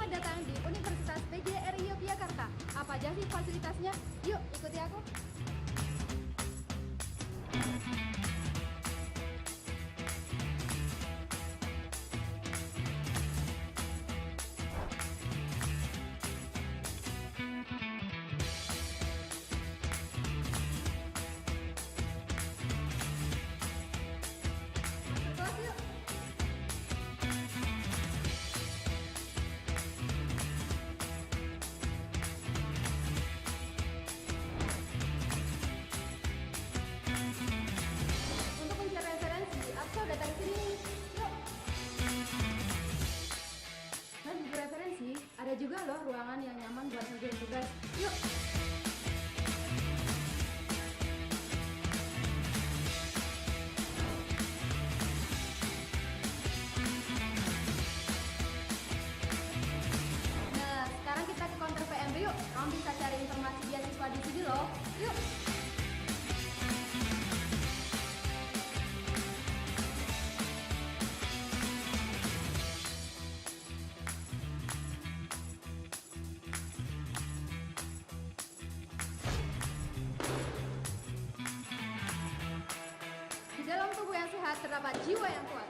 Selamat datang di Universitas PGRI Yogyakarta. Apa aja sih fasilitasnya? Yuk, ikuti aku. Ada juga loh ruangan yang nyaman buat ngerjain tugas. Yuk! Nah, sekarang kita ke counter PMB yuk. Kamu bisa cari informasi beasiswa di sini loh. Yuk! Dalam tubuh yang sehat terdapat jiwa yang kuat.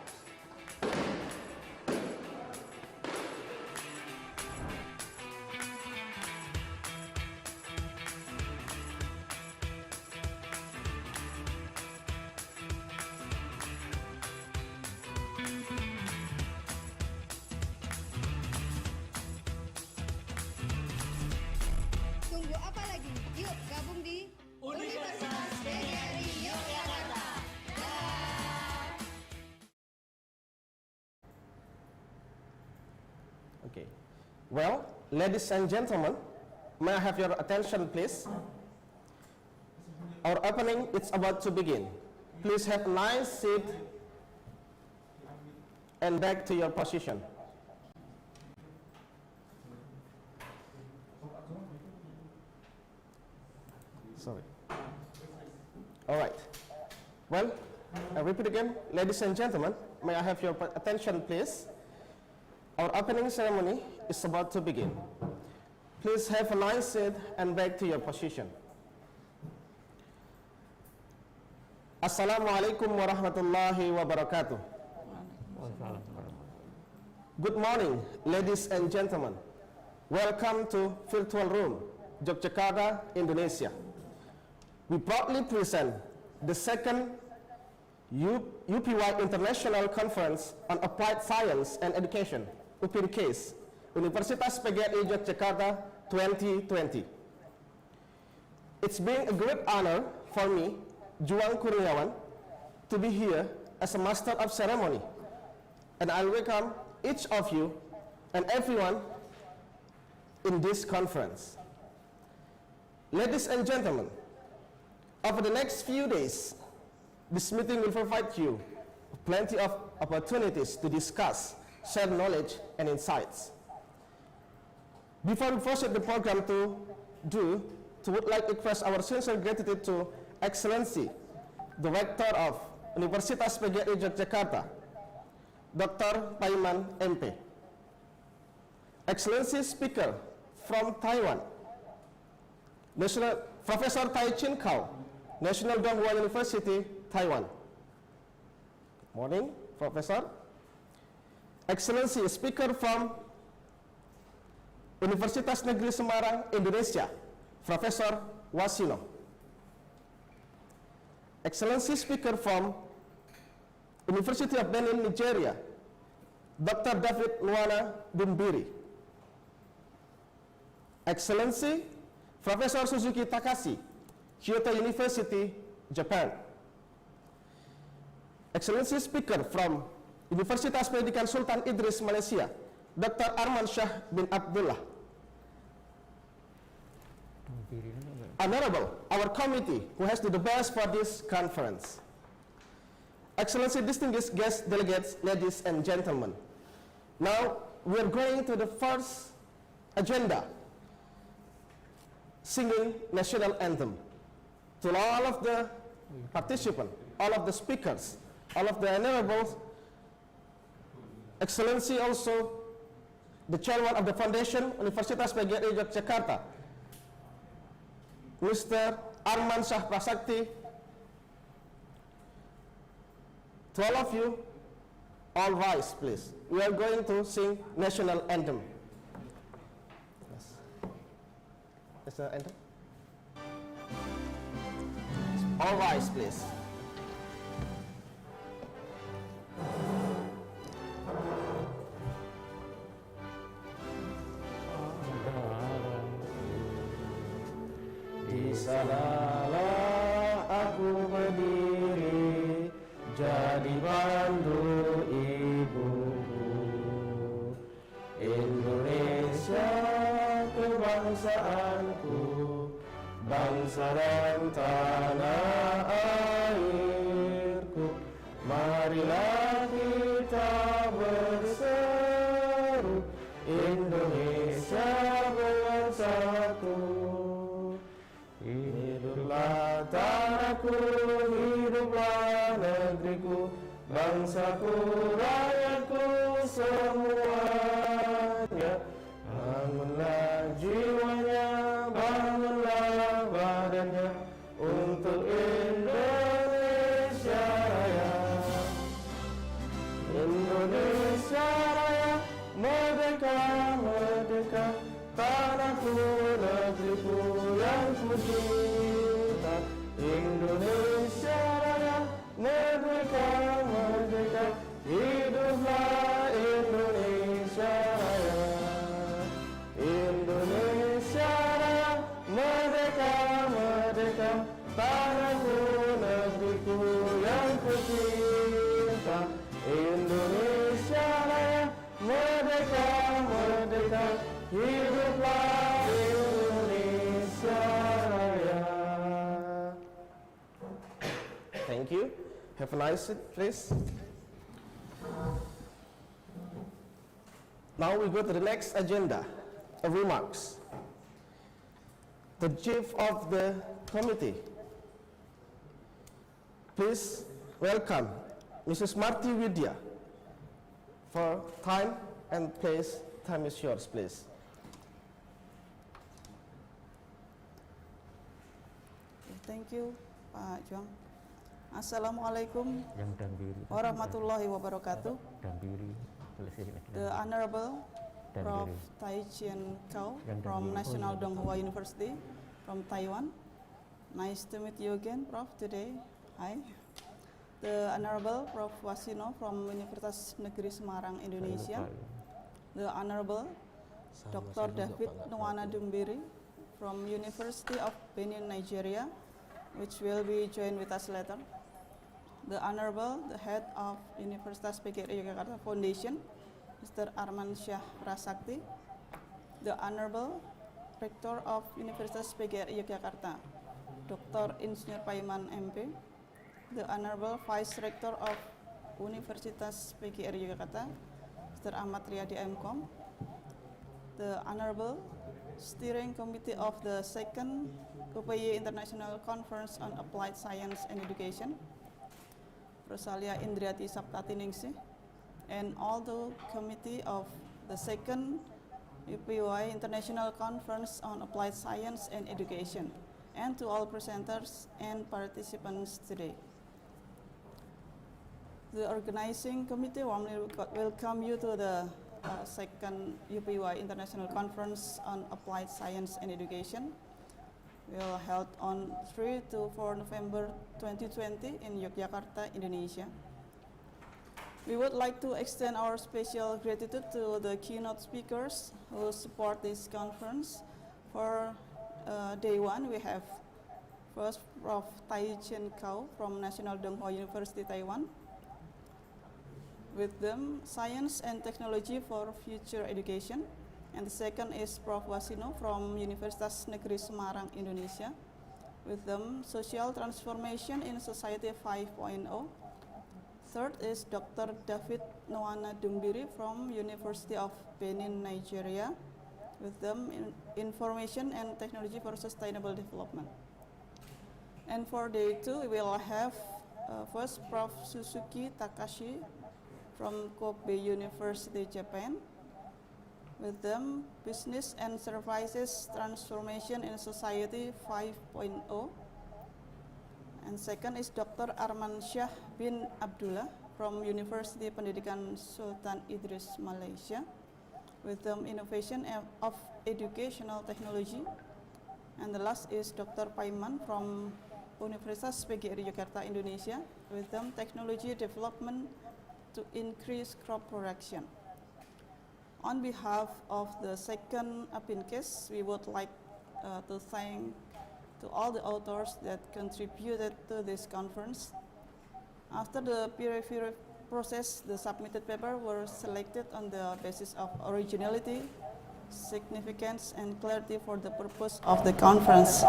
Tunggu apa lagi? Yuk gabung di Universitas PGRI Yogyakarta. Okay. Well, ladies and gentlemen, may I have your attention, please? Our opening is about to begin. Please have a nice seat and back to your position. Sorry. All right. Well, I repeat again, ladies and gentlemen, may I have your attention, please? Our opening ceremony is about to begin. Please have a nice seat and back to your position. Assalamualaikum warahmatullahi wabarakatuh. Good morning, ladies and gentlemen. Welcome to Virtual Room, Yogyakarta, Indonesia. We proudly present the second UPY International Conference on Applied Science and Education, UPINCASE, Universitas PGRI Yogyakarta 2020. It's been a great honor for me, Juang Kurniawan, to be here as a Master of Ceremony, and I welcome each of you and everyone in this conference. Ladies and gentlemen, over the next few days, this meeting will provide you plenty of opportunities to discuss, share knowledge and insights. Before we proceed the program would like to express our sincere gratitude to Excellency, the Rector of Universitas PGRI Yogyakarta, Dr. Paiman MP. Excellency Speaker from Taiwan, Professor Tai-Chen, National Donghua University, Taiwan. Good morning, Professor. Excellency Speaker from Universitas Negeri Semarang, Indonesia, Professor Wasino. Excellency Speaker from University of Benin, Nigeria, Dr. Nwanna Dumbiri. Excellency Professor Suzuki Takashi, Kyoto University, Japan. Excellency Speaker from Universitas Pendidikan Sultan Idris, Malaysia, Dr. Arman Shah bin Abdullah. Honorable, our committee who has done the best for this conference. Excellency, distinguished guest delegates, ladies and gentlemen. Now we are going to the first agenda, singing national anthem. To all of the participants, all of the speakers, all of the honorables, Excellency also the chairman of the foundation, Universitas PGRI Yogyakarta, Mr. Arman Shah Prasakti. To all of you, all rise, please. We are going to sing national anthem. Yes. National anthem. All rise, please. Di sanalah aku berdiri, jadi pandu ibuku. Indonesia kebangsaanku, bangsa dan tanah airku. Marilah kita berseru, Indonesia bersatu. Hiduplah tanahku, hiduplah negeriku, bangsaku, rakyatku semuanya. Bangunlah jiwanya, bangunlah badannya, untuk Indonesia Raya. Indonesia Raya, merdeka, merdeka, tanahku, negeriku yang ku cinta. Indonesia Raya, merdeka, merdeka, hiduplah Indonesia Raya. Indonesia Raya, merdeka, merdeka, tanahku, negeriku yang ku cinta. Indonesia Raya, merdeka, merdeka, hiduplah Indonesia Raya. Thank you. Have a nice seat, please. Now we go to the next agenda of remarks. The chief of the committee. Please welcome Mrs. Marty Widya. For time and place, time is yours, please. Thank you, Pak Juang. Assalamualaikum Yang Dumbiri, warahmatullahi wabarakatuh. Dumbiri, The Honorable Prof. Dumbiri, Tai-Chen Yang from Dumbiri. National University from Taiwan. Nice to meet you again, Prof, today. Hi. The Honorable Prof. Wasino from Universitas Negeri Semarang, Indonesia. The Honorable Dr. David Nwanna Dumbiri from University of Benin, Nigeria, which will be joined with us later. The Honorable, the Head of Universitas PGRI Yogyakarta Foundation, Mr. Arman Shah Prasakti. The Honorable Rector of Universitas PGRI Yogyakarta, Dr. Insinyur Paiman MP. The Honorable Vice Rector of Universitas PGRI Yogyakarta, Mr. Ahmad Riyadi MCom. The Honorable Steering Committee of the Second UPY International Conference on Applied Science and Education, Rosalia Indriati Saptatiningsih, and all the committee of the Second UPY International Conference on Applied Science and Education, and to all presenters and participants today. The organizing committee warmly welcome you to the Second UPY International Conference on Applied Science and Education. Will held on 3 to 4 November 2020 in Yogyakarta, Indonesia. We would like to extend our special gratitude to the keynote speakers who support this conference. For day one, we have first Prof. Tai-Chen from National University, Taiwan. With them, Science and Technology for Future Education. And the second is Prof. Wasino from Universitas Negeri Semarang, Indonesia. With them, Social Transformation in Society 5.0. Third is Dr. David Nwanna Dumbiri from University of Benin, Nigeria. With them, Information and Technology for Sustainable Development. And for day two, we will have first Prof. Suzuki Takashi from Kobe University, Japan. With them, Business and Services Transformation in Society 5.0. And second is Dr. Arman Shah bin Abdullah from Universiti Pendidikan Sultan Idris, Malaysia, with them Innovation of Educational Technology. And the last is Dr. Paiman from Universitas PGRI Yogyakarta, Indonesia, with them Technology Development to Increase Crop Production. On behalf of the second UPINCASE, we would like to thank to all the authors that contributed to this conference. After the peer review process, the submitted paper were selected on the basis of originality, significance, and clarity for the purpose of the conference.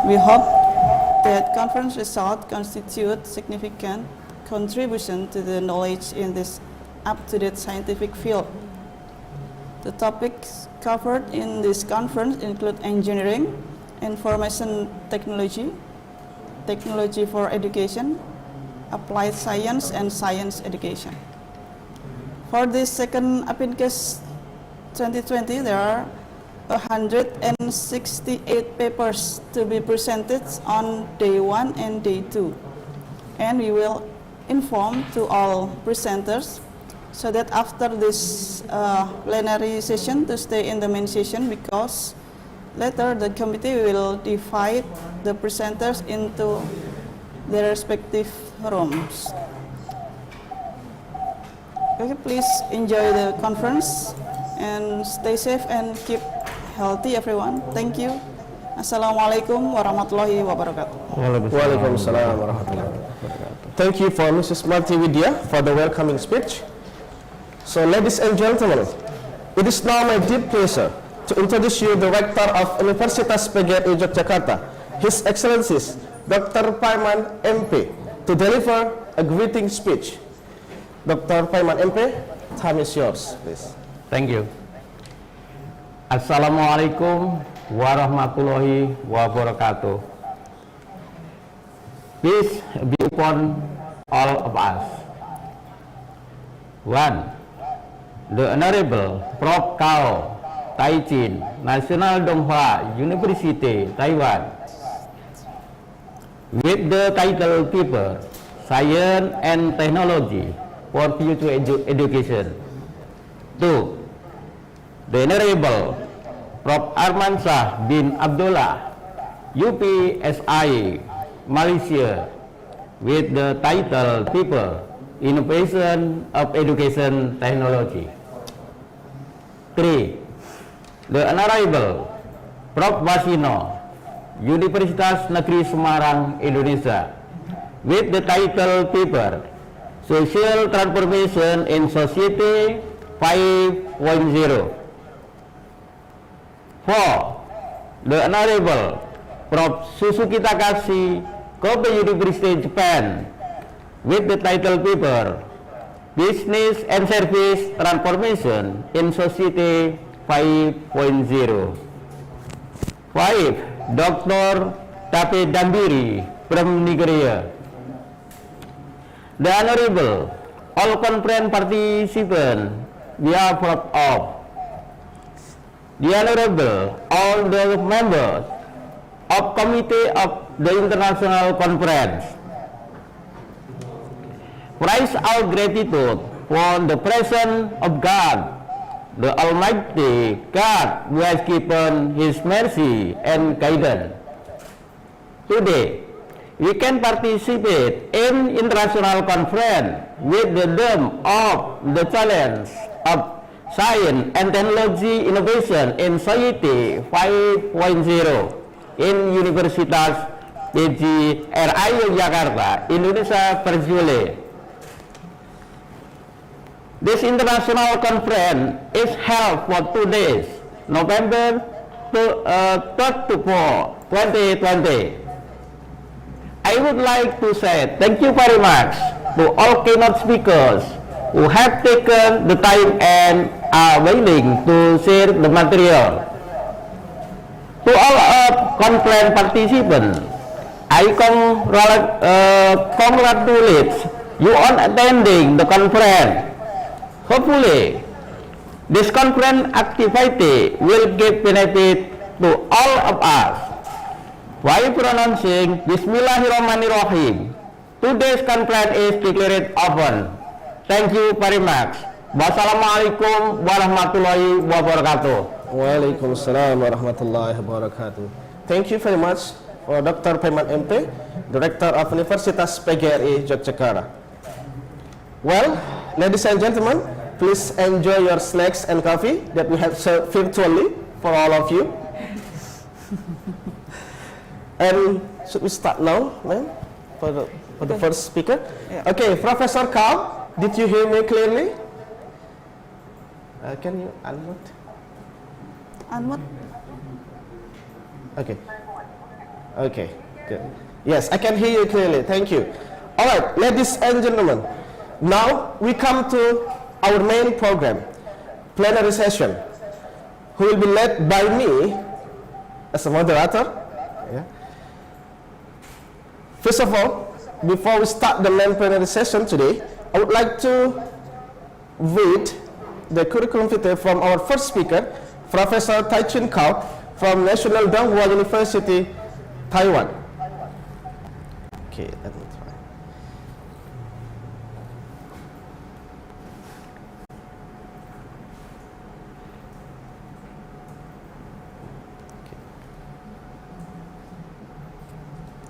We hope that conference results constitute significant contribution to the knowledge in this up-to-date scientific field. The topics covered in this conference include engineering, information technology, technology for education, applied science, and science education. For this second UPINCASE 2020, there are 168 papers to be presented on day 1 and day 2. And we will inform to all presenters so that after this plenary session to stay in the main session, because later the committee will divide the presenters into their respective rooms. Okay, please enjoy the conference and stay safe and keep healthy, everyone. Thank you. Assalamualaikum warahmatullahi wabarakatuh. Waalaikumsalam warahmatullahi wabarakatuh. Thank you for Mrs. Marti Widya for the welcoming speech. So, ladies and gentlemen, it is now my deep pleasure to introduce you the Rector of Universitas PGRI Yogyakarta, His Excellencies Dr. Paiman MP, to deliver a greeting speech. Dr. Paiman MP, time is yours, please. Thank you. Assalamualaikum warahmatullahi wabarakatuh. Peace be upon all of us. 1. The Honorable Prof. Tai-Chen, National Donghua University, Taiwan, with the title paper, Science and Technology for Future Education. 2. The Honorable Prof. Arman Shah bin Abdullah, UPY, Malaysia, with the title paper, Innovation of Education Technology. 3. The Honorable Prof. Wasino, Universitas Negeri Semarang, Indonesia, with the title paper, Social Transformation in Society 5.0. 4. The Honorable Prof. Suzuki Takashi, Kobe University, Japan, with the title paper, Business and Service Transformation in Society 5.0. 5. Dr. Dumbiri from Negeri. The Honorable all conference participants we are proud of. The Honorable all the members of Committee of the International Conference, praise our gratitude for the presence of God, the Almighty God, who has given His mercy and guidance. Today, we can participate in international conference with the theme of the challenge of science and technology innovation in society 5.0 in Universitas PGRI Yogyakarta, Indonesia, virtually. This international conference is held for 2 days, November 3rd to 4, 2020. I would like to say thank you very much to all keynote speakers who have taken the time and are willing to share the material. To all of conference participants, I congratulate you on attending the conference. Hopefully, This conference activity will give benefit to all of us. While pronouncing Bismillahirrahmanirrahim, today's conference is declared open. Thank you very much. Wassalamualaikum warahmatullahi wabarakatuh. Waalaikumsalam warahmatullahi wabarakatuh. Thank you very much for Dr. Paiman MP, Director of Universitas PGRI Yogyakarta. Well, ladies and gentlemen, please enjoy your snacks and coffee that we have served virtually for all of you. And should we start now, ma'am, for the first speaker? Yeah. Okay, Professor Carl, did you hear me clearly? Can you unmute? Unmute. Okay. Okay, good. Yes, I can hear you clearly. Thank you. All right, ladies and gentlemen, now we come to our main program, plenary session, who will be led by me as a moderator. Yeah. First of all, before we start the main plenary session today, I would like to read the curriculum vitae from our first speaker, Professor Tai-Chen from National Donghua University, Taiwan. Okay, let me try.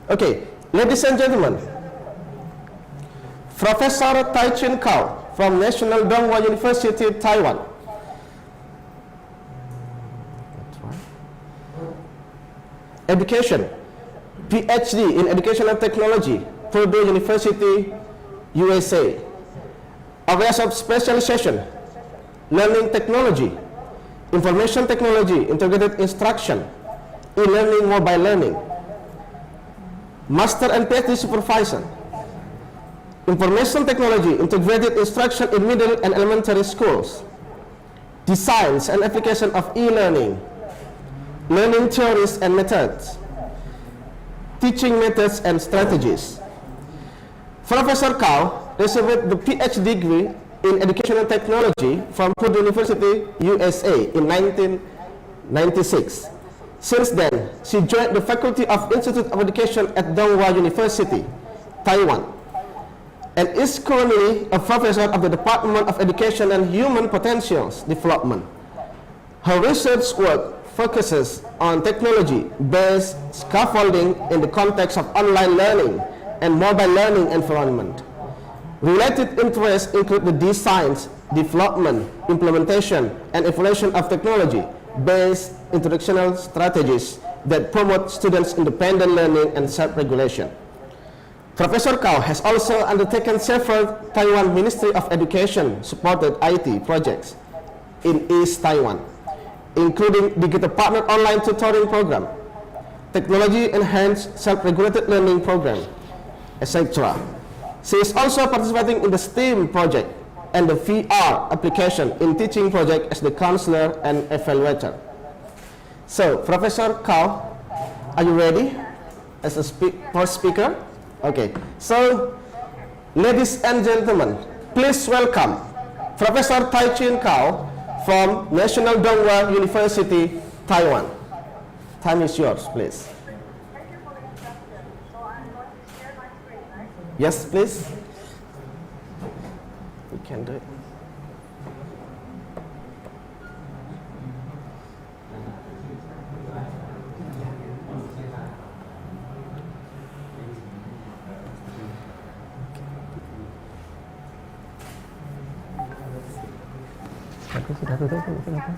Okay, ladies and gentlemen, Professor Tai-Chen from National Donghua University, Taiwan. Education, PhD in Educational Technology, Purdue University, USA. Areas of specialization, Learning Technology, Information Technology, Integrated Instruction, E-Learning, Mobile Learning. Master and PhD Supervisor, Information Technology, Integrated Instruction in Middle and Elementary Schools. Designs and Application of E-Learning, Learning Theories and Methods, Teaching Methods and Strategies. Professor Cao received the PhD degree in Educational Technology from Purdue University, USA in 1996. Since then, she joined the Faculty of Institute of Education at Donghua University, Taiwan, and is currently a professor of the Department of Education and Human Potentials Development. Her research work focuses on technology-based scaffolding in the context of online learning and mobile learning environment. Related interests include the design, development, implementation, and evaluation of technology-based instructional strategies that promote students' independent learning and self-regulation. Professor Cao has also undertaken several Taiwan Ministry of Education supported IT projects in East Taiwan, including Digital Partner Online Tutoring Program, Technology Enhanced Self-Regulated Learning Program, etc. She is also participating in the STEAM project and the VR application in teaching project as the counselor and evaluator. So, Professor Cao, are you ready as a first speaker? Okay, so ladies and gentlemen, please welcome Professor Tai-Chen from National Donghua University, Taiwan. Time is yours, please. Thank you for the introduction. So I'm going to share my screen, right? Yes, please. We can do it. Aku sudah tutup, kenapa?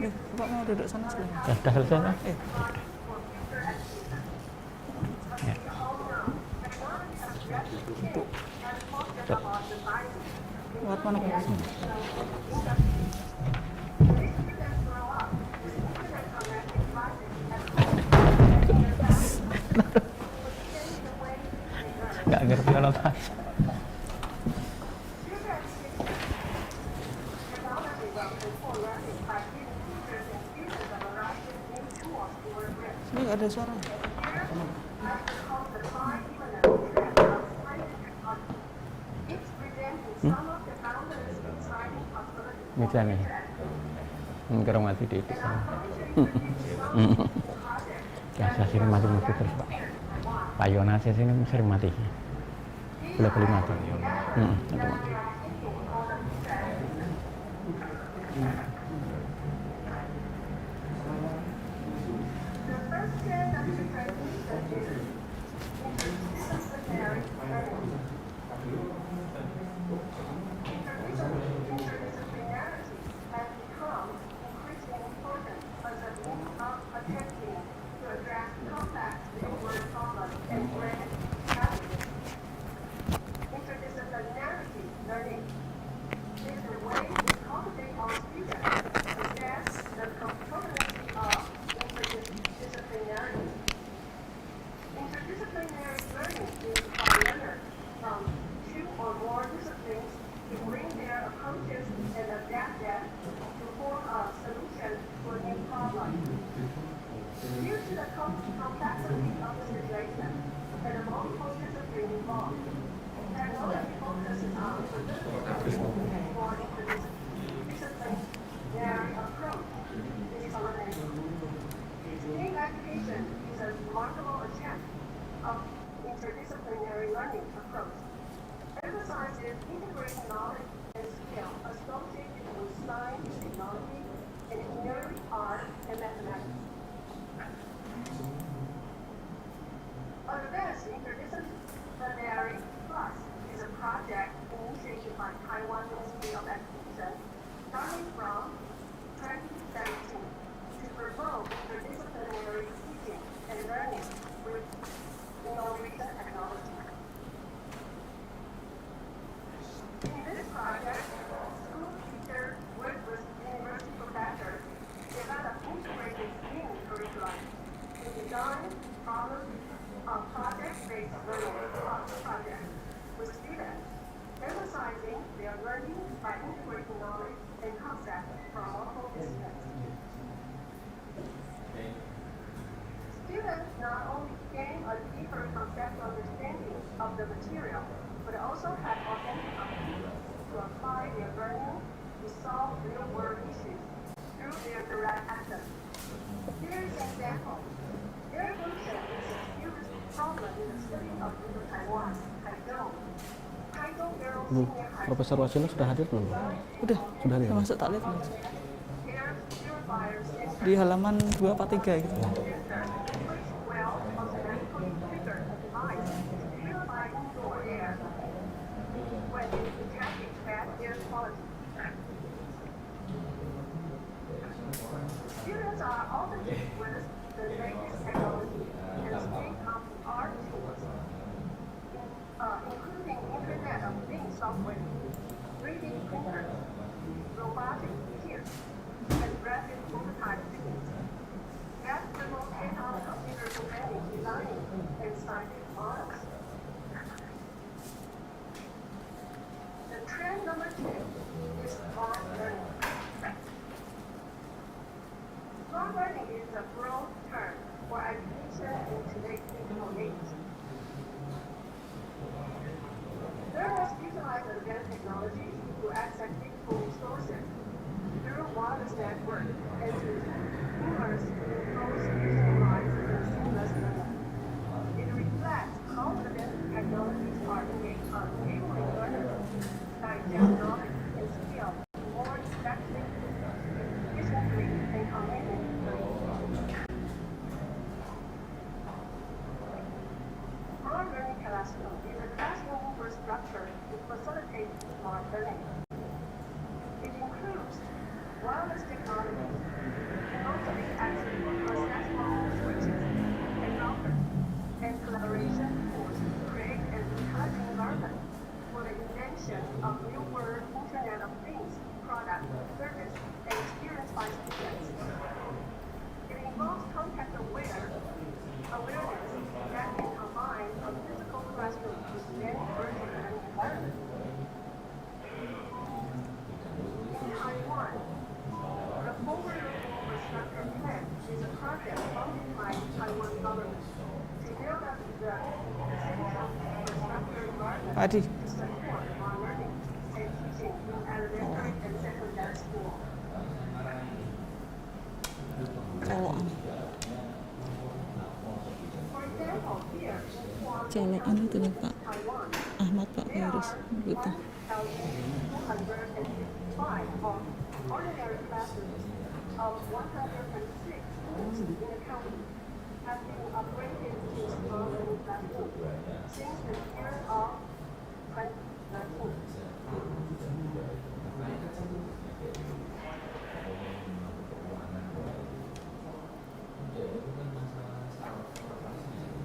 Bapak mau duduk sana silahkan. Sudah selesai lah. Ya. Buat mana Pak? Nggak ngerti kalau bahasa. Ini nggak ada suara. Macam ni. Kurang mati titik. Ya, saya sering mati terus Pak. Pak Yona saya sering mati. Boleh kali mati. Itu mati. Profesor Wasino sudah hadir belum? Udah hadir. Masuk tak lihat mas. Di halaman 243 gitu. Adi. Calon anu tuh nih, Pak Taiwan. Ahmad, Pak There Virus are gitu. 1,255 of ordinary classes of 126 schools in the county have been upgraded to smart learning classroom since the year of 2013.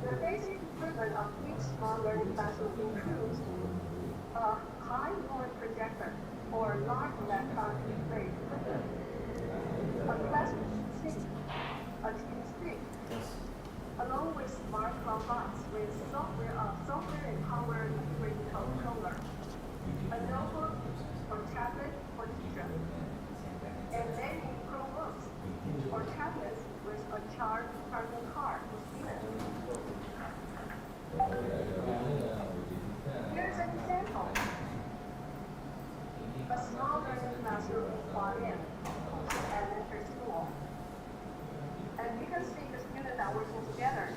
The basic equipment of each smart learning classroom includes a high power projector or large electronic display equipment, a class seat, a TV stick, along with smart robots with software-empowered integrated controller, a notebook or tablet for teacher, and many Chromebooks or tablets with a charging card for students. Here's an example. A small learning classroom in Hualien, elementary school. And you can see the students are working together.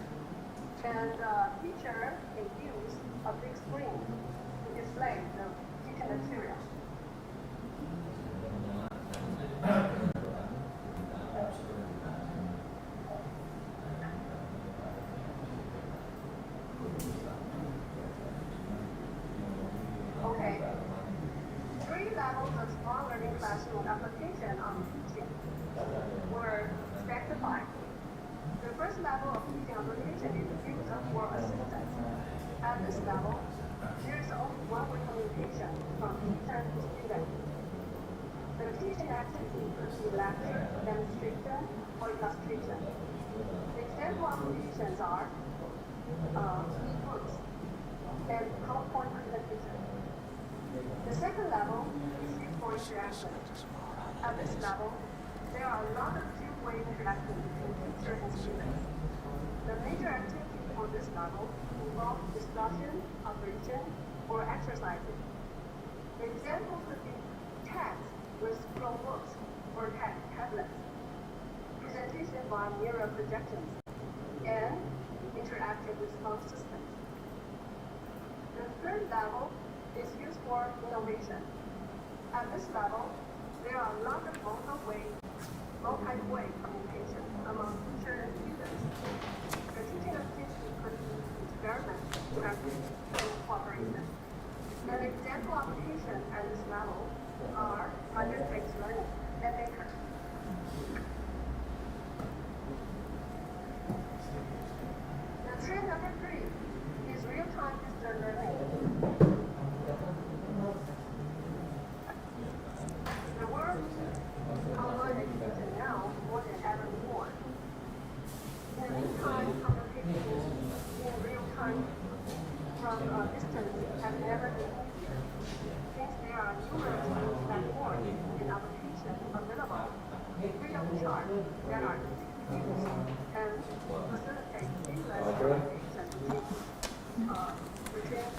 And the teacher can use a big screen to display the teaching material. Okay. 3 levels of small learning classroom application on teaching were specified. The first level of teaching application is used for assistance. At this level, there is only one-way communication from teacher to student. The teaching activity could be lecture, demonstration, or illustration. The example applications are e-books and PowerPoint presentation. The second level is used for interaction. At this level, there are a lot of two-way interaction between teacher and students. The major activities for this level involve discussion, operation, or exercising. The example could be text with Chromebooks or tablets, presentation by mirror projections, and interactive response systems. The third level is used for innovation. At this level, there are a lot of multi-way communication among teacher and students. The teaching activity could be experiment, practice, and cooperation. An example application at this level are project-based learning and maker. The trend number 3 is real-time distance learning. The world online education now more than ever before. In real-time communication in real time from a distance have never been easier, since there are numerous new platforms and applications available free of charge that are easy to use and facilitate seamless communication between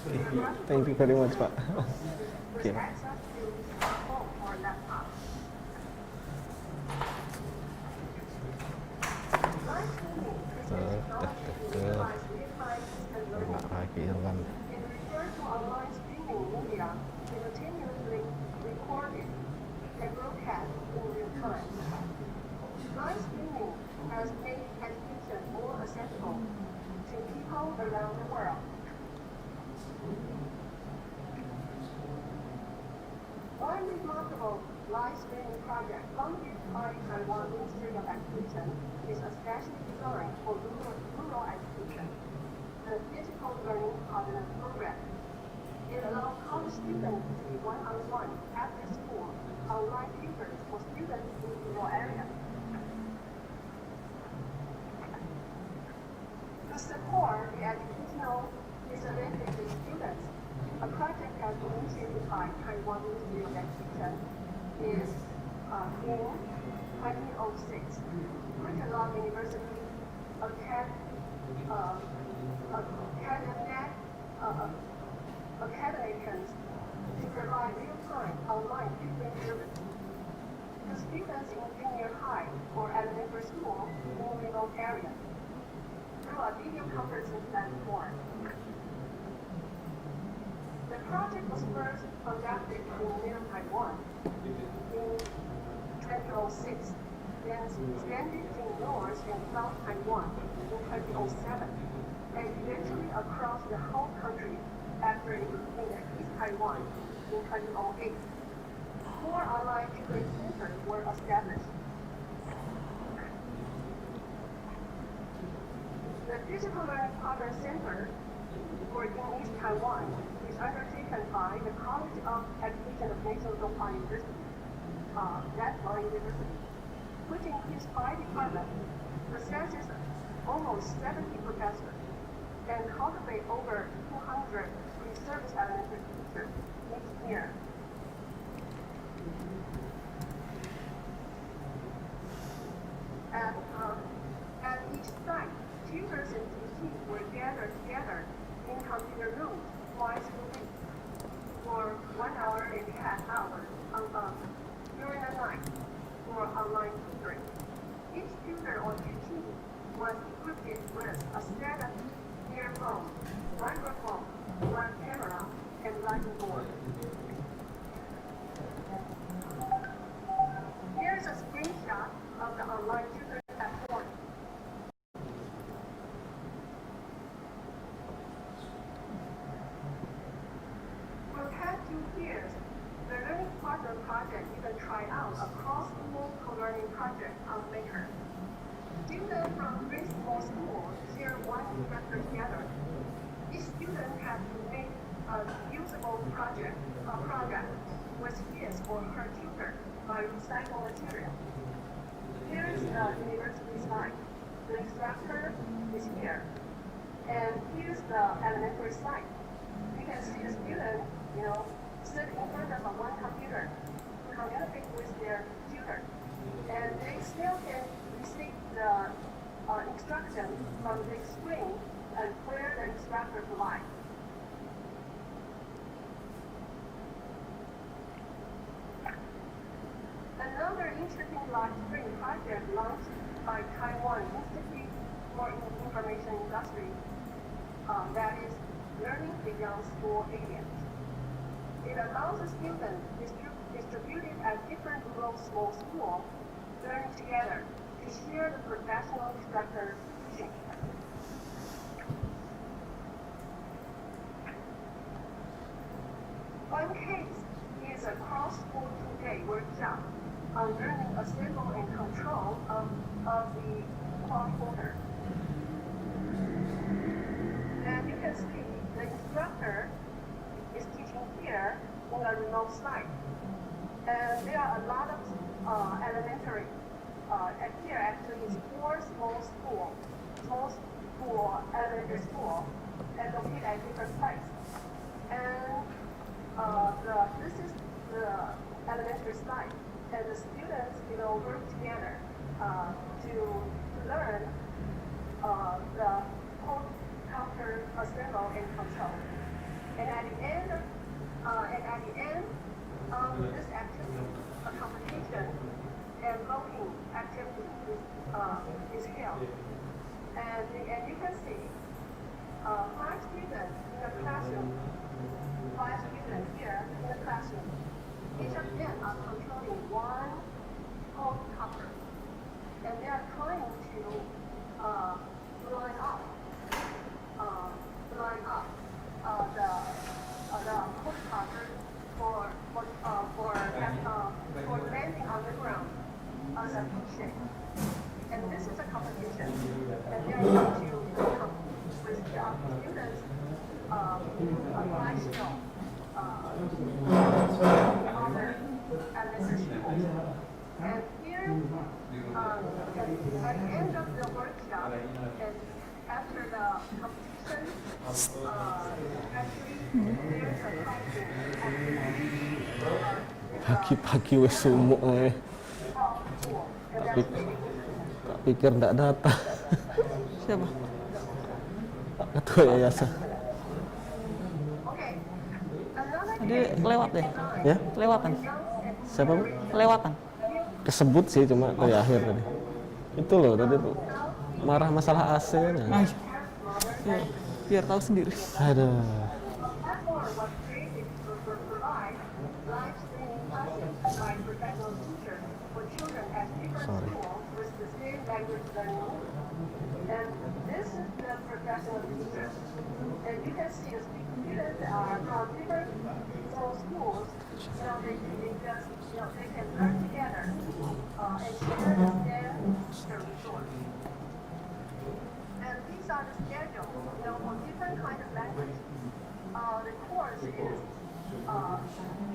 geographical Thank you very much, Pak. with Okay. access to smartphone or laptop. Live streaming is a technology to utilize real-time distance learning. It refers to online streaming media simultaneously recorded and broadcast in real time. Live streaming has made education more accessible to people around the world. One remarkable live streaming project funded by Taiwan Ministry of Education is especially designed for rural education, the Digital Learning Partner Program. It allows college students to be one-on-one after school online tutors for students in rural areas. To support the educational disadvantaged students, a project has been initiated by Taiwan Ministry of Education is in 2006, which allowed University academicians to provide real-time online tutoring service to students in junior high or elementary school in remote areas through a video conferencing platform. project was first conducted in Middle Taiwan in 2006, then extended to North and South Taiwan in 2007, and eventually across the whole country after it became East Taiwan in 2008. 4 online tutoring centers were established. The Digital Learning Progress Center for East Taiwan is undertaken by the College of Education of National Sultan University, that's my university, which includes 5 departments, possesses almost 70 professors, and cultivate over 200 pre-service elementary teachers each year. At each site, tutors and teachers were gathered together in computer rooms twice a week for 1 hour and a half hours during the night for online tutoring. Each tutor or tutee was equipped with a set of earphones, microphone, one camera, and writing board. Here's a screenshot of the online tutoring platform. For the past 2 years, the Learning Partner Project even tried out a cross-school co-learning project on Maker. Students from 3 small schools share one instructor together. Each student had to make a usable project with his or her tutor by recycled material. Here is the university slide. The instructor is here. And here's the elementary slide. You can see the student, sit in front of one computer to communicate with their tutor. And they still can receive the instruction from the screen and where the instructor provides. Another interesting live stream project launched by Taiwan Institute for Information Industry, that is Learning Beyond School Aliens. It allows the students distributed at different rural small schools learning together to share the professional instructor teaching. UPINCASE is a cross-school 2-day workshop on learning assembly and control of the quadricorder. And you can see the instructor is teaching here on a remote site. And there are a lot of elementary. Here actually is 4 small school, elementary school, and located at different sites. And this is the elementary site. And the students, work together to learn the whole counter assemble and control. And at the end of this activity, a competition and voting activity is held. And you can see 5 students in the classroom, 5 students here in the classroom. Each of them are controlling one home copper, and they are trying to line up the home copper for landing on the ground as a shape. And this is a competition, and they are going to compete with the students apply skill. Other elementary schools. And here, at the end of the workshop, and after the competition, actually, there's a Pagi-pagi wis sumuk ae. Tak pikir ndak datang. Siapa? Pak Ketua Yayasan. Dia kelewat deh. Ya? Kelewatan. Siapa, Bu? Kelewatan. Kesebut sih cuma dari akhir tadi. Itu loh tadi tuh marah masalah AC-nya. Ya, biar tahu sendiri. Aduh. language learning. And this is the professional teachers. And you can see the students are from different small schools. They just, they can learn together and share the resource. And these are the schedule, for different kind of language. The course is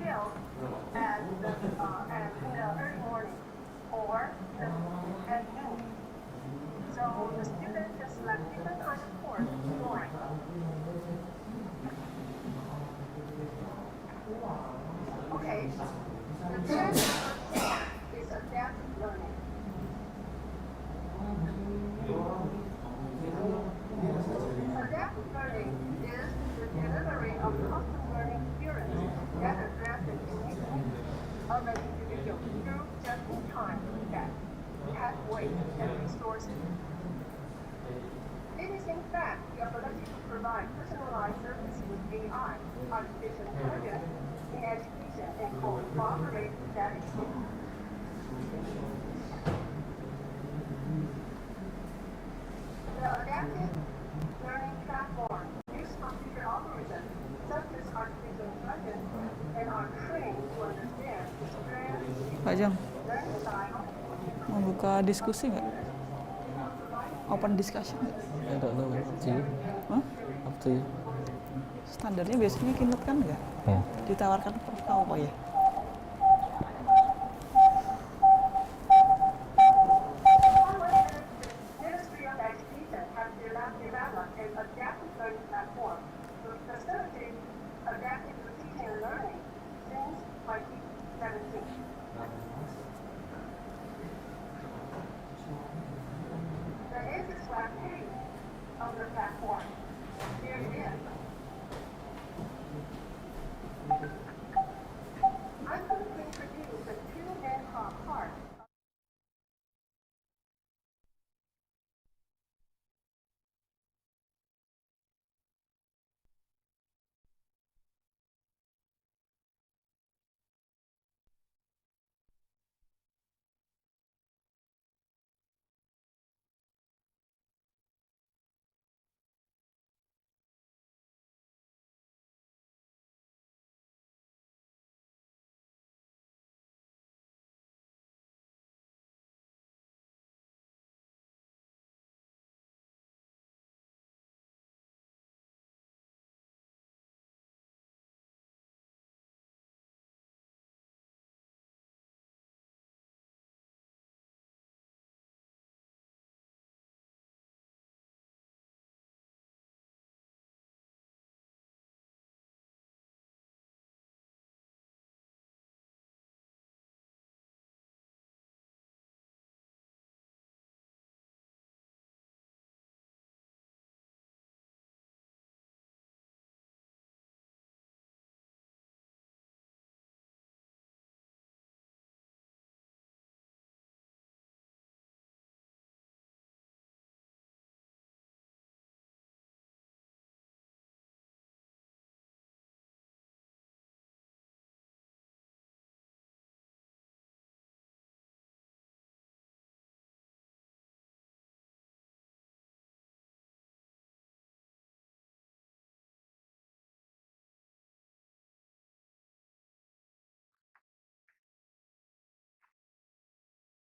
held at the early morning or at noon. So the students can select different kind of course to join. Okay, the third is adaptive learning. Adaptive learning is the delivery of custom learning experiences that address the unique needs of an individual through just-in-time feedback, pathways, and resources. It is in fact the ability to provide personalized services with AI, artificial intelligence, in education and cooperate that is key. The adaptive learning platform use computer algorithms such as artificial intelligence and are trained to understand the strengths, Pak Jang, learning style, mau buka diskusi nggak? Open discussion nggak? I don't know, up to you. Hah? Up to you. Standarnya biasanya Keynote kan nggak? Yeah. Ditawarkan Prof tahu Pak ya? Ministry of Education has developed an adaptive learning platform to facilitate adaptive teaching and learning since 2017. There is a web page of the platform. Here it is. I'm going to introduce the two main parts.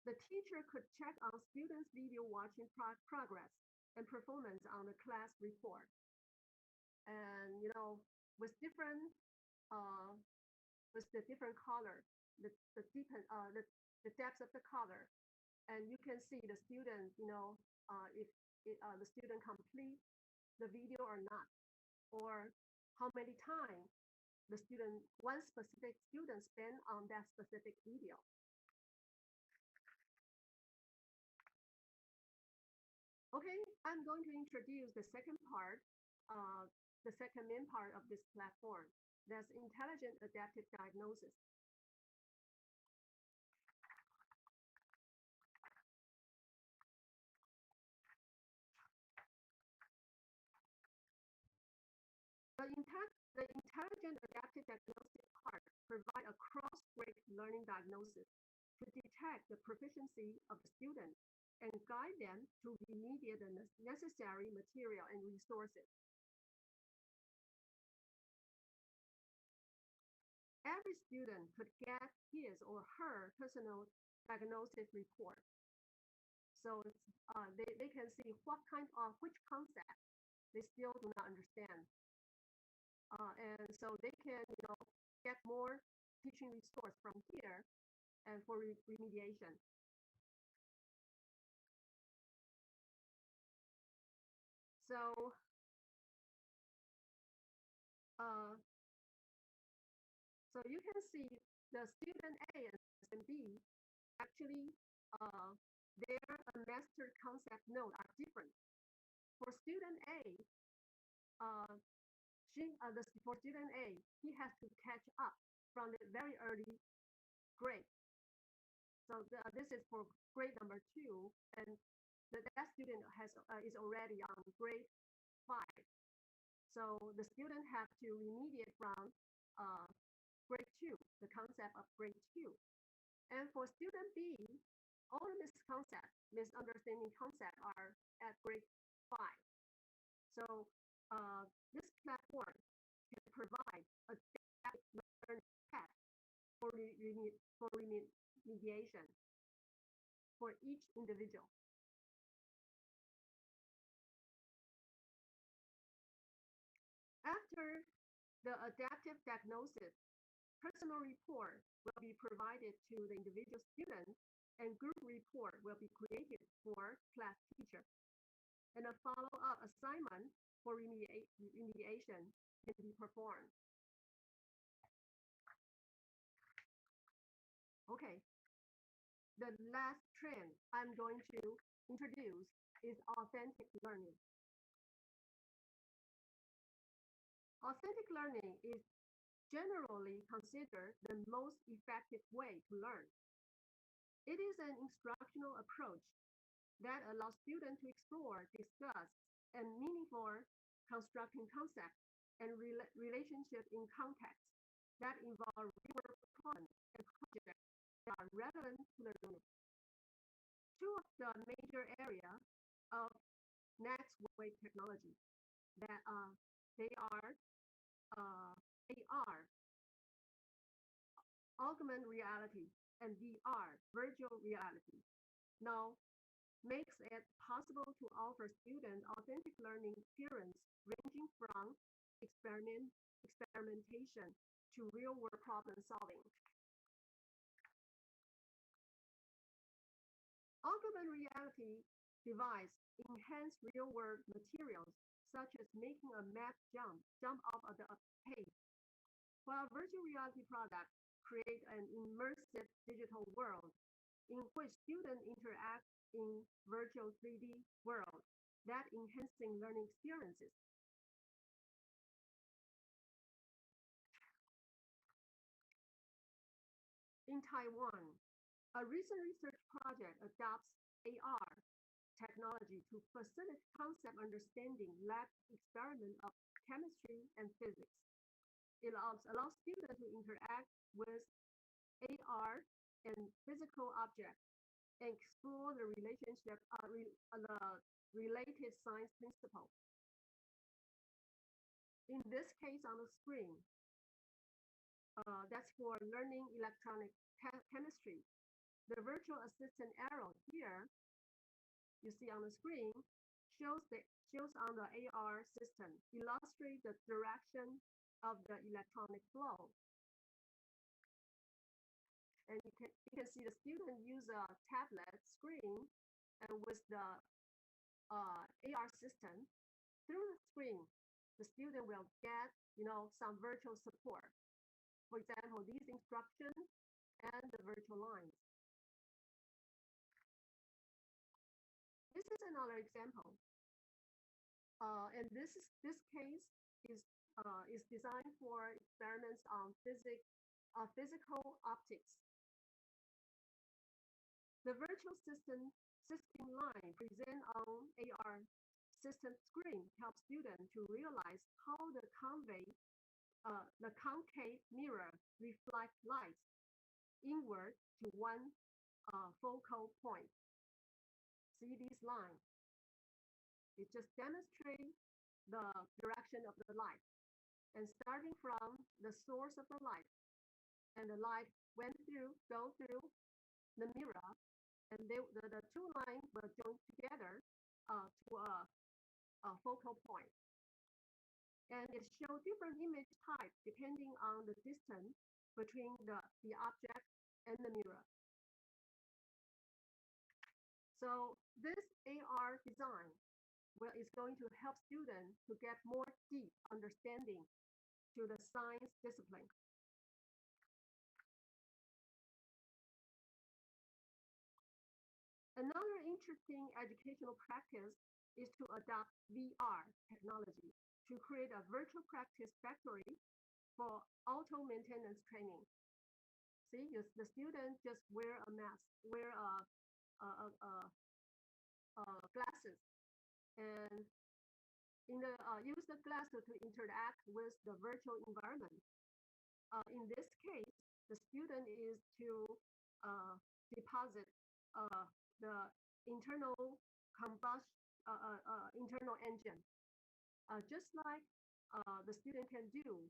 The teacher could check on students' video watching progress and performance on the class report. And with different with the different color, the depth of the color, and you can see the student, if the student complete the video or not, or how many times one specific student spent on that specific video. Okay, I'm going to introduce the second part, the second main part of this platform. That's intelligent adaptive diagnosis. The intelligent adaptive diagnostic part provide a cross-grade learning diagnosis to detect the proficiency of the student and guide them to remediate the necessary material and resources. Every student could get his or her personal diagnostic report. So they can see which concept they still do not understand. And so they can get more teaching resource from here and for remediation. So so you can see the student A and student B actually their master concept node are different. For student A, for student A, he has to catch up from the very early grade. So this is for grade number 2, and that student is already on grade 5. So the student have to remediate from grade 2, the concept of grade 2. And for student B, all the misunderstanding concept are at grade 5. So this platform can provide a learning path for remediation for each individual. After the adaptive diagnosis, personal report will be provided to the individual student, and group report will be created for class teacher. And a follow-up assignment for remediation can be performed. Okay. The last trend I'm going to introduce is authentic learning. Authentic learning is generally considered the most effective way to learn. It is an instructional approach that allows students to explore, discuss, and meaningful constructing concepts and relationships in context that involve real-world problems and projects that are relevant to the learner. Two of the major areas of next wave technology that they are AR, augmented reality, and VR, virtual reality. Now, makes it possible to offer students authentic learning experience ranging from experimentation to real-world problem solving. Augmented reality device enhance real-world materials such as making a map jump off of the page, while virtual reality products create an immersive digital world in which students interact in virtual 3D world that enhancing learning experiences. In Taiwan, a recent research project adopts AR technology to facilitate concept understanding lab experiment of chemistry and physics. It allows students to interact with AR and physical objects and explore the relationship the related science principles. In this case on the screen, that's for learning electronic chemistry. The virtual assistant arrow here you see on the screen shows on the AR system, illustrate the direction of the electronic flow. And you can see the student use a tablet screen and with the AR system. Through the screen, the student will get some virtual support. For example, these instructions and the virtual lines. This is another example. And this case is designed for experiments on physical optics. The virtual system line present on AR system screen helps students to realize how the concave mirror reflects light inward to one focal point. See this line? It just demonstrates the direction of the light. And starting from the source of the light, and the light go through the mirror, and the two lines will join together to a focal point. And it shows different image types depending on the distance between the object and the mirror. So this AR design is going to help students to get more deep understanding to the science discipline. Another interesting educational practice is to adopt VR technology to create a virtual practice factory for auto maintenance training. See, the students just wear a mask, wear glasses, and use the glasses to interact with the virtual environment. In this case, the student is to deposit the internal internal engine, just like the student can do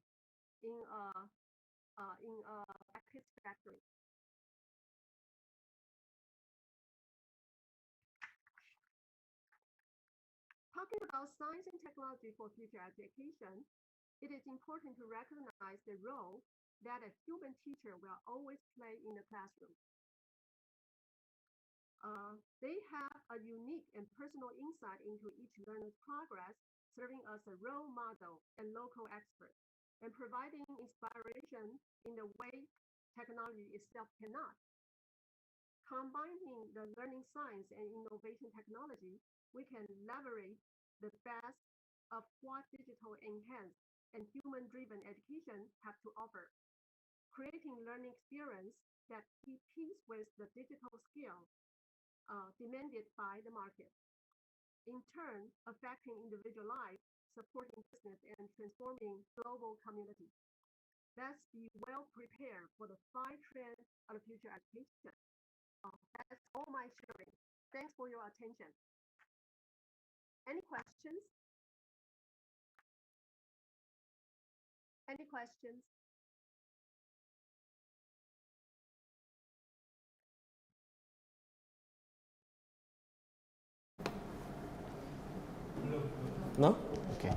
in a practice factory. Talking about science and technology for future application, it is important to recognize the role that a human teacher will always play in the classroom. They have a unique and personal insight into each learner's progress, serving as a role model and local expert, and providing inspiration in the way technology itself cannot. Combining the learning science and innovation technology, we can leverage the best of what digital enhanced and human-driven education have to offer, creating learning experience that keep pace with the digital skill demanded by the market. In turn, affecting individual life, supporting business, and transforming global communities. Let's be well prepared for the 5 trends of the future education. That's all my sharing. Thanks for your attention. Any questions? Any questions? No? Okay.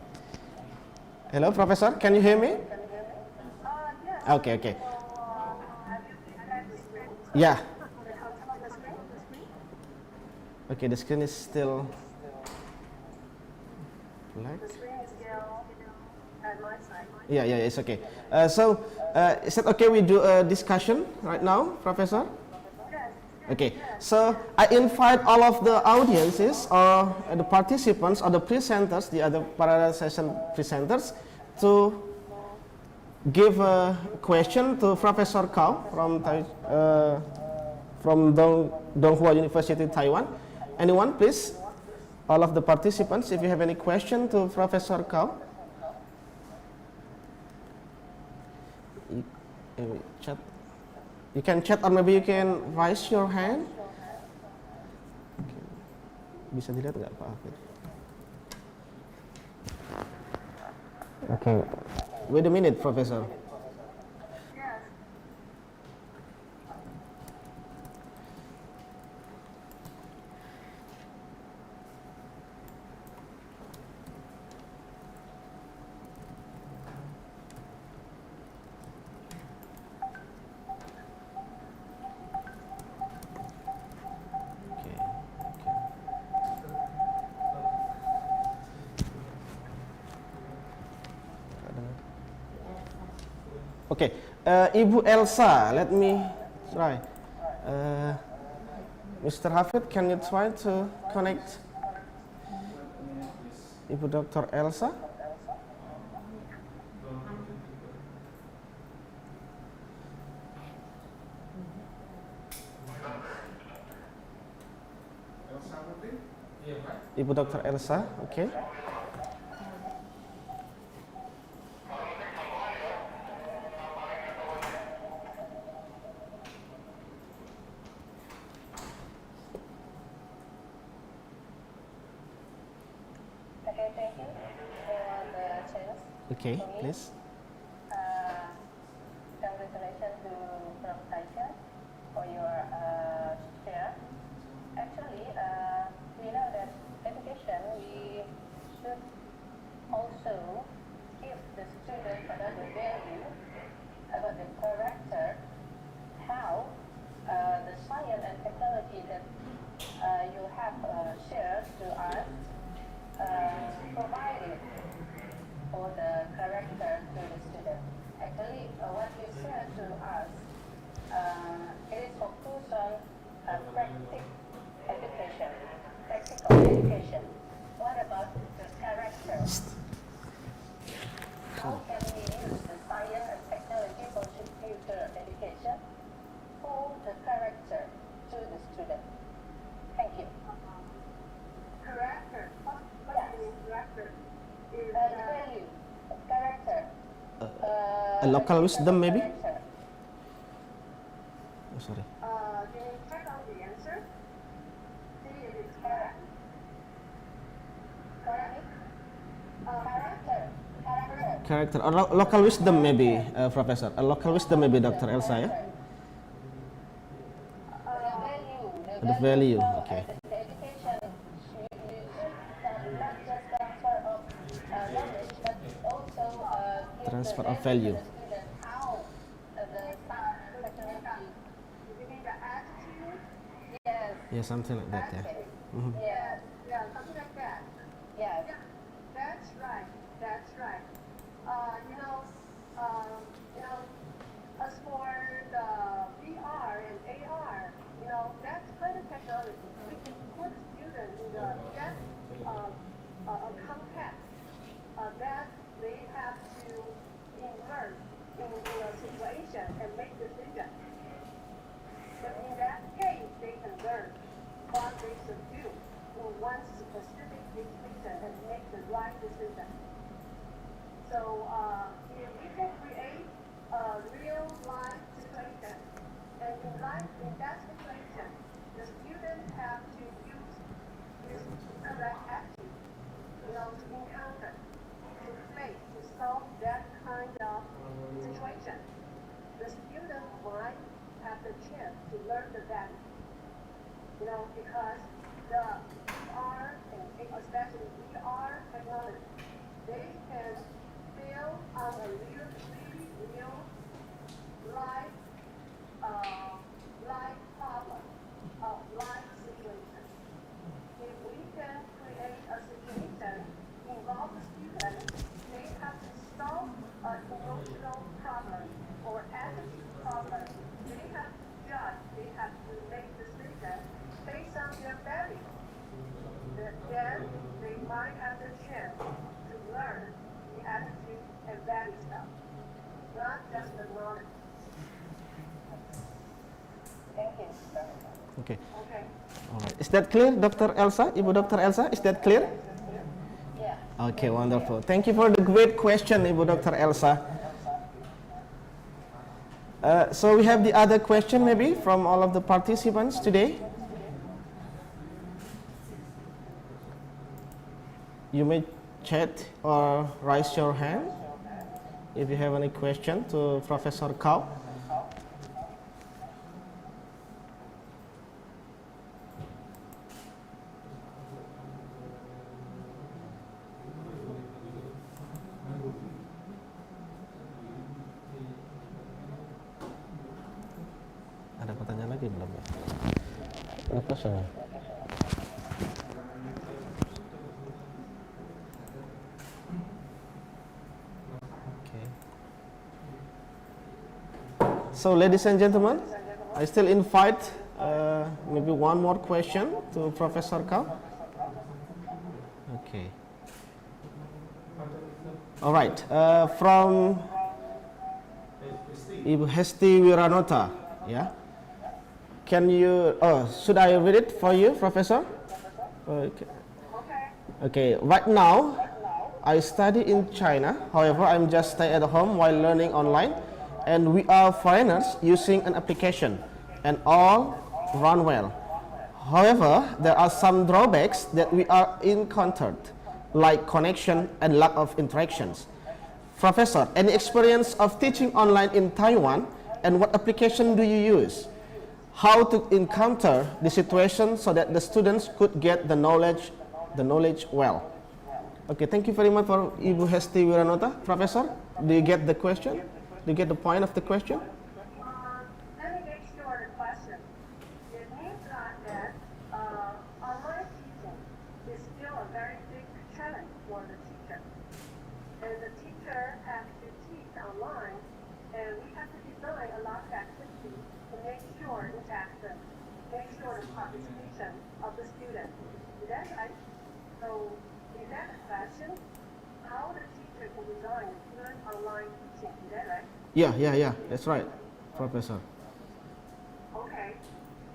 Hello, Professor. Can you hear me? Yes. Okay, okay. Yeah. Okay, the screen is still black. The screen is still at my side. Yeah, it's okay. Is it okay we do a discussion right now, Professor? Yes. Okay, so I invite all of the audiences or the participants or the presenters, the other parallel session presenters, to give a question to Professor Kao from Donghua University, Taiwan. Anyone, please? All of the participants, if you have any question to Professor Kao. You can chat or maybe you can raise your hand. Bisa dilihat nggak Pak Hafid? Okay. Wait a minute, Professor. Yes. Okay, Ibu Elsa, let me try. Mr. Hafid, can you try to connect Ibu Dr. Elsa? Ibu Dr. Elsa, okay. Okay, thank you for the chance. Okay, for me. please. Congratulations to Prof. Tai-Chen for your share. Actually, we know that education, we should also give the student another value about the character, how the science and technology that you have shared to us provided for the character to the student. Actually, what you said to us, it is focused on practical education. What about the character? How can we use the science and technology for future education for the character to the student? Thank you. Character. What do you mean character? Value. Character. A local wisdom, maybe? Character. Oh, sorry. Can you check out the answer? See if it's correct. Correct? Character. Character or local wisdom, maybe, Professor. A local wisdom, maybe, Dr. Elsa, yeah? The value, okay. The education, you should not just transfer of knowledge, but also give Transfer the of value. to the student how the technology. You mean the attitude? Yes. Yeah, something like that, yeah. Yes. Yeah, something like that. Yes. Yeah, that's right. That's right. As for the VR and AR, that's kind of technology. We can put students in that context that they have to immerse in a situation and make decisions. But in that case, they can learn what they should do in one specific situation and make the right decision. So if we can create a real life situation, and in that situation, the students have to use this correct attitude, to encounter, to face, to solve that kind of situation. The student might have the chance to learn the value, because the VR and especially VR technology, they can feel on a real life problem, life situation. If we can create a situation involve the students, they have to solve an emotional problem or attitude problem. They have to judge, they have to make decisions based on their values. Then they might have the chance to learn the attitude and value stuff, not just the knowledge. Thank you. Okay. Okay. All right. Is that clear, Dr. Elsa? Ibu Dr. Elsa, is that clear? Yeah. Okay, wonderful. Thank you for the great question, Ibu Dr. Elsa. So we have the other question, maybe, from all of the participants today. You may chat or raise your hand if you have any question to Professor Kao. Ada pertanyaan lagi belum ya? Apa soal? So, ladies and gentlemen, I still invite maybe one more question to Professor Kao. Okay. All right. From Ibu Hesti Wiranota, yeah. Can you? Oh, should I read it for you, Professor? Okay. Okay. Right now, I study in China. However, I'm just stay at home while learning online. And we are foreigners using an application, and all run well. However, there are some drawbacks that we are encountered. like connection and lack of interactions. Professor, any experience of teaching online in Taiwan, and what application do you use? How to encounter the situation so that the students could get the knowledge well? Okay, thank you very much for Ibu Hesti Wiranota. Professor, do you get the question? Do you get the point of the question? Let me make sure the question. It means that online teaching is still a very big challenge for the teacher. And the teacher has to teach online, and we have to design a lot of activities to make sure interaction, make sure the participation of the student. Is that right? So, is that a question? How the teacher can design good online teaching? Is that right? Yeah, that's right, Professor. Okay.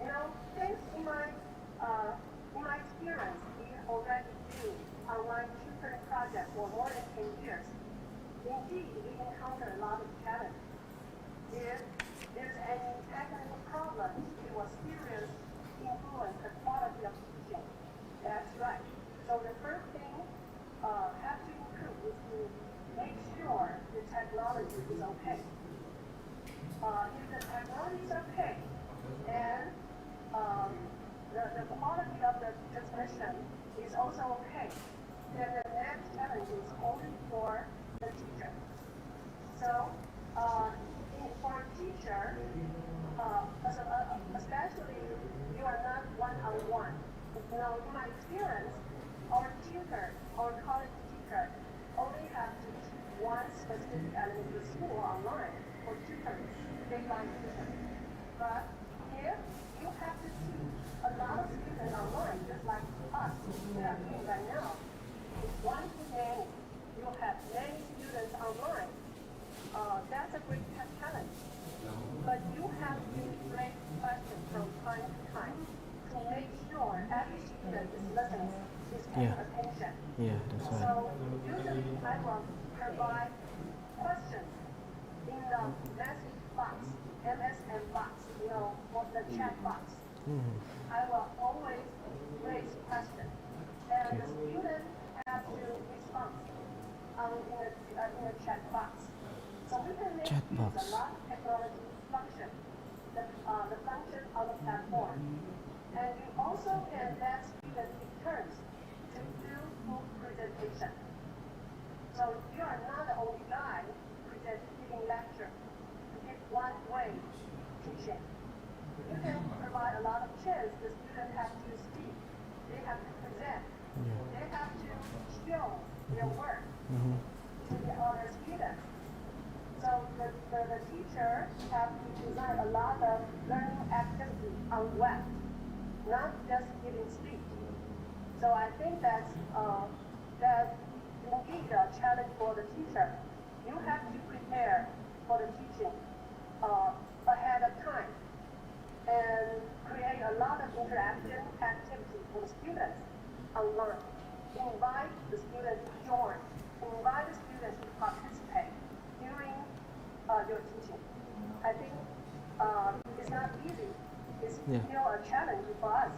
You know, since in my experience, we already do online tutoring project for more than 10 years. Indeed, we encounter a lot of challenges. If there's any technical problems, it will seriously influence the quality of teaching. That's right. So the first thing have to improve is to make sure the technology is okay. If the technology is okay, and the quality of the transmission is also okay, then the next challenge is only for the teacher. So, for a teacher, especially you are not one-on-one. Now, in my experience, our tutor, our college teacher, only have to teach one specific elementary school online for tutoring, daylight tutoring. But if you have to teach a lot of students online, just like us that are doing right now, it's one to many. You have many students online. That's a great challenge. But you have to raise questions from time to time to make sure every student is listening, is paying attention. Yeah, that's right. So usually I will provide questions in the message box, MSN box, you know, or the chat box. I will always raise questions, and the student has to respond in the chat box. So we can make use a lot of technology function, the function of the platform. And you also can let students take turns to do full presentation. So you are not the only guy giving lecture. It's one way teaching. You can provide a lot of chance. The students have to speak. They have to present. They have to show their work to the other students. So the teacher have to design a lot of learning activities on web, not just giving speech. So I think that's indeed a challenge for the teacher. You have to prepare for the teaching ahead of time and create a lot of interaction activities for the students online. Invite the students to join. Invite the students to participate during your teaching. I think it's not easy. It's still a challenge for us.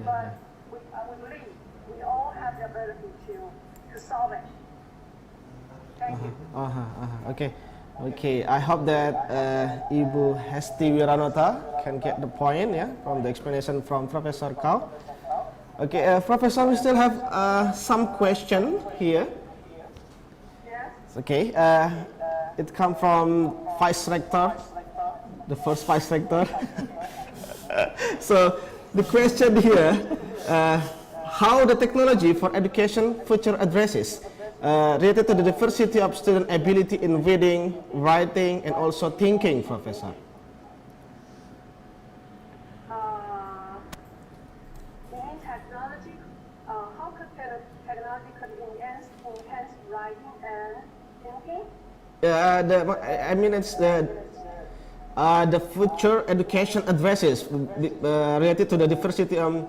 But we believe we all have the ability to solve it. Thank you. Okay. I hope that Ibu Hesti Wiranota can get the point, from the explanation from Professor Kau. Okay, Professor, we still have some question here. Yes. Okay, it comes from Vice Rector, the first Vice Rector. So the question here, how the technology for education future addresses related to the diversity of student ability in reading, writing, and also thinking, Professor? You mean technology? How could technology could enhance writing and thinking? I mean, it's the future education addresses related to the diversity of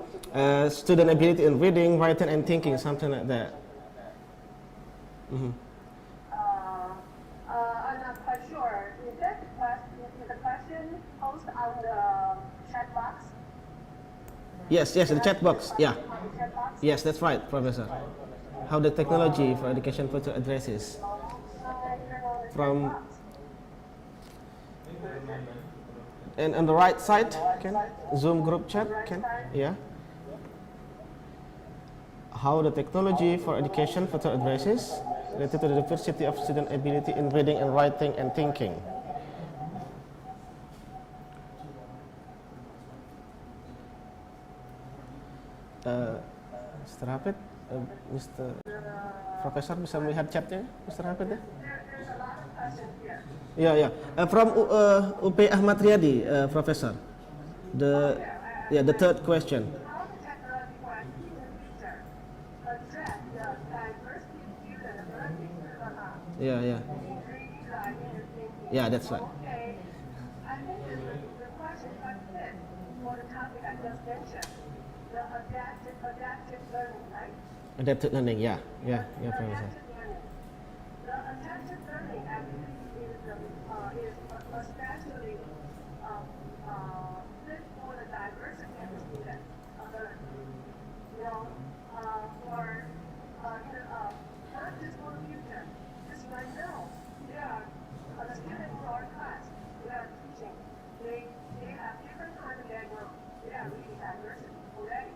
student ability in reading, writing, and thinking, something like that. I'm not quite sure. Is the question posted on the chat box? Yes, the chat box. Yeah. On the chat box? Yes, that's right, Professor. how the technology for education photo addresses from, and on the right side, can Zoom group chat, can, yeah, how the technology for education photo addresses related to the diversity of student ability in reading and writing and thinking. Mr. Hafid, Mr. Profesor bisa melihat chatnya, Mr. Hafid ya? Yeah, yeah. From UP Ahmad Riyadi, Professor. The third question. Yeah, yeah. Yeah, that's right. Okay. I think the question quite fit for the topic I just mentioned, the adaptive learning, right? Adaptive learning, yeah, Professor. Adaptive learning. The adaptive learning actually is especially fit for the diversity of the students. You know, for not just for the future, just right now, there are the students in our class we are teaching. They have different kinds of background. They are really diversity already.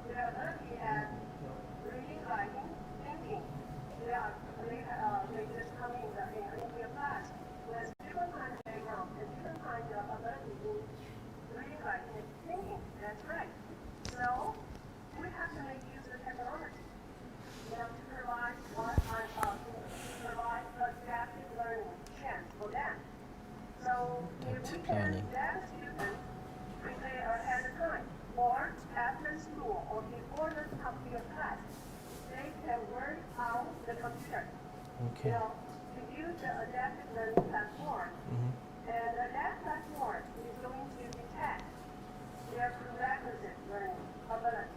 They are learning at reading, writing, thinking. They just come in your class with different kinds of background and different kinds of ability in reading, writing, and thinking. That's right. So we have to make use of technology, you know, to provide adaptive learning chance for them. So if we can let students prepare ahead of time, or after school, or before the computer class, they can work on the computer. Okay. You know, to use the adaptive learning platform. And that platform is going to detect their prerequisite learning ability.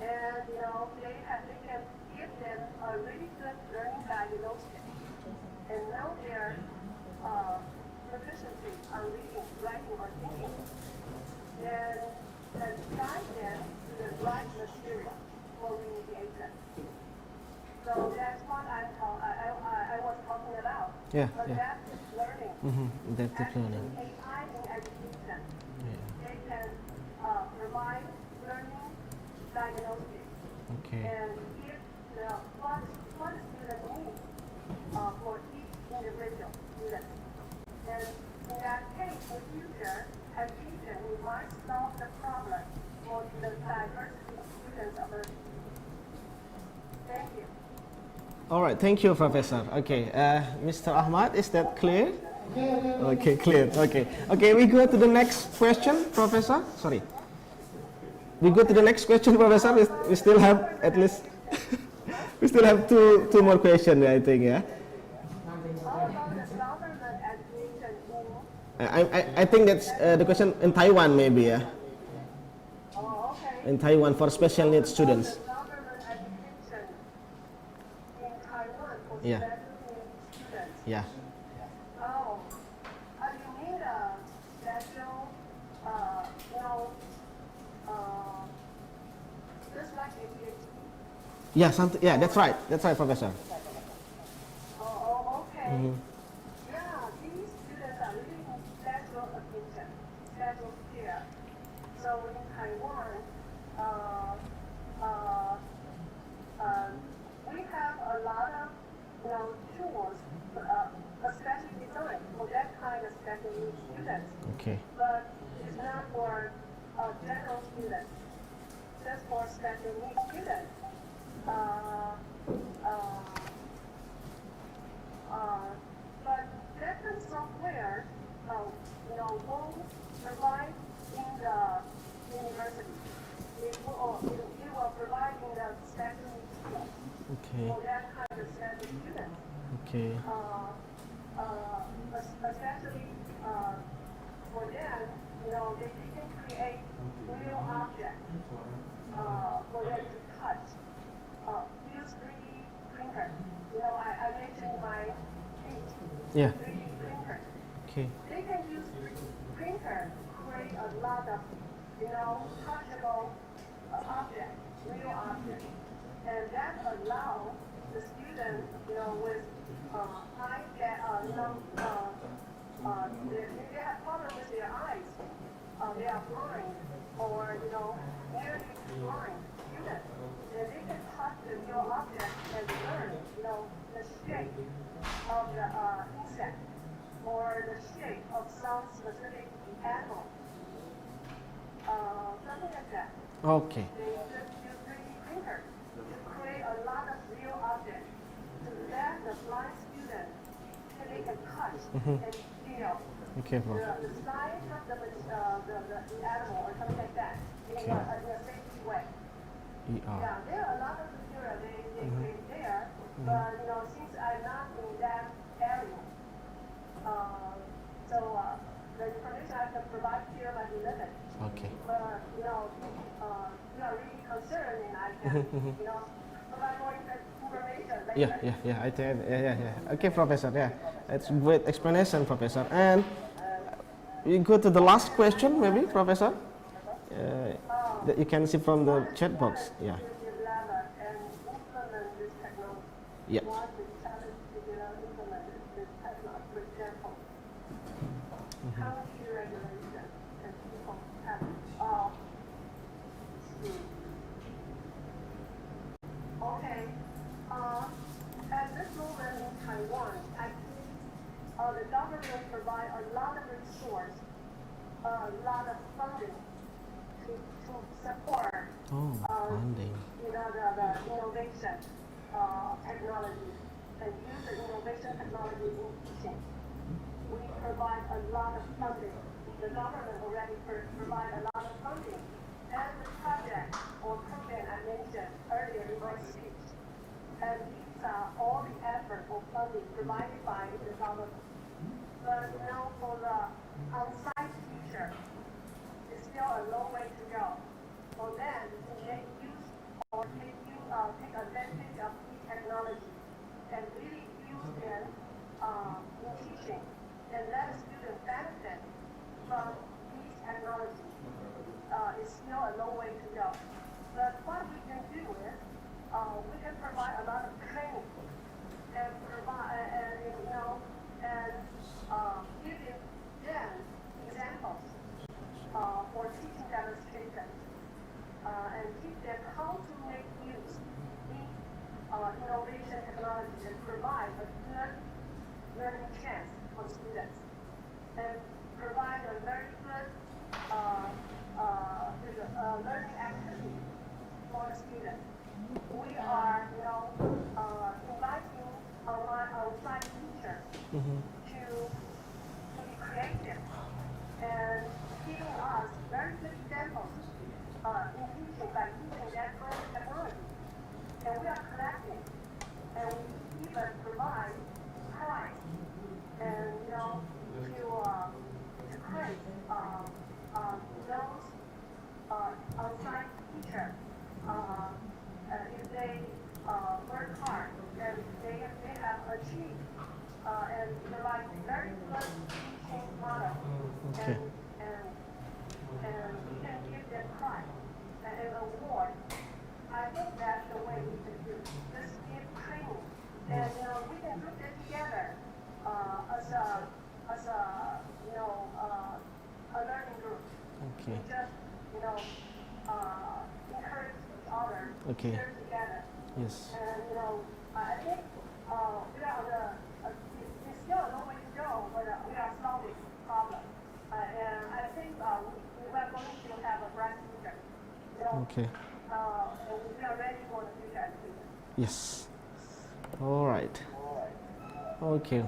And you know, they can give them a really good learning diagnosis and know their proficiency on reading, writing, or thinking. And guide them to the right material for remediation. So that's what I was talking about. Yeah. Adaptive learning. Adaptive learning. AI in education. Yeah. They can provide learning diagnosis Okay. and give what the student needs for each individual student. And in that case, in the future, as teacher, we might solve the problem for the diversity of students' ability. Thank you. All right, thank you, Professor. Okay, Mr. Ahmad, is that clear? Okay, clear. Okay, we go to the next question, Professor. Sorry. We go to the next question, Professor. We still have at least we still have two more questions, I think. Yeah. How about the government education in I think that's the question in Taiwan, maybe. Yeah. Oh, okay. In Taiwan for special needs students. Government education in Taiwan for Yeah. special needs students. Yeah. Oh, you mean special, just like ADHD? Yeah, something. Yeah, that's right. That's right, Professor. Oh, okay. Yeah, these students are really in special attention, special care. So in Taiwan, we have a lot of tools, especially designed for that kind of special needs students. Okay. But it's not for general students, just for special needs students. But different software, will provide in the university. It will provide in the special needs school Okay. for that kind of special students. Okay. Especially for them, they can create real objects for them to touch. Use 3D printer. I mentioned my Yeah. 3D printer. Okay. They can use 3D printer to create a lot of, touchable objects, real objects. And that with eye they have problems with their eyes. They are blind or nearly blind students. And they can touch the real object and learn the shape of the insect or the shape of some specific animal. Something like that. Okay. They just use 3D printer to create a lot of real objects to let the blind student they can touch and feel Okay, Prof. the size of the animal or something like that in a safety way. Yeah, there are a lot of material they create there, but since I'm not in that area, so the information I can provide here might be limited. Okay. But we are really concerned, and I can provide more information later. Yeah. I think, yeah. Okay, Professor. Yeah, it's great explanation, Professor. And we go to the last question, maybe, Professor. That you can see from the chat box. Yeah. And implement this technology. Yeah. What the challenge to implement this technology, for example, country regulation and people have okay. At this moment in Taiwan, actually, the government provide a lot of resource, a lot of funding to support Funding. the innovation technology and use the innovation technology in teaching. We provide a lot of funding. The government already provide a lot of funding. And the project or program I mentioned earlier in my speech, and these are all the effort or funding provided by the government. But for the on-site teacher, it's still a long way to go. For them to make use or take advantage of these technology and really use them in teaching and let students benefit from these technologies is still a long way to go. But what we can do is we can provide a lot of training and provide giving them examples for teaching demonstrations and teach them how to make use of innovation technology and provide a good learning chance for students and provide a very good learning activity for the students. We are inviting our outside teachers to be creative and giving us very good examples in teaching by using that kind of technology. And we are collecting, and we even provide prize and to create those outside teachers. If they work hard and they have achieved and provide very good teaching model and we can give them prize and an award. I think that's the way we can do it. Just give training and we can put it together as a learning group. Okay. We just encourage each other Okay. to learn together. Yes. And I think we are it's still a long way to go, but we are solving problems. And I think we are going to have a bright future. Okay. And we are ready for the future education. Yes. All right. Okay.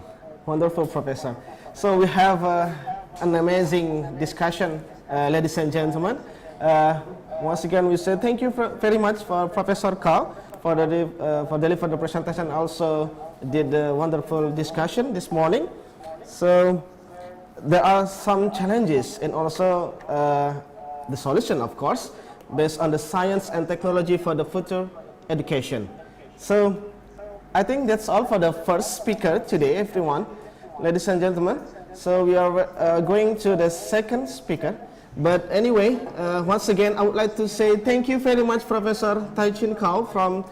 Wonderful, Professor. So we have an amazing discussion, ladies and gentlemen. Once again, we say thank you very much for Professor Carl for delivering the presentation. Also did a wonderful discussion this morning. So there are some challenges and also the solution, of course, based on the science and technology for the future education. So I think that's all for the first speaker today, everyone, ladies and gentlemen. So we are going to the second speaker. But anyway, once again, I would like to say thank you very much, Professor Tai-Chen from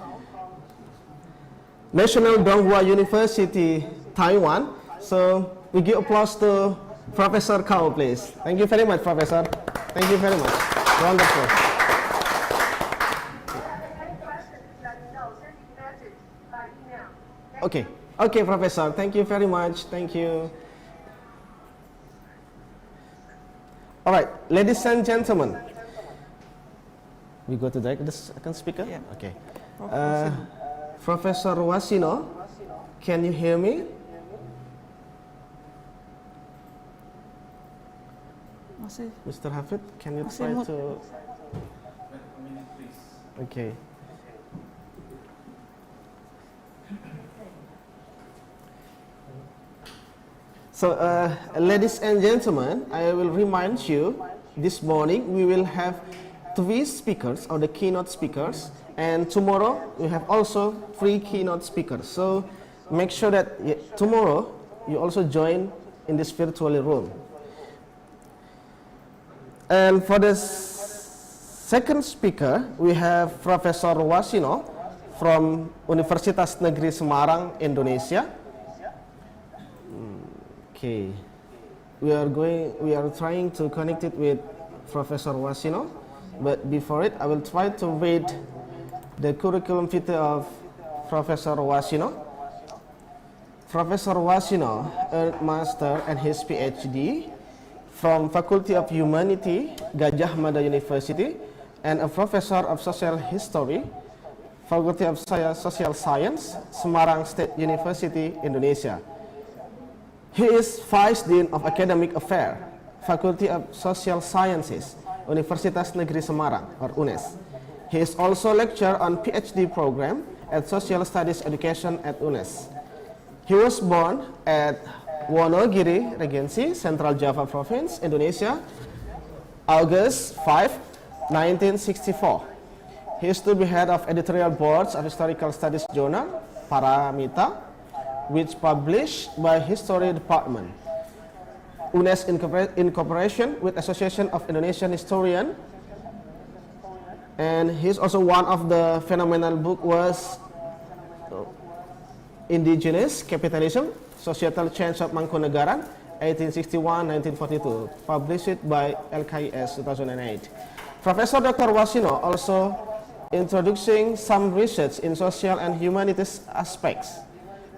National Donghua University, Taiwan. So we give applause to Professor Kao, please. Thank you very much, Professor. Thank you very much. Wonderful. Any questions, let me know. Send me a message by email. Okay. Okay, Professor. Thank you very much. Thank you. All right, ladies and gentlemen. We go to the second speaker? Yeah. Okay. Prof. Professor Wasino, can you hear me? Masih. Mr. Hafid, can you Masih try mute. to... Okay. So, ladies and gentlemen, I will remind you, this morning we will have 3 speakers, or the keynote speakers, and tomorrow we have also 3 keynote speakers. So, make sure that tomorrow you also join in this virtual room. And for the second speaker, we have Professor Wasino from Universitas Negeri Semarang, Indonesia. Okay, we are trying to connect it with Professor Wasino, but before it, I will try to read the curriculum vitae of Professor Wasino. Professor Wasino earned Master and his PhD from Faculty of Humanity, Gajah Mada University, and a Professor of Social History, Faculty of Social Science, Semarang State University, Indonesia. He is Vice Dean of Academic Affairs, Faculty of Social Sciences, Universitas Negeri Semarang, or UNES. He is also lecturer on PhD program at Social Studies Education at UNES. He was born at Wonogiri Regency, Central Java Province, Indonesia, August 5, 1964. He is to be head of editorial boards of Historical Studies Journal, Paramita, which published by History Department. UNES in cooperation with Association of Indonesian Historians, and he's also one of the phenomenal book was Indigenous Capitalism, Societal Change of Mangkunegaran, 1861-1942, published by LKS 2008. Professor Dr. Wasino also introducing some research in social and humanities aspects.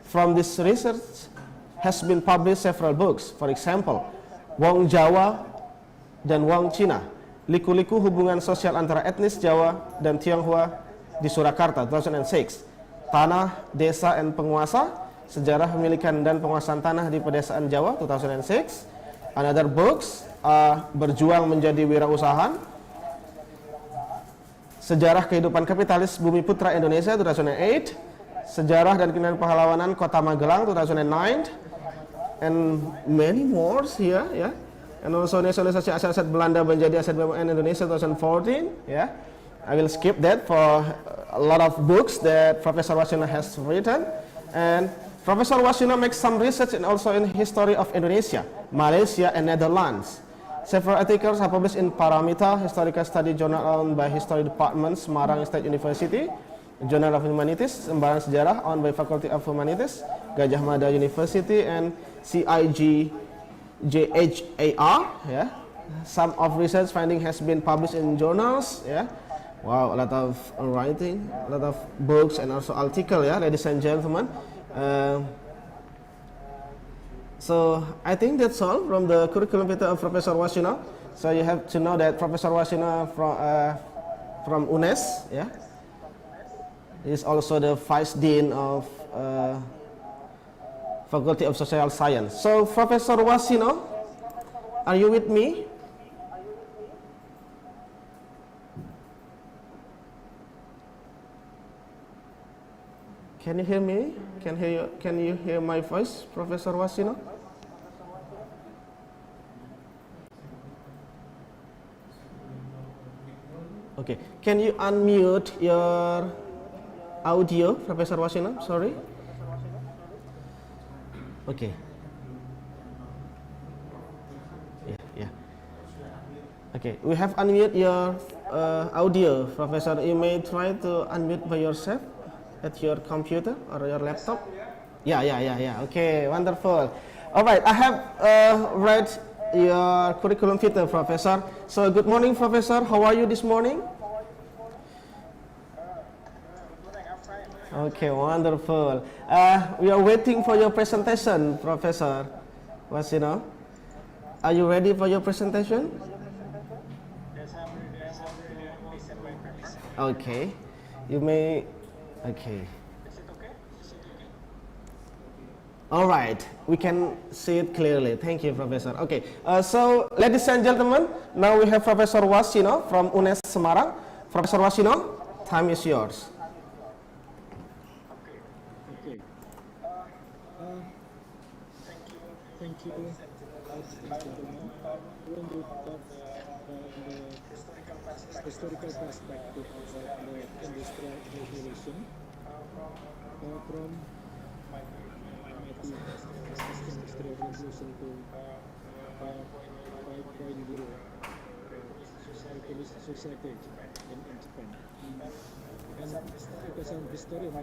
From this research has been published several books. For example, Wong Jawa dan Wong Cina, Liku-liku hubungan sosial antara etnis Jawa dan Tionghoa di Surakarta, 2006. Tanah, Desa, dan Penguasa, Sejarah Pemilikan dan Penguasaan Tanah di Pedesaan Jawa, 2006. Another books, Berjuang Menjadi Wirausahaan, Sejarah Kehidupan Kapitalis Bumi Putra Indonesia, 2008. Sejarah dan Keindahan Pahlawanan Kota Magelang, 2009, and many more here, yeah. And also nasionalisasi aset-aset Belanda menjadi aset BUMN Indonesia, 2014, yeah. I will skip that for a lot of books that Professor Wasino has written, and Professor Wasino makes some research and also in history of Indonesia, Malaysia, and Netherlands. Several articles are published in Paramita, Historical Study Journal owned by History Department, Semarang State University, Journal of Humanities, Lembaran Sejarah owned by Faculty of Humanities, Gajah Mada University, and CIGJHAR. Yeah, some of research finding has been published in journals. Yeah, wow, a lot of writing, a lot of books, and also article. Yeah, ladies and gentlemen. So I think that's all from the curriculum vitae of Professor Wasino. So you have to know that Professor Wasino from UNES. Yeah. He is also the Vice Dean of Faculty of Social Science. So, Professor Wasino, are you with me? Can you hear me? Can you hear my voice, Professor Wasino? Okay. Can you unmute your audio, Professor Wasino? Sorry. Okay. Yeah. Okay. We have unmute your audio, Professor. You may try to unmute by yourself. at your computer or your laptop? Yeah. Okay, wonderful. All right, I have read your curriculum vitae, Professor. So good morning, Professor. How are you this morning? Okay, wonderful. We are waiting for your presentation, Professor Wasino. Are you ready for your presentation? Okay, you may. Okay. All right, we can see it clearly. Thank you, Professor. Okay, so ladies and gentlemen, now we have Professor Wasino from UNES Semarang. Professor Wasino, time is yours. Okay. Thank you. When we talk the historical perspective of the industrial revolution, from industrial revolution to 5.0 society in Japan. And because I'm historian, my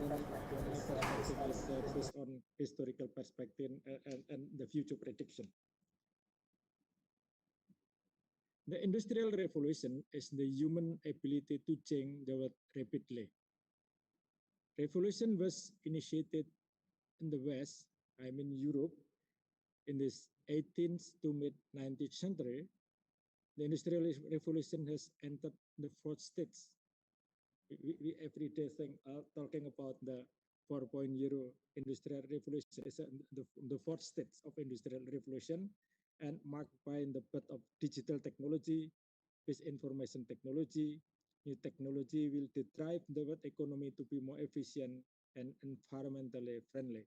perspective is based on historical perspective and the future prediction. The Industrial Revolution is the human ability to change the world rapidly. Revolution was initiated in the West, I mean Europe, in this 18th to mid-19th century. The Industrial Revolution has entered the fourth stage. We every day talking about the 4.0 Industrial Revolution is the fourth stage of Industrial Revolution, and marked by the birth of digital technology, based information technology. New technology will drive the world economy to be more efficient and environmentally friendly.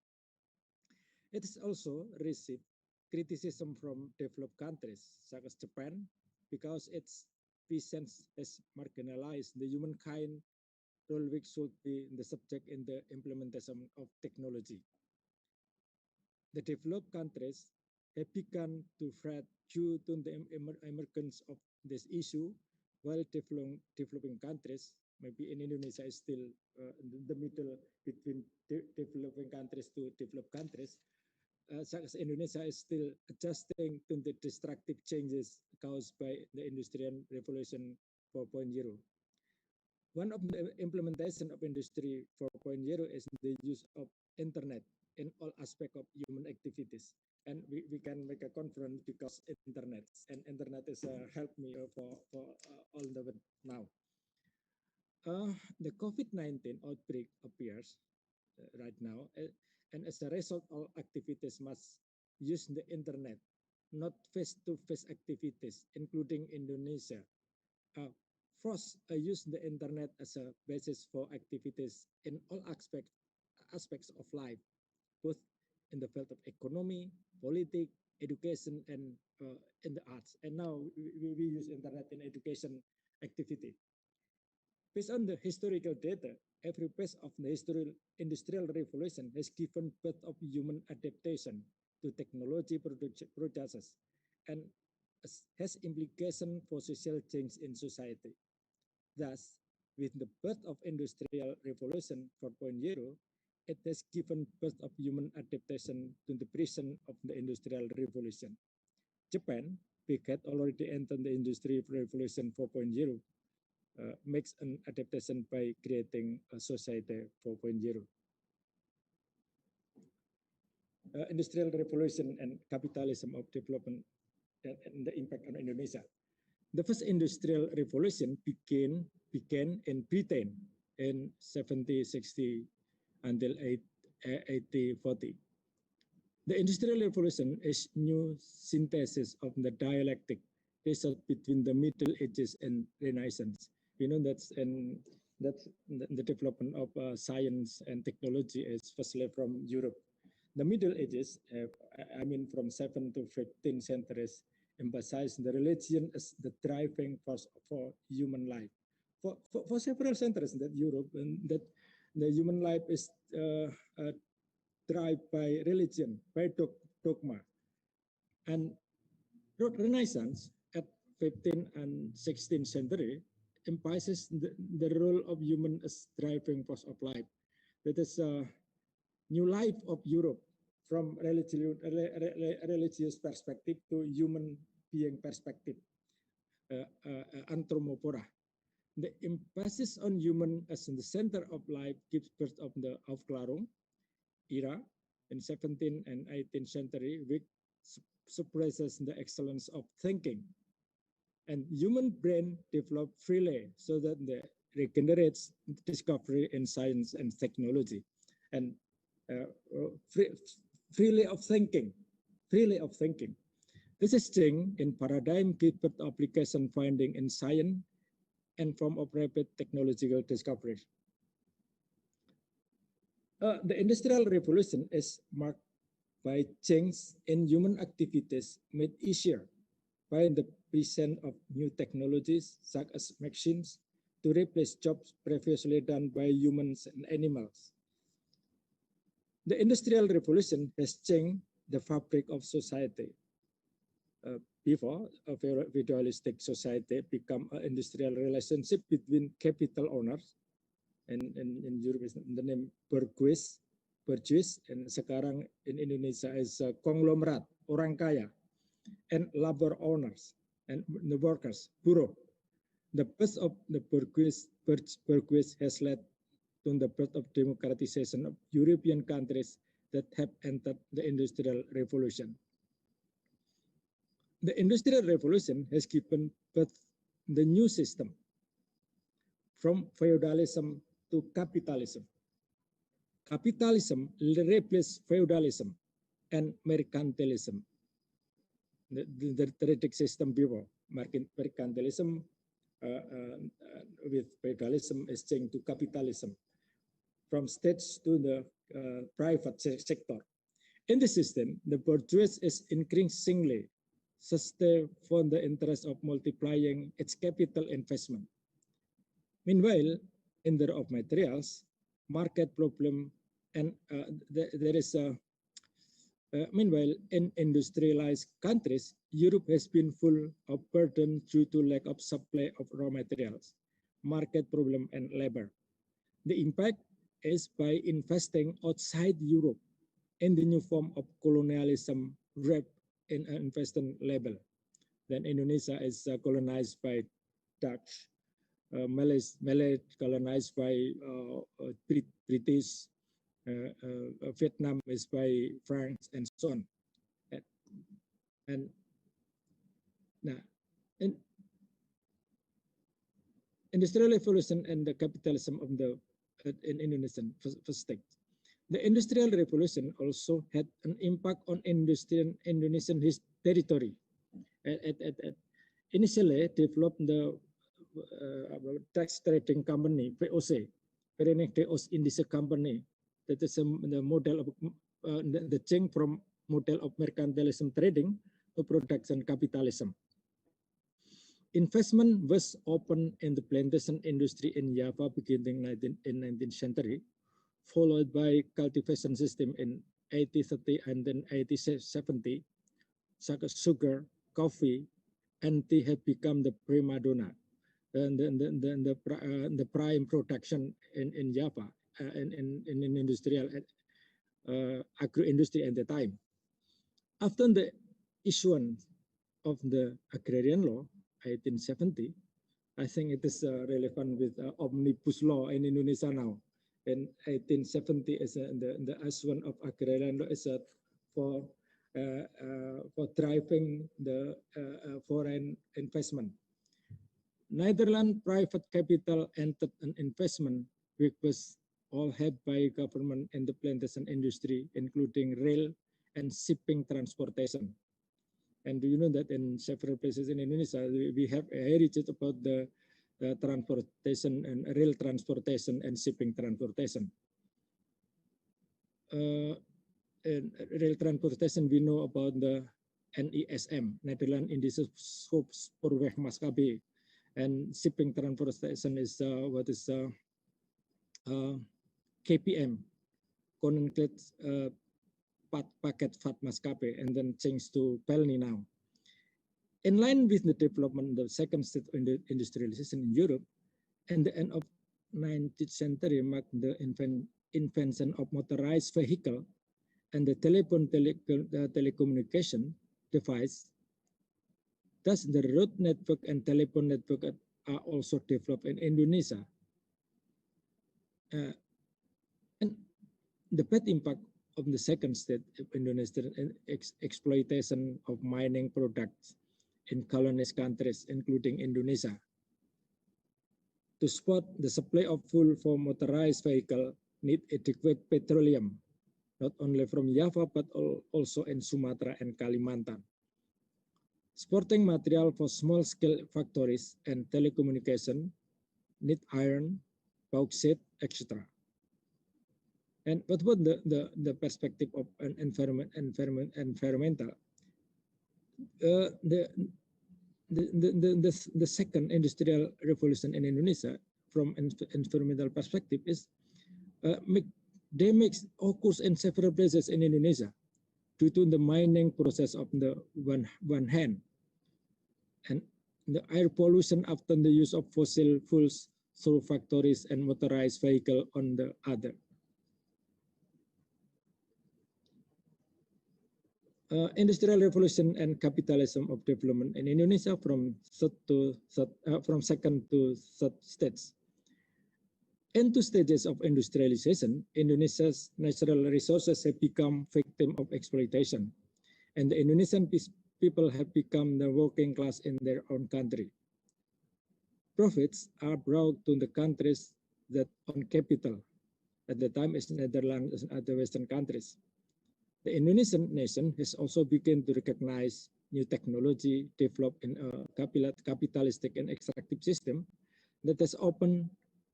It is also received criticism from developed countries such as Japan because its visions has marginalized the humankind role, which should be the subject in the implementation of technology. The developed countries have begun to fret due to the emergence of this issue, while developing countries, maybe in Indonesia, is still in the middle between developing countries to developed countries. Such as Indonesia is still adjusting to the destructive changes caused by the Industrial Revolution 4.0. One of the implementation of Industry 4.0 is the use of internet in all aspects of human activities. And we can make a conference because internet is help me for all the world now. The COVID-19 outbreak appears right now, and as a result, all activities must use the internet, not face-to-face activities, including Indonesia. First, use the internet as a basis for activities in all aspects of life, both in the field of economy, politics, education, and in the arts. And now we use internet in education activity. Based on the historical data, every phase of the industrial revolution has given birth of human adaptation to technology processes and has implication for social change in society. Thus, with the birth of Industrial Revolution 4.0, it has given birth of human adaptation to the present of the Industrial Revolution. Japan, which had already entered the Industrial Revolution 4.0, makes an adaptation by creating a society 4.0. Industrial Revolution and capitalism of development and the impact on Indonesia. The first Industrial Revolution began in Britain in 1760 until 1840. The Industrial Revolution is new synthesis of the dialectic result between the Middle Ages and Renaissance. We know that's the development of science and technology is firstly from Europe. The Middle Ages, from 7th to 15th centuries, emphasize the religion as the driving force for human life. For several centuries, that Europe and that the human life is driven by religion, by dogma. And Renaissance at 15th and 16th century emphasizes the role of human as driving force of life. that is a new life of Europe from religious perspective to human being perspective, anthropomorpha. The emphasis on human as in the center of life gives birth of the Aufklärung era in 17th and 18th century, which suppresses the excellence of thinking. And human brain developed freely so that the regenerates discovery in science and technology, and freely of thinking. This is change in paradigm gives birth to application finding in science and form of rapid technological discovery. The Industrial Revolution is marked by change in human activities made easier by the presence of new technologies such as machines to replace jobs previously done by humans and animals. The Industrial Revolution has changed the fabric of society. Before, a feudalistic society become an industrial relationship between capital owners, and in Europe is the name bourgeois, and sekarang in Indonesia is conglomerate, orang kaya, and labor owners, and the workers, buruh. The birth of the bourgeois has led to the birth of democratization of European countries that have entered the Industrial Revolution. The Industrial Revolution has given birth to the new system from feudalism to capitalism. Capitalism replaced feudalism and mercantilism. The traditional system before mercantilism with feudalism is changed to capitalism, from states to the private sector. In the system, the bourgeois is increasingly sustain for the interest of multiplying its capital investment. Meanwhile, in the of materials, market problem, and there is a meanwhile in industrialized countries, Europe has been full of burden due to lack of supply of raw materials, market problem, and labor. The impact is by investing outside Europe in the new form of colonialism wrapped in an investment level. Then Indonesia is colonized by Dutch, Malay colonized by British, Vietnam is by France, and so on. And now, in Industrial Revolution and the capitalism of the in Indonesian first state. The Industrial Revolution also had an impact on Indonesian territory. Initially developed the tax trading company, VOC, Verenigde Oost-Indische Company. That is the model of the change from model of mercantilism trading to production capitalism. Investment was opened in the plantation industry in Java beginning in 19th century, followed by cultivation system in 1830 and then 1870. Such as sugar, coffee, and tea have become the prima donna, and the prime production in Java in industrial agro-industry at the time. After the issuance of the agrarian law, 1870, I think it is relevant with omnibus law in Indonesia now. In 1870, is the issuance of agrarian law is for driving the foreign investment. Netherlands private capital entered an investment which was all had by government in the plantation industry, including rail and shipping transportation. And do you know that in several places in Indonesia, we have a heritage about the transportation and rail transportation and shipping transportation. In rail transportation, we know about the NISM, Netherlands Indische Spoorwegmaatschappij, and shipping transportation is what is KPM, Koninklijke Paketvaartmaatschappij, and then changed to Pelni now. In line with the development of the second stage of industrialization in Europe and the end of 19th century marked the invention of motorized vehicle and the telecommunication device. Thus, the road network and telephone network are also developed in Indonesia. And the bad impact of the second state of Indonesian exploitation of mining products in colonized countries, including Indonesia. To support the supply of fuel for motorized vehicle need adequate petroleum, not only from Java, but also in Sumatra and Kalimantan. Supporting material for small-scale factories and telecommunication need iron, bauxite, etc. And what about the perspective of an environmental? The second industrial revolution in Indonesia, from environmental perspective, is damage occurs in several places in Indonesia due to the mining process of the one hand, and the air pollution after the use of fossil fuels through factories and motorized vehicle on the other. Industrial revolution and capitalism of development in Indonesia from second to third stage. In 2 stages of industrialization, Indonesia's natural resources have become victim of exploitation, and the Indonesian people have become the working class in their own country. Profits are brought to the countries that own capital. At the time, it's Netherlands and other Western countries. The Indonesian nation has also begun to recognize new technology developed in a capitalistic and extractive system that has opened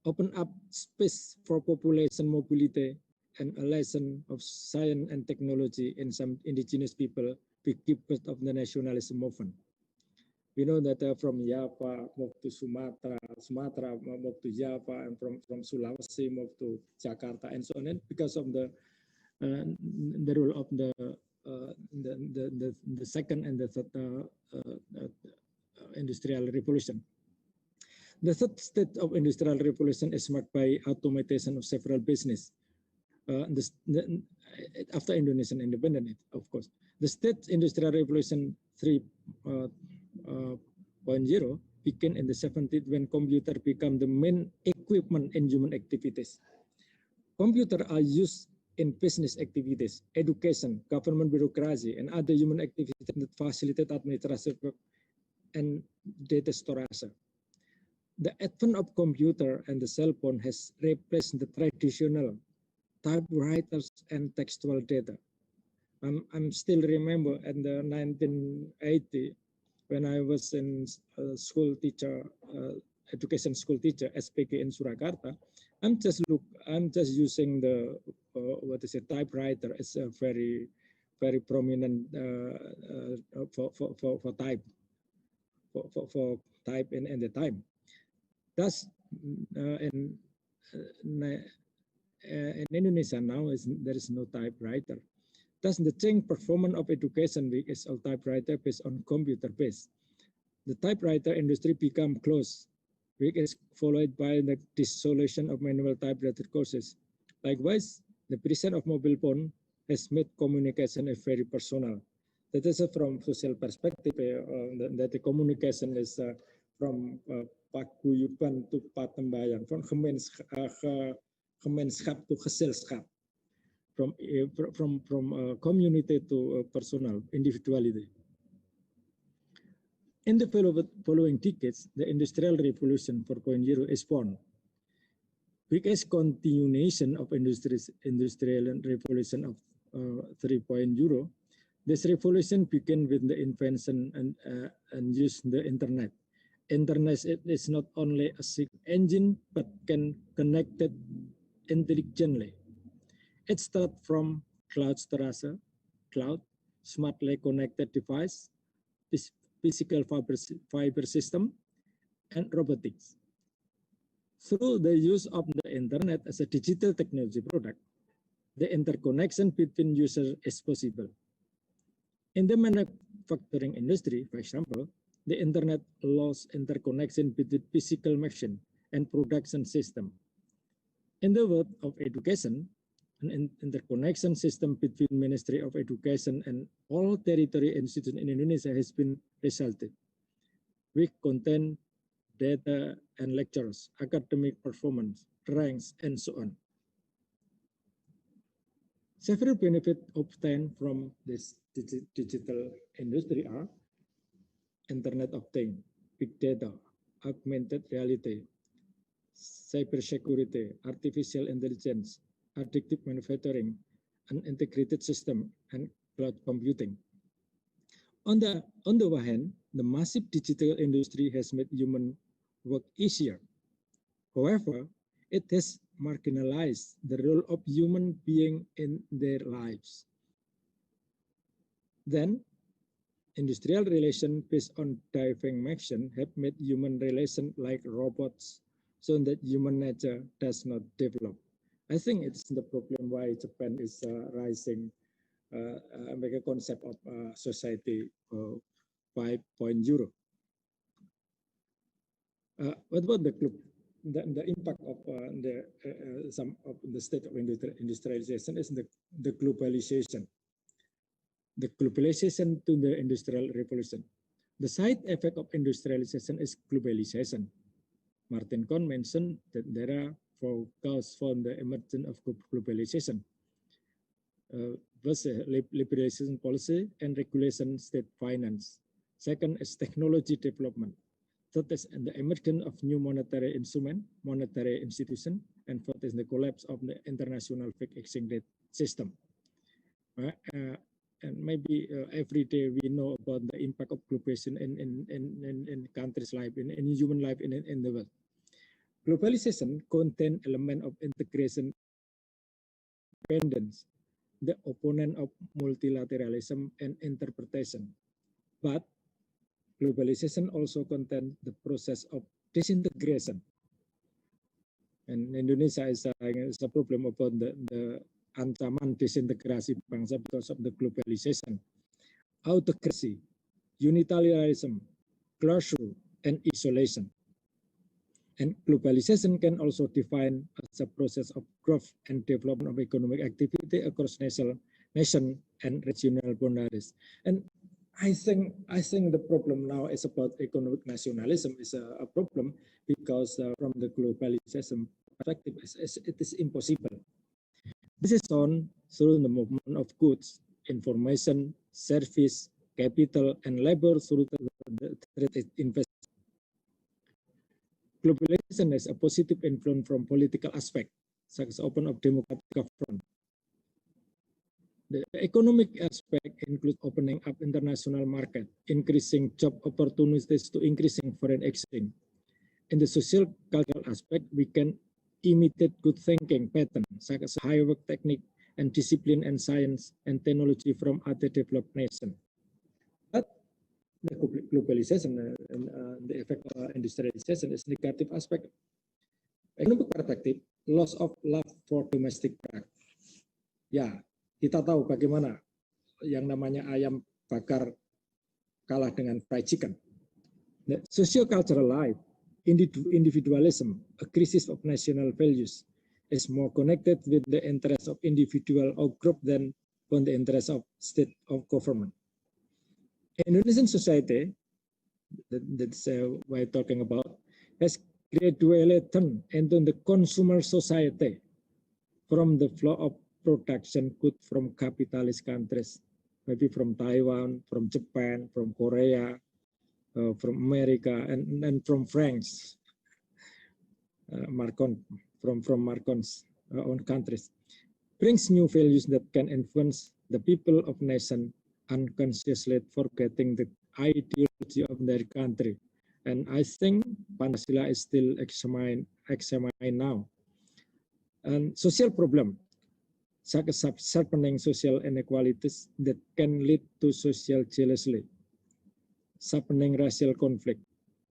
up space for population mobility and a lesson of science and technology in some indigenous people, big keepers of the nationalism movement. We know that from Java moved to Sumatra, moved to Java, and from Sulawesi moved to Jakarta, and so on. And because of the role of the second and the third industrial revolution. The third stage of industrial revolution is marked by automation of several business. After Indonesian independence, of course, the state industrial revolution 3.0 began in the 70s when computer became the main equipment in human activities. Computers are used in business activities, education, government bureaucracy, and other human activities that facilitate administrative work and data storage. The advent of computer and the cell phone has replaced the traditional typewriters and textual data. I'm still remember in the 1980 when I was in school teacher, education school teacher, SPG in Surakarta. I'm just using the typewriter as a very prominent for type in the time. Thus, in Indonesia now there is no typewriter. Thus, the change performance of education is a typewriter based on computer based. The typewriter industry become closed, which is followed by the dissolution of manual typewriter courses. Likewise, the presence of mobile phone has made communication a very personal. That is from social perspective, that the communication is from paguyuban to patembayan, from gemeenschap to gezelschap, from community to personal individuality. In the following decades, the Industrial Revolution 4.0 is born. Biggest continuation of Industrial Revolution of 3.0, this revolution began with the invention and use the internet. Internet is not only a search engine, but can connect it intelligently. It starts from cloud, smartly connected device, physical fiber system, and robotics. Through the use of the internet as a digital technology product, the interconnection between users is possible. In the manufacturing industry, for example, the internet allows interconnection between physical machine and production system, In the world of education, an interconnection system between Ministry of Education and all territory institutions in Indonesia has been resulted, which contain data and lectures, academic performance, ranks, and so on. Several benefits obtained from this digital industry are Internet of Things, big data, augmented reality, cybersecurity, artificial intelligence, additive manufacturing, an integrated system, and cloud computing. On the one hand, the massive digital industry has made human work easier. However, it has marginalized the role of human being in their lives. Then, industrial relations based on diving machine have made human relations like robots so that human nature does not develop. I think it's the problem why Japan is rising, make a concept of society 5.0. What about the impact of some of the state of industrialization is the globalization. The globalization to the industrial revolution. The side effect of industrialization is globalization. Martin Kohn mentioned that there are 4 causes for the emergence of globalization. First, liberalization policy and regulation state finance. Second is technology development. Third is the emergence of new monetary instrument, monetary institution, and fourth is the collapse of the international fixed exchange rate system. And maybe every day we know about the impact of globalization in countries' life, in human life in the world. Globalization contains element of integration, dependence, the opponent of multilateralism and interpretation. But globalization also contains the process of disintegration. And Indonesia is a problem about the ancaman disintegrasi bangsa because of the globalization, autocracy, unilateralism, closure, and isolation. And globalization can also define as a process of growth and development of economic activity across nation and regional boundaries. And I think the problem now is about economic nationalism is a problem because from the globalization perspective, it is impossible. This is shown through the movement of goods, information, service, capital, and labor through the trade investment. Globalization has a positive influence from political aspect, such as open of democratic government. The economic aspect includes opening up international market, increasing job opportunities to increasing foreign exchange. In the social cultural aspect, we can imitate good thinking patterns, such as high work technique and discipline and science and technology from other developed nations. But the globalization and the effect of industrialization is negative aspect. Economic perspective, loss of love for domestic product. Ya, kita tahu bagaimana yang namanya ayam bakar kalah dengan fried chicken. The socio-cultural life, individualism, a crisis of national values, is more connected with the interests of individual or group than on the interests of state or government. Indonesian society, that's what I'm talking about, has gradually turned into the consumer society from the flow of production goods from capitalist countries, maybe from Taiwan, from Japan, from Korea, from America, and from France, from Marcon's own countries, brings new values that can influence the people of nation unconsciously forgetting the ideology of their country. And I think Pancasila is still examined now. And social problem, such as sharpening social inequalities that can lead to social jealousy, sharpening racial conflict,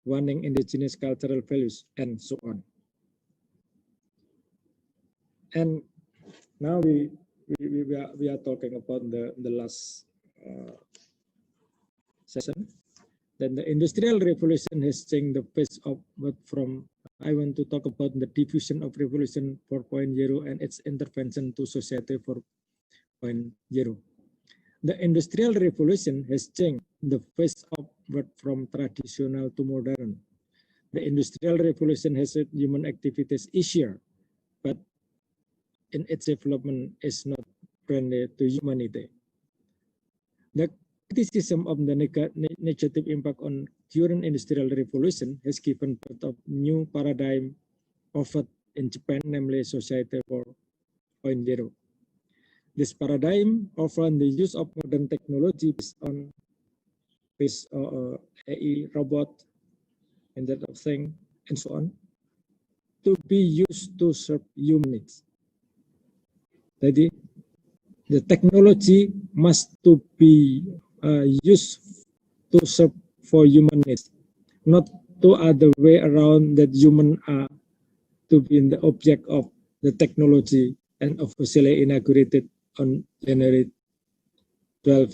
warning indigenous cultural values, and so on. And now we are talking about the last session. Then the Industrial Revolution has changed the face of what from. I want to talk about the diffusion of Revolution 4.0 and its intervention to Society 4.0. The Industrial Revolution has changed the face of what from traditional to modern. The Industrial Revolution has said human activities easier, but in its development is not friendly to humanity. The criticism of the negative impact on current industrial revolution has given birth of new paradigm offered in Japan, namely Society 4.0. This paradigm offers the use of modern technology based on AI, robot, Internet of Things, and so on, to be used to serve human needs. Jadi, the technology must to be used to serve for human needs, not to other way around that human are to be in the object of the technology, and officially inaugurated on January 12,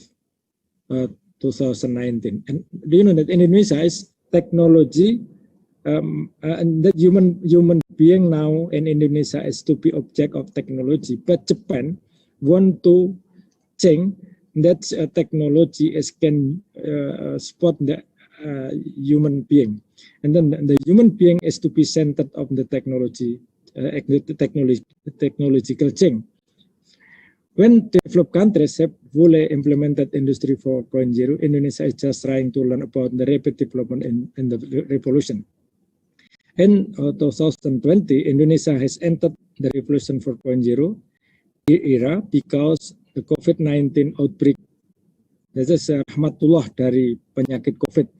2019. And do you know that in Indonesia is technology and that human being now in Indonesia is to be object of technology, but Japan want to change that technology is can support the human being, and then the human being is to be centered of the technological change. When developed countries have fully implemented Industry 4.0, Indonesia is just trying to learn about the rapid development in the revolution. In 2020, Indonesia has entered the Revolution 4.0 era because the COVID-19 outbreak. That is rahmatullah dari penyakit COVID.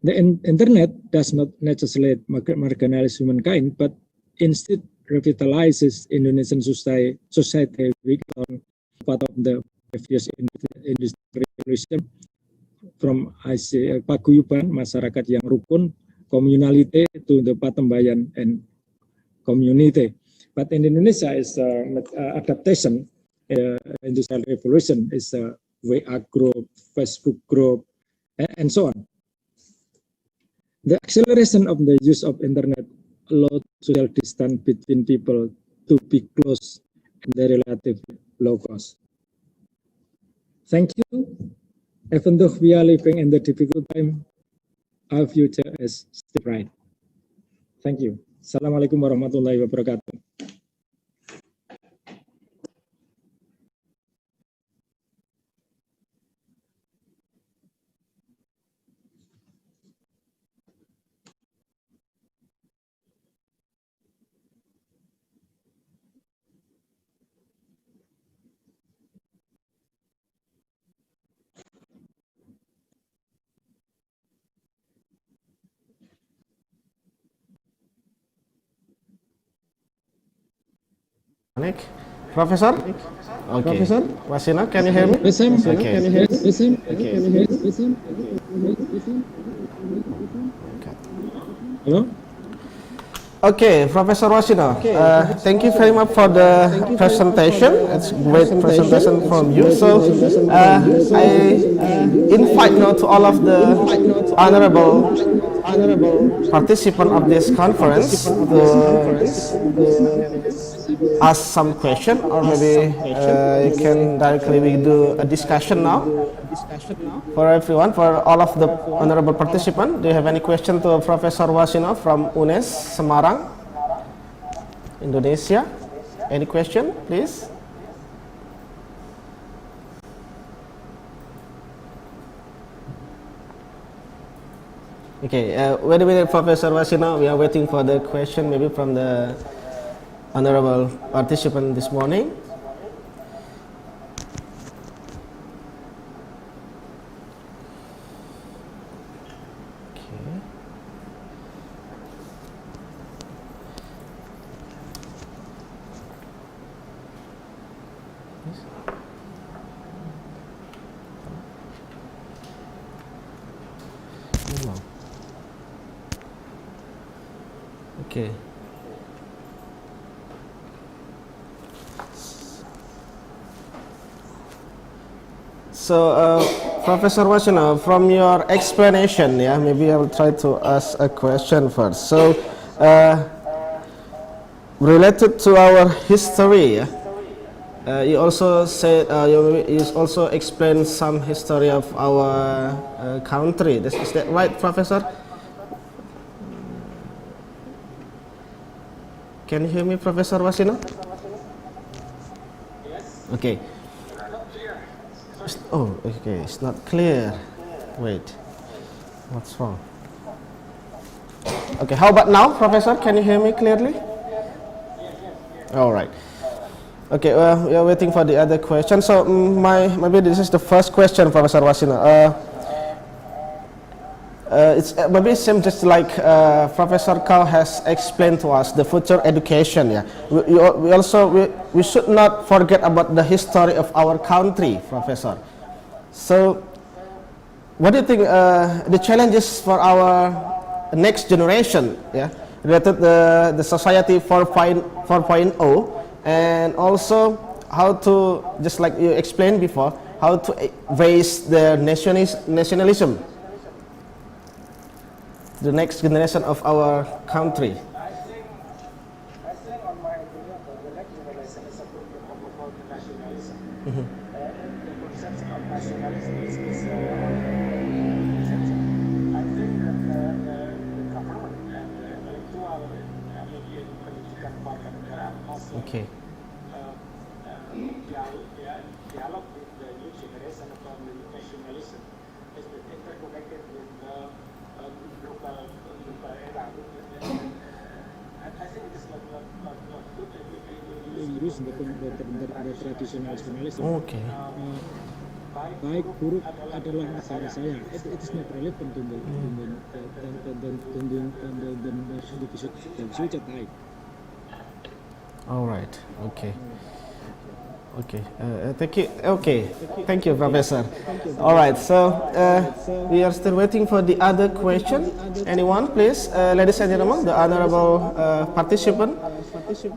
The internet does not necessarily marginalize humankind, but instead revitalizes Indonesian society on part of the previous industry revolution from paguyuban masyarakat yang rukun, communality to the patembayan and community. But in Indonesia is adaptation. Industrial revolution is a WA group, Facebook group, and so on. The acceleration of the use of internet allowed social distance between people to be close at the relatively low cost. Thank you. Even though we are living in the difficult time, our future is still bright. Thank you. Assalamualaikum warahmatullahi wabarakatuh. Professor? Okay. Professor? Wasino, can you hear me? Listen, Okay. can you hear? Listen, Okay. can you hear? Listen. Hello? Okay, Professor Wasino, thank you very much for the presentation. It's great presentation from you. So I invite now to all of the honorable participants of this conference to ask some question, or maybe you can directly we do a discussion now. For everyone, for all of the honorable participants, do you have any question to Professor Wasino from UNES Semarang, Indonesia? Any question, please? Okay, wait a minute, Professor Wasino. We are waiting for the question, maybe from the honorable participant this morning. Okay. So, Professor Wasino, from your explanation, yeah, maybe I will try to ask a question first. So, related to our history, you also said you also explained some history of our country. Is that right, Professor? Can you hear me, Professor Wasino? Yes. Okay. Oh, okay. It's not clear. Wait. What's wrong? Okay. How about now, Professor? Can you hear me clearly? All right. Okay. We are waiting for the other question. So, maybe this is the first question, Professor Wasino. Maybe it seems just like Professor Kao has explained to us the future education. Yeah, we should not forget about the history of our country, Professor. So, what do you think the challenges for our next generation? Yeah, related the society 4.0, and also how to, just like you explained before, how to raise the nationalism. The next generation of our country. I think on my opinion, the next generation is a problem of nationalism. The concept of nationalism is I think that the government and the intellectual media pendidikan warga negara must Okay. dialog with the new generation of the nationalism is interconnected with the local era. I think it is not good use the traditional nationalism. Okay. Baik buruk adalah negara saya. It is not relevant to the future time. All right. Okay. Okay. Thank you. Okay. Thank you, Professor. All right. So we are still waiting for the other question. Anyone, please, ladies and gentlemen, the honorable participant.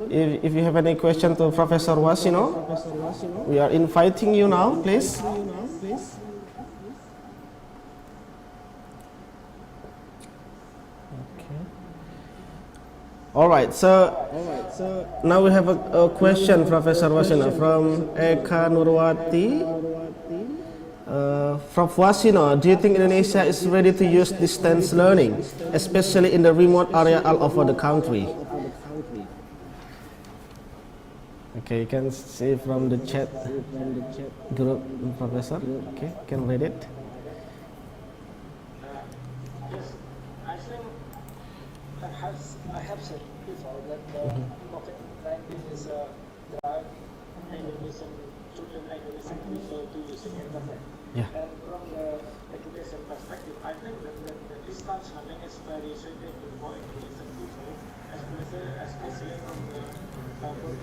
If you have any question to Professor Wasino, we are inviting you now, please. All right, so now we have a question, Professor Wasino, from Eka Nurwati. Prof. Wasino, do you think Indonesia is ready to use distance learning, especially in the remote area all over the country? Okay, you can see from the chat group, Professor. Okay, you can read it. Yes, I think I have said before that COVID-19 is a drive Indonesian children, Indonesian people to using internet. Yeah. And from the education perspective, I think that the distance learning is very suitable for Indonesian people, especially from the countries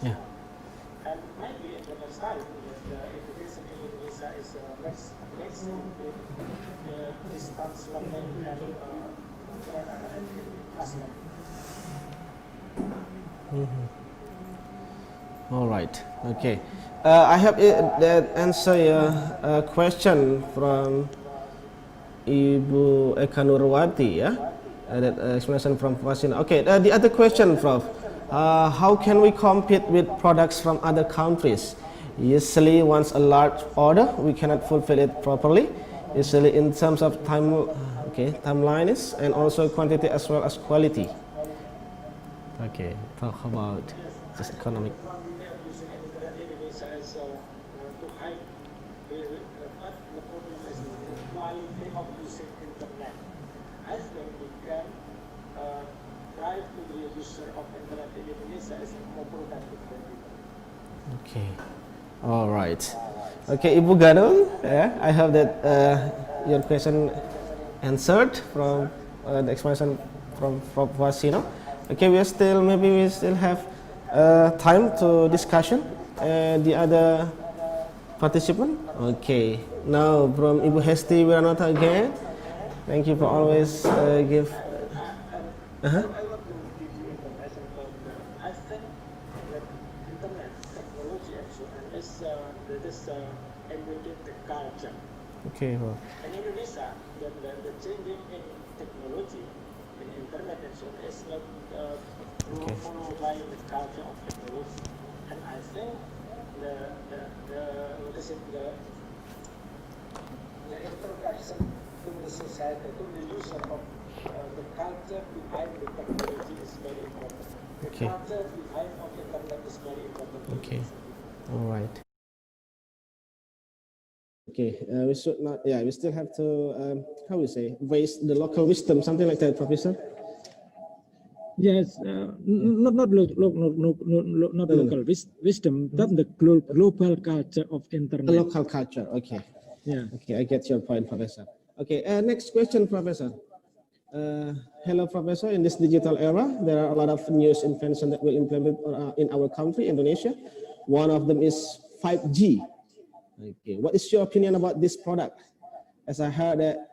Yeah. and maybe in the next time, the education in Indonesia is mixed with distance learning and classroom. All right. Okay. I have that answer a question from Ibu Eka Nurwati, yeah? That explanation from Wasino. Okay, the other question, Prof. How can we compete with products from other countries? Usually, once a large order, we cannot fulfill it properly. Usually, in terms of timelines and also quantity as well as quality. Okay, talk about just economic. Okay, all right. Okay, Ibu Ganul, yeah, I hope that your question answered from the explanation from Prof. Wasino. Okay, we still have time to discussion. The other participant. Okay, now from Ibu Hesti Wiranota again. Thank you for always give. is emulating the culture. Okay, Prof. In Indonesia, the changing in technology, in internet and so on, is not followed by the culture of technology. And I think the introduction to the society, to the user of the culture behind the technology is very important. The Okay. culture behind of internet is very important. Okay. All right. Okay, we should not, yeah, we still have to, how we say, raise the local wisdom, something like that, Professor? Yes, not local wisdom, but the global culture of The internet. local culture, okay. Yeah. Okay, I get your point, Professor. Okay, next question, Professor. Hello, Professor. In this digital era, there are a lot of new inventions that will implement in our country, Indonesia. One of them is 5G. Okay, what is your opinion about this product? As I heard that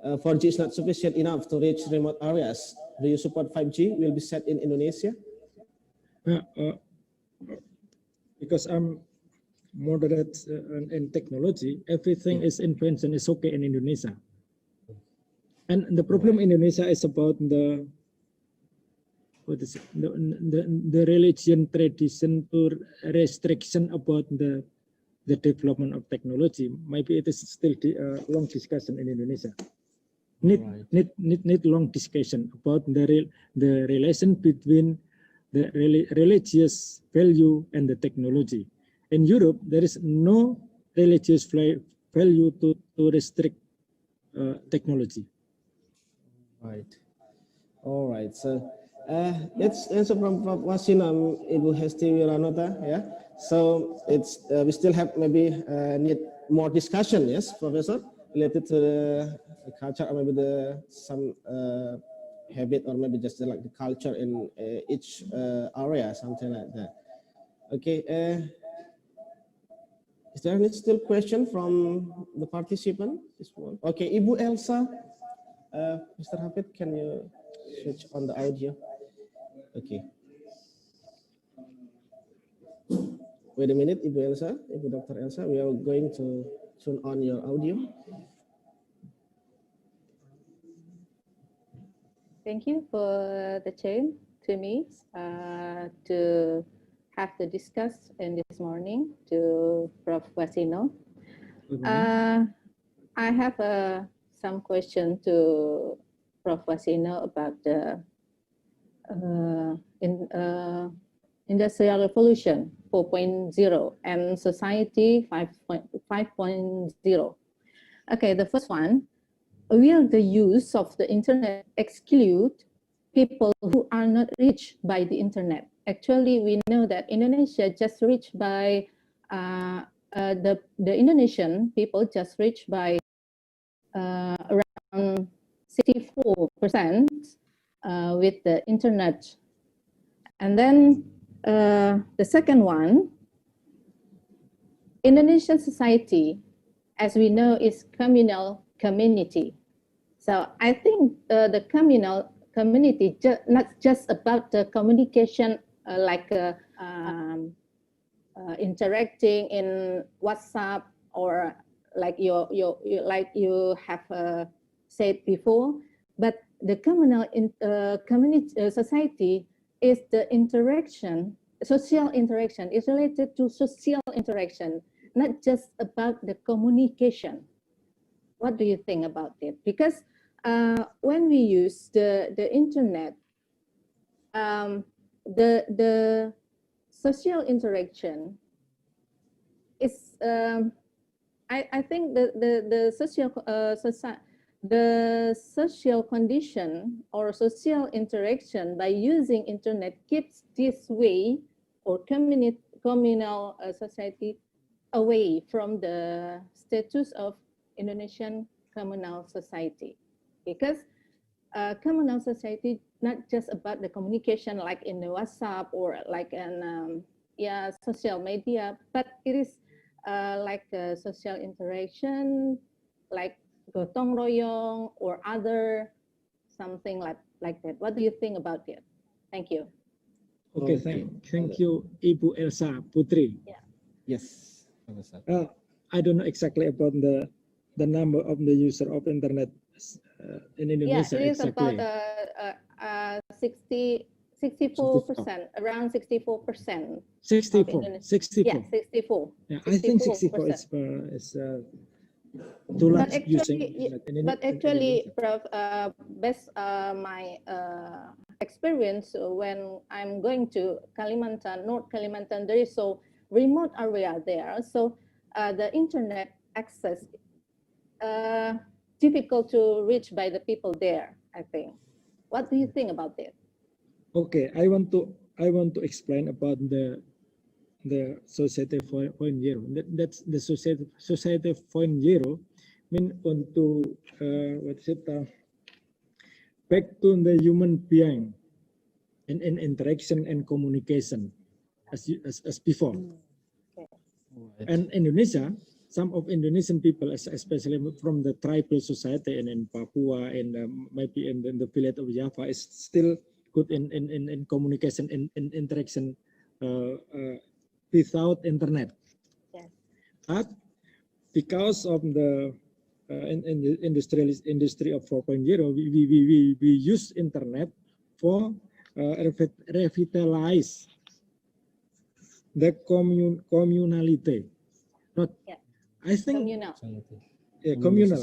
4G is not sufficient enough to reach remote areas. Do you support 5G will be set in Indonesia? Because I'm moderate in technology, everything is invention is okay in Indonesia. And the problem in Indonesia is about the religion tradition to restriction about the development of technology. Maybe it is still long discussion in Indonesia. Need long discussion about the relation between the religious value and the technology. In Europe, there is no religious value to restrict technology. Right. All right. So let's answer from Wasino, Ibu Hesti Wiranota. Yeah. So it's we still have maybe need more discussion. Yes, Professor, related to the culture or maybe some habit or maybe just like the culture in each area, something like that. Okay. Is there any still question from the participant? This one. Okay, Ibu Elsa. Mr. Hafid, can you switch on the audio? Okay. Wait a minute, Ibu Elsa, Ibu Dr. Elsa, we are going to turn on your audio. Thank you for the chance to me to have the discuss in this morning to Prof. Wasino. I have some question to Prof. Wasino about the Industrial Revolution 4.0 and Society 5.0. Okay, the first one, will the use of the internet exclude people who are not reached by the internet? Actually, we know that Indonesia just reached by the Indonesian people just reached by around 64% with the internet. And then the second one, Indonesian society, as we know, is communal community. So I think the communal community not just about the communication like interacting in WhatsApp or like you have said before, but the communal community society is the interaction, social interaction is related to social interaction, not just about the communication. What do you think about it? Because when we use the internet, the social interaction is I think the social condition or social interaction by using internet keeps this way or communal society away from the status of Indonesian communal society, because communal society not just about the communication like in the WhatsApp or like in social media, but it is like a social interaction like gotong royong or other something like that. What do you think about it? Thank you. Okay, thank you, Ibu Elsa Putri. Yeah. Yes. I don't know exactly about the number of the user of internet in Indonesia. Yeah, it is exactly. about 64%, around 64%. 64. Yeah, 64. Yeah, I think 64 is too But large using internet. but actually, Prof, based my experience when I'm going to Kalimantan, North Kalimantan, there is so remote area there, so the internet access difficult to reach by the people there, I think. What do you think about that? Okay, I want to explain about the society 4.0. That's the society 4.0 mean untuk what is it? Back to the human being in interaction and communication as before. Okay. And Indonesia, some of Indonesian people, especially from the tribal society and in Papua and maybe in the village of Java, is still good in communication and in interaction without internet. Yes. But because of the in the industry of 4.0, we use internet for revitalize the communality. Not, Yeah. I think Communal. communal,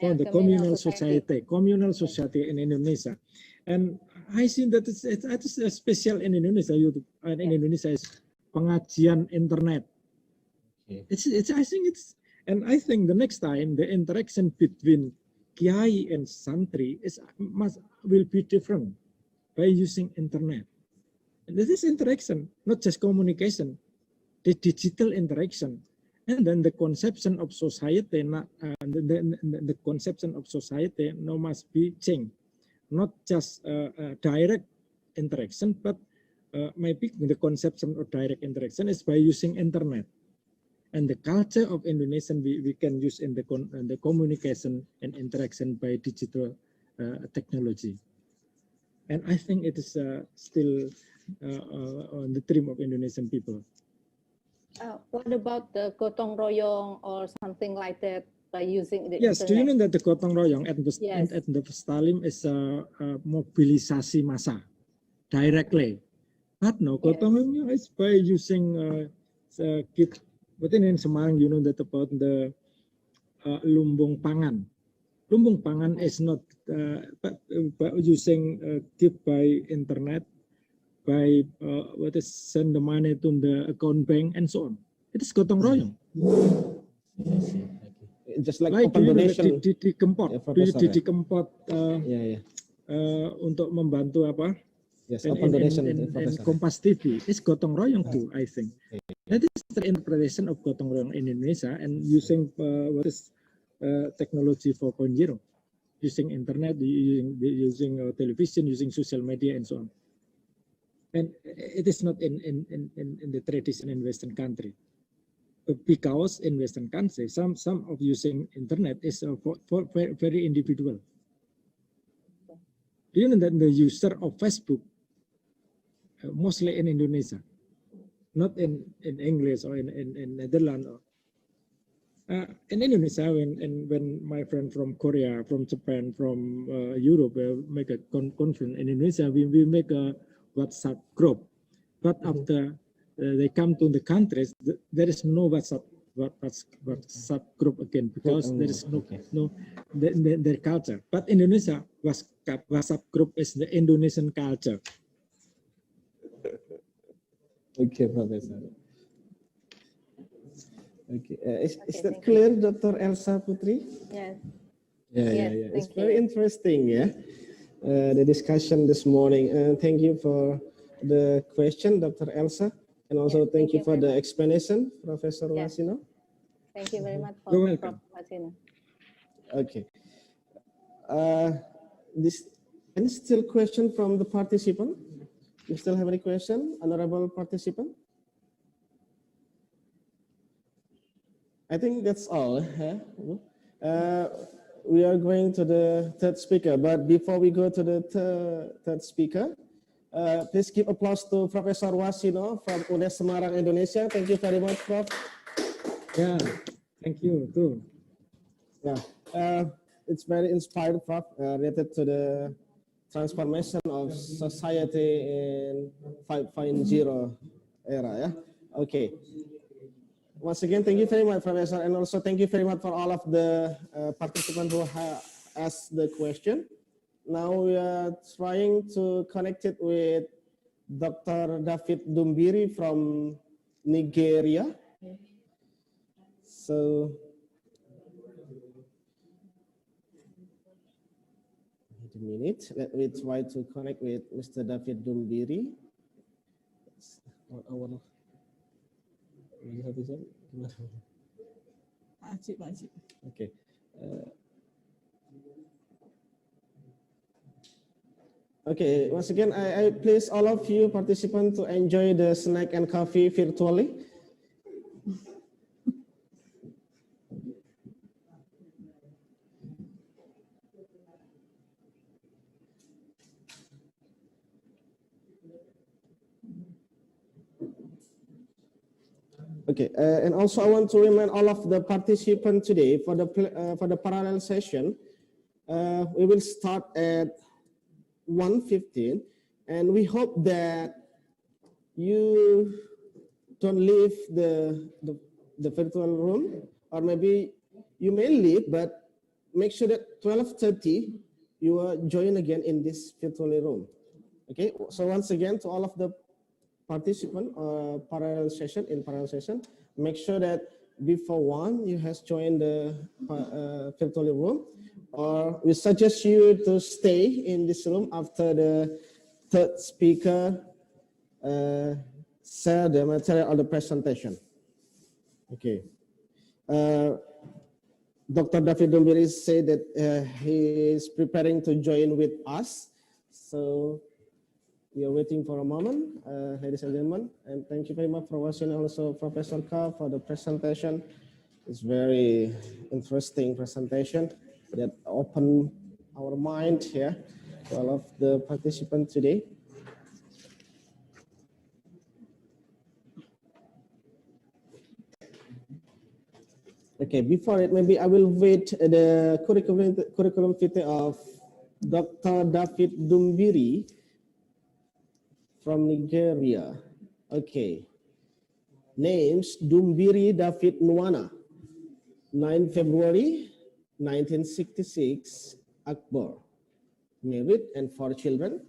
Yeah, the communal society in Indonesia, and I think that it's special in Indonesia. In Indonesia is pengajian internet. I think it's, and I think the next time the interaction between kiai and santri will be different by using internet. And this is interaction, not just communication, the digital interaction. And then the conception of society, the conception of society now must be changed, not just direct interaction, but maybe the conception of direct interaction is by using internet. And the culture of Indonesian we can use in the communication and interaction by digital technology. And I think it is still on the dream of Indonesian people. What about the gotong royong or something like that by using the Yes, internet? do you know that the gotong royong at the Stalim is mobilisasi massa directly? But no, gotong royong is by using within in Semarang, you know that about the lumbung pangan. Lumbung pangan is not but using give by internet, by send the money to the account bank and so on. It is gotong royong. Just like open donation. Di Kempot, di Kempot untuk membantu apa? Yes, open donation. And Kompas TV is gotong royong too, I think. That is the interpretation of gotong royong in Indonesia and using technology 4.0, using internet, using television, using social media, and so on. And it is not in the tradition in Western country, because in Western country, some of using internet is for very individual. Do you know that the user of Facebook mostly in Indonesia? Not in English or in Netherlands. In Indonesia, when my friend from Korea, from Japan, from Europe make a conference in Indonesia, we make a WhatsApp group. But after they come to the countries, there is no WhatsApp group again because there is no their culture. But Indonesia WhatsApp group is the Indonesian culture. Okay, Professor. Okay, is that clear, Dr. Elsa Putri? Yes. Yeah. It's very interesting, the discussion this morning. Thank you for the question, Dr. Elsa, and also thank you for the explanation, Professor Wasino. Thank you very much for Prof. Wasino. Okay. Any still question from the participant? You still have any question, honorable participant? I think that's all. We are going to the third speaker, but before we go to the third speaker, please give applause to Professor Wasino from UNES Semarang, Indonesia. Thank you very much, Prof. Yeah, thank you too. Yeah, it's very inspired, Prof, related to the transformation of society in 5.0 era. Yeah. Okay. Once again, thank you very much, Professor, and also thank you very much for all of the participants who have asked the question. Now we are trying to connect it with Dr. David Dumbiri from Nigeria. So, wait a minute. Let me try to connect with Mr. David Dumbiri. Okay. Okay, once again, I please all of you participants to enjoy the snack and coffee virtually. Okay, and also I want to remind all of the participants today for the parallel session. We will start at 1:15, and we hope that you don't leave the virtual room, or maybe you may leave, but make sure that 12:30 you are join again in this virtual room. Okay, so once again to all of the participant parallel session, make sure that before 1 you has joined the virtual room, or we suggest you to stay in this room after the third speaker share the material of the presentation. Okay. Dr. David Dumbiri said that he is preparing to join with us. So we are waiting for a moment, ladies and gentlemen, and thank you very much for watching. Also, Professor Ka for the presentation. It's very interesting presentation that opened our mind here to all of the participants today. Okay, before it, maybe I will wait the curriculum vitae of Dr. David Dumbiri from Nigeria. Okay. Names: Dumbiri David Nwanna, 9 February 1966, Akbar. Married and 4 children.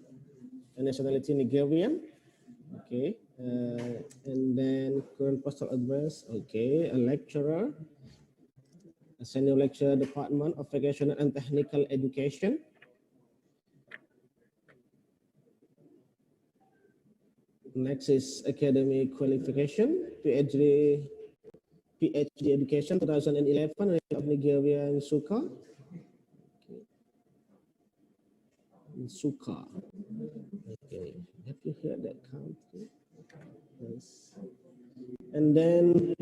Nationality Nigerian. Okay. And then current postal address. Okay. A lecturer. A senior lecturer, Department of Vocational and Technical Education. Next is academic qualification, PhD education 2011 of Nigeria in Suka. Okay. In Suka. Okay, have you heard that country? Yes. And then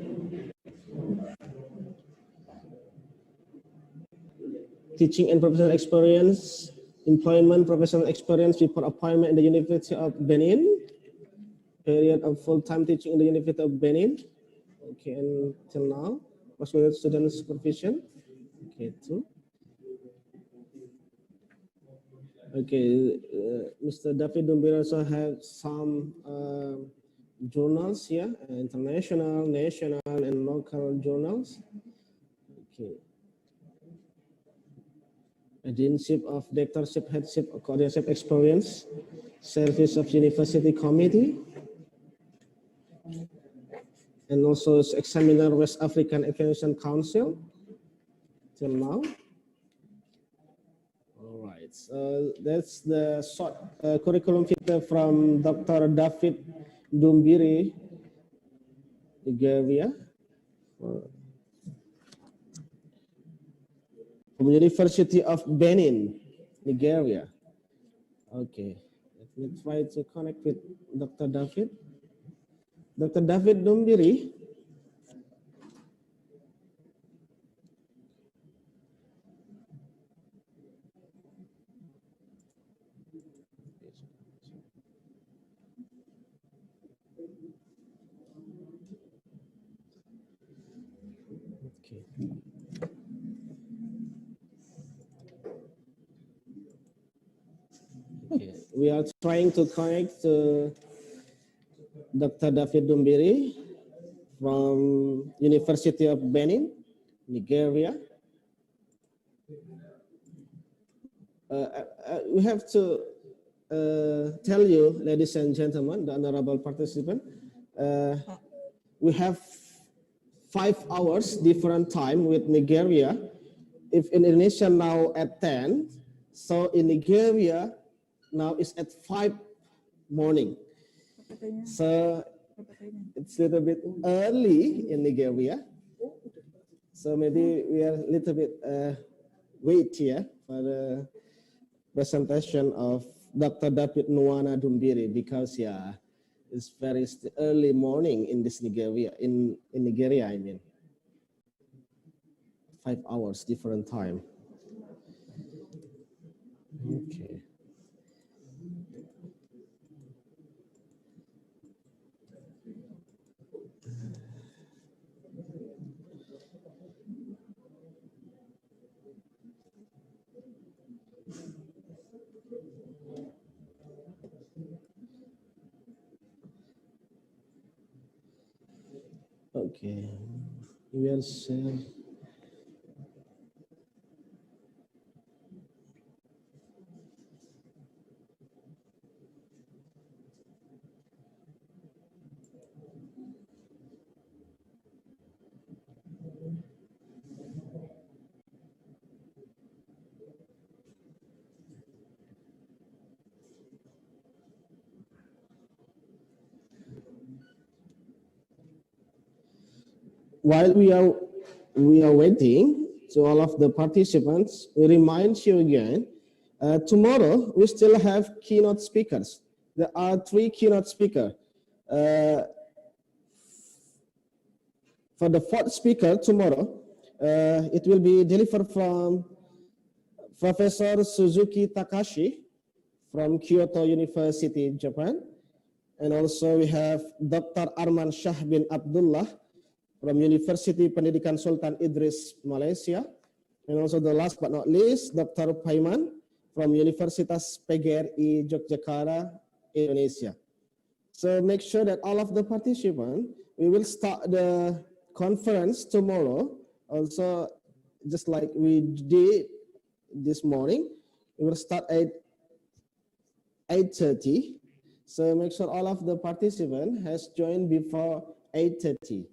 teaching and professional experience, employment, professional experience before appointment in the University of Benin. Period of full-time teaching in the University of Benin. Okay, until now, postgraduate student supervision. Okay, 2. Okay, Mr. David Dumbiri also have some journals here, international, national, and local journals. Okay. Deanship of Directorship, Headship, Coordinatorship Experience, Service of University Committee, and also Examiner West African Examination Council till now. All right, so that's the short curriculum vitae from Dr. David Dumbiri, Nigeria, from University of Benin, Nigeria. Okay, let me try to connect with Dr. David. Dr. David Dumbiri. we are trying to connect to Dr. David Dumbiri from University of Benin, Nigeria. We have to tell you, ladies and gentlemen, the honorable participant, we have 5 hours different time with Nigeria. If in Indonesia now at 10, so in Nigeria now it's at 5 morning. So it's a little bit early in Nigeria. So maybe we are a little bit wait here for the presentation of Dr. David Nwanna Dumbiri, because yeah, it's very early morning in this Nigeria, in Nigeria, I mean. 5 hours different time. Okay. Okay, we will share. While we are waiting, to all of the participants, we remind you again, tomorrow we still have keynote speakers. There are 3 keynote speakers. For the 4th speaker tomorrow, it will be delivered from Professor Suzuki Takashi from Kyoto University, Japan. And also we have Dr. Arman Shah bin Abdullah from Universiti Pendidikan Sultan Idris, Malaysia. And also the last but not least, Dr. Paiman from Universitas PGRI Yogyakarta, Indonesia. So make sure that all of the participants, we will start the conference tomorrow. Also, just like we did this morning, we will start at 8:30. So make sure all of the participants has joined before 8:30.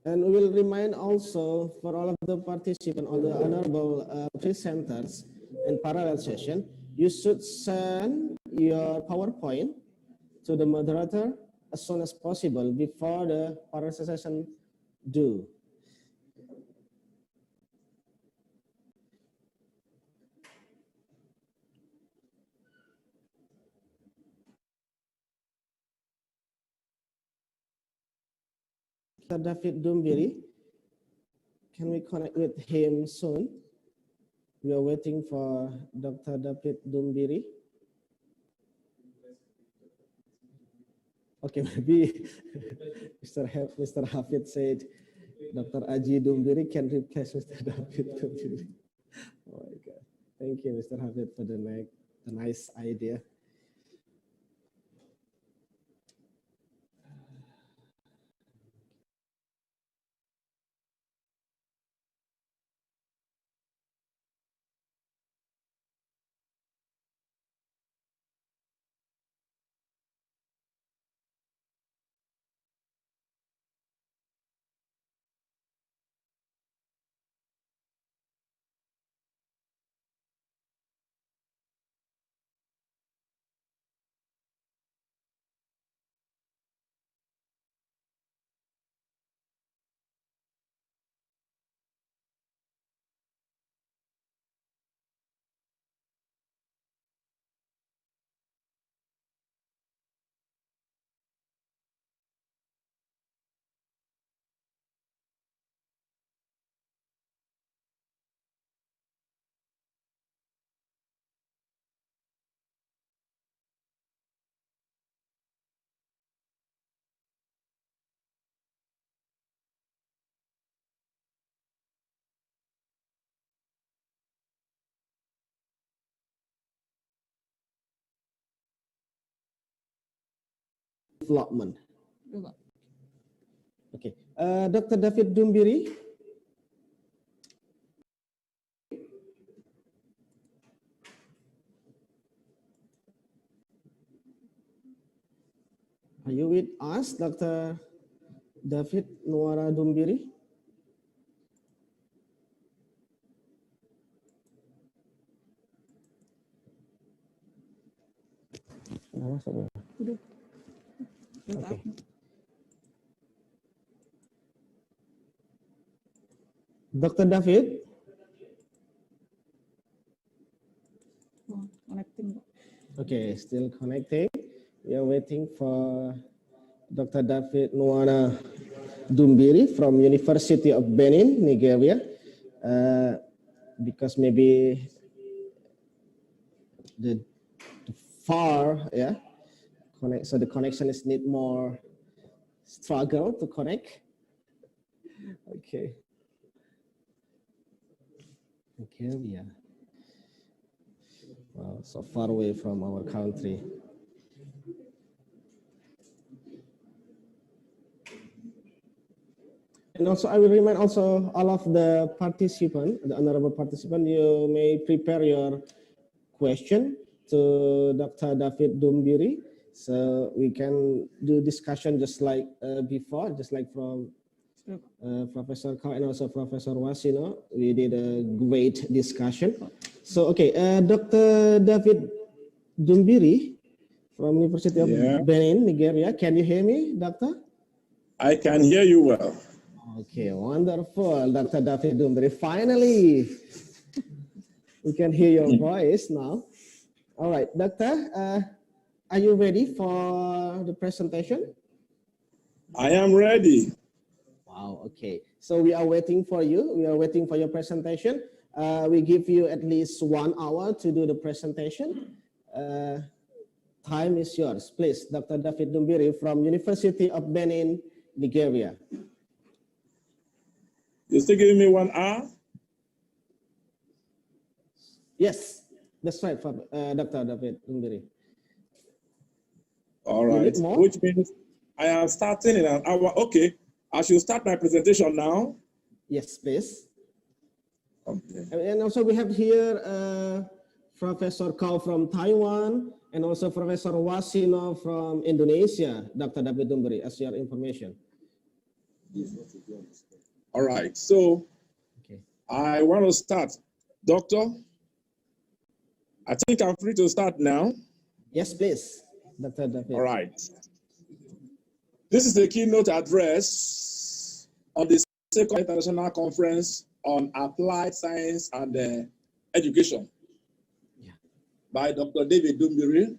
And we will remind also for all of the participants, all the honorable presenters in parallel session, you should send your PowerPoint to the moderator as soon as possible before the parallel session due. Dr. David Dumbiri, can we connect with him soon? We are waiting for Dr. David Dumbiri. Okay, maybe Mr. Hafid said Dr. Aji Dumbiri can replace Mr. David Dumbiri. Oh my God. Thank you, Mr. Hafid, for the nice idea. development. Okay, Dr. David Dumbiri. Are you with us, Dr. David Nwanna Dumbiri? Okay. Dr. David? Connecting. Okay, still connecting. We are waiting for Dr. David Nwanna Dumbiri from University of Benin, Nigeria, because maybe the far, yeah, connect. So the connection is need more struggle to connect. Okay. Nigeria. Wow, so far away from our country. And also, I will remind also all of the participants, the honorable participant, you may prepare your question to Dr. David Dumbiri, so we can do discussion just like before, just like from Professor Kao and also Professor Wasino. We did a great discussion. So, okay, Dr. David Dumbiri from University of Benin, Nigeria. Can you hear me, Doctor? I can hear you well. Okay, wonderful, Dr. David Dumbiri. Finally, we can hear your voice now. All right, Doctor, are you ready for the presentation? I am ready. Wow, okay. So we are waiting for you. We are waiting for your presentation. We give you at least 1 hour to do the presentation. Time is yours. Please, Dr. David Dumbiri from University of Benin, Nigeria. You're still giving me 1 hour? Yes, that's right, Dr. David Dumbiri. All right, which means I am starting in 1 hour. Okay, I should start my presentation now. Yes, please. Okay. And also we have here Professor Kao from Taiwan and also Professor Wasino from Indonesia, Dr. David Dumbiri, as your information. All right, so I want to start. Doctor, I think I'm free to start now. Yes, please, Dr. David. All right. This is the keynote address on the second international conference on applied science and education by Dr. David Dumbiri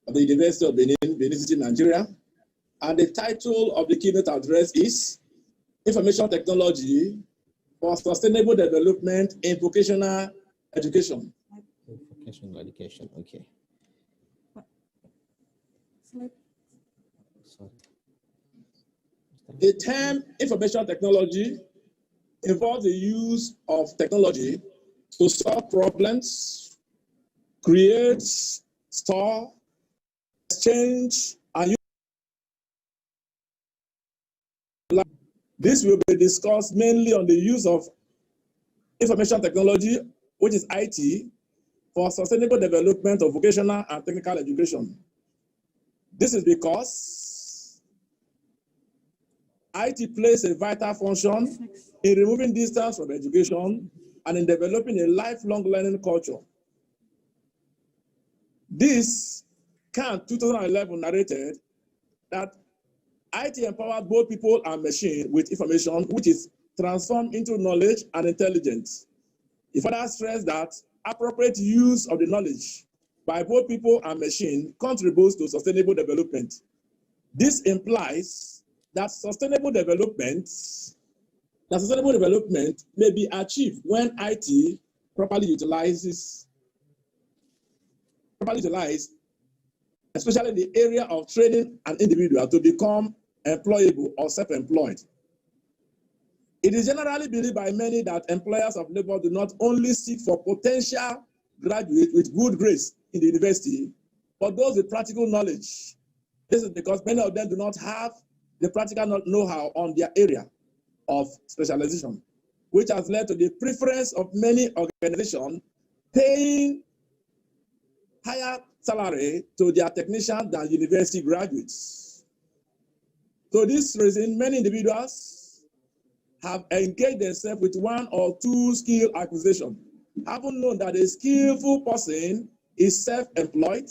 of the University of Benin, Benin City, Nigeria. And the title of the keynote address is Information Technology for Sustainable Development in Vocational Education. Vocational education, okay. Sorry. The term information technology involves the use of technology to solve problems, create, store, exchange, and use. This will be discussed mainly on the use of information technology, which is IT, for sustainable development of vocational and technical education. This is because IT plays a vital function in removing distance from education and in developing a lifelong learning culture. This Khan 2011 narrated that IT empowered both people and machine with information which is transformed into knowledge and intelligence. He further stressed that appropriate use of the knowledge by both people and machine contributes to sustainable development. This implies that sustainable development may be achieved when IT properly utilized, especially in the area of training an individual to become employable or self-employed. It is generally believed by many that employers of labor do not only seek for potential graduates with good grades in the university, but those with practical knowledge This is because many of them do not have the practical know-how on their area of specialization, which has led to the preference of many organizations paying higher salary to their technicians than university graduates. For this reason, many individuals have engaged themselves with one or two skill acquisition, having known that a skillful person is self-employed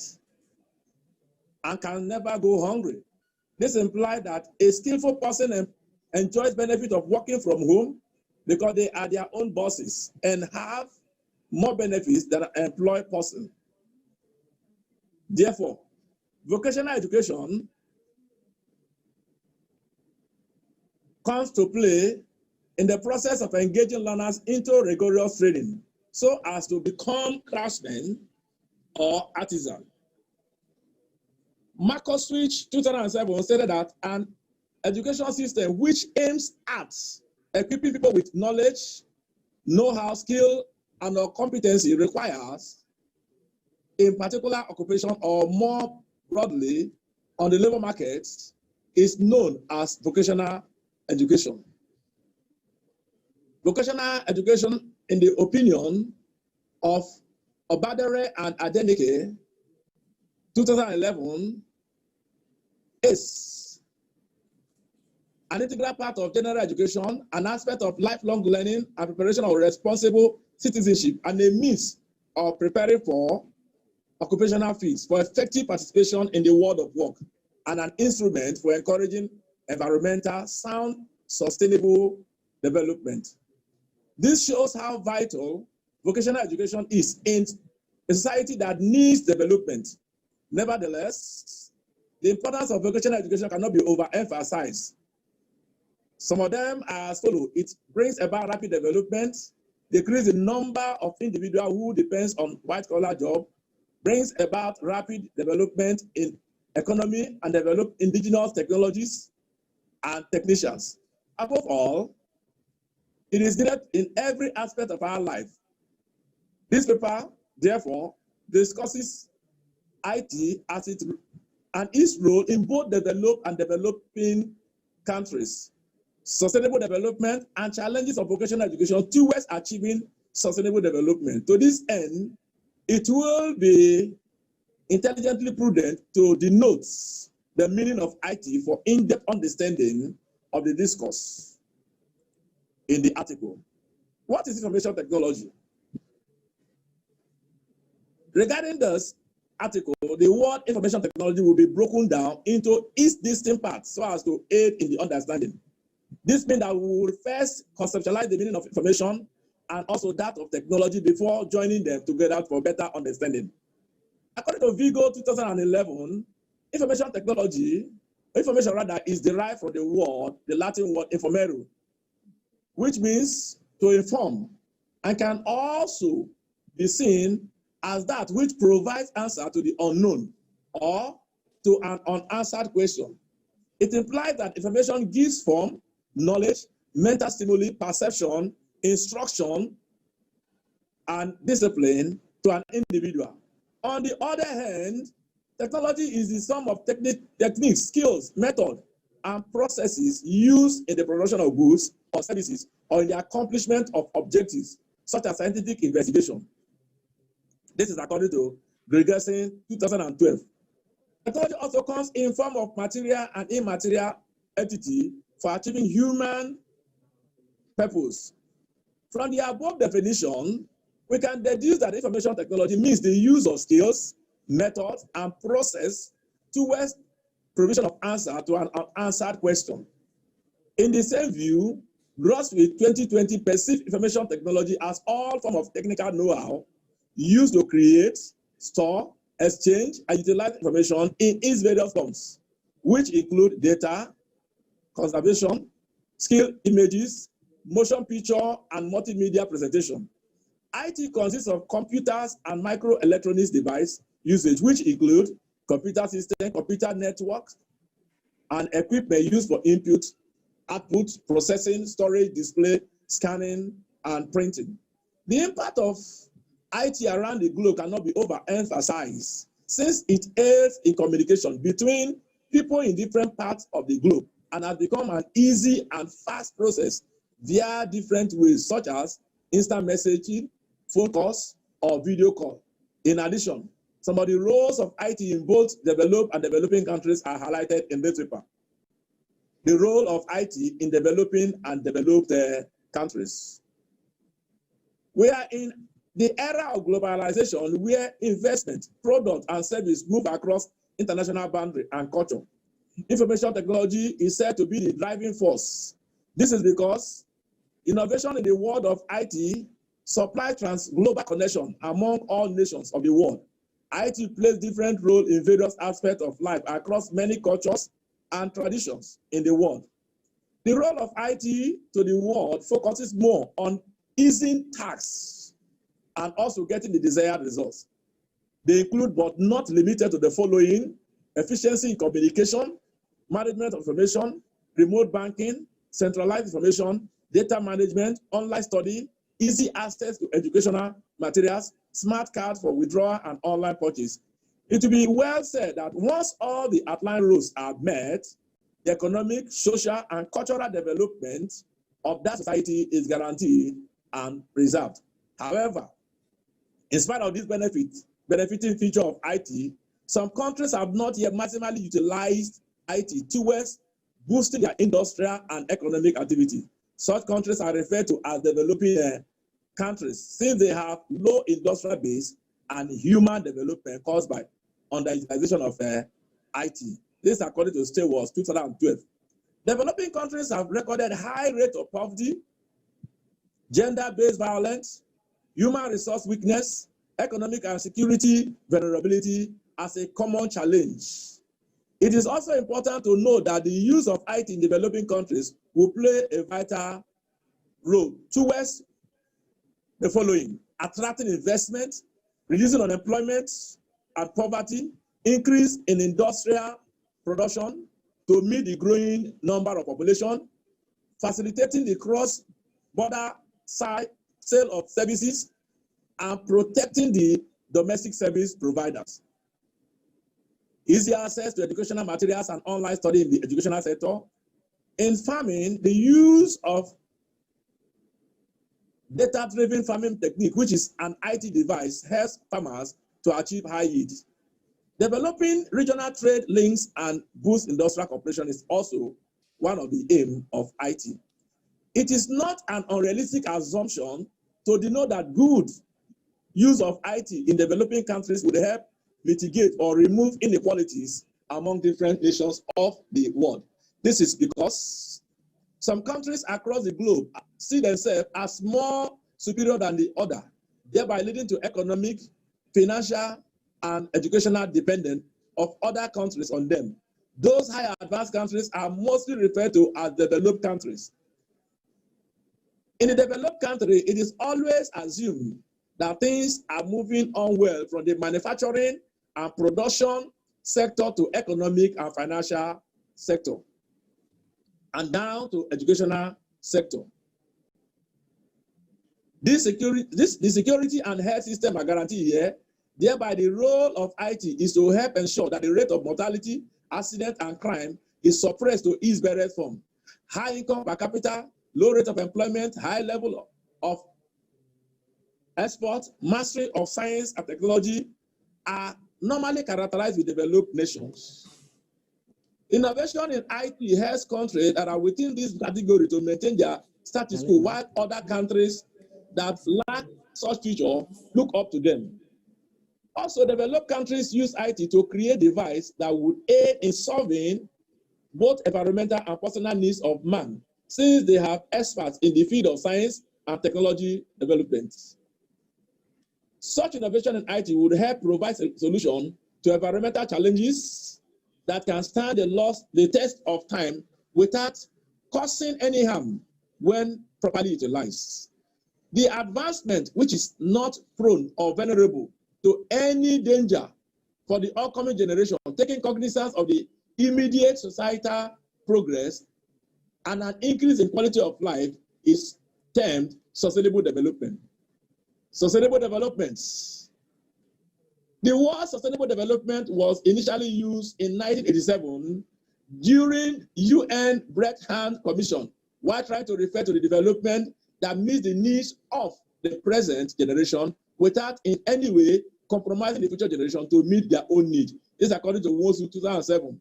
and can never go hungry. This implies that a skillful person enjoys benefit of working from home because they are their own bosses and have more benefits than an employed person. Therefore, vocational education comes to play in the process of engaging learners into rigorous training so as to become craftsmen or artisan. Marcus Switch 2007 stated that an education system which aims at equipping people with knowledge, know-how, skill, and competency requires in particular occupation or more broadly on the labor market is known as vocational education. Vocational education, in the opinion of Obadere and Adenike, 2011, is an integral part of general education, an aspect of lifelong learning and preparation of responsible citizenship, and a means of preparing for occupational fields for effective participation in the world of work, and an instrument for encouraging environmental, sound, sustainable development. This shows how vital vocational education is in a society that needs development. Nevertheless, the importance of vocational education cannot be overemphasized. Some of them are as follows. It brings about rapid development, decrease the number of individuals who depends on white-collar job, brings about rapid development in economy and develop indigenous technologies and technicians. Above all, it is needed in every aspect of our life. This paper, therefore, discusses IT as it and its role in both developed and developing countries, sustainable development, and challenges of vocational education towards achieving sustainable development. To this end, it will be intelligently prudent to denote the meaning of IT for in-depth understanding of the discourse in the article. What is information technology? Regarding this article, the word information technology will be broken down into its distinct parts so as to aid in the understanding. This means that we will first conceptualize the meaning of information and also that of technology before joining them together for better understanding. According to Vigo 2011, information is derived from the Latin word informare, which means to inform, and can also be seen as that which provides answer to the unknown or to an unanswered question. It implies that information gives form, knowledge, mental stimuli, perception, instruction, and discipline to an individual. On the other hand, technology is the sum of techniques, skills, methods, and processes used in the production of goods or services or in the accomplishment of objectives, such as scientific investigation. This is according to Gregerson 2012. Technology also comes in form of material and immaterial entity for achieving human purpose. From the above definition, we can deduce that information technology means the use of skills, methods, and process towards provision of answer to an unanswered question. In the same view, Grossfield 2020 perceived information technology as all forms of technical know-how used to create, store, exchange, and utilize information in its various forms, which include data, conservation, skill images, motion picture, and multimedia presentation. IT consists of computers and microelectronics device usage, which include computer system, computer networks, and equipment used for input, output, processing, storage, display, scanning, and printing. The impact of IT around the globe cannot be overemphasized, since it aids in communication between people in different parts of the globe and has become an easy and fast process via different ways, such as instant messaging, phone calls, or video call. In addition, some of the roles of IT in both developed and developing countries are highlighted in this paper. The role of IT in developing and developed countries. We are in the era of globalization where investment, product, and service move across international boundary and culture. Information technology is said to be the driving force. This is because innovation in the world of IT supplies global connection among all nations of the world. IT plays different roles in various aspects of life across many cultures and traditions in the world. The role of IT to the world focuses more on easing tasks and also getting the desired results. They include, but not limited to, the following: efficiency in communication, management of information, remote banking, centralized information, data management, online study, easy access to educational materials, smart cards for withdrawal and online purchase. It will be well said that once all the outlined rules are met, the economic, social, and cultural development of that society is guaranteed and preserved. However, in spite of this benefiting feature of IT, some countries have not yet maximally utilized IT towards boosting their industrial and economic activity. Such countries are referred to as developing countries, since they have low industrial base and human development caused by underutilization of IT. This, according to State Wars 2012. Developing countries have recorded high rate of poverty, gender-based violence, human resource weakness, economic and security vulnerability as a common challenge. It is also important to note that the use of IT in developing countries will play a vital role towards the following: attracting investment, reducing unemployment and poverty, increase in industrial production to meet the growing number of population, facilitating the cross-border sale of services, and protecting the domestic service providers. Easy access to educational materials and online study in the educational sector. In farming, the use of data-driven farming technique, which is an IT device, helps farmers to achieve high yields. Developing regional trade links and boost industrial cooperation is also one of the aims of IT. It is not an unrealistic assumption to denote that good use of IT in developing countries would help mitigate or remove inequalities among different nations of the world. This is because some countries across the globe see themselves as more superior than the other, thereby leading to economic, financial, and educational dependence of other countries on them. Those higher advanced countries are mostly referred to as developed countries. In a developed country, it is always assumed that things are moving on well from the manufacturing and production sector to economic and financial sector, and down to educational sector. The security and health system are guaranteed here. Thereby, the role of IT is to help ensure that the rate of mortality, accident, and crime is suppressed to its barest form. High income per capita, low rate of employment, high level of export, mastery of science and technology are normally characterized with developed nations. Innovation in IT helps countries that are within this category to maintain their status quo, while other countries that lack such feature look up to them. Also, developed countries use IT to create devices that would aid in solving both environmental and personal needs of man, since they have experts in the field of science and technology development. Such innovation in IT would help provide a solution to environmental challenges that can stand the test of time without causing any harm when properly utilized. The advancement, which is not prone or vulnerable to any danger for the upcoming generation, taking cognizance of the immediate societal progress and an increase in quality of life, is termed sustainable development. Sustainable development The word sustainable development was initially used in 1987 during UN Brethren Commission, while trying to refer to the development that meets the needs of the present generation without in any way compromising the future generation to meet their own need. This is according to WOSU 2007.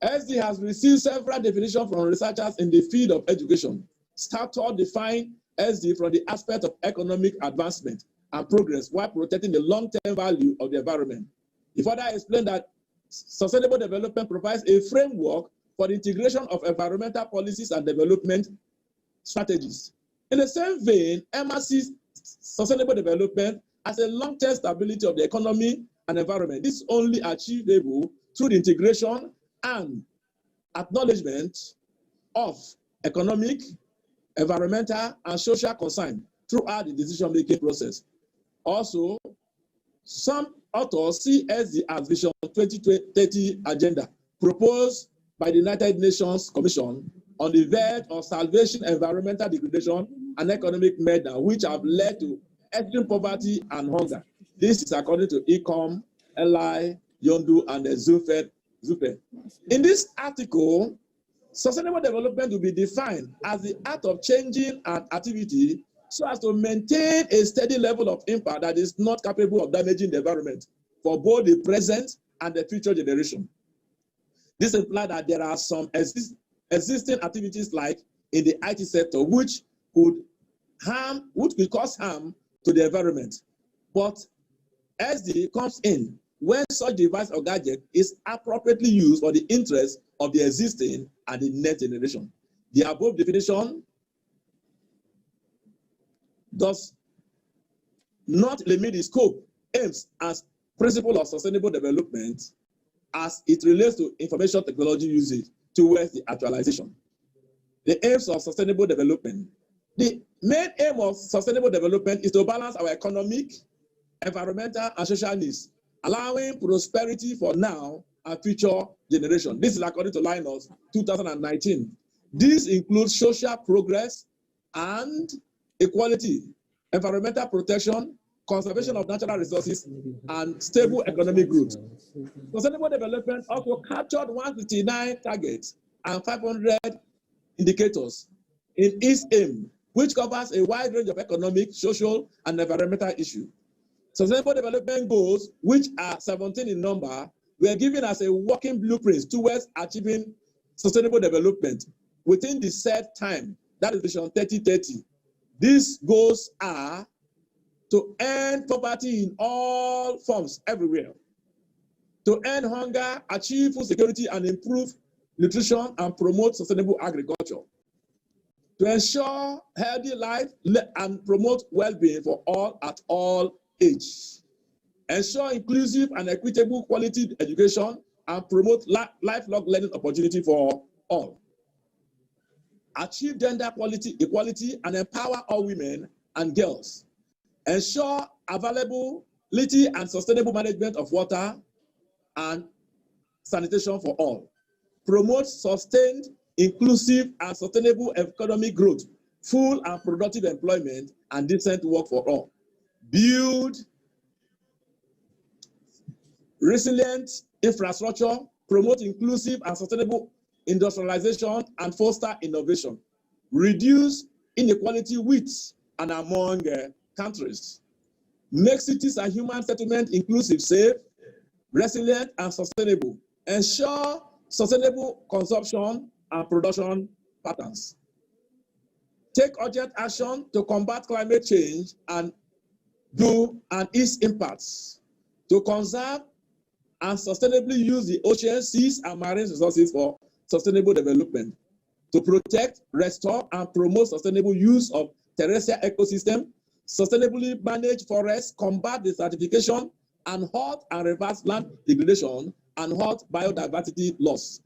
SD has received several definitions from researchers in the field of education. Stator defined SD from the aspect of economic advancement and progress while protecting the long-term value of the environment. He further explained that sustainable development provides a framework for the integration of environmental policies and development strategies. In the same vein, EMA sees sustainable development as a long-term stability of the economy and environment. This is only achievable through the integration and acknowledgement of economic, environmental, and social concern throughout the decision-making process. Also, some authors see SD as Vision 2030 agenda proposed by the United Nations Commission on the verge of salvation, environmental degradation, and economic murder, which have led to extreme poverty and hunger. This is according to Ecom, Eli, Yondu, and Zupe. In this article, sustainable development will be defined as the act of changing an activity so as to maintain a steady level of impact that is not capable of damaging the environment for both the present and the future generation. This implies that there are some existing activities like in the IT sector which could cause harm to the environment. But SD comes in when such device or gadget is appropriately used for the interest of the existing and the next generation. The above definition does not limit the scope, aims, and principle of sustainable development as it relates to information technology usage towards the actualization. The aims of sustainable development. The main aim of sustainable development is to balance our economic, environmental, and social needs, allowing prosperity for now and future generations. This is according to Linus 2019. This includes social progress and equality, environmental protection, conservation of natural resources, and stable economic growth. Sustainable development also captured 159 targets and 500 indicators in its aim, which covers a wide range of economic, social, and environmental issues. Sustainable development goals, which are 17 in number, were given as a working blueprint towards achieving sustainable development within the set time, that is Vision 2030. These goals are to end poverty in all forms everywhere, to end hunger, achieve food security and improve nutrition and promote sustainable agriculture, to ensure healthy life and promote well-being for all at all ages, ensure inclusive and equitable quality education and promote lifelong learning opportunity for all, achieve gender equality and empower all women and girls, ensure availability and sustainable management of water and sanitation for all, promote sustained, inclusive, and sustainable economic growth, full and productive employment, and decent work for all, build resilient infrastructure, promote inclusive and sustainable industrialization, and foster innovation, reduce inequality with and among countries, make cities and human settlement inclusive, safe, resilient, and sustainable, ensure sustainable consumption and production patterns, take urgent action to combat climate change and its impacts, to conserve and sustainably use the ocean, seas, and marine resources for sustainable development, to protect, restore, and promote sustainable use of terrestrial ecosystem, sustainably manage forests, combat desertification, and halt and reverse land degradation, and halt biodiversity loss,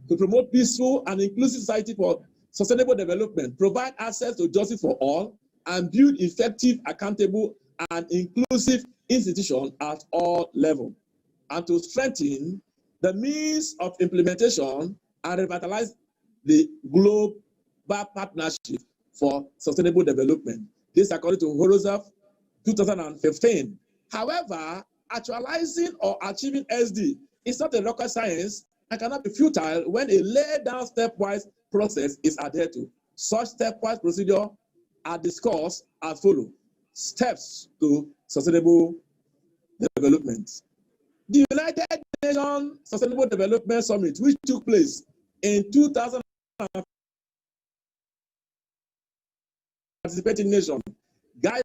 to promote peaceful and inclusive society for sustainable development, provide access to justice for all, and build effective, accountable, and inclusive institutions at all levels, and to strengthen the means of implementation and revitalize the global partnership for sustainable development. This according to Horozov 2015. However, actualizing or achieving SD is not a rocket science and cannot be futile when a laid down stepwise process is adhered to. Such stepwise procedure are discussed as follows: steps to sustainable development. The United Nations Sustainable Development Summit, which took place in 2000, participating nation, guide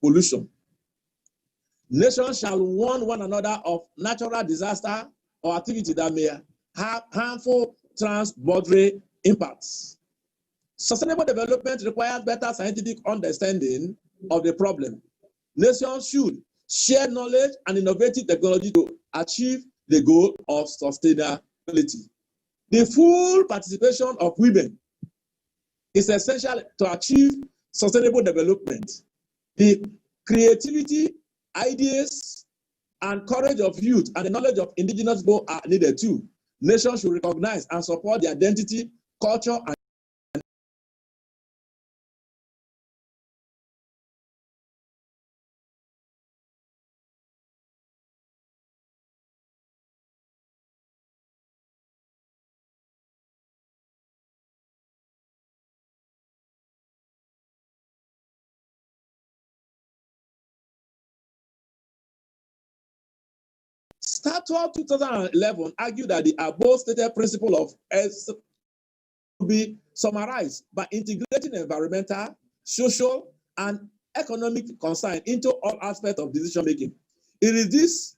pollution. Nations shall warn one another of natural disaster or activity that may have harmful transboundary impacts. Sustainable development requires better scientific understanding of the problem. Nations should share knowledge and innovative technology to achieve the goal of sustainability. The full participation of women is essential to achieve sustainable development. The creativity, ideas, and courage of youth and the knowledge of indigenous people are needed too. Nations should recognize and support the identity, culture, and Statute 2011 argued that the above stated principle of S to be summarized by integrating environmental, social, and economic concern into all aspects of decision making. It is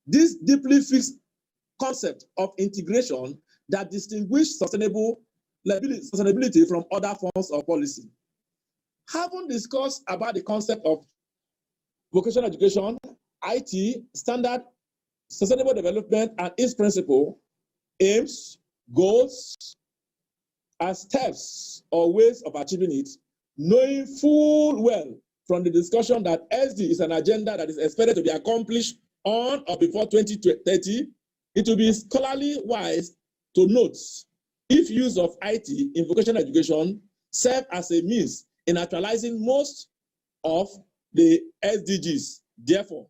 this deeply fixed concept of integration that distinguishes sustainability from other forms of policy. Having discussed about the concept of vocational education, IT, standard, sustainable development, and its principle, aims, goals, and steps or ways of achieving it, knowing full well from the discussion that SD is an agenda that is expected to be accomplished on or before 2030, it will be scholarly wise to note if use of IT in vocational education serve as a means in actualizing most of the SDGs. Therefore,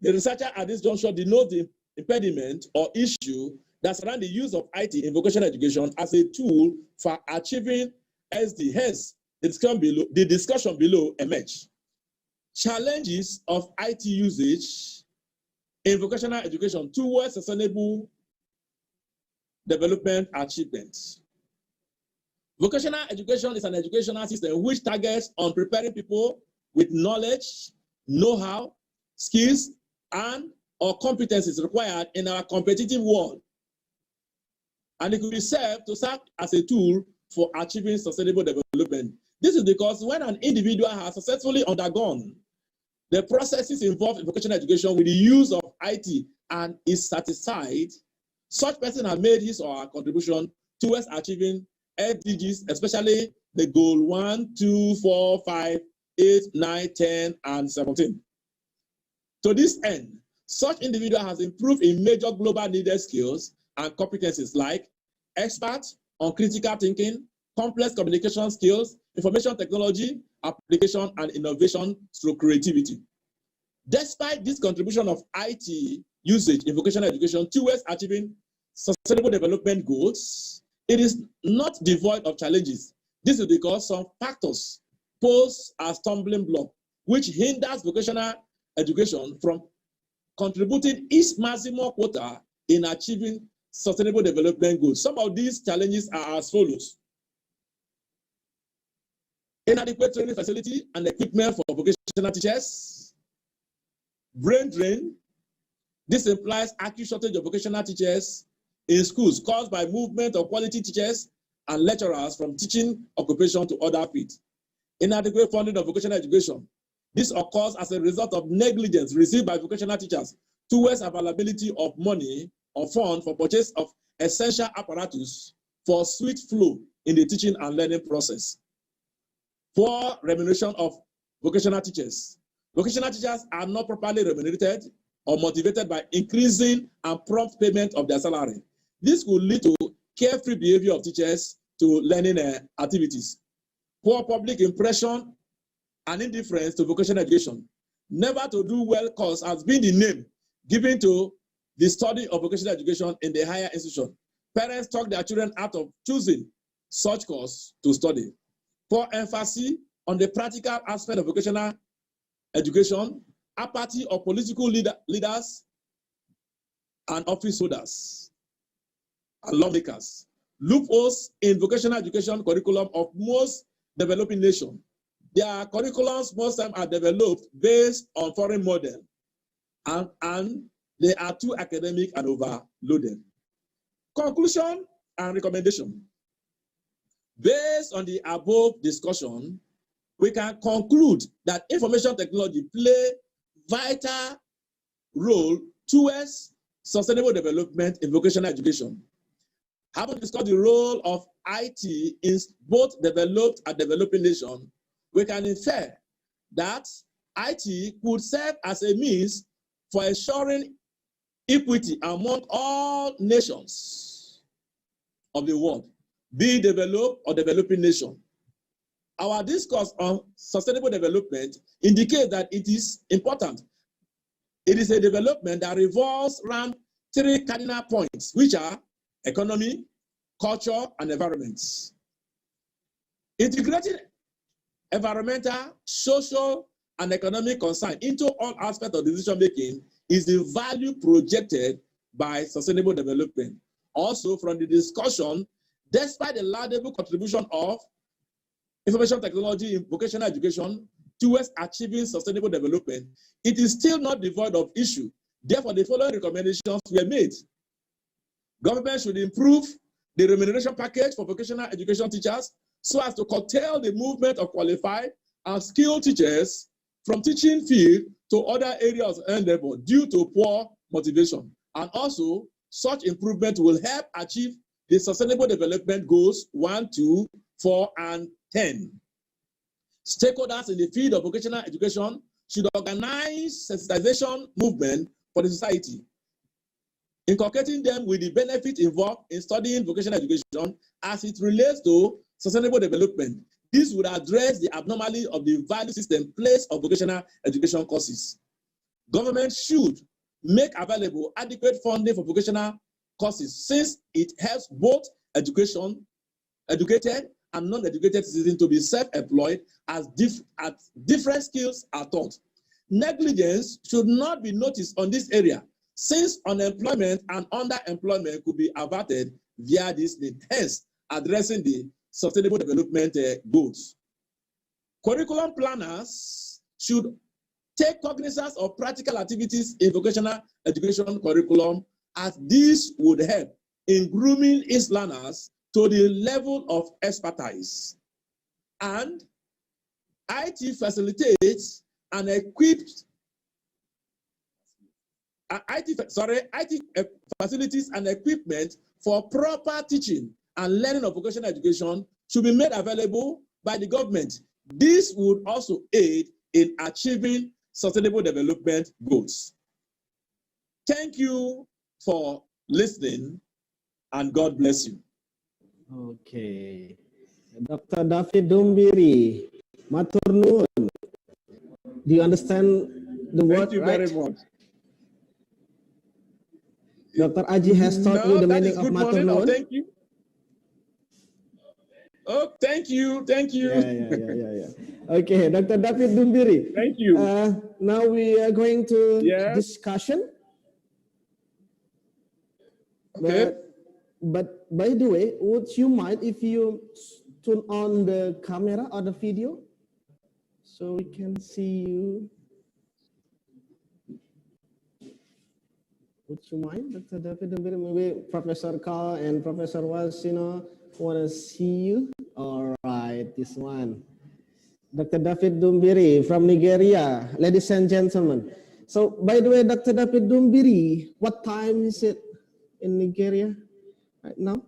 the researcher at this juncture denotes the impediment or issue that surround the use of IT in vocational education as a tool for achieving SD. Hence, the discussion below emerge. Challenges of IT usage in vocational education towards sustainable development achievements. Vocational education is an educational system which targets on preparing people with knowledge, know-how, skills, and or competencies required in our competitive world. And it could be serve as a tool for achieving sustainable development. This is because when an individual has successfully undergone the processes involved in vocational education with the use of IT and is satisfied, such person has made his or her contribution towards achieving SDGs, especially the goal 1, 2, 4, 5, 8, 9, 10, and 17. To this end, such individual has improved in major global needed skills and competencies like expert on critical thinking, complex communication skills, information technology, application, and innovation through creativity. Despite this contribution of IT usage in vocational education towards achieving sustainable development goals, it is not devoid of challenges. This is because some factors pose a stumbling block, which hinders vocational education from contributing its maximum quota in achieving sustainable development goals. Some of these challenges are as follows. Inadequate training facility and equipment for vocational teachers. Brain drain. This implies acute shortage of vocational teachers in schools caused by movement of quality teachers and lecturers from teaching occupation to other fields. Inadequate funding of vocational education. This occurs as a result of negligence received by vocational teachers towards availability of money or funds for purchase of essential apparatus for swift flow in the teaching and learning process. Poor remuneration of vocational teachers. Vocational teachers are not properly remunerated or motivated by increasing and prompt payment of their salary. This could lead to carefree behavior of teachers to learning activities. Poor public impression and indifference to vocational education. Never to do well course has been the name given to the study of vocational education in the higher institution. Parents talk their children out of choosing such course to study. Poor emphasis on the practical aspect of vocational education, apathy of political leaders and office holders and lawmakers. Loopholes in vocational education curriculum of most developing nations. their curriculums most times are developed based on foreign model, and they are too academic and overloaded. Conclusion and recommendation. Based on the above discussion, we can conclude that information technology play vital role towards sustainable development in vocational education. Having discussed the role of IT in both developed and developing nations, we can infer that IT could serve as a means for ensuring equity among all nations of the world, be it developed or developing nation. Our discourse on sustainable development indicates that it is important. It is a development that revolves around three cardinal points, which are economy, culture, and environment. Integrating environmental, social, and economic concern into all aspects of decision-making is the value projected by sustainable development. Also, from the discussion, despite the laudable contribution of information technology in vocational education towards achieving sustainable development, it is still not devoid of issue. Therefore, the following recommendations were made. Government should improve the remuneration package for vocational education teachers so as to curtail the movement of qualified and skilled teachers from teaching field to other areas of endeavor due to poor motivation. And also, such improvement will help achieve the Sustainable Development Goals 1, 2, 4, and 10. Stakeholders in the field of vocational education should organize sensitization movement for the society, inculcating them with the benefit involved in studying vocational education as it relates to sustainable development. This would address the abnormality of the value system placed on vocational education courses. Government should make available adequate funding for vocational courses since it helps both educated and non-educated citizens to be self-employed as different skills are taught. Negligence should not be noticed on this area since unemployment and underemployment could be averted via this need, hence addressing the sustainable development goals. Curriculum planners should take cognizance of practical activities in vocational education curriculum, as this would help in grooming its learners to the level of expertise. And IT facilitates and equips IT facilities and equipment for proper teaching and learning of vocational education should be made available by the government. This would also aid in achieving sustainable development goals. Thank you for listening, and God bless you. Okay. Dr. David Dumbiri, Matur Nuwun. Do you understand the word? Thank you very much. Dr. Aji has taught you the meaning of Matur Nuwun. Thank you. Oh, thank you. Thank you. Yeah. Okay, Dr. David Dumbiri. Thank you. Now we are going to discussion. Okay. But by the way, would you mind if you turn on the camera or the video so we can see you? Would you mind, Dr. David Dumbiri? Maybe Professor Carl and Professor Wasino want to see you. All right, this one. Dr. David Dumbiri from Nigeria, ladies and gentlemen. So, by the way, Dr. David Dumbiri, what time is it in Nigeria right now?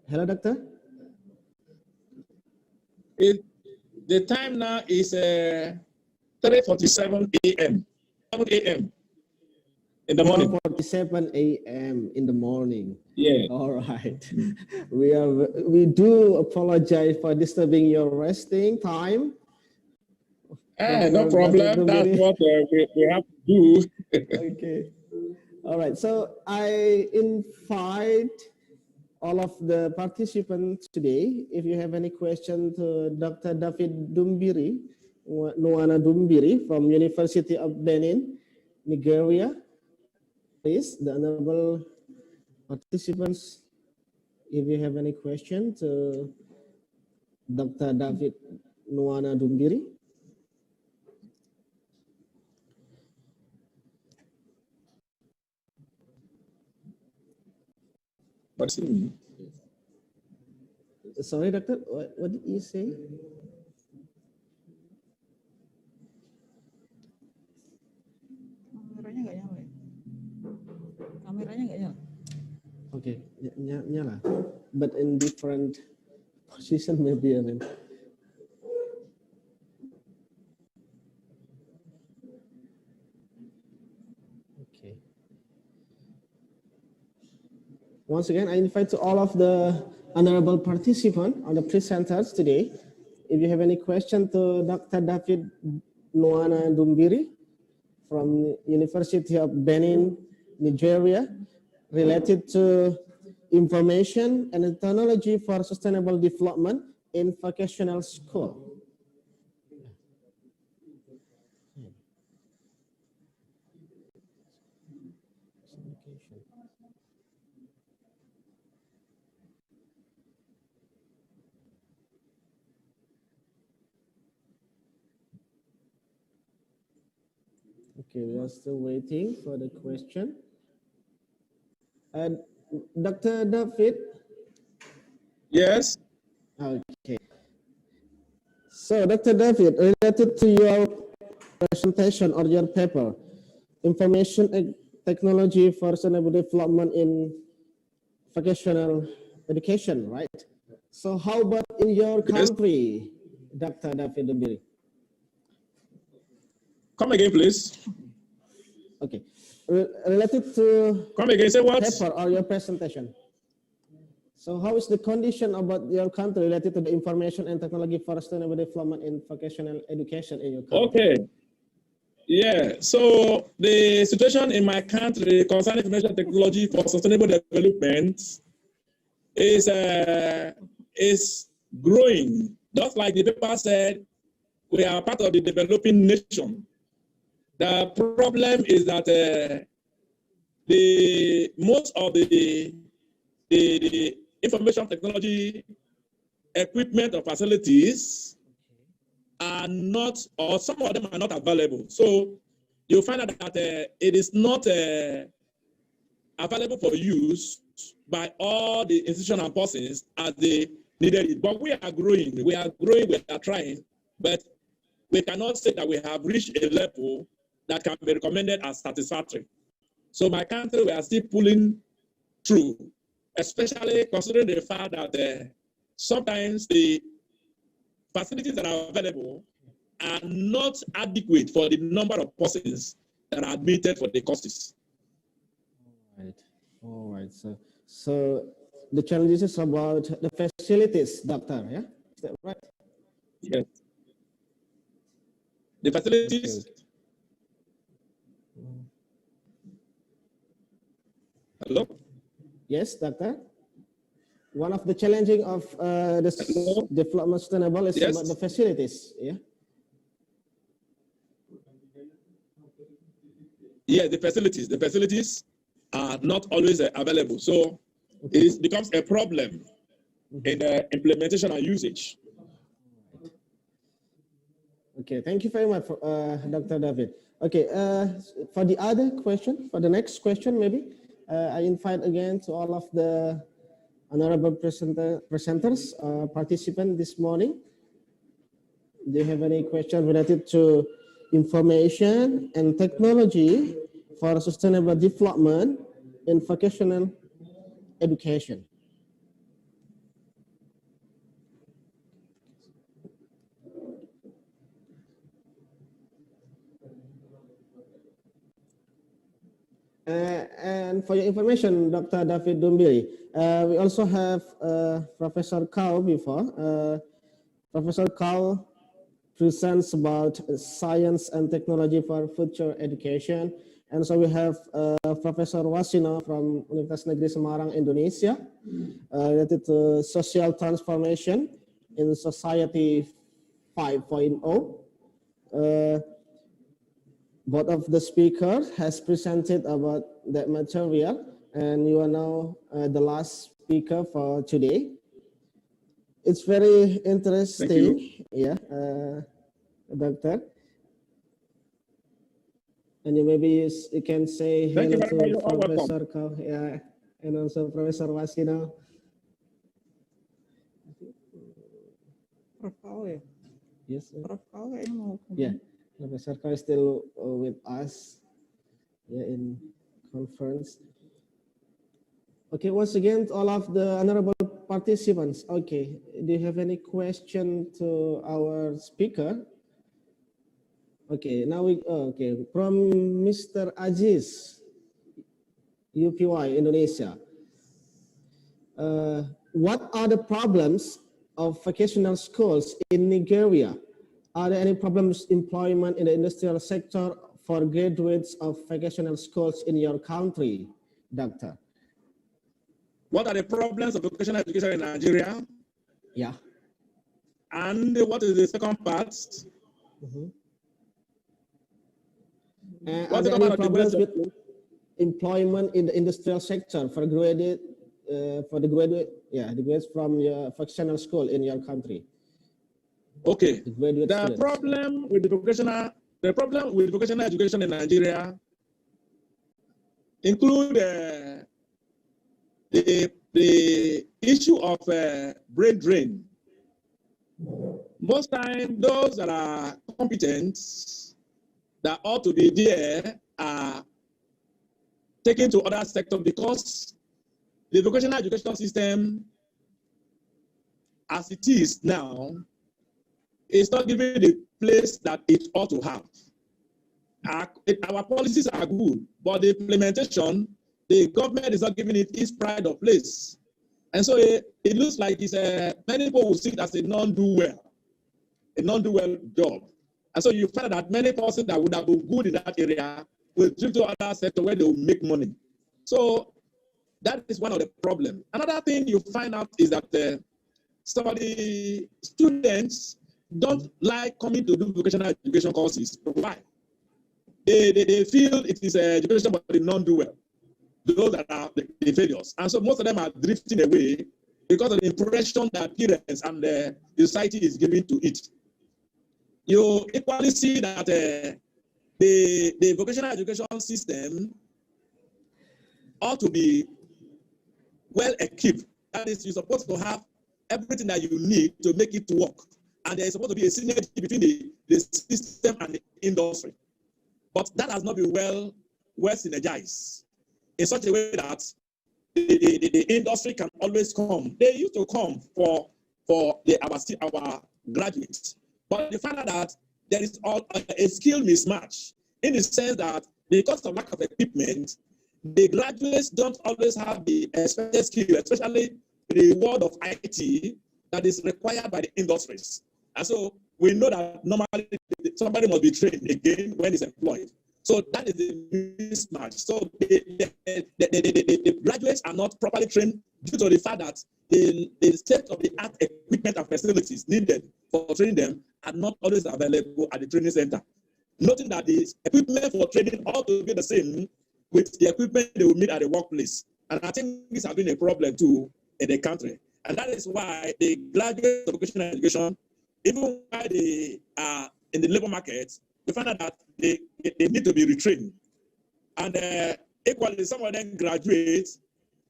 Hello, Doctor. The time now is 3:47 a.m. 7 a.m. in the morning. 4:47 a.m. in the morning. Yeah. All right. We do apologize for disturbing your resting time. No problem. That's what we have to do. Okay. All right. So I invite all of the participants today. If you have any question to Dr. David Dumbiri, Nwanna Dumbiri from University of Benin, Nigeria, please, the honorable participants if you have any question to Dr. David Nwanna Dumbiri. What's it mean? Sorry, Doctor, what did you say? Kameranya nggak nyala. Kameranya nggak nyala. Okay, nyala, but in different position maybe. I mean. Okay. Once again, I invite to all of the honorable participants or the presenters today. If you have any question to Dr. David Nwanna Dumbiri from University of Benin, Nigeria, related to information and technology for sustainable development in vocational school. Okay, we are still waiting for the question. Dr. David? Yes. Okay. So, Dr. David, related to your presentation or your paper, information technology for sustainable development in vocational education, right? So, how about in your country, Dr. David Dumbiri? Come again, please. Okay. Related to come again, say what? Paper or your presentation. So how is the condition about your country related to the information and technology for sustainable development in vocational education in your country? Okay. Yeah, so the situation in my country concerning information technology for sustainable development is growing. Just like the paper said, we are part of the developing nation. The problem is that most of the information technology equipment or facilities are not, or some of them are not available. So you'll find out that it is not available for use by all the institutions and persons as they needed it. But we are growing, we are trying, but we cannot say that we have reached a level that can be recommended as satisfactory. So my country, we are still pulling through, especially considering the fact that sometimes the facilities that are available are not adequate for the number of persons that are admitted for the courses. All right. So the challenges is about the facilities, doctor, yeah? Is that right? Yes. The facilities. Okay. Hello? Yes, doctor. One of the challenging of the development sustainable is about the facilities, yeah? Yeah, the facilities are not always available. So it becomes a problem in the implementation and usage. Okay, thank you very much, Dr. David. Okay, for the other question, for the next question maybe, I invite again to all of the honorable presenters, participants this morning. Do you have any question related to information and technology for sustainable development in vocational education? And for your information, Dr. David Dumbiri, we also have Professor Kao before. Professor Kao presents about science and technology for future education. And so we have Professor Wasino from Universitas Negeri Semarang, Indonesia, related to social transformation in society 5.0. Both of the speakers has presented about that material, and you are now the last speaker for today. It's very interesting. Yeah, Doctor. And you can say hello to Professor Kau, yeah, and also Professor Wasino. Prof. Kau ya? Yes. Prof. Kau kayaknya mau. Yeah, Professor Kau is still with us. Yeah, in conference. Okay, once again, all of the honorable participants. Okay, do you have any question to our speaker? Okay, now from Mr. Aziz, UPY Indonesia. What are the problems of vocational schools in Nigeria? Are there any problems employment in the industrial sector for graduates of vocational schools in your country, Doctor? What are the problems of vocational education in Nigeria? Yeah. And what is the second part? Are there any problems with employment in the industrial sector for the graduates from your vocational school in your country? Okay. The problem with vocational education in Nigeria include the issue of brain drain. Most times, those that are competent, that ought to be there, are taken to other sectors because the vocational education system, as it is now, is not giving the place that it ought to have. Our policies are good, but the implementation, the government is not giving it its pride of place. And so it looks like it's many people will see it as a non-do-well job. And so you find that many persons that would have been good in that area will drift to other sector where they will make money. So that is one of the problems. Another thing you find out is that some of the students don't like coming to do vocational education courses. Why? They feel it is education, but they don't do well. Those that are the failures. And so most of them are drifting away because of the impression that parents and the society is giving to it. You equally see that the vocational education system ought to be well equipped. That is, you're supposed to have everything that you need to make it work. And there is supposed to be a synergy between the system and the industry. But that has not been well synergized in such a way that the industry can always come. They used to come for our graduates. But you find out that there is a skill mismatch in the sense that because of lack of equipment, the graduates don't always have the expected skill, especially the world of IT that is required by the industries. And so we know that normally somebody must be trained again when he's employed. So that is the mismatch. So the graduates are not properly trained due to the fact that the state-of-the-art equipment and facilities needed for training them are not always available at the training center. Noting that the equipment for training ought to be the same with the equipment they will meet at the workplace. And I think this has been a problem too in the country. And that is why the graduates of vocational education, even while they are in the labor market, we find out that they need to be retrained. And equally, some of them graduate,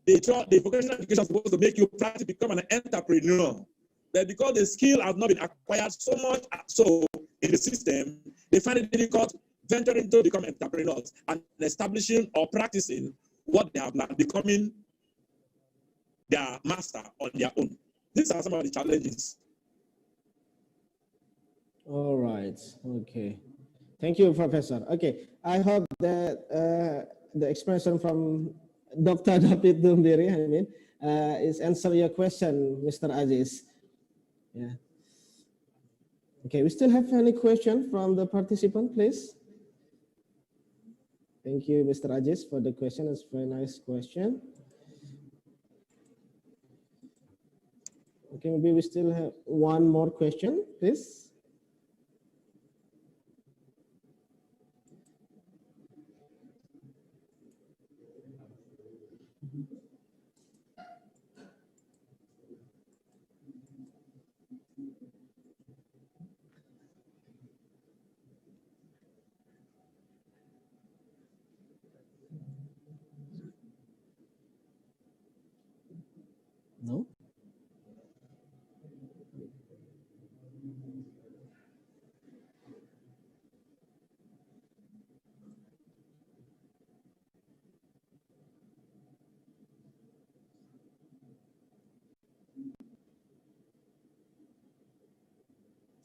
the vocational education is supposed to make you practically become an entrepreneur. But because the skill has not been acquired so much so in the system, they find it difficult venturing to become entrepreneurs and establishing or practicing what they have learned, becoming their master on their own. These are some of the challenges. All right. Okay. Thank you, Professor. Okay. I hope that the explanation from Dr. David Dumbiri, is answer your question, Mr. Aziz. Yeah. Okay. We still have any question from the participant, please? Thank you, Mr. Aziz, for the question. It's a very nice question. Okay, maybe we still have one more question, please.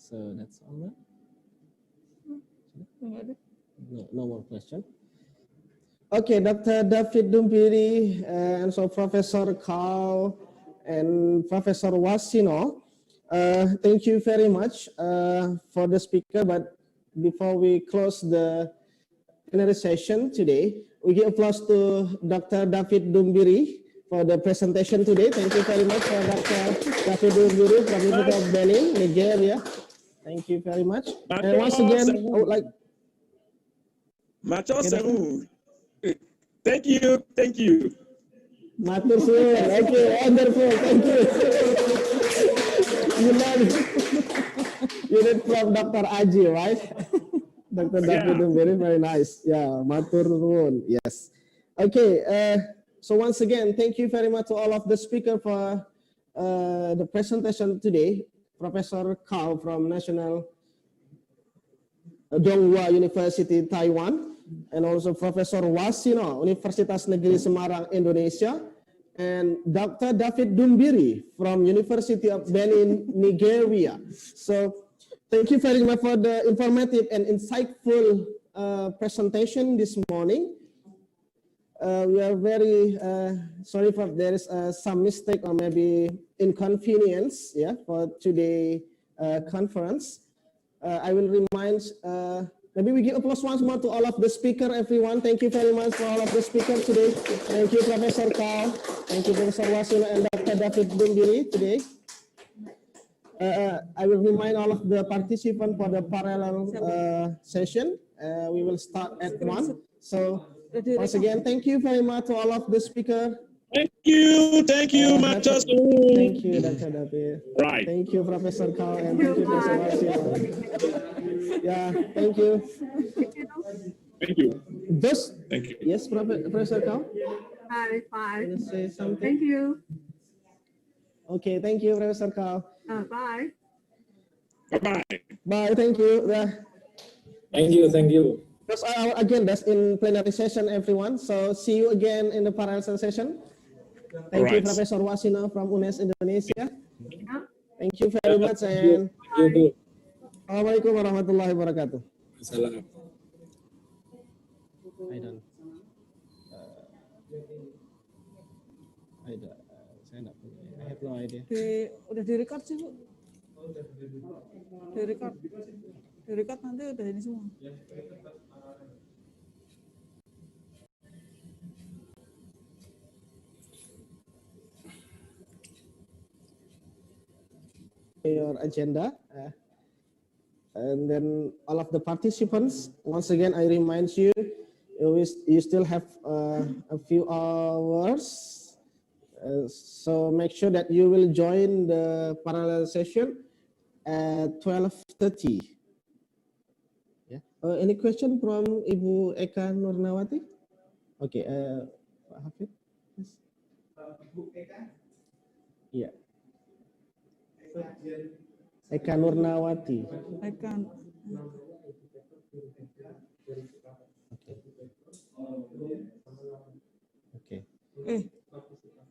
So that's all. No more question. Okay, Dr. David Dumbiri and so Professor Carl and Professor Wasino. Thank you very much for the speaker. But before we close the plenary session today, we give applause to Dr. David Dumbiri for the presentation today. Thank you very much for Dr. David Dumbiri from the University of Benin, Nigeria. Thank you very much. And once again, I would like. Thank you. Matur suwun. Okay, wonderful. Thank you. You learned from Dr. Aji, right? Dr. David Dumbiri, very nice. Yeah, matur suwun. Yes. Okay. So once again, thank you very much to all of the speakers for the presentation today. Professor Cao from National Donghua University, Taiwan. And also Professor Wasino, Universitas Negeri Semarang, Indonesia, and Dr. David Dumbiri from University of Benin, Nigeria. So thank you very much for the informative and insightful presentation this morning. We are very sorry if there is some mistake or maybe inconvenience, for today's conference. I will remind. Maybe we give applause once more to all of the speakers, everyone. Thank you very much for all of the speakers today. Thank you, Professor Carl. Thank you, Professor Wasino and Dr. David Dumbiri today. I will remind all of the participants for the parallel session. We will start at 1. So once again, thank you very much to all of the speakers. Thank you, Thank you, Dr. David. Right. Thank you, Professor Carl, and thank you, Professor Wasino. Yeah, thank you. Thank you. Thank you. Yes, Professor Carl? Bye. Want to say something? Thank you. Okay, thank you, Professor Carl. Bye. Bye-bye. Bye, thank you. Thank you. That's our agenda in plenary session, everyone. So see you again in the parallel session. Thank you, Professor Wasino from UNES Indonesia. Thank you very much. And Assalamualaikum warahmatullahi wabarakatuh. Salam. I don't. Saya enggak punya. I have no idea. Udah direkod sih, Bu. Direkod nanti udah ini semua. Your agenda, and then all of the participants, once again I remind you, you still have a few hours, so make sure that you will join the parallel session at 12:30. Any question from Ibu Eka Nurnawati? Okay, Pak Hafid. Yes. Bu Eka? Yeah. Eka Nurnawati. Oke.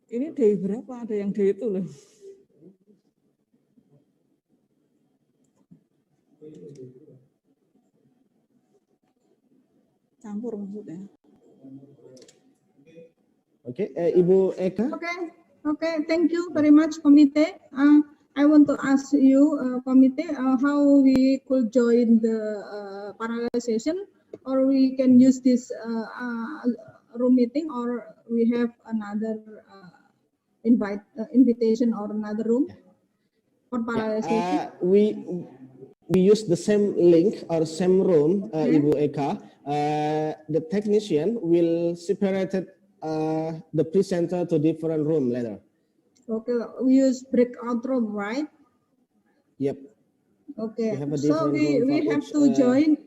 Ini day berapa? Ada yang day itu loh. Campur maksudnya. Oke, Ibu Eka. Okay. Thank you very much, committee. I want to ask you, committee, how we could join the parallel session, or we can use this room meeting, or we have another invitation or another room for parallel session. We use the same link or same room, Ibu Eka. The technician will separate the presenter to different room later. Okay, we use breakout room, right? Yep. Okay, so we have to join.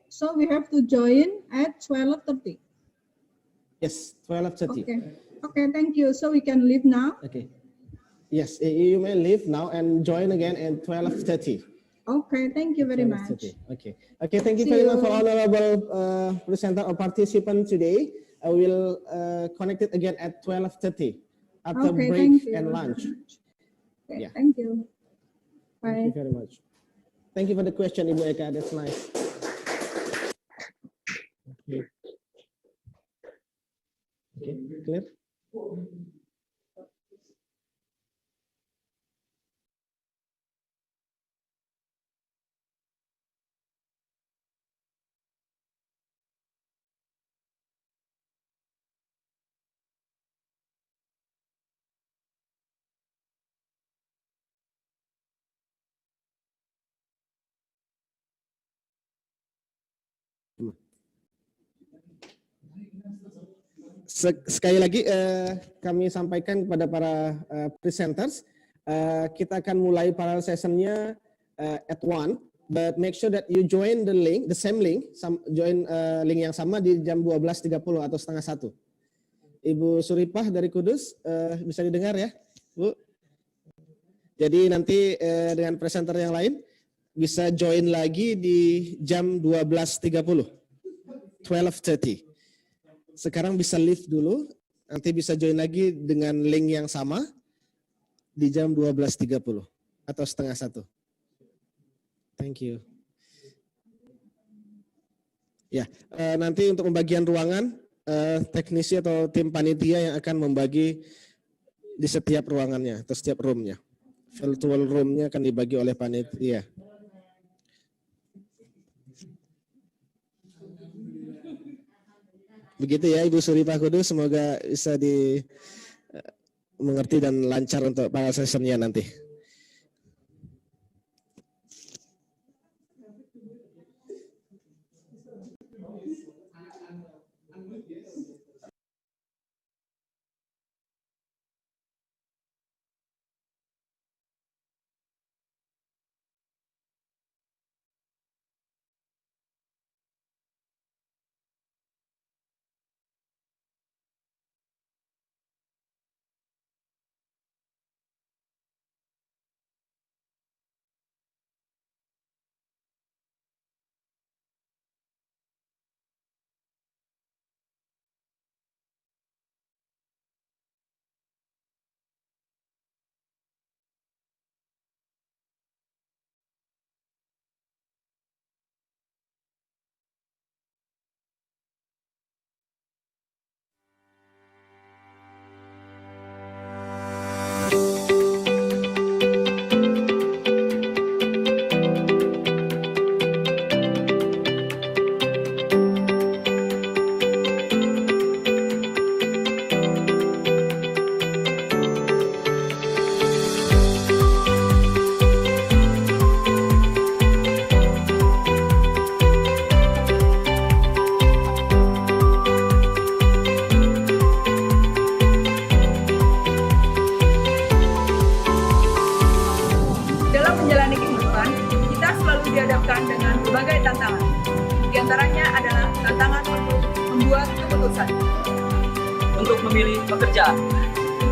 So we have to join at 12:30. Yes, 12:30. Okay, thank you. So we can leave now. Okay. Yes, you may leave now and join again at 12:30. Okay, thank you very much. Okay, thank you very much for honorable presenter or participant today. I will connect it again at 12:30. After break and lunch. Okay, thank you. Bye. Thank you very much. Thank you for the question, Ibu Eka. That's nice. Okay, clear? Sekali lagi kami sampaikan kepada para presenters, kita akan mulai parallel sessionnya at 1, but make sure that you join the link, the same link, join link yang sama di jam 12.30 atau setengah 1. Ibu Suripah dari Kudus, bisa didengar ya, Bu? Jadi nanti dengan presenter yang lain bisa join lagi di jam 12.30, 12:30. Sekarang bisa leave dulu, nanti bisa join lagi dengan link yang sama di jam 12.30 atau setengah 1. Thank you. Ya, nanti untuk pembagian ruangan, teknisi atau tim panitia yang akan membagi di setiap ruangannya atau setiap roomnya. Virtual roomnya akan dibagi oleh panitia. Begitu ya Ibu Suripah Kudus, semoga bisa mengerti dan lancar untuk para sessionnya nanti.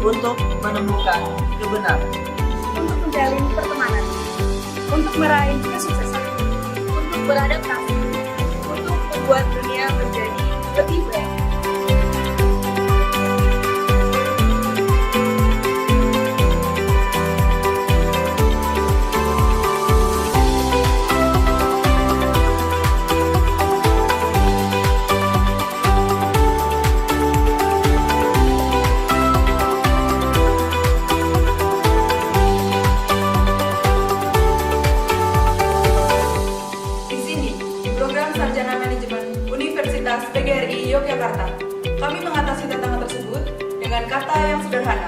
Untuk menemukan kebenaran, untuk menjalin pertemanan, untuk meraih kesuksesan, untuk beradaptasi, untuk membuat dunia menjadi lebih baik. Universitas PGRI Yogyakarta. Kami mengatasi tantangan tersebut dengan kata yang sederhana.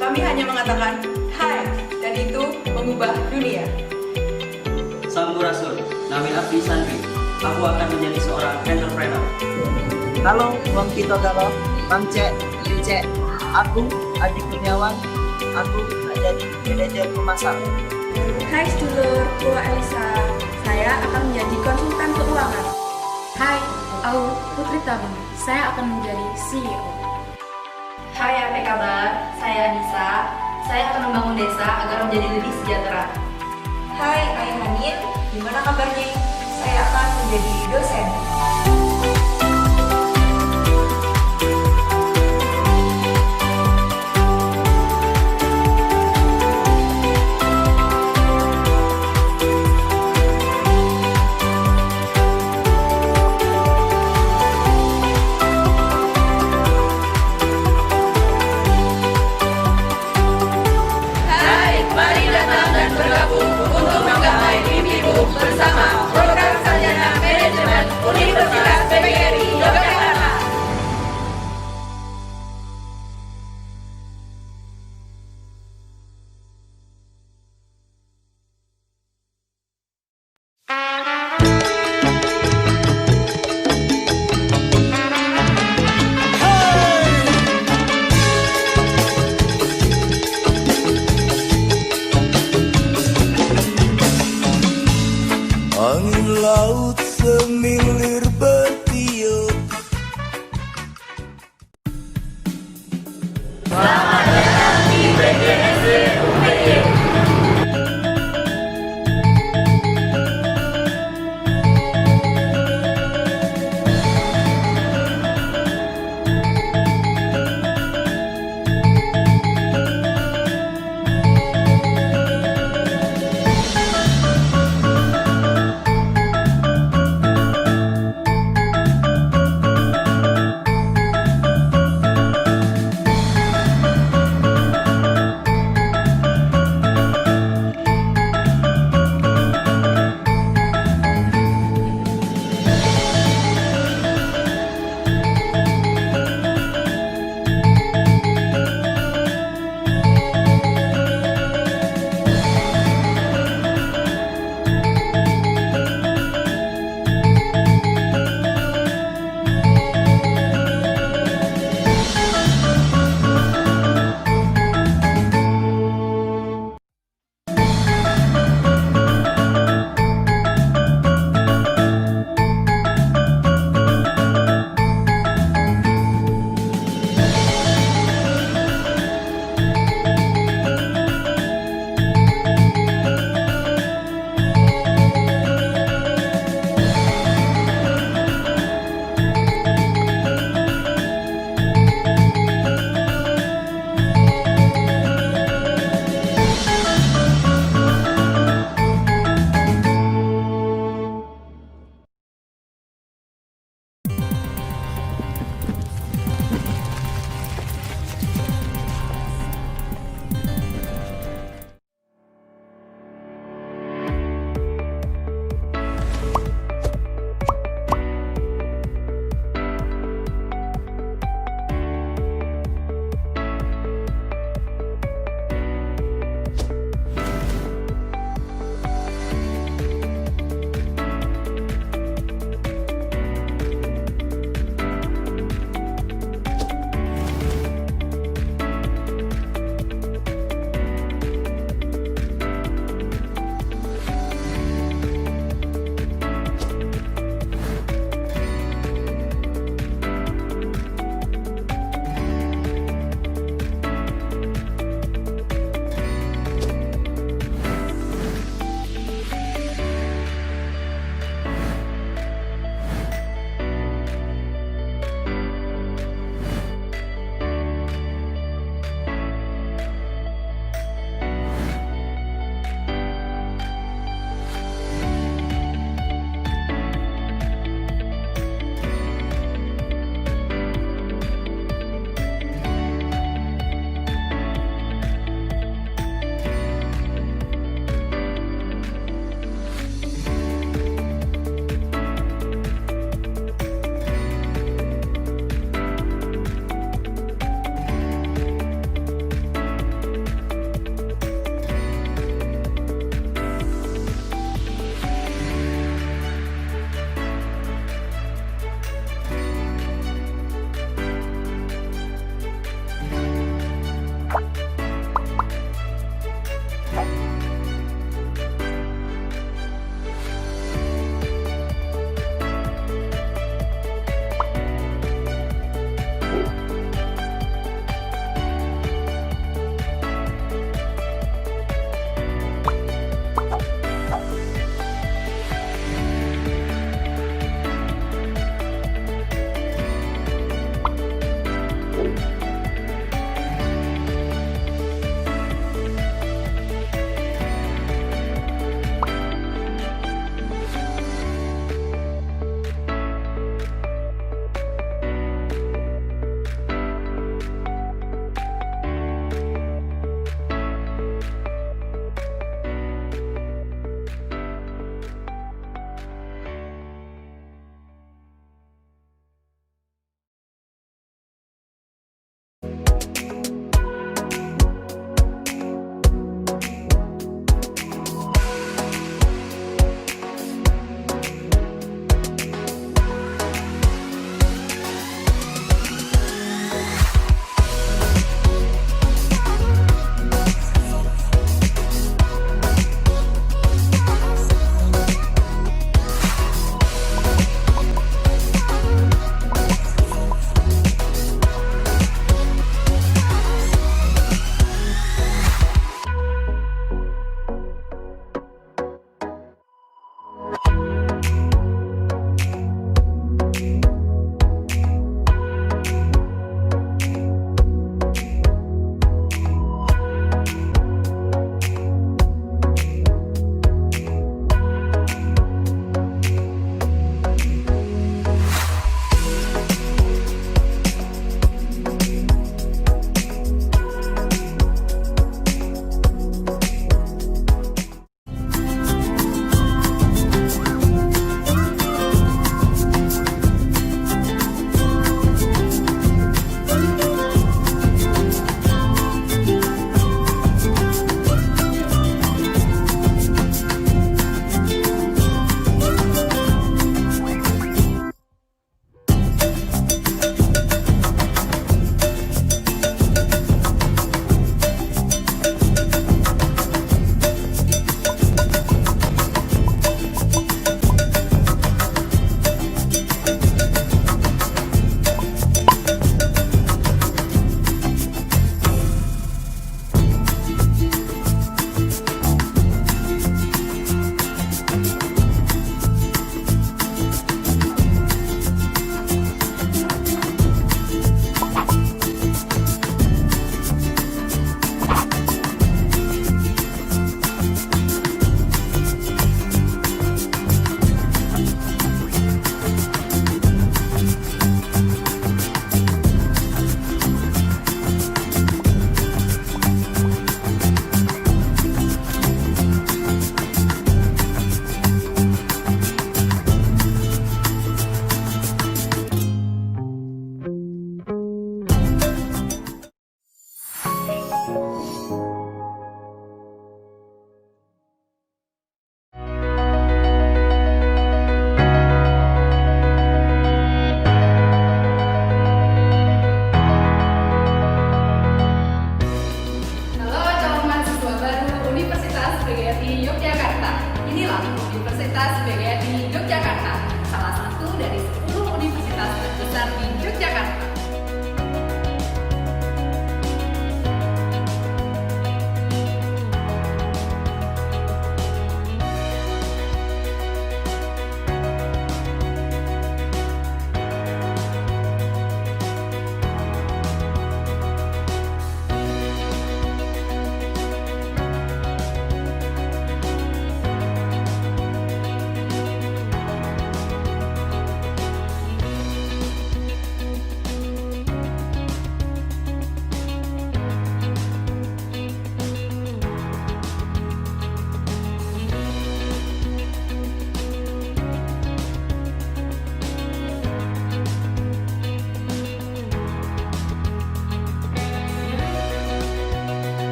Kami hanya mengatakan hai, dan itu mengubah dunia. Sampurasun, nami Abdi Sandri. Aku akan menjadi seorang entrepreneur. Halo, Bang Tito Galo, Bang Cek, Cek. Aku Adi Kurniawan. Aku menjadi manajer pemasaran. Hai sedulur, Gua Elisa. Saya akan menjadi konsultan keuangan. Hai, aku Putri Tabung. Saya akan menjadi CEO. Hai, apa kabar? Saya Anissa. Saya akan membangun desa agar menjadi lebih sejahtera. Hai, Ayah Hanin. Gimana kabarnya? Saya akan menjadi dosen.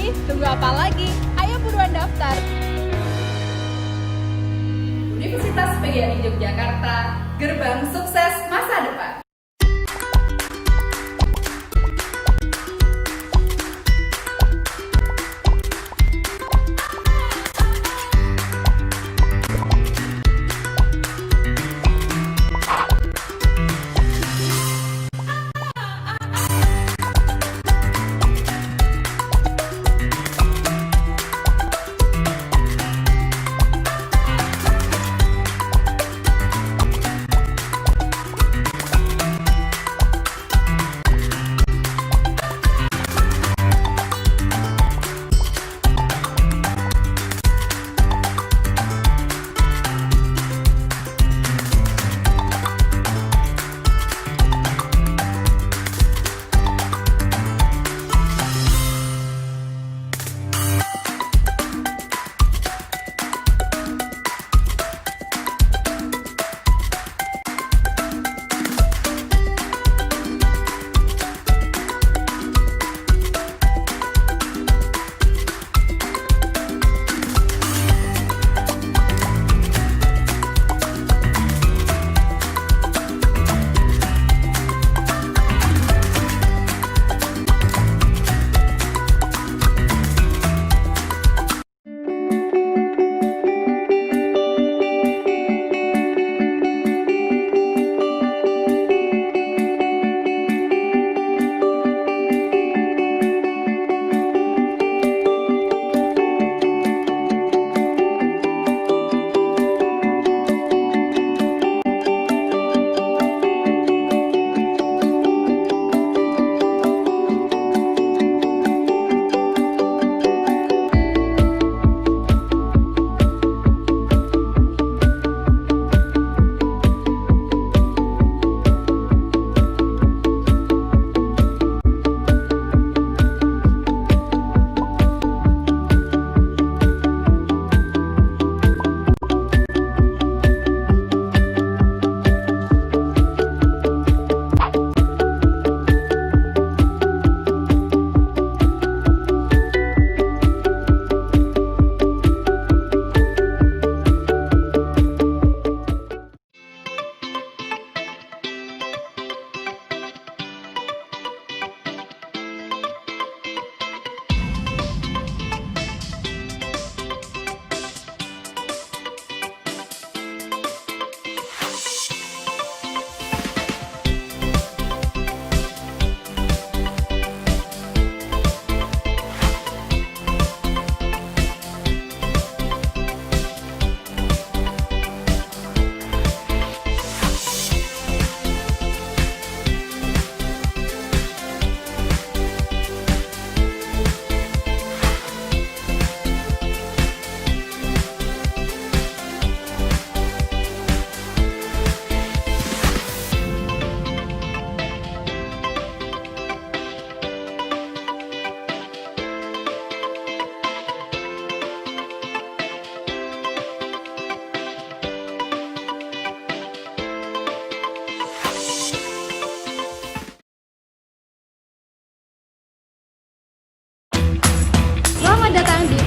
sih? Tunggu apa lagi? Ayo buruan daftar. Universitas PGRI Yogyakarta, gerbang sukses masa depan.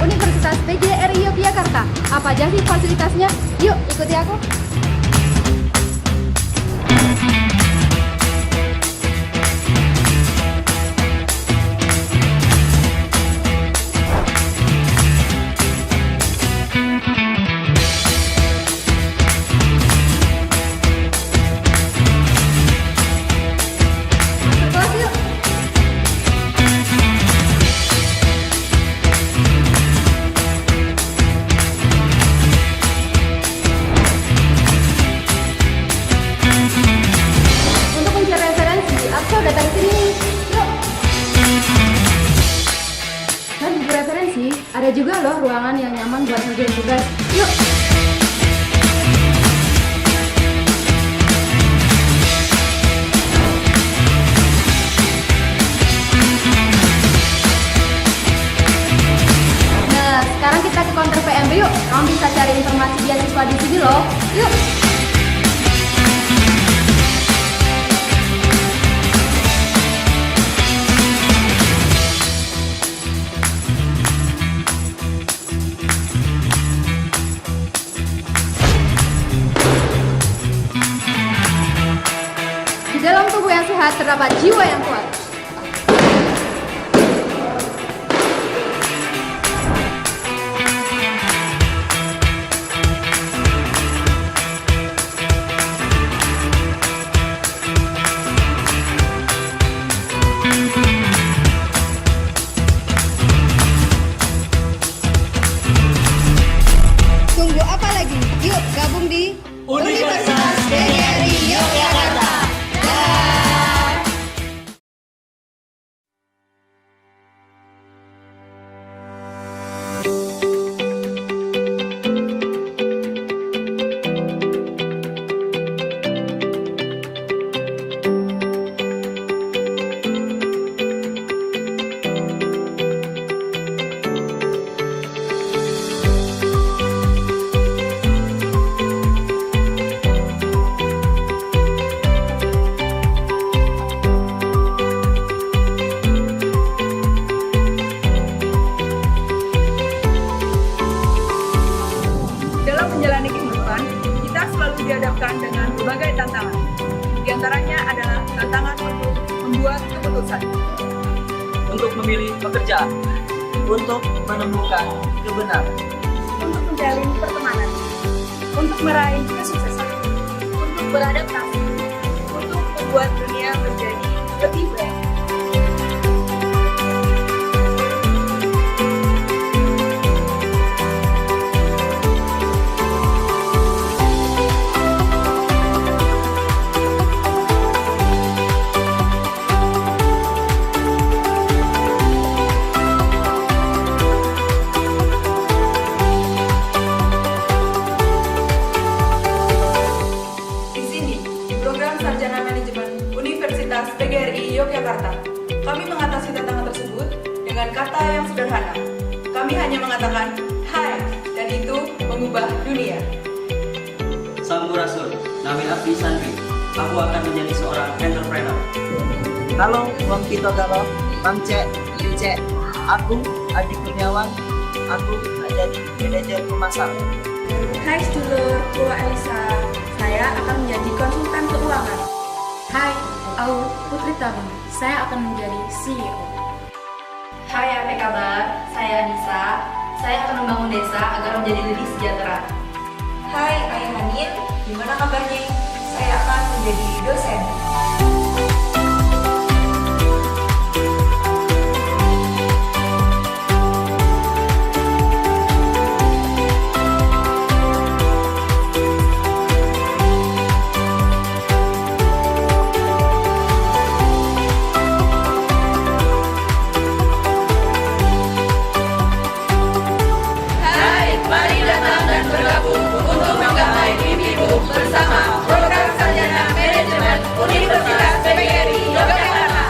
Universitas PGRI Yogyakarta. Apa aja sih fasilitasnya? Yuk, ikuti aku. Ada juga loh ruangan yang nyaman buat ngerjain tugas. Yuk! Nah, sekarang kita ke counter PMB yuk. Kamu bisa cari informasi beasiswa di sini loh. Yuk! harus terdapat jiwa yang kuat. Tunggu apa lagi? Yuk gabung di Universitas PGRI Yogyakarta. Dalam menjalani kehidupan, kita selalu dihadapkan dengan berbagai tantangan. Di antaranya adalah tantangan untuk membuat keputusan, Untuk memilih pekerjaan, untuk menemukan kebenaran, Untuk menjalin pertemanan, untuk meraih kesuksesan, untuk beradaptasi, untuk membuat dunia menjadi lebih baik. Di sini, program Sarjana Manajemen Universitas PGRI Yogyakarta. Kami mengatasi tantangan tersebut dengan kata yang sederhana. Kami hanya mengatakan, hai, dan itu mengubah dunia. Sampurasun, nami Abdi Sandri. Aku akan menjadi seorang entrepreneur. Halo, Bang Tito Galo, Bang Cek, Cek. Aku Adi Kurniawan. Aku jadi manajer pemasaran. Hai sedulur, Gua Elisa. Saya akan menjadi konsultan keuangan. Hai, aku Putri Tabung. Saya akan menjadi CEO. Hai, apa kabar? Saya Anissa. Saya akan membangun desa agar menjadi lebih sejahtera. Hai, Ayah Hanin. Gimana kabarnya? Saya akan menjadi dosen. Hai, mari datang dan bergabung untuk menggapai mimpimu bersama program Sarjana Manajemen Universitas PGRI Yogyakarta.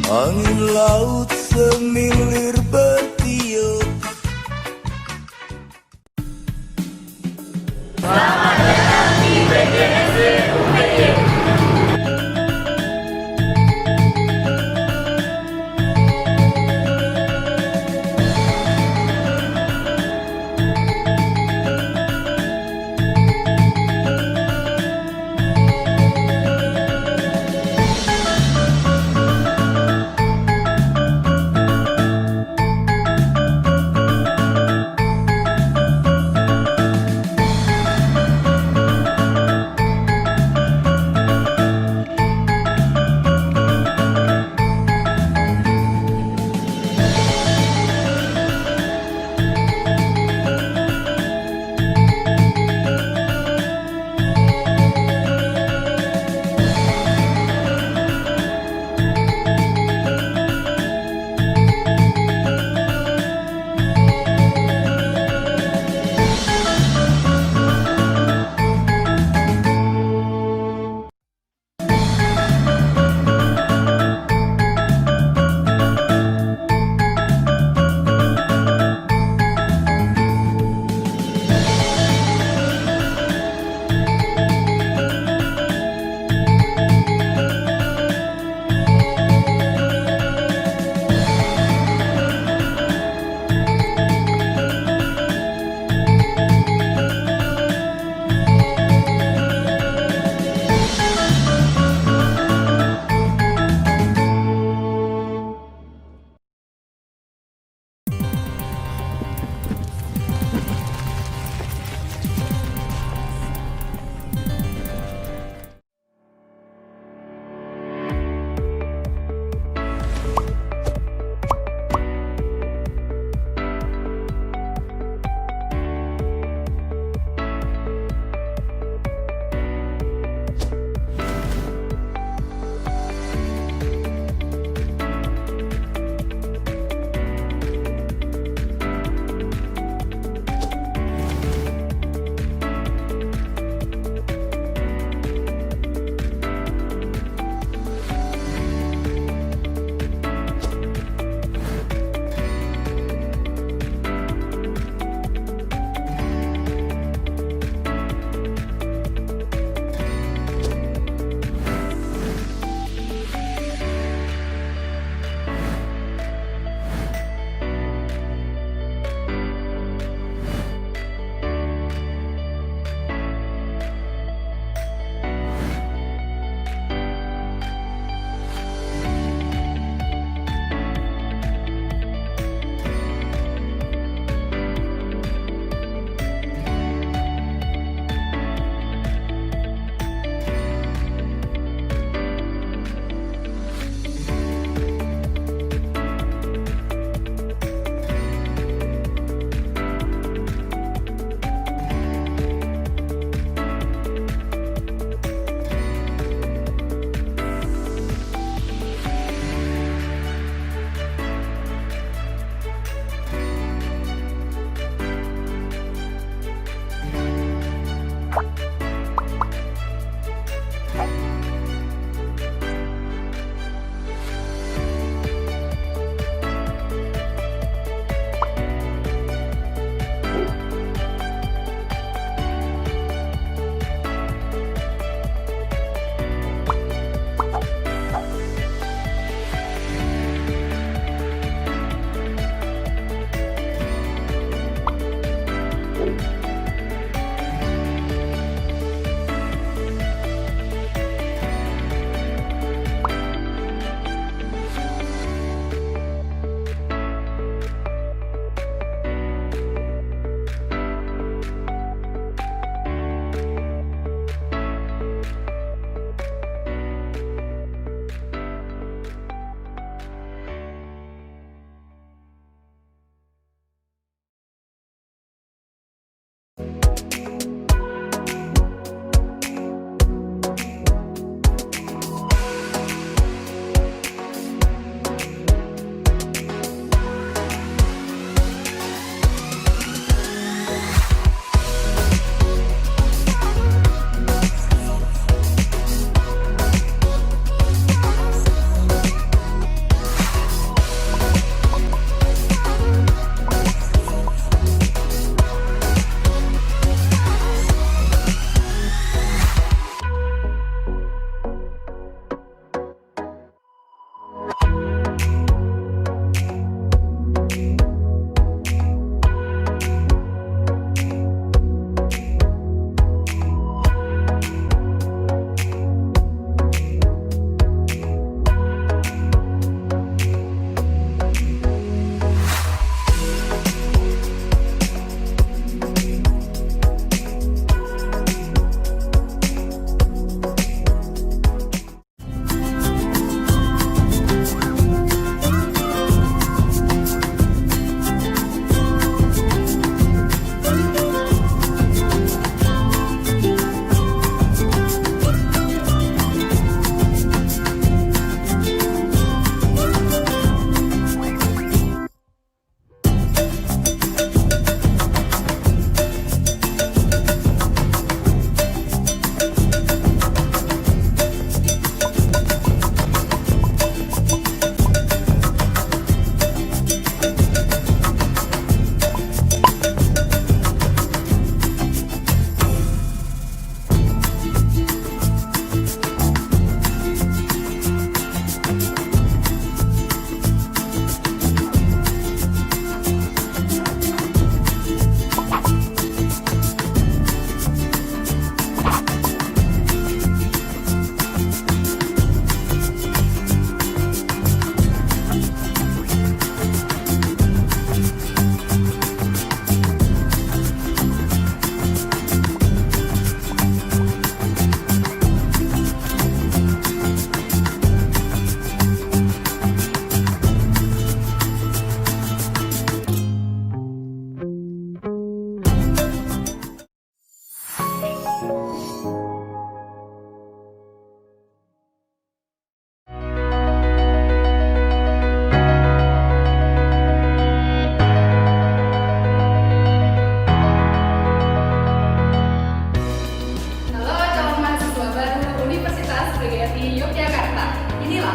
Angin laut semilir bertiup. Selamat datang di PGRI UPY.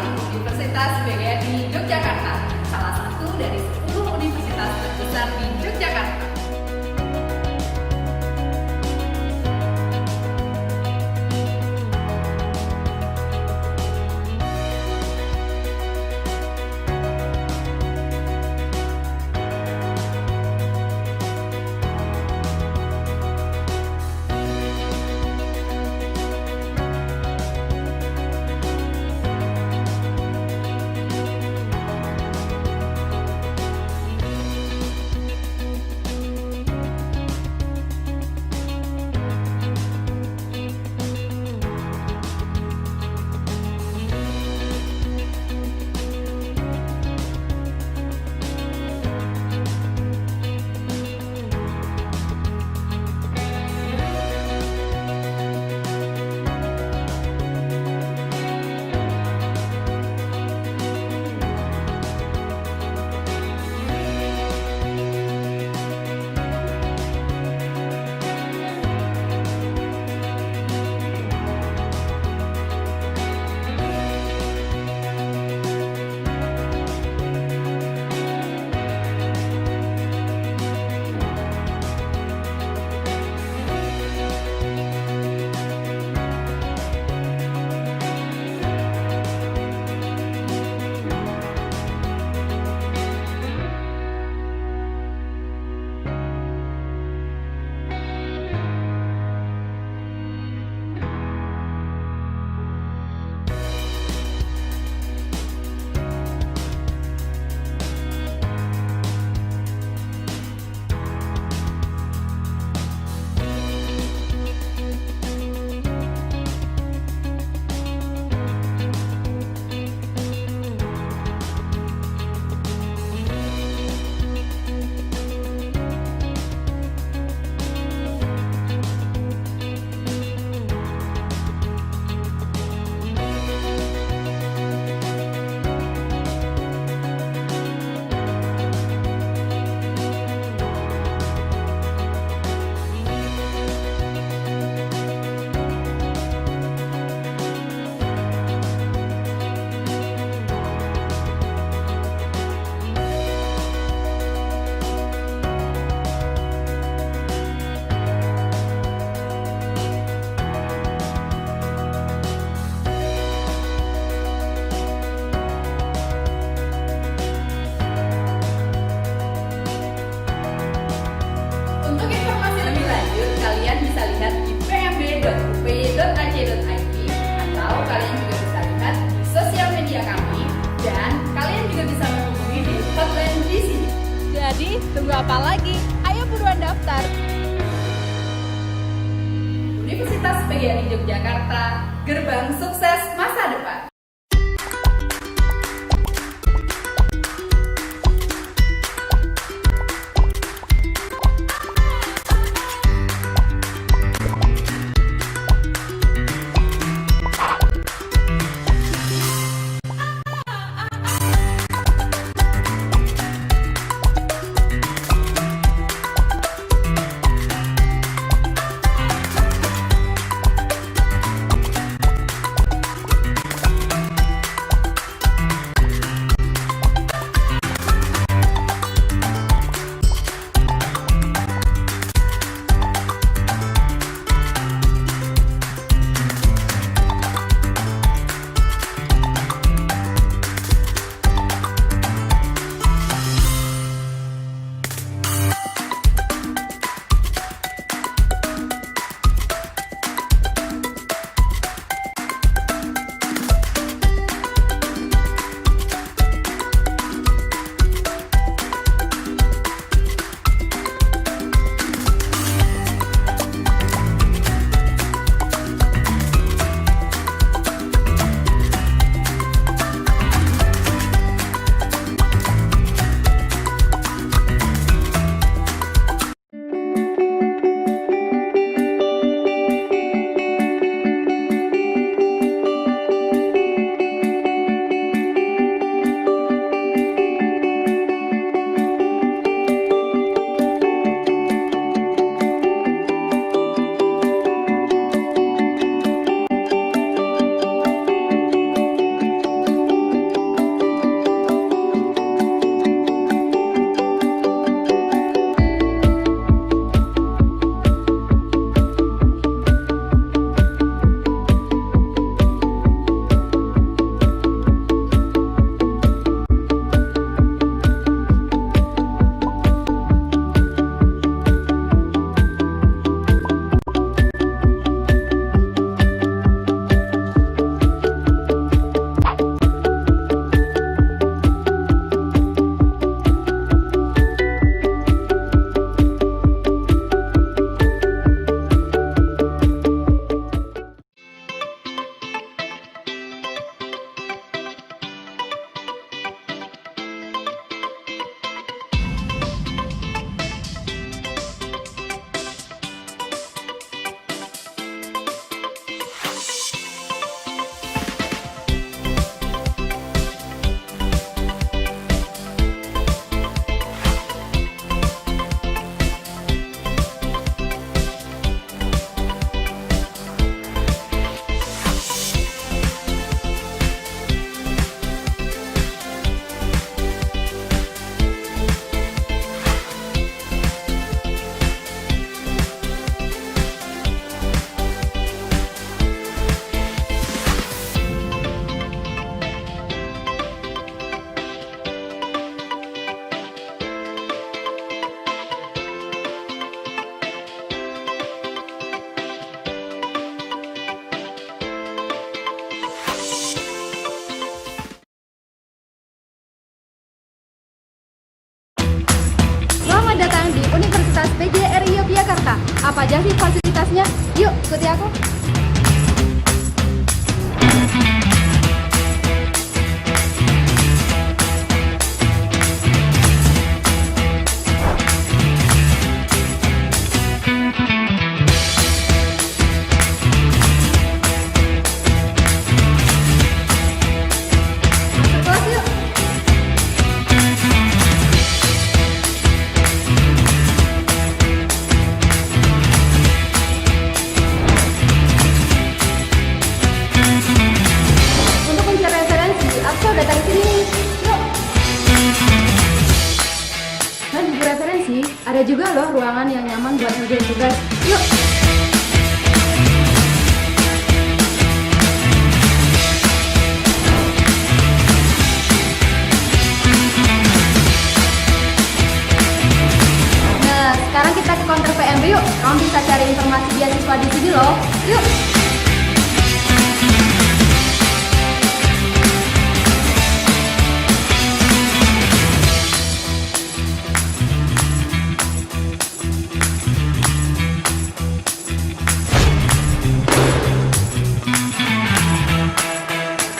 inilah Universitas PGRI Yogyakarta, salah satu dari 10 universitas terbesar di Yogyakarta. Tunggu apa lagi? Ayo buruan daftar. Universitas PGRI Yogyakarta, gerbang sukses masa depan. Ada juga loh ruangan yang nyaman buat ngerjain tugas. Yuk! Nah, sekarang kita ke counter PMB yuk. Kamu bisa cari informasi beasiswa di sini loh. Yuk!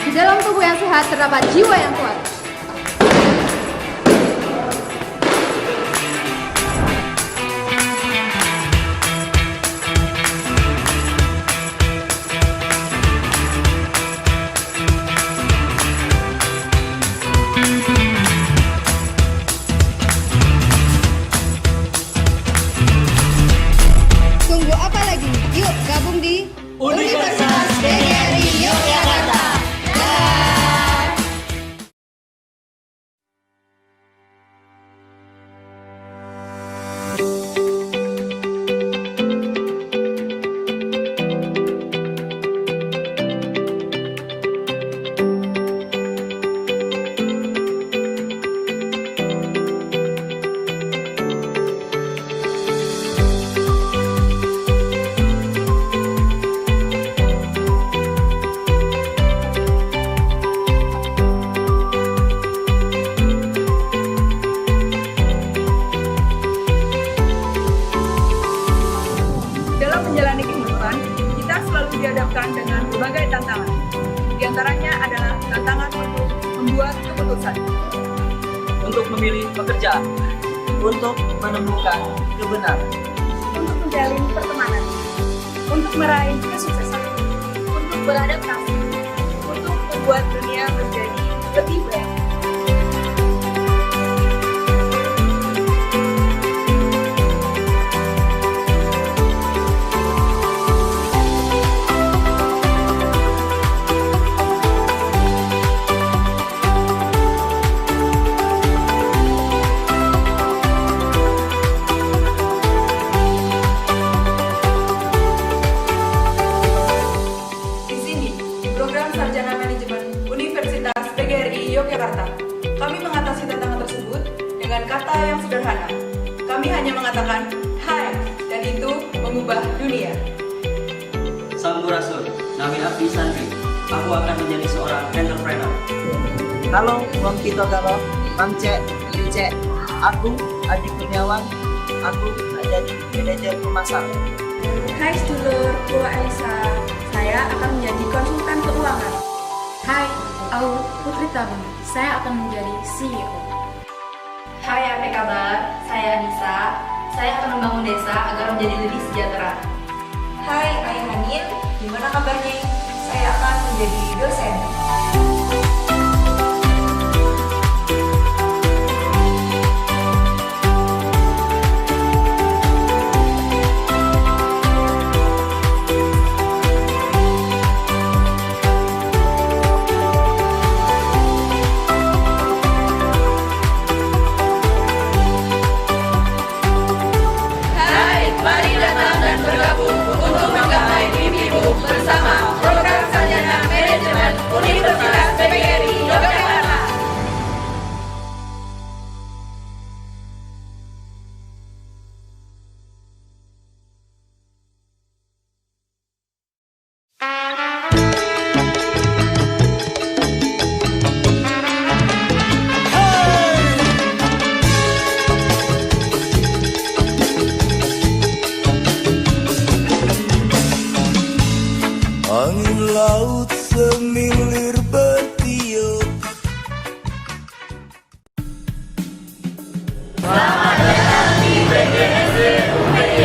Di dalam tubuh yang sehat terdapat jiwa yang kuat. Tunggu apa lagi? Yuk gabung di Universitas PGRI Yogyakarta. Dalam menjalani kehidupan, kita selalu dihadapkan dengan berbagai tantangan. Di antaranya adalah tantangan untuk membuat keputusan, Untuk memilih pekerjaan, untuk menemukan kebenaran, Untuk menjalin pertemanan, untuk meraih kesuksesan, untuk beradaptasi, untuk membuat dunia menjadi lebih baik. di sini, program Sarjana Manajemen Universitas PGRI Yogyakarta. Kami mengatasi tantangan tersebut dengan kata yang sederhana. Kami hanya mengatakan, hai, dan itu mengubah dunia. Sampurasun, nami Abdi Sandri. Aku akan menjadi seorang entrepreneur. Halo, Bang Tito Galo, Bang Cek, Cek. Aku Adi Kurniawan. Aku jadi manajer pemasaran. Hai sedulur, gua Elisa. Saya akan menjadi konsultan keuangan. Hai, aku Putri Tabung. Saya akan menjadi CEO. Hai, apa kabar? Saya Anissa. Saya akan membangun desa agar menjadi lebih sejahtera. Hai, Ayah Hanin. Gimana kabarnya? Saya akan menjadi dosen. Hai, mari datang dan bergabung untuk menggapai mimpimu bersama program Sarjana Manajemen Universitas PGRI Yogyakarta. Angin laut semilir bertiup. Selamat datang di PGRI UPY.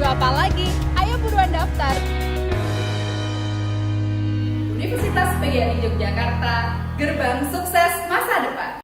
Tunggu apa lagi? Ayo buruan daftar. Universitas PGRI Yogyakarta, gerbang sukses masa depan.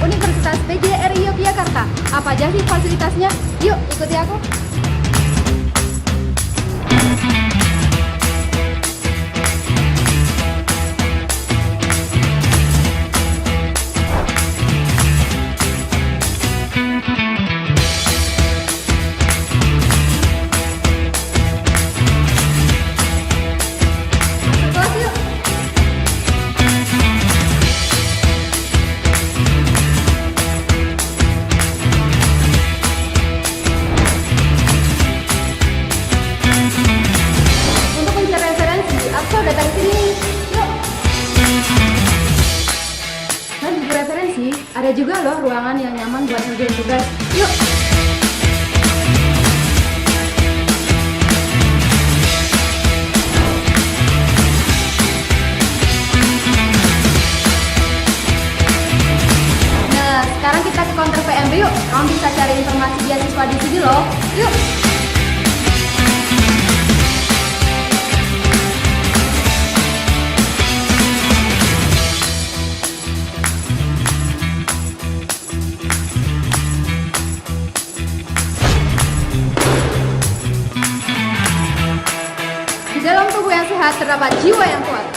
Universitas PGRI Yogyakarta. Apa aja sih fasilitasnya? Yuk, ikuti aku. Ada juga loh ruangan yang nyaman buat ngerjain tugas. Yuk! Nah, sekarang kita ke counter PMB yuk. Kamu bisa cari informasi beasiswa di sini loh. Yuk! harus terdapat jiwa yang kuat.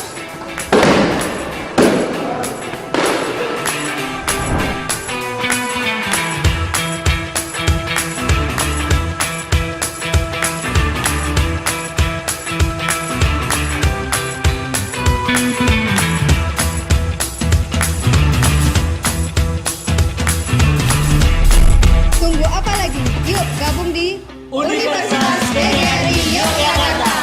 Tunggu apa lagi? Yuk gabung di Universitas PGRI Yogyakarta.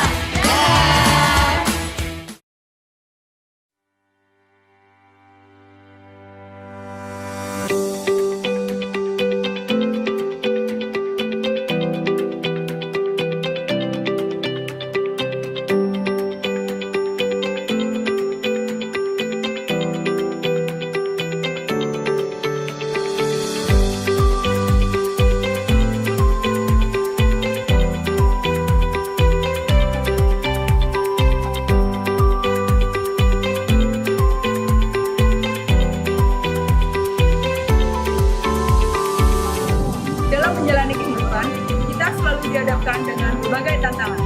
Dalam menjalani kehidupan, kita selalu dihadapkan dengan berbagai tantangan.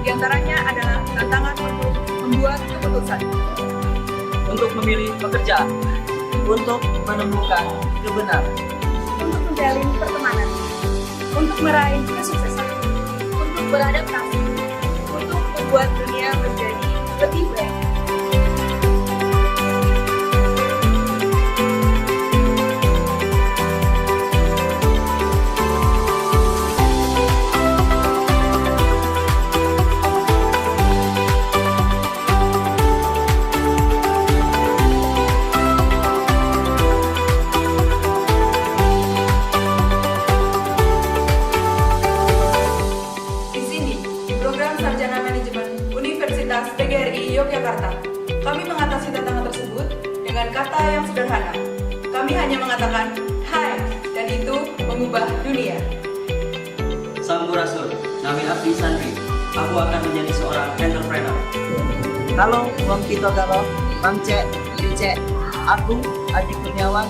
Di antaranya adalah tantangan untuk membuat keputusan, Untuk memilih pekerjaan, untuk menemukan kebenaran, untuk menjalin pertemanan, untuk meraih kesuksesan, untuk beradaptasi, untuk membuat dunia menjadi lebih baik. Di sini, program Sarjana Manajemen Universitas PGRI Yogyakarta. Kami mengatasi tantangan tersebut dengan kata yang sederhana. Kami hanya mengatakan, hai, dan itu mengubah dunia. Sampurasun, nami Abdi Sandri. Aku akan menjadi seorang entrepreneur. Halo, Bang Tito Galo, Bang Cek, Cek. Aku Adi Kurniawan.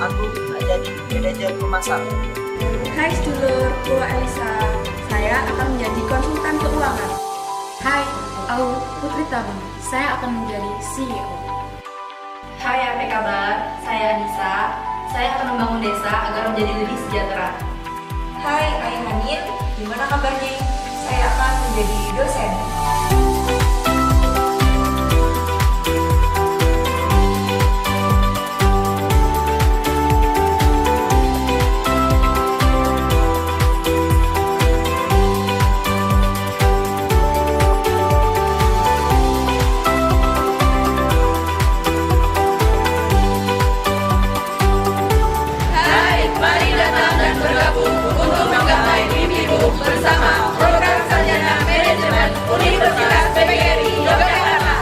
Aku jadi manajer pemasaran. Hai sedulur, Pua Elisa. Saya akan menjadi konsultan keuangan. Hai, aku Putri Tabung. Saya akan menjadi CEO. Hai, apa kabar? Saya Anissa. Saya akan membangun desa agar menjadi lebih sejahtera. Hai, Ayah Hanin. Gimana kabarnya? Saya akan menjadi dosen. Hai, mari datang dan bergabung untuk menggapai mimpimu bersama program Sarjana Manajemen Universitas PGRI Yogyakarta.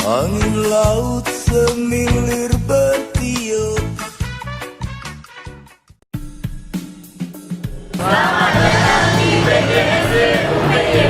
Angin laut semilir bertiup. Selamat datang di PGRI UPY.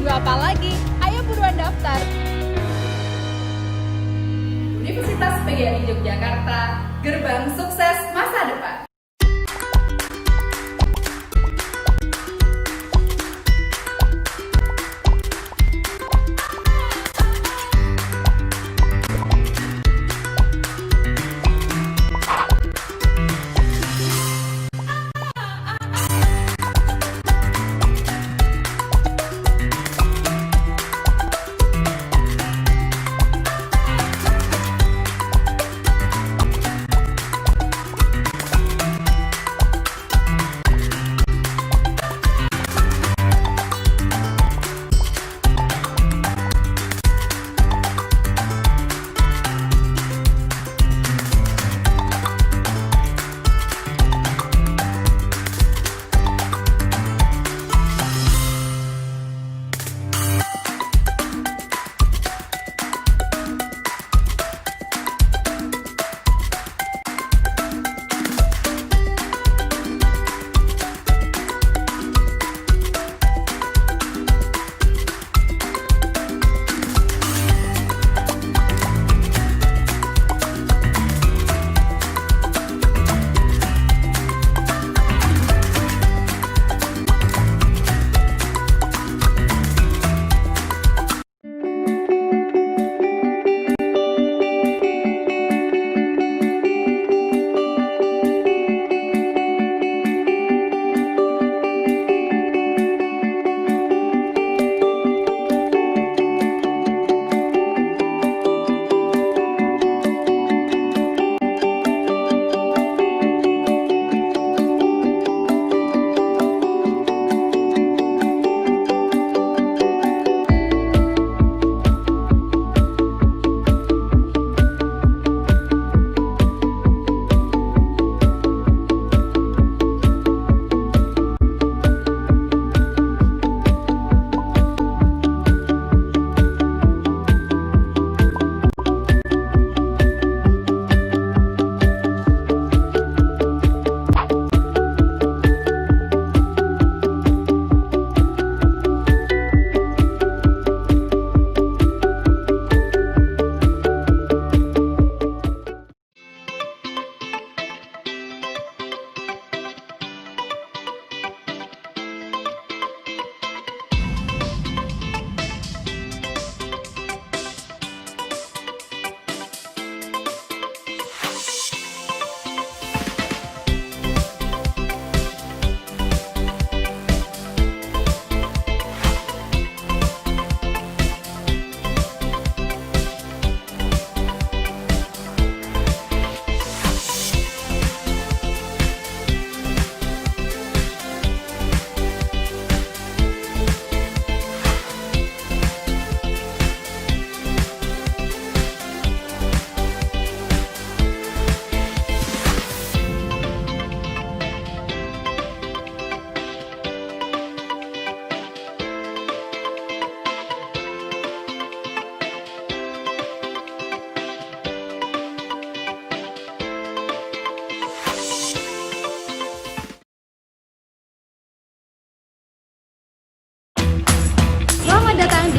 Tunggu apa lagi? Ayo buruan daftar. Universitas PGRI Yogyakarta, gerbang sukses masa depan.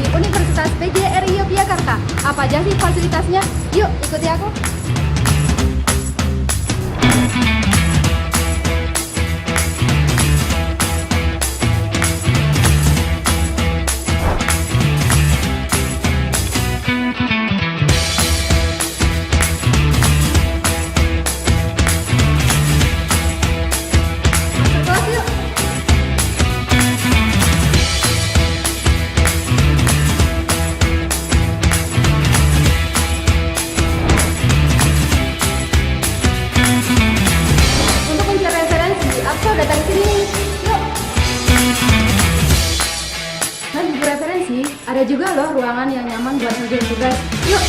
Universitas PGRI Yogyakarta. Apa aja sih fasilitasnya? Yuk, ikuti aku. Ada juga loh ruangan yang nyaman buat ngerjain tugas. Yuk!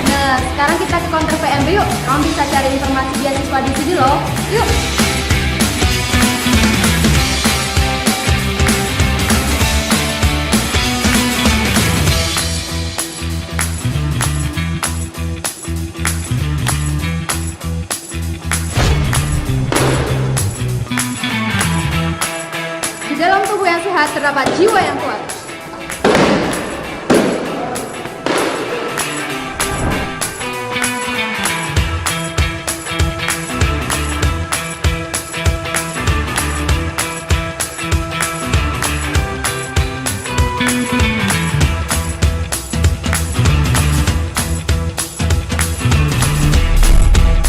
Nah, sekarang kita ke counter PMB yuk. Kamu bisa cari informasi beasiswa di sini loh. Yuk! melihat terdapat jiwa yang kuat.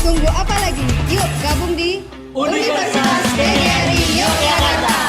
Tunggu apa lagi? Yuk gabung di Universitas PGRI Yogyakarta.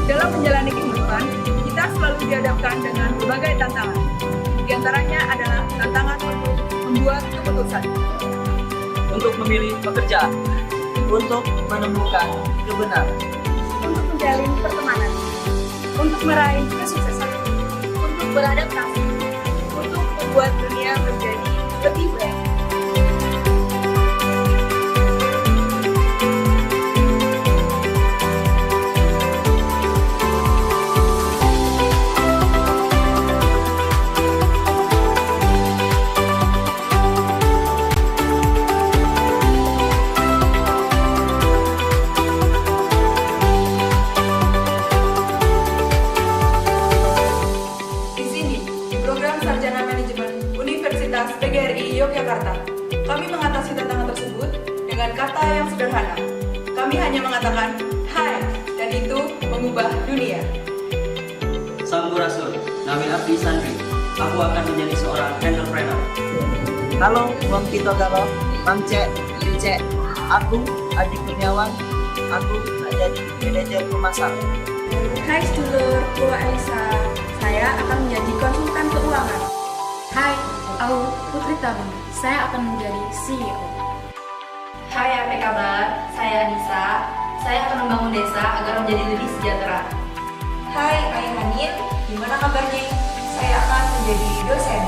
Dalam menjalani kehidupan, kita selalu dihadapkan dengan berbagai tantangan. Di antaranya adalah tantangan untuk membuat keputusan, Untuk memilih pekerjaan, untuk menemukan kebenaran, Untuk menjalin pertemanan, untuk meraih kesuksesan, untuk beradaptasi, untuk membuat dunia menjadi lebih baik. Di sini, di program Sarjana Manajemen Universitas PGRI Yogyakarta, kami mengatasi tantangan tersebut dengan kata yang sederhana. Kami hanya mengatakan, hai, dan itu mengubah dunia. Sampurasun, Nabi Abdi Sandri. Aku akan menjadi seorang entrepreneur. Halo, Bang Tito Galo, Bang Cek, Cek. Aku Adi Kurniawan. Aku jadi manajer pemasaran. Hai sedulur, Gua Elisa. Saya akan menjadi konsultan keuangan. Hai, aku Putri Tabung. Saya akan menjadi CEO. Hai, apa kabar? Saya Anissa. Saya akan membangun desa agar menjadi lebih sejahtera. Hai, Ayah Hanin. Gimana kabarnya? Saya akan menjadi dosen.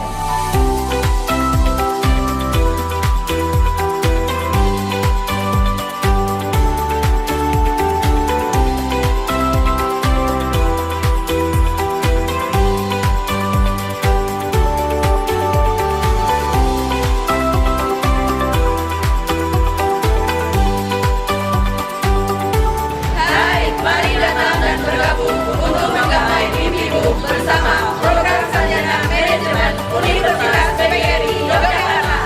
Hai, mari datang dan bergabung untuk menggapai mimpimu bersama program Sarjana Manajemen Universitas PGRI Yogyakarta.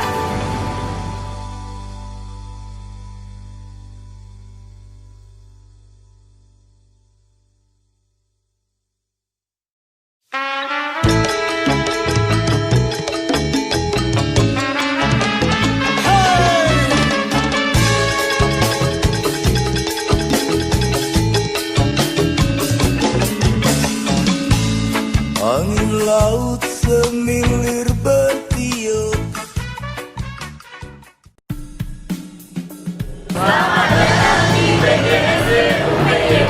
Angin laut semilir bertiup. Selamat datang di PGRI UPY.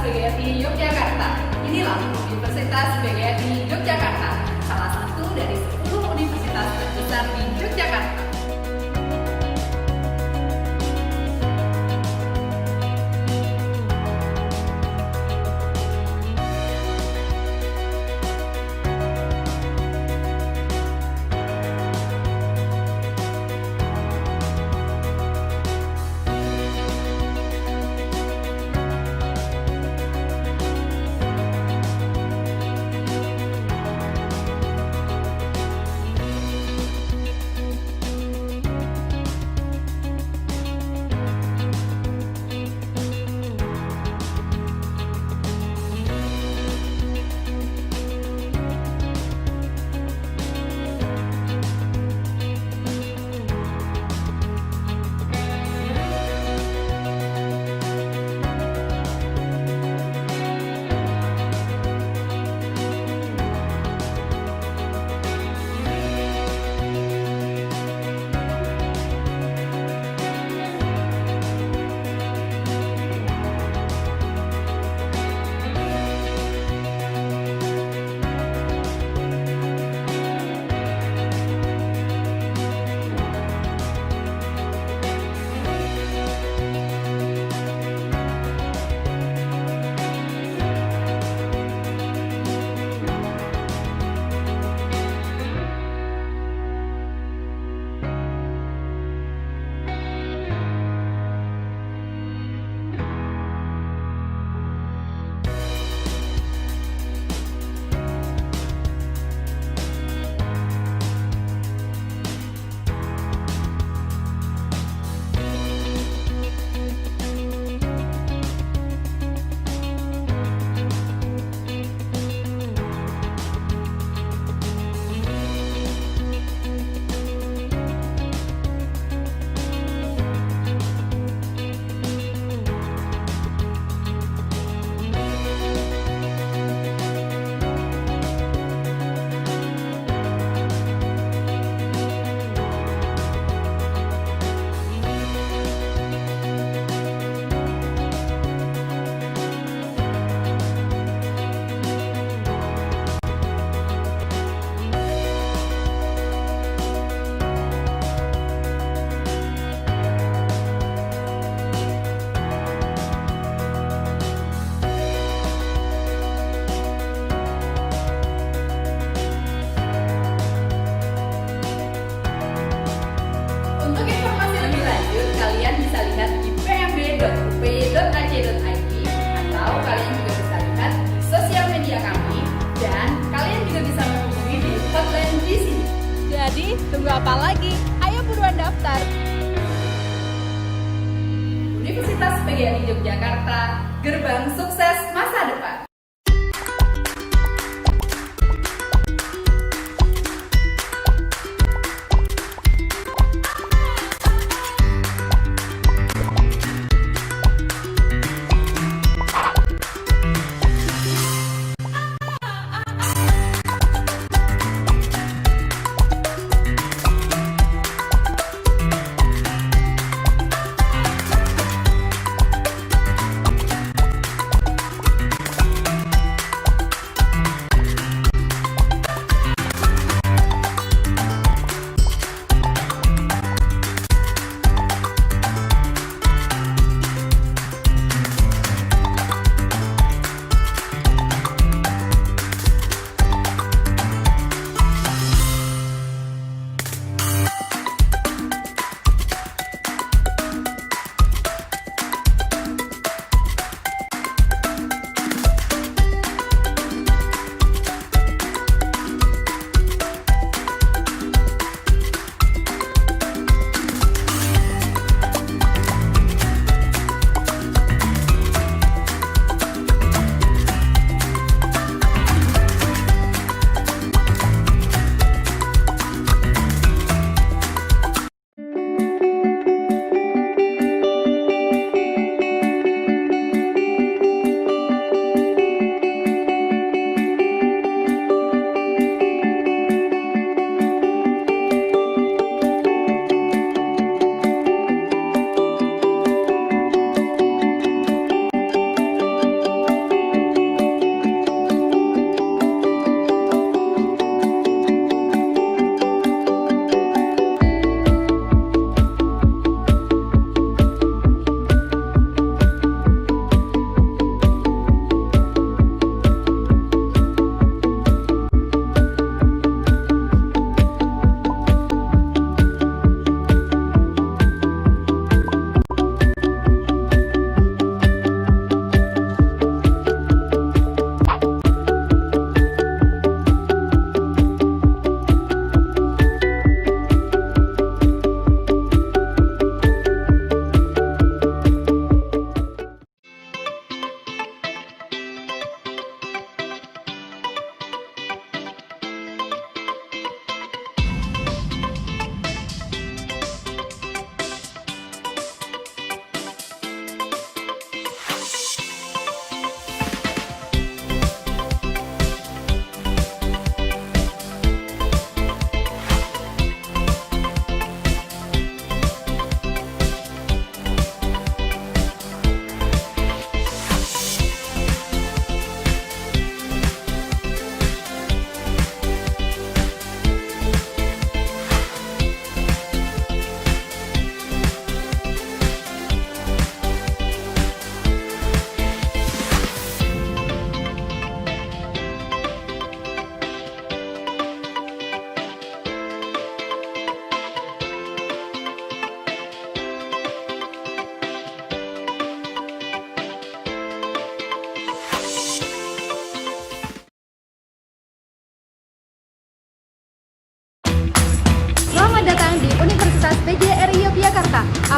PGRI Yogyakarta. Inilah Universitas PGRI Yogyakarta, salah satu dari 10 universitas terbesar di Yogyakarta. Tunggu apa lagi? Ayo buruan daftar. Universitas PGRI Yogyakarta, gerbang sukses masa depan.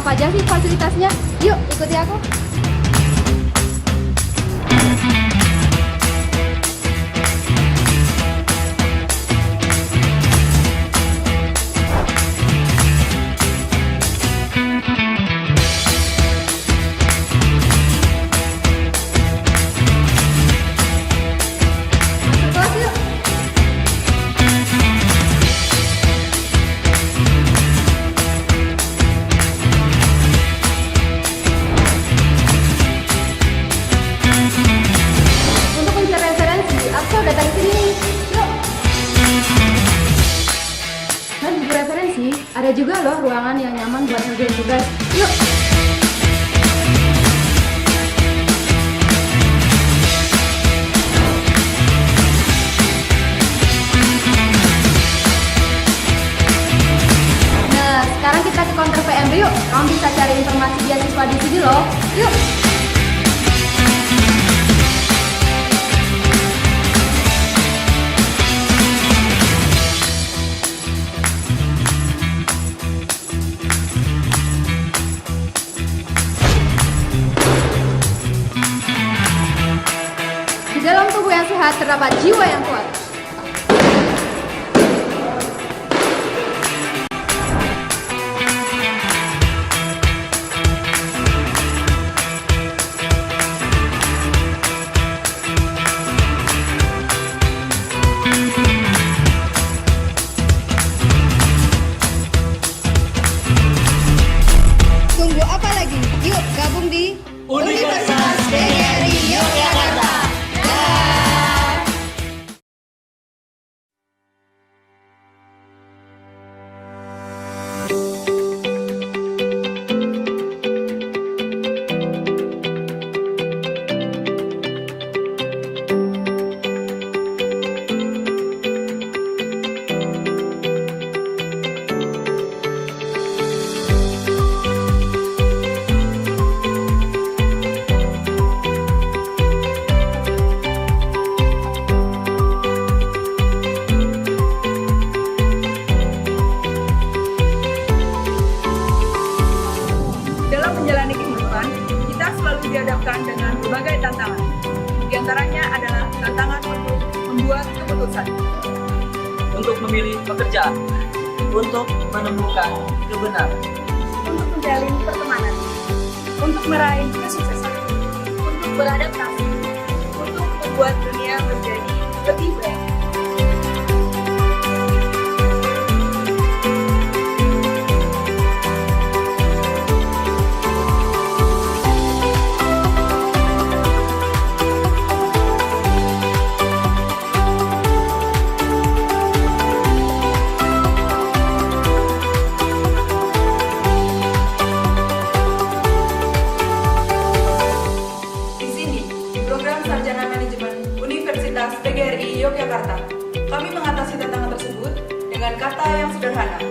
Apa aja sih fasilitasnya? Yuk, ikuti aku. Ada juga loh ruangan yang nyaman buat ngerjain tugas. Yuk! Nah, sekarang kita ke counter PMB yuk. Kamu bisa cari informasi beasiswa di sini loh. Yuk! Dalam tubuh yang sehat terdapat jiwa yang kuat. Tunggu apa lagi? Yuk gabung di Universitas PGRI Yogyakarta. dihadapkan dengan berbagai tantangan. Di antaranya adalah tantangan untuk membuat keputusan, untuk memilih pekerjaan, untuk menemukan kebenaran, untuk menjalin pertemanan, untuk meraih kesuksesan, untuk beradaptasi, untuk membuat dunia menjadi lebih baik. PGRI Yogyakarta. Kami mengatasi tantangan tersebut dengan kata yang sederhana.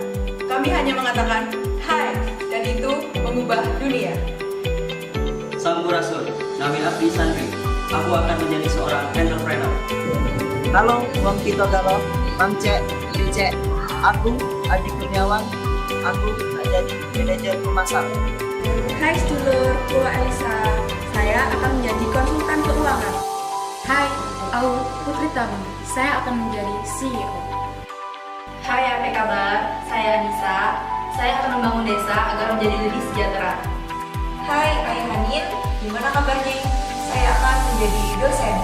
Kami hanya mengatakan hai, dan itu mengubah dunia. Sampurasun, nami Abdi Sandri. Aku akan menjadi seorang entrepreneur. Halo, Bang Tito Galo, Bang Cek, Cek. Aku Adi Kurniawan. Aku jadi manajer pemasaran. Hai sedulur, Gua Elisa. Saya akan menjadi konsultan keuangan. Hai, aku Putri Tabung. Saya akan menjadi CEO. Hai, apa kabar? Saya Anissa. Saya akan membangun desa agar menjadi lebih sejahtera. Hai, Ayah Hanin. Gimana kabarnya? Saya akan menjadi dosen.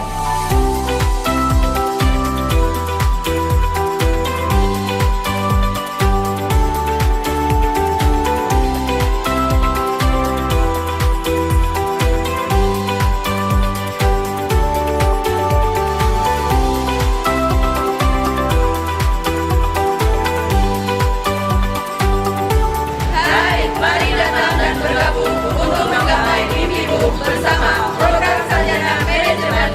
Bersama program sarjana manajemen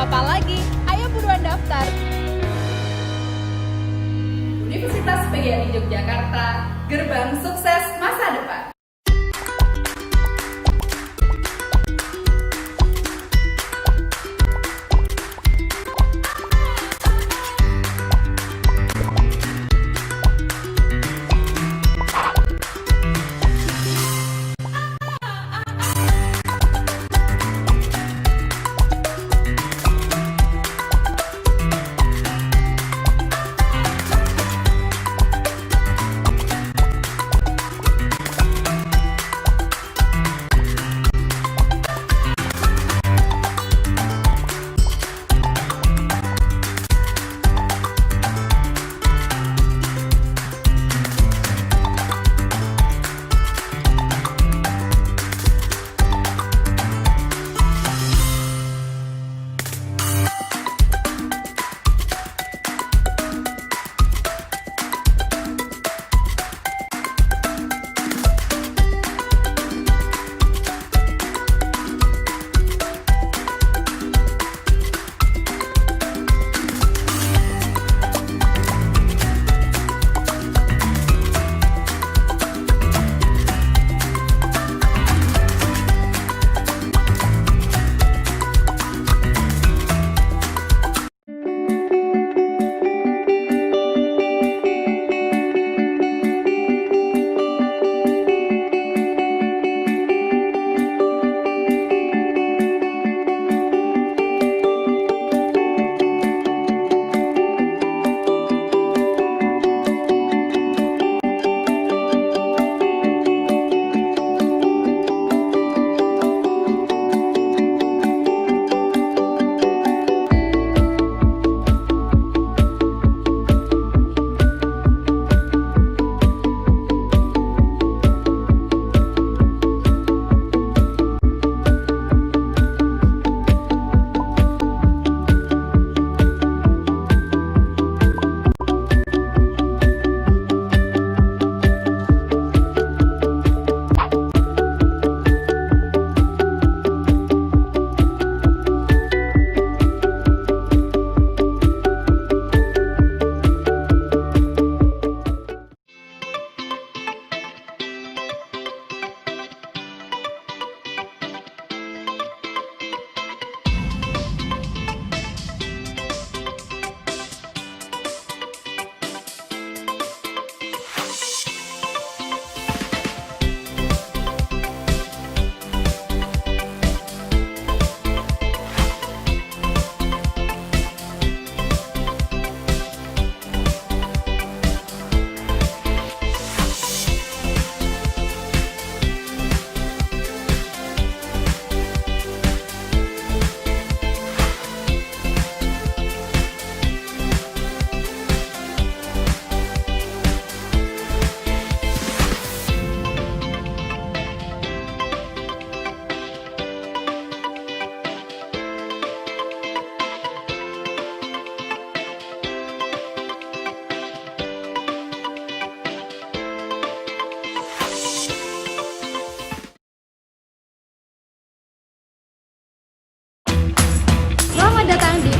apa lagi? Ayo buruan daftar. Universitas PGRI Yogyakarta, gerbang sukses masa depan.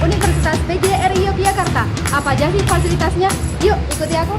Universitas PGRI Yogyakarta. Apa aja sih fasilitasnya? Yuk, ikuti aku.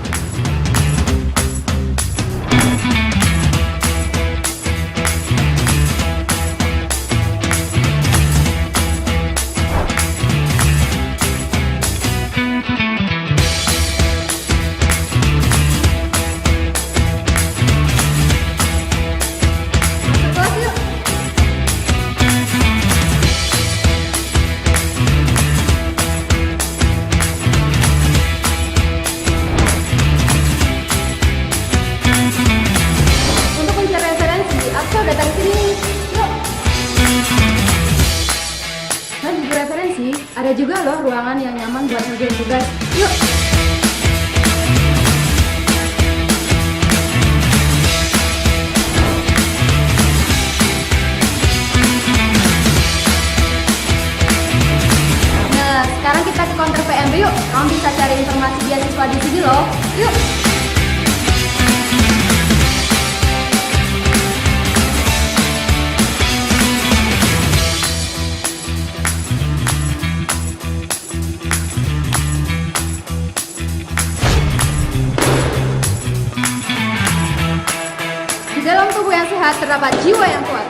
Ada juga loh ruangan yang nyaman buat ngerjain tugas. Yuk! Nah, sekarang kita ke counter PMB yuk. Kamu bisa cari informasi beasiswa di sini loh. Yuk! sehat terdapat jiwa yang kuat.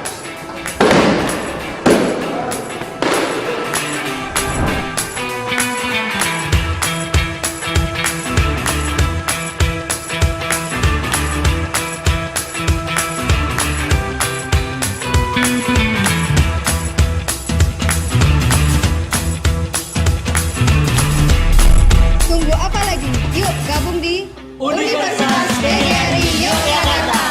Tunggu apa lagi? Yuk gabung di Universitas PGRI Yogyakarta.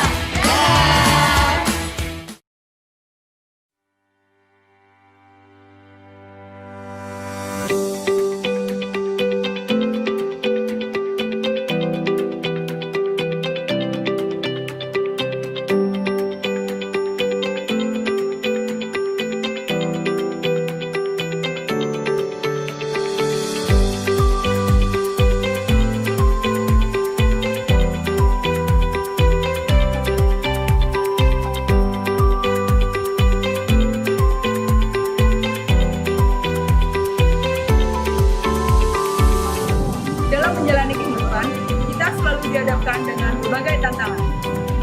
Dalam menjalani kehidupan, kita selalu dihadapkan dengan berbagai tantangan.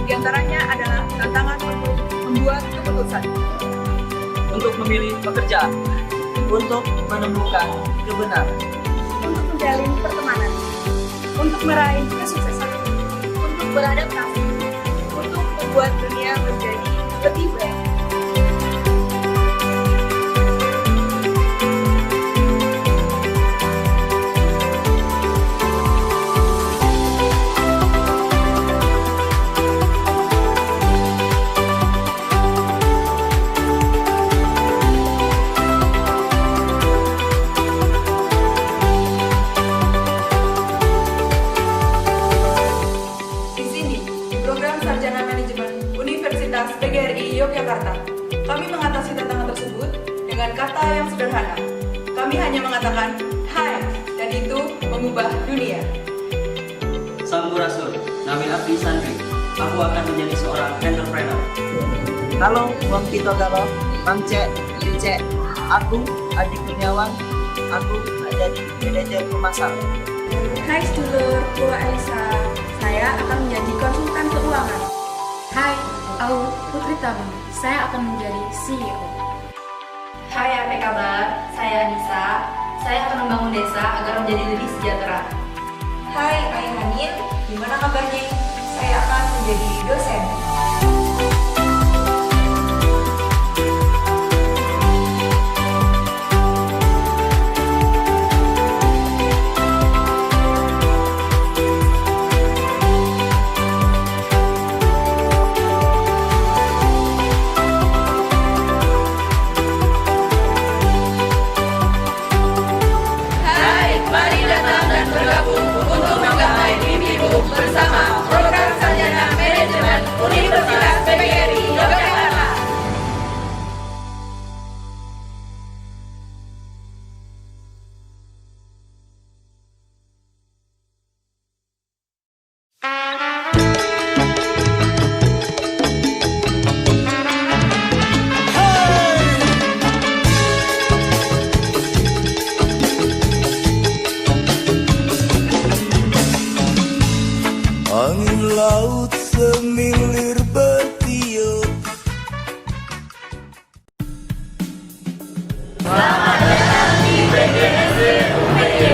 Di antaranya adalah tantangan untuk membuat keputusan, Untuk memilih pekerjaan, untuk menemukan kebenaran, untuk menjalin pertemanan, untuk meraih kesuksesan, untuk beradaptasi, untuk membuat dunia menjadi lebih baik. Di sini, di program Sarjana Manajemen Universitas PGRI Yogyakarta, kami mengatasi tantangan tersebut dengan kata yang sederhana. Kami hanya mengatakan, hai, dan itu mengubah dunia. Sampurasun, nami Abdi Sandri. Aku akan menjadi seorang entrepreneur. Halo, Bang Tito Galo, Bang Cek, Cek. Aku Adi Kurniawan. Aku jadi manajer pemasaran. Hai sedulur, gua Elisa. Saya akan menjadi konsultan keuangan. Hai, aku Putri Tabung. Saya akan menjadi CEO. Hai, apa kabar? Saya Anissa. Saya akan membangun desa agar menjadi lebih sejahtera. Hai, Ayah Hanin. Gimana kabarnya? Saya akan menjadi dosen. Hai, mari datang dan bergabung untuk menggapai mimpimu bersama program Sarjana Manajemen Universitas PGRI Yogyakarta. Angin laut semilir bertiup. Selamat datang di PGRI UPY.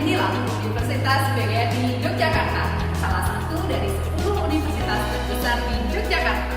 inilah Universitas PGRI Yogyakarta, salah satu dari 10 universitas terbesar di Yogyakarta.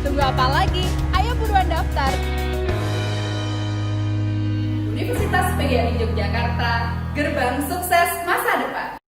Tunggu apa lagi? Ayo buruan daftar. Universitas PGRI Yogyakarta, gerbang sukses masa depan.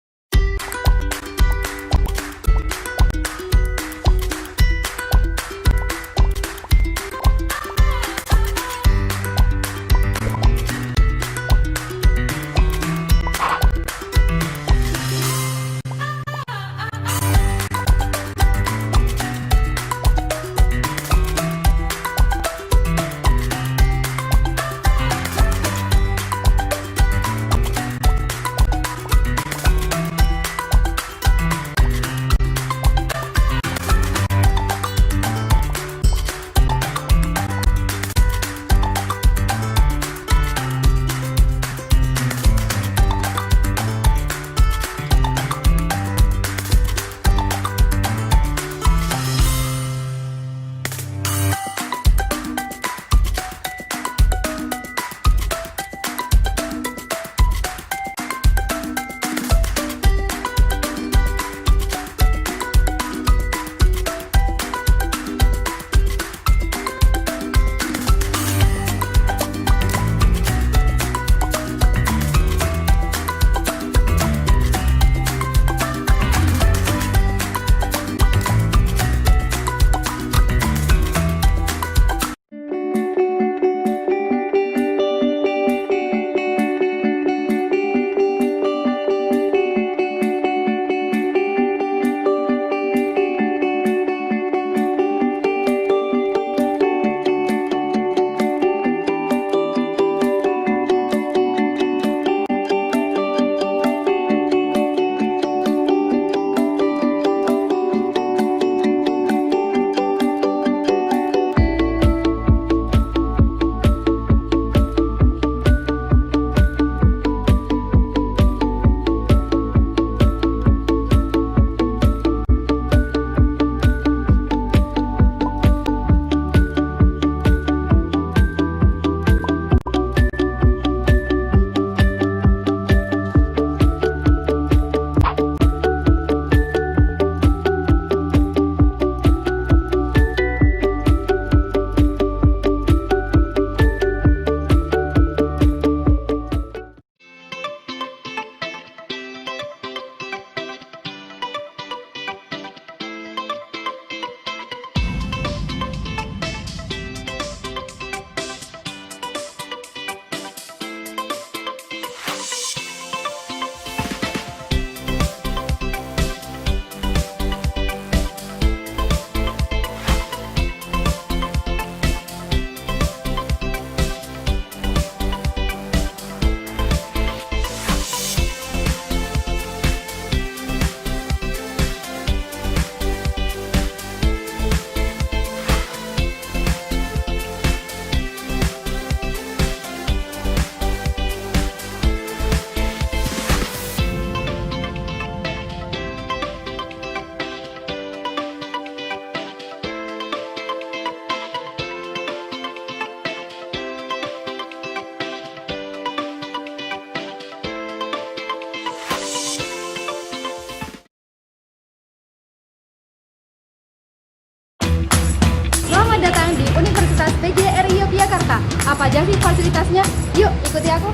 aja sih fasilitasnya? Yuk, ikuti aku.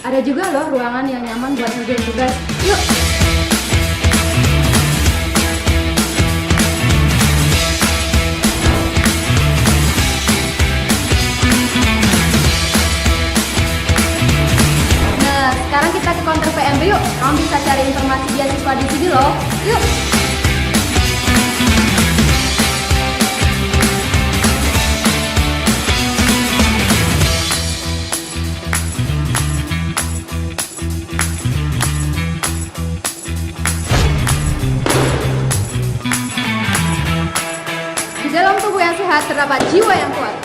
Ada juga loh ruangan yang nyaman buat ngerjain tugas. Yuk! Nah, sekarang kita ke counter PMB yuk. Kamu bisa cari informasi beasiswa di sini loh. Yuk! Terdapat jiwa yang kuat.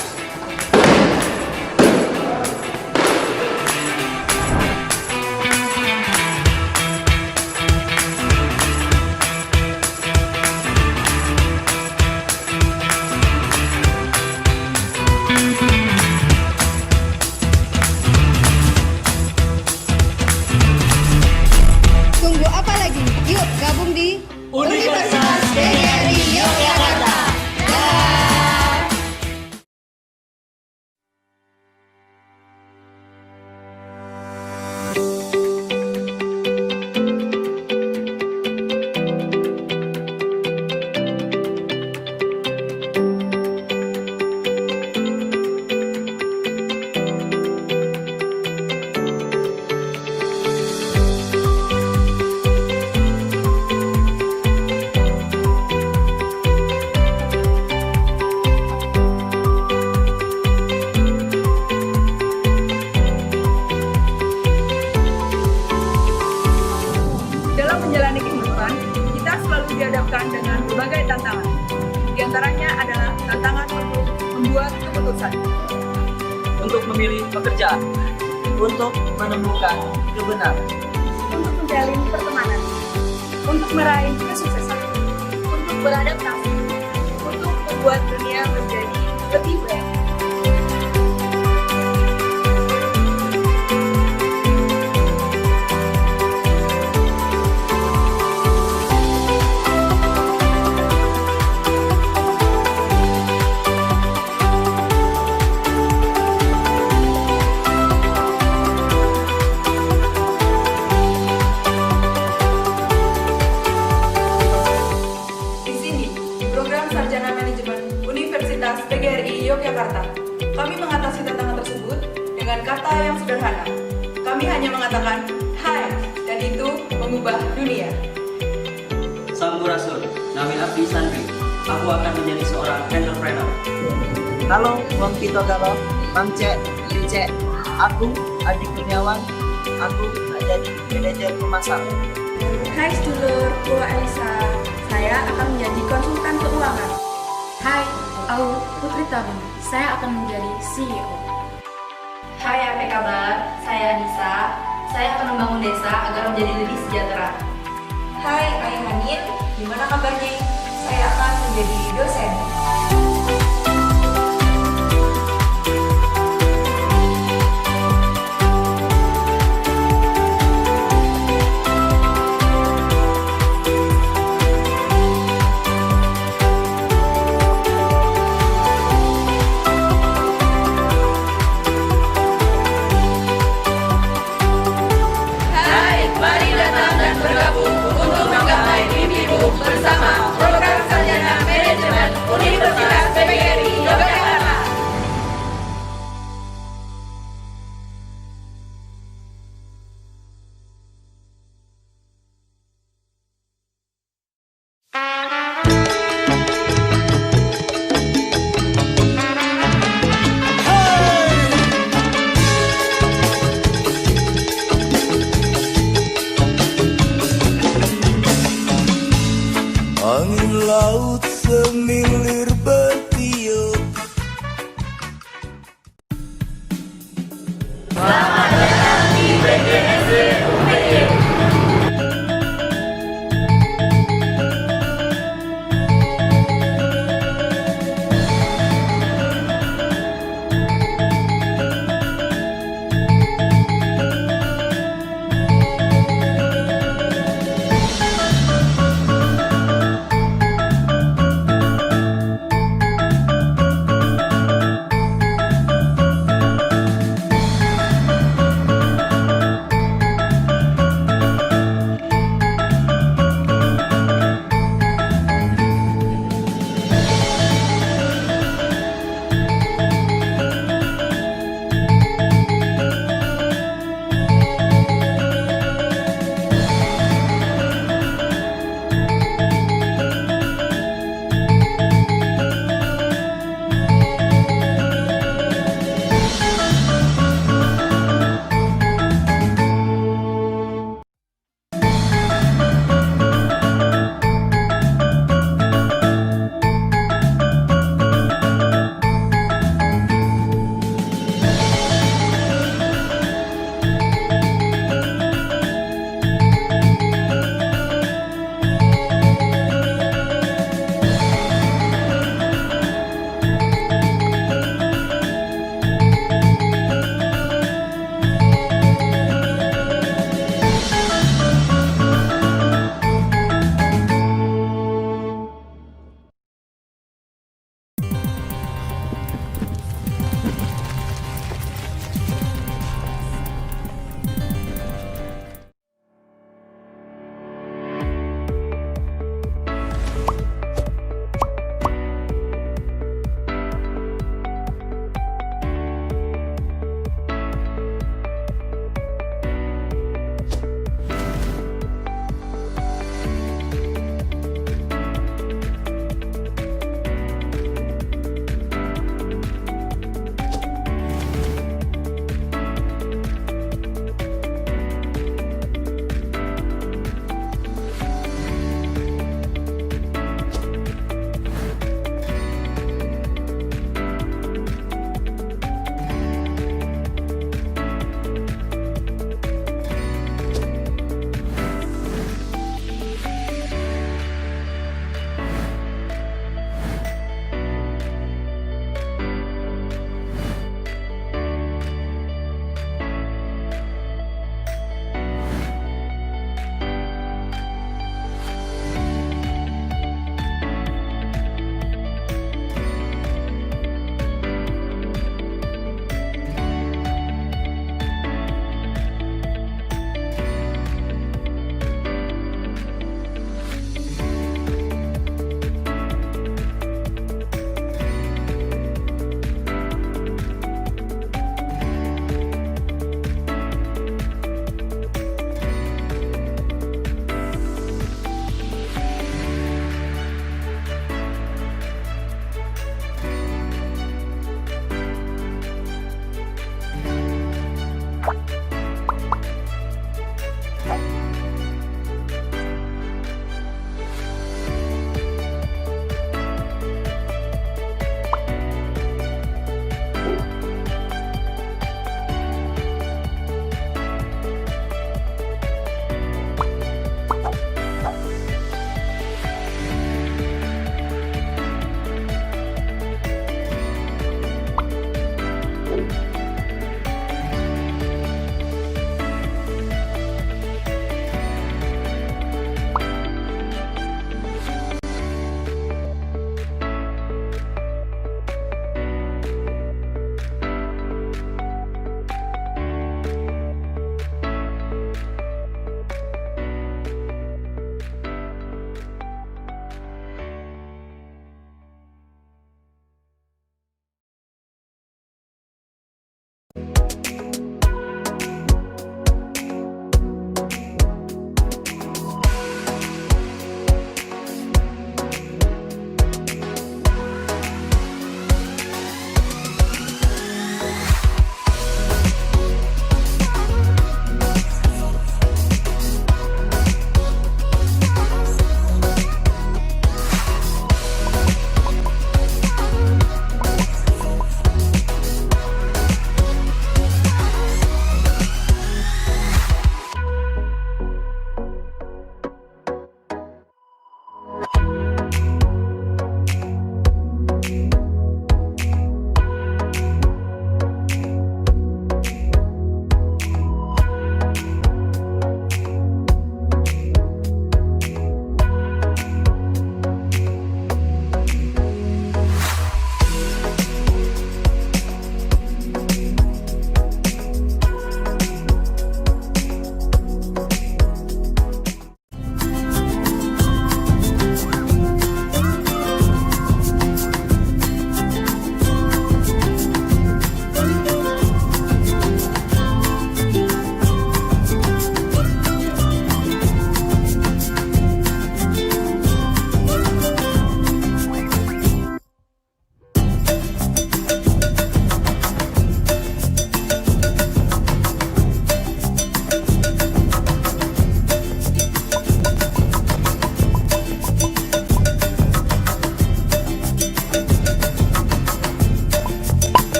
Tunggu apa lagi? Yuk gabung di Universitas PGRI Yogyakarta. dengan berbagai tantangan. Di antaranya adalah tantangan untuk membuat keputusan, untuk memilih pekerjaan, untuk menemukan kebenaran, untuk menjalin pertemanan, untuk meraih kesuksesan, untuk beradaptasi, untuk membuat dunia menjadi lebih baik. PGRI Yogyakarta. Kami mengatasi tantangan tersebut dengan kata yang sederhana. Kami hanya mengatakan hai, dan itu mengubah dunia. Sampurasun, Nami Abdi Sandri. Aku akan menjadi seorang entrepreneur. Halo, Bang Tito Galo, Bang Cek, Cek. Aku Adi Kurniawan. Aku jadi manajer pemasaran. Hai sedulur, Gua Elisa. Saya akan menjadi konsultan keuangan. Hai, aku Putri Tabung. Saya akan menjadi CEO. Hai, apa kabar? Saya Anissa. Saya akan membangun desa agar menjadi lebih sejahtera. Hai, Ayah Hanin. Gimana kabarnya? Saya akan menjadi dosen. Bersama program sarjana manajemen Universitas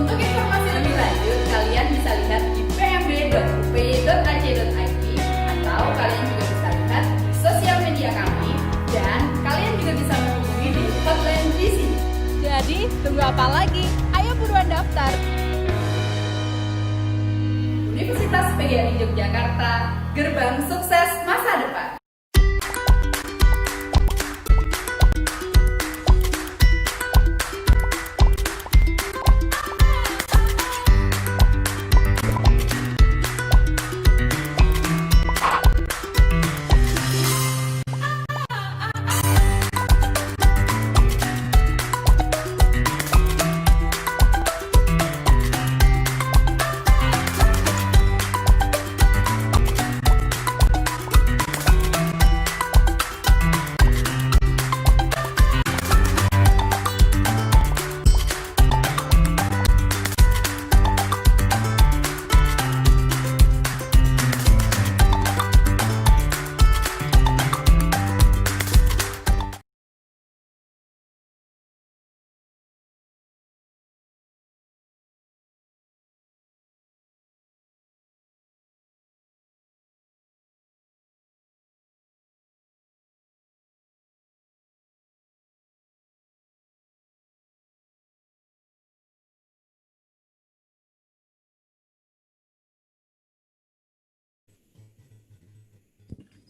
Untuk informasi lebih lanjut, kalian bisa lihat di pmb.upy.ac.id atau kalian juga bisa lihat di sosial media kami dan kalian juga bisa menghubungi di hotline di sini. Jadi, tunggu apa lagi? Ayo buruan daftar. Universitas PGRI Yogyakarta, gerbang sukses masa depan.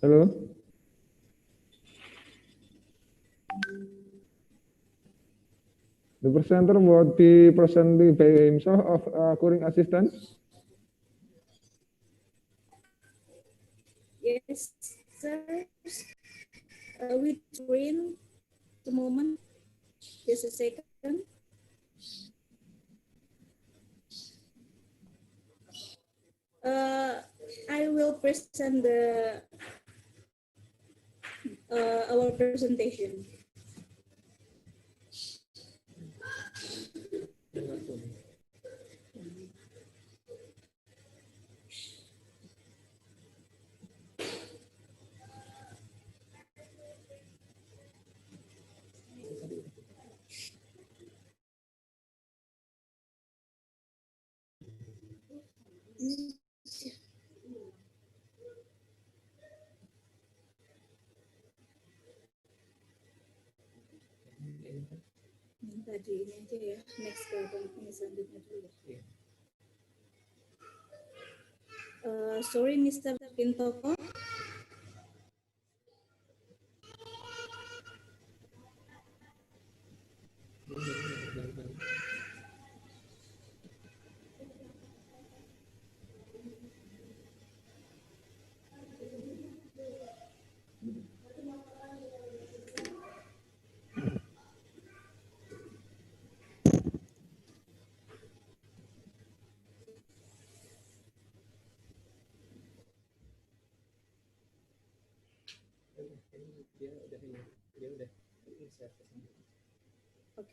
Hello. The presenter will be presented by himself of current assistant. Yes, sir. We train the moment. Just a second. I will present our presentation. Tadi ini aja ya, next ke ini selanjutnya dulu ya. Sorry, Mr. Pintoko.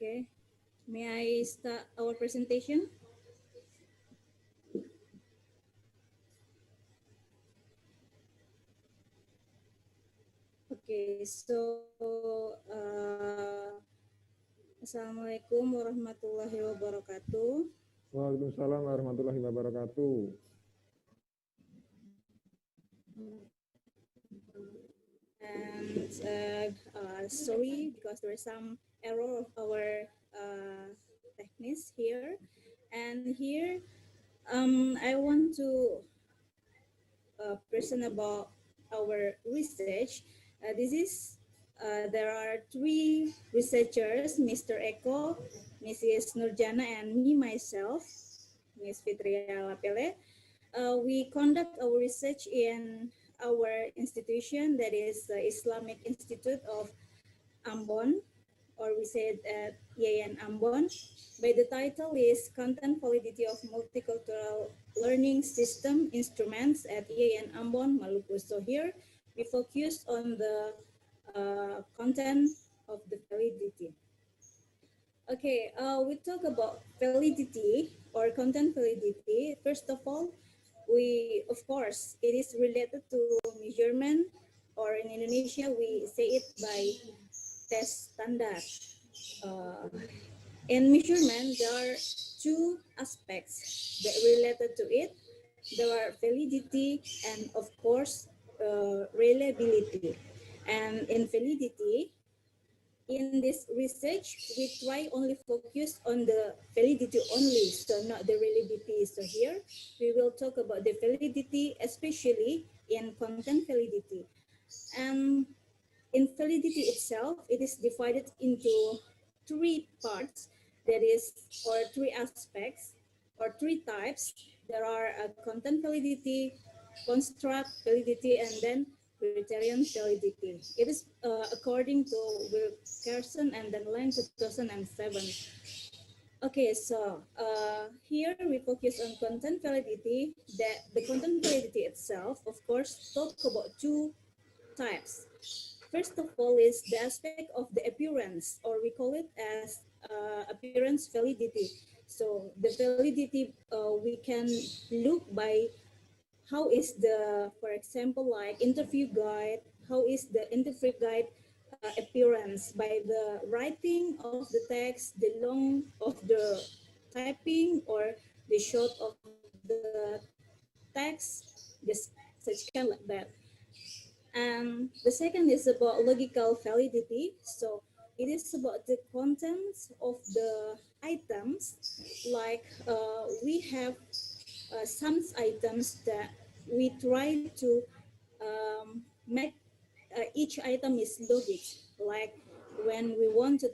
Okay, may I start our presentation? Okay, so Assalamualaikum warahmatullahi wabarakatuh. Waalaikumsalam warahmatullahi wabarakatuh. And sorry because there is some error of our techniques here. And here I want to present about our research. There are three researchers, Mr. Eko, Mrs. Nurjana, and me, myself, Ms. Fitria Lapele. We conduct our research in our institution, that is the Islamic Institute of Ambon, or we say at Yayan Ambon. By the title is Content Validity of Multicultural Learning System Instruments at Yayan Ambon, Maluku. So here we focus on the content of the validity. Okay, we talk about validity or content validity. First of all, of course, it is related to measurement, or in Indonesia, we say it by test standard. In measurement, there are two aspects that related to it. There are validity and, of course, reliability. And in validity, in this research, we try only focus on the validity only, so not the reliability. So here, we will talk about the validity, especially in content validity. And in validity itself, it is divided into three parts, that is, or three aspects, or three types. There are content validity, construct validity, and then criterion validity. It is according to Wilkerson and then Lang 2007. Okay, so here we focus on content validity. That the content validity itself, of course, talk about two types. First of all is the aspect of the appearance, or we call it as appearance validity. So the validity we can look by how is the, for example, like interview guide, how is the interview guide appearance by the writing of the text, the long of the typing, or the short of the text, just such kind like that. And the second is about logical validity. So it is about the contents of the items. Like we have some items that we try to make each item is logic. Like when we want to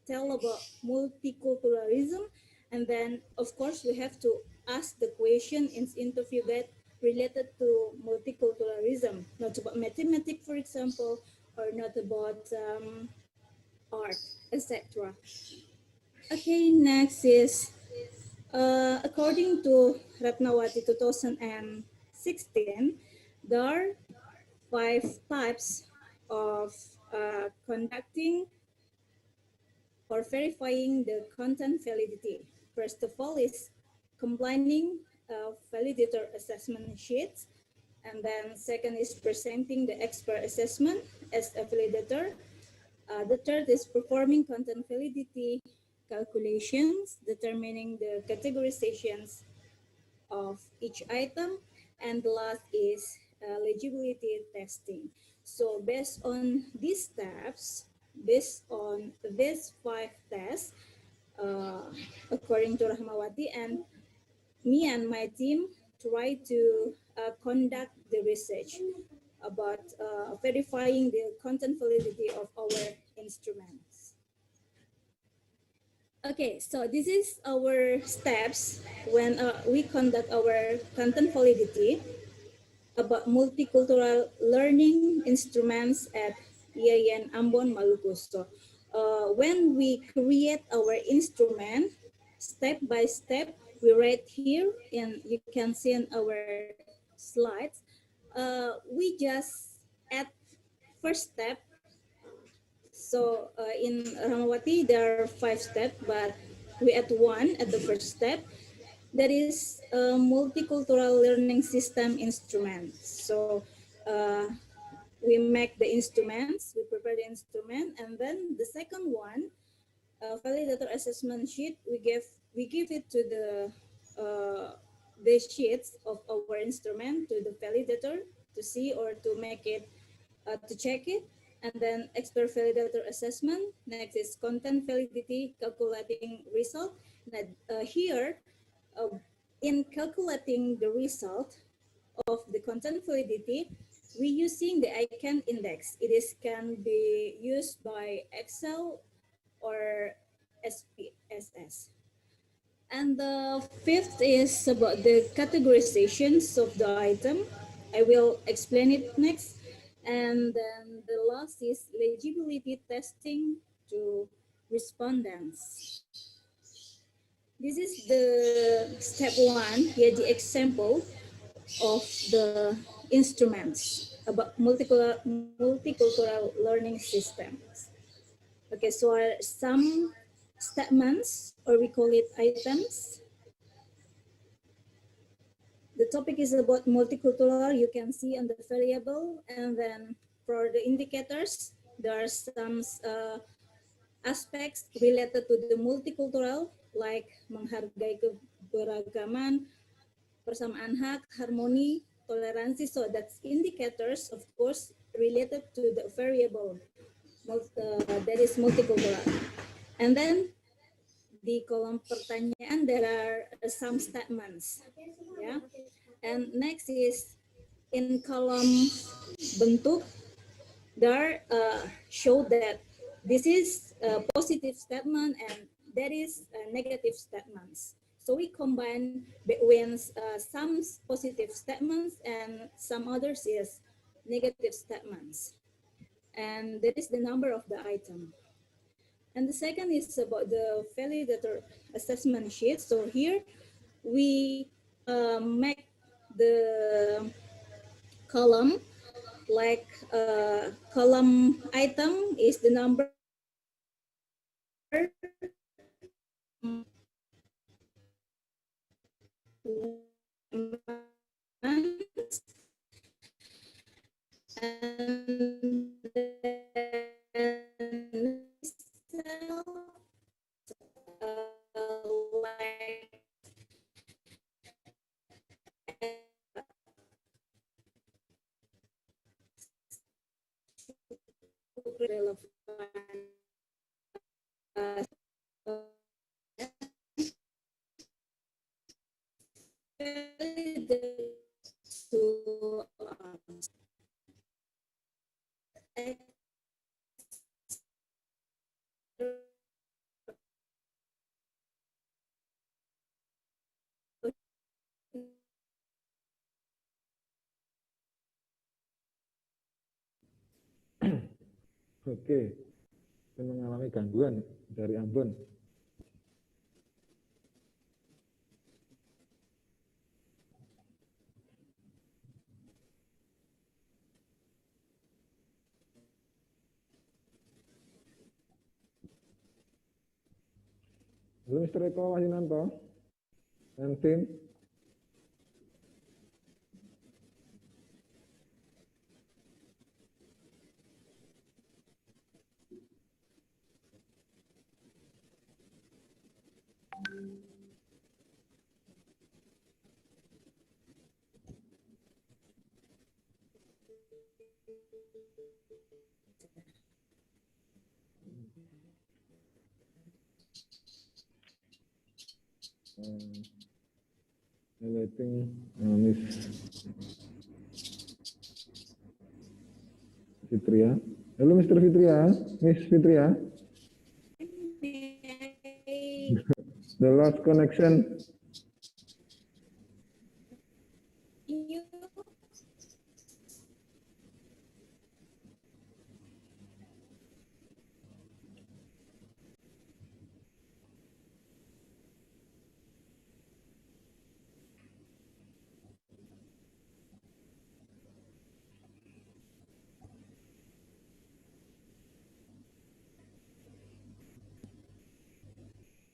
tell about multiculturalism, and then of course we have to ask the question in interview that related to multiculturalism, not about mathematics, for example, or not about art, etc. Okay, next is according to Ratnawati 2016, there are 5 types of conducting or verifying the content validity. First of all is combining validator assessment sheets, and then second is presenting the expert assessment as a validator. The third is performing content validity calculations, determining the categorizations of each item, and the last is legibility testing. So based on these steps, based on these 5 tests, according to Rahmawati, and me and my team try to conduct the research about verifying the content validity of our instruments. Okay, so this is our steps when we conduct our content validity about multicultural learning instruments at IAIN Ambon, Maluku. So when we create our instrument, step by step, we write here, and you can see in our slides, we just add first step. So in Ramawati, there are 5 steps, but we add 1 at the first step. That is a multicultural learning system instrument. So we make the instruments, we prepare the instrument, and then the second one, validator assessment sheet, we give it to the sheets of our instrument to the validator to see or to make it, to check it. And then expert validator assessment. Next is content validity, calculating result. Here, in calculating the result of the content validity, we using the icon index. It can be used by Excel or SPSS. And the 5th is about the categorizations of the item. I will explain it next. And then the last is legibility testing to respondents. This is the step 1, here the example of the instruments about multicultural learning systems. Okay, so are some statements, or we call it items. The topic is about multicultural, you can see on the variable, and then for the indicators, there are some aspects related to the multicultural, like menghargai keberagaman, persamaan hak, harmoni, toleransi. So that's indicators, of course, related to the variable that is multicultural. And then di kolom pertanyaan there are some statements, yeah. And next is in column bentuk, there show that this is a positive statement and that is negative statements. So we combine between some positive statements and some others is negative statements. And that is the number of the item. And the second is about the validator assessment sheet. So here we make the column, like column item is the number and like relevant to Oke, saya mengalami gangguan dari Ambon. Halo Mr. Eko Wahinanto and team. Highlighting Miss Fitria. Halo Mr. Fitria, Miss Fitria. The lost connection.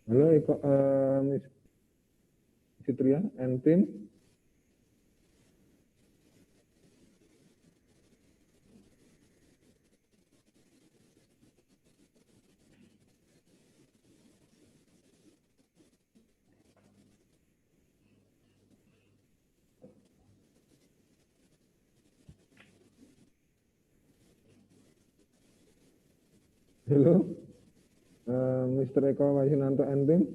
Halo Eko, Miss Fitria and team. Halo, Mr. Eko Wahinanto and team.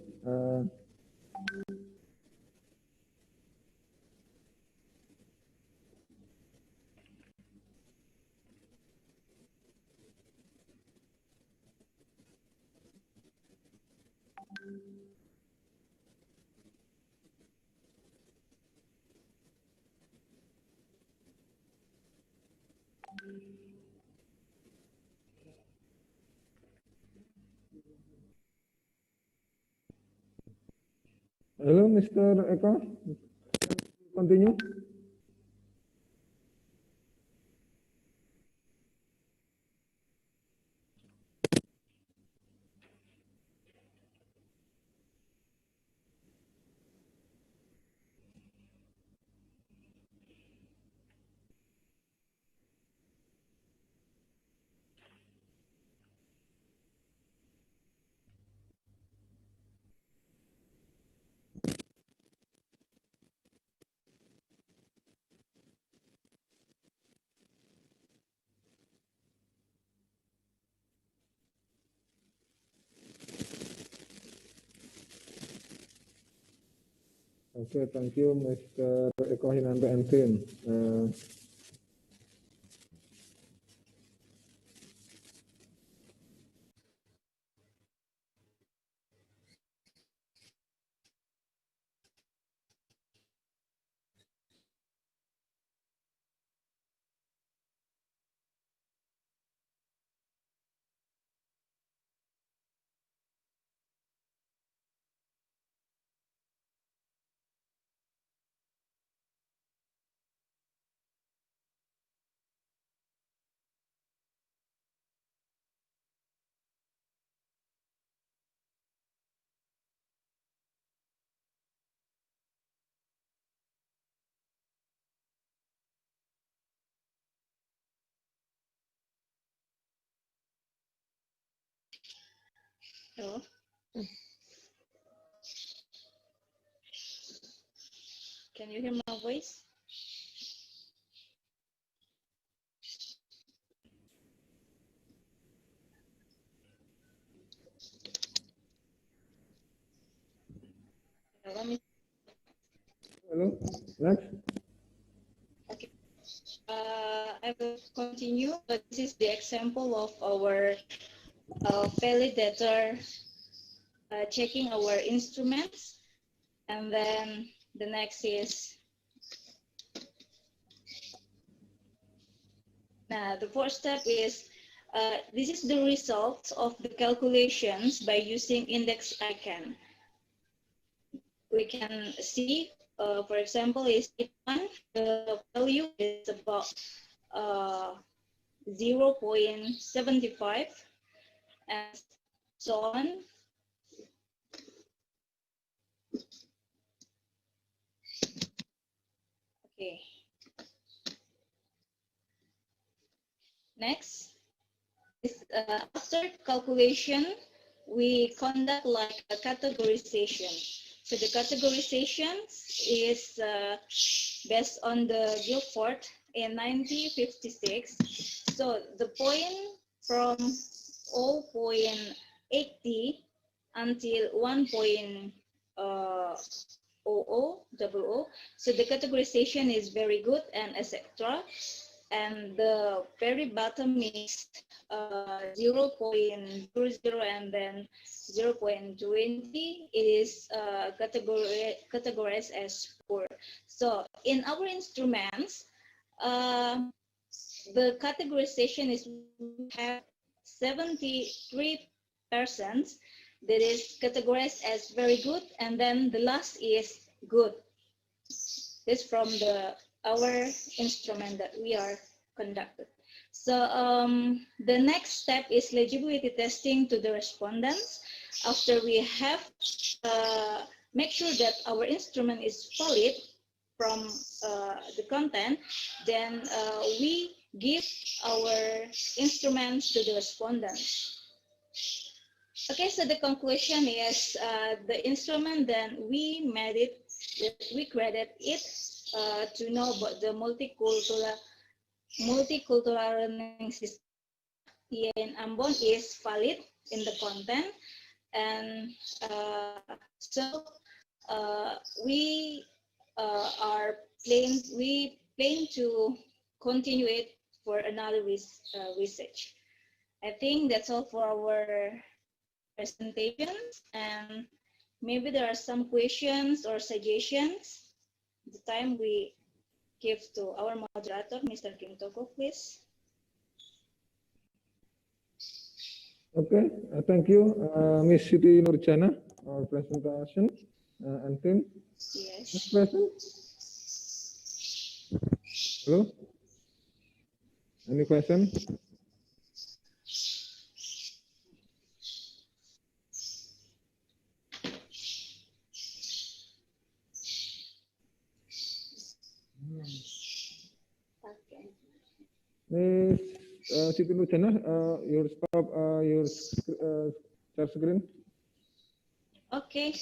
Halo Mr. Eko, continue. Okay, thank you, Mr. Eko Hinanto and team. Hello. Can you hear my voice? Let me. Hello, next. Okay. I will continue. This is the example of our validator checking our instruments, and then the next is the fourth step is this is the result of the calculations by using index icon. We can see, for example, is one, the value is about 0.75 and so on. Okay. Next, is, after calculation, we conduct like a categorization. So the categorization is based on the Guilford in 1956. So the point from 0.80 until 1.00. So the categorization is very good and etc. And the very bottom is 0.00 and then 0.20. It is categorized as poor. So in our instruments, the categorization is we have 73% that is categorized as very good, and then the last is good. This from our instrument that we are conducted. So the next step is legibility testing to the respondents. After we have make sure that our instrument is valid from the content, then we give our instruments to the respondents. Okay, so the conclusion is the instrument, then we made it, we created it to know about the multicultural learning system in Ambon is valid in the content, and so we plan to continue it for another research. I think that's all for our presentations, and maybe there are some questions or suggestions. The time we give to our moderator, Mr. Kim Toko, please. Okay, thank you, Ms. Siti Nurjana, our presentation and team. Yes. Next question. Hello? Any question? Okay. Ms. Siti Nurjana, your stop your share screen. Okay.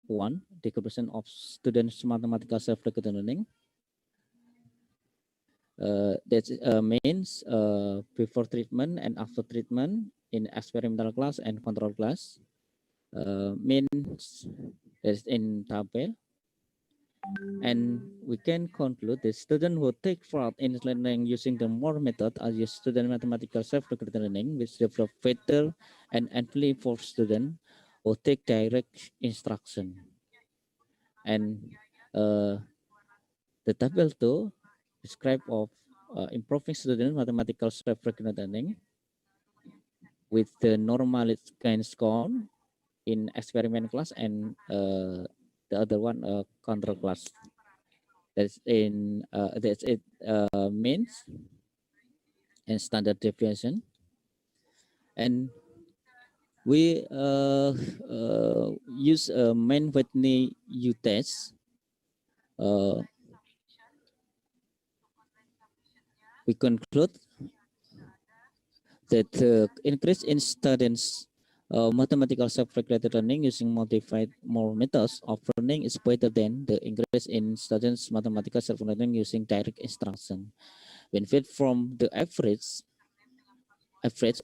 1, decomposition of students' mathematical self-directed learning. That means before treatment and after treatment in experimental class and control class. Means is in tabel. And we can conclude the student who take part in learning using the more method as a student mathematical self-directed learning, which develop better and amply for student who take direct instruction. And the table 2 describe of improving student mathematical self-directed learning with the normalized kind score in experiment class and the other one control class. That's it means and standard deviation. And we use a main Whitney U test. We conclude that increase in students mathematical self-regulated learning using modified more methods of learning is better than the increase in students mathematical self-learning using direct instruction. Benefit from the average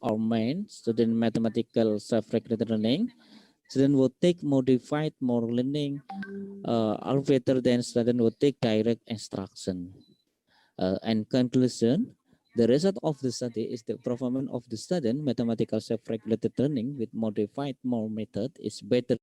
or main student mathematical self-regulated learning, student will take modified more learning are better than student will take direct instruction. And conclusion, the result of the study is the performance of the student mathematical self-regulated learning with modified more method is better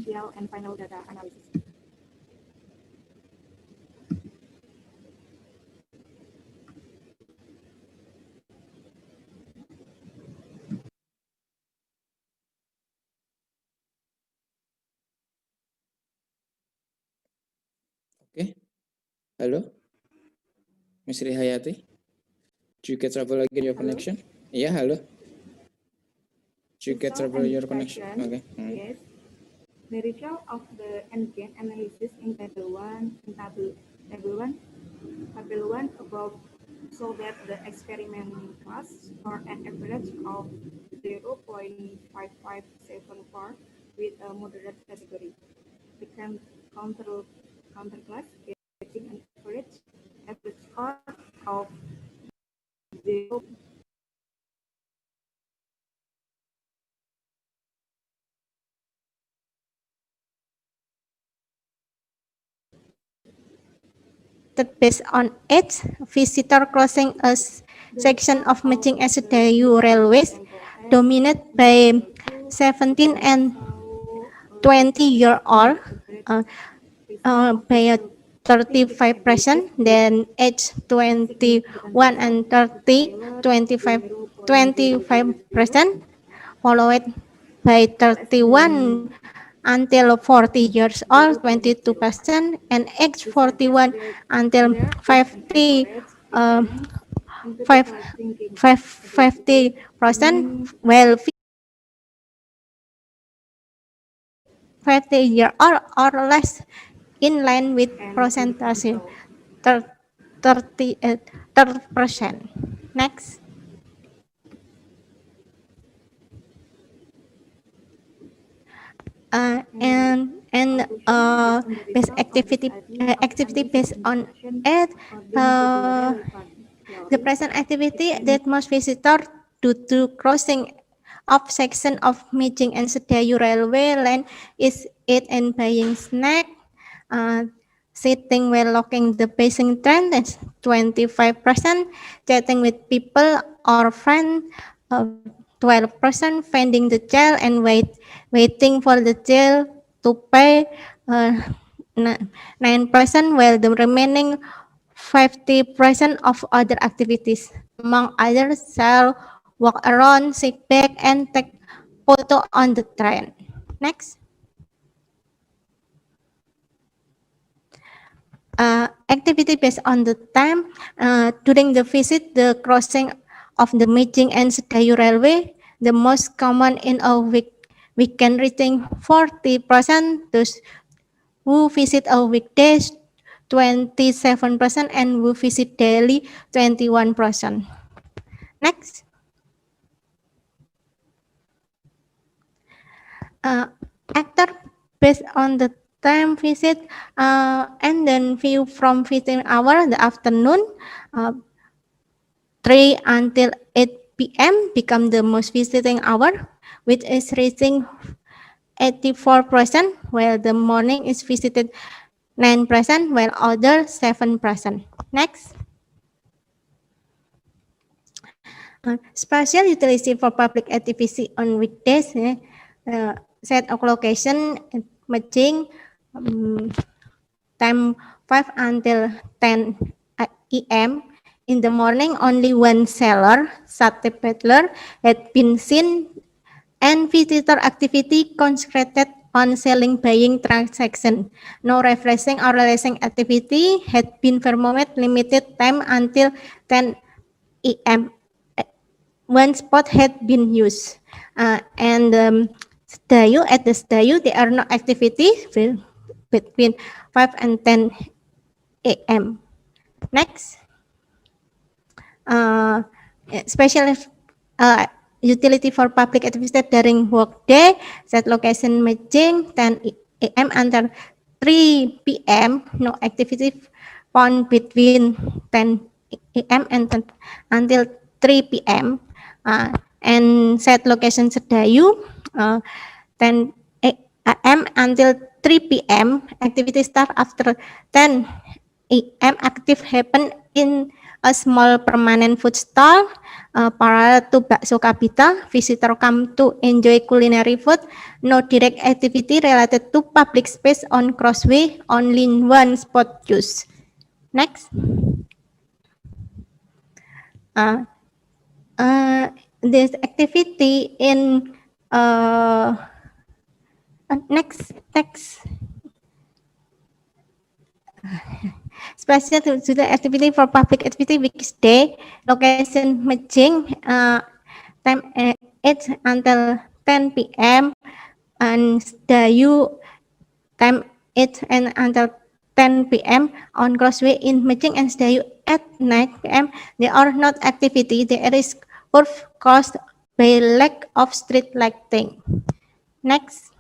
initial and final data analysis. Okay. Hello, Ms. Rihayati. Do you get trouble again your connection? Yeah, hello. Do you get trouble your connection? Okay. Yes. The result of the endgame analysis in table 1 and table 1 above show that the experiment class for an average of 0.5574 with a moderate category. The counter class getting an average score of 0. Based on age, visitor crossing a section of Mejing SDU railways dominated by 17 and 20-year-old by 35%, then age 21 and 30, 25%, followed by 31 until 40 years old, 22%, and age 41 until 50, 50%, while 50 year old or less in line with percentage 30%. Next. Based activity based on it, the present activity that most visitor due to crossing of section of Mejing and Sedayu railway line is eat and buying snack, sitting while locking the passing train, that's 25%, chatting with people or friends, 12%, finding the jail and waiting for the jail to pay, 9%, while the remaining 50% of other activities, among others, sell, walk around, sit back, and take photo on the train. Next. Activity based on the time. During the visit, the crossing of the Mejing and Sedayu railway, the most common in a weekend reaching 40%, those who visit a weekdays 27%, and who visit daily 21%. Next. Actor based on the time visit, and then view from visiting hour, the afternoon, 3 until 8 p.m. become the most visiting hour, which is reaching 84%, while the morning is visited 9%, while other 7%. Next. Spatial utility for public activity on weekdays, set of location at Mejing, time 5 until 10 a.m. In the morning, only one seller, sate peddler, had been seen, and visitor activity concentrated on selling buying transaction. No refreshing or relaxing activity had been performed limited time until 10 a.m. One spot had been used, and Sedayu, at the Sedayu, there are no activities between 5 and 10 a.m. Next. Special utility for public activities during workday, set location Mejing 10 a.m. until 3 p.m. No activity found between 10 a.m. and until 3 p.m. And set location Sedayu 10 a.m. until 3 p.m. Activity start after 10 a.m. Active happen in a small permanent food stall parallel to bakso kapita. Visitor come to enjoy culinary food. No direct activity related to public space on crossway. Only one spot use. Next. This activity in next. Special activity for public activity weekday. Location Mejing. Time 8 until 10 p.m. and Dayu time 8 and until 10 p.m. on crossway in Mejing and Dayu at 9 p.m. They are not activity. There is curve caused by lack of street lighting. Next.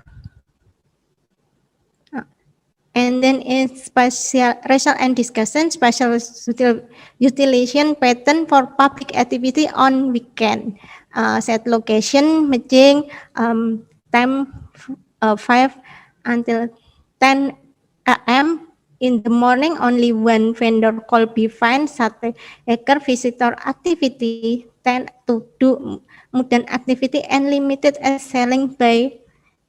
And then is special result and discussion, special utilization pattern for public activity on weekend. Set location, Mejing, time 5 until 10 a.m. In the morning, only one vendor call be fine. Sate acre visitor activity, 10 to do modern activity and limited as selling by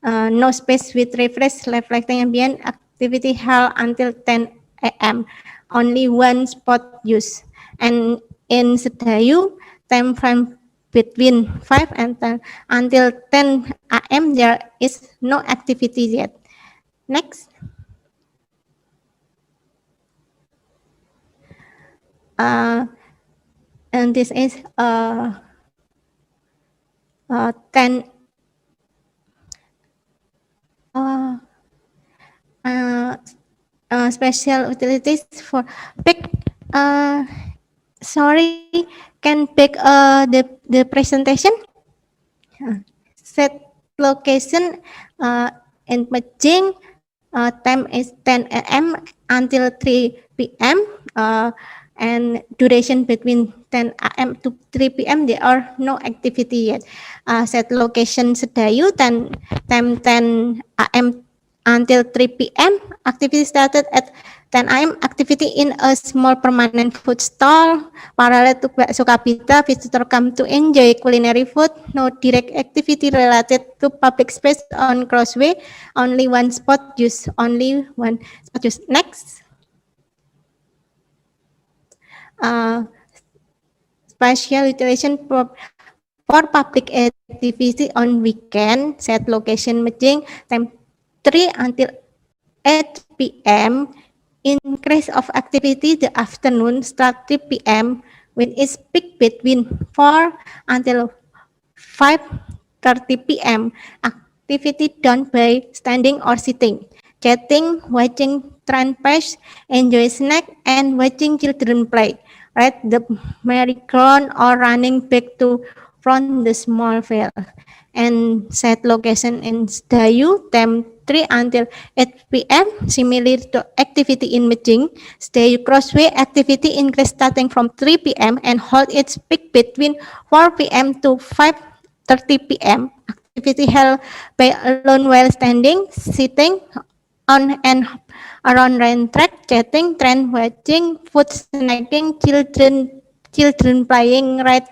no space with refresh reflecting ambient activity held until 10 a.m. Only one spot use. And in Sedayu, time frame between 5 and 10 until 10 a.m. there is no activity yet. Next. And this is 10 special utilities for pick. Sorry, can pick the presentation. Set location in Mejing. Time is 10 a.m. until 3 p.m. And duration between 10 a.m. to 3 p.m. there are no activity yet. Set location Sedayu, time 10 a.m. until 3 p.m. Activity started at 10 a.m. Activity in a small permanent food stall parallel to bakso kapita. Visitor come to enjoy culinary food. No direct activity related to public space on crossway. Only one spot use. Only one spot use. Next. Spatial utilization for public activity on weekend. Set location Mejing, time 3 until 8 p.m. Increase of activity the afternoon start 3 p.m. when it's peak between 4 until 5:30 p.m. Activity done by standing or sitting, chatting, watching trend page, enjoy snack, and watching children play. Ride the merry-go-round or running back to from the small field. And set location in Sedayu, time 3 until 8 p.m. Similar to activity in Mejing, Sedayu Crossway activity increase starting from 3 p.m. and hold its peak between 4 p.m. to 5:30 p.m. Activity held by alone while standing, sitting on and around rain track, chatting, trend watching, food snacking, children playing, ride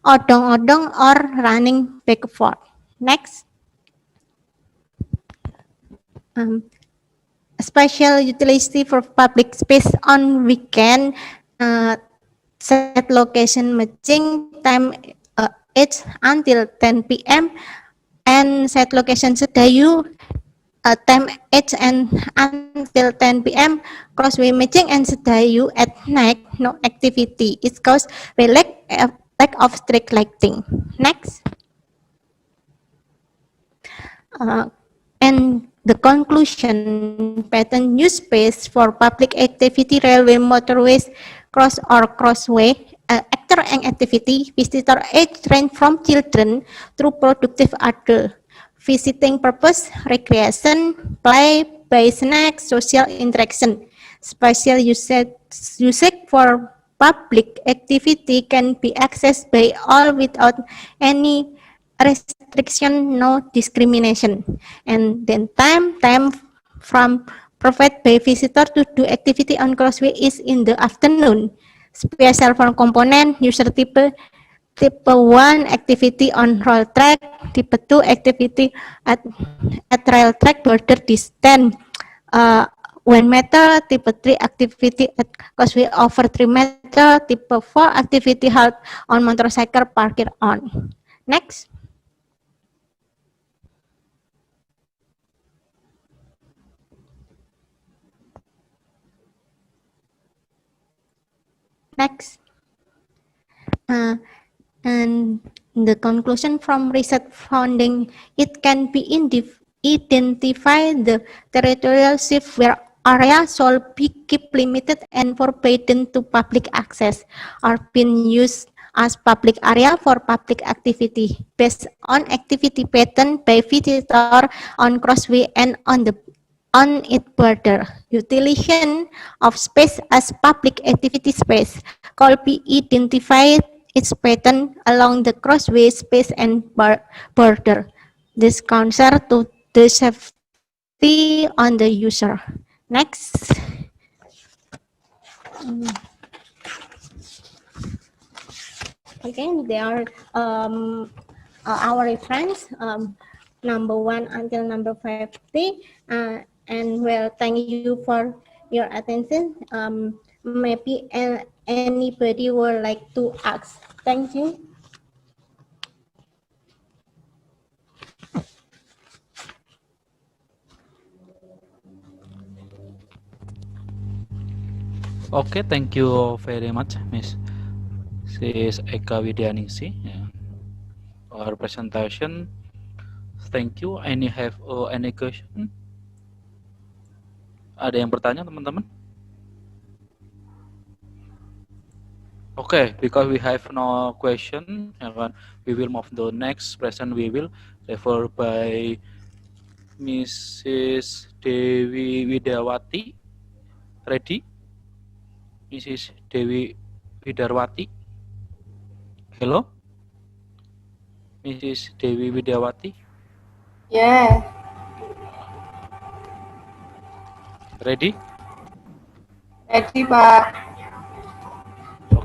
odong-odong or running back and forth. Next. Special utility for public space on weekend. Set location Mejing, time 8 until 10 p.m. and set location Sedayu, time 8 and until 10 p.m. Crossway Mejing and Sedayu at night, no activity. It's caused by lack of street lighting. Next. And the conclusion, pattern use space for public activity, railway, motorways, cross or crossway, actor and activity, visitor age range from children through productive adult. Visiting purpose, recreation, play, buy snacks, social interaction. Special usage for public activity can be accessed by all without any restriction, no discrimination. And then time from provided by visitor to do activity on crossway is in the afternoon. special form component, user type 1 activity on roll track, type 2 activity at rail track border distance 1 meter, type 3 activity at causeway over 3 meter, type 4 activity halt on motorcycle parked on. Next. Next. And the conclusion from research finding, it can be identify the territorial shift where area should be kept limited and forbidden to public access or being used as public area for public activity based on activity pattern by visitor on crossway and on its border. Utilization of space as public activity space could be identified its pattern along the crossway space and border. This counter to the safety on the user. Next. Okay, they are our reference number 1 until number 50, and well, thank you for your attention. Maybe anybody would like to ask. Thank you. Okay, thank you very much, Miss Eka Widyaningsi, for presentation. Thank you. Any question? Ada yang bertanya, teman-teman? Okay, because we have no question, we will move to the next present. We will refer by Mrs. Dewi Widawati. Ready? Mrs. Dewi Widawati. Hello? Mrs. Dewi Widawati. Yeah. Ready? Ready, Pak.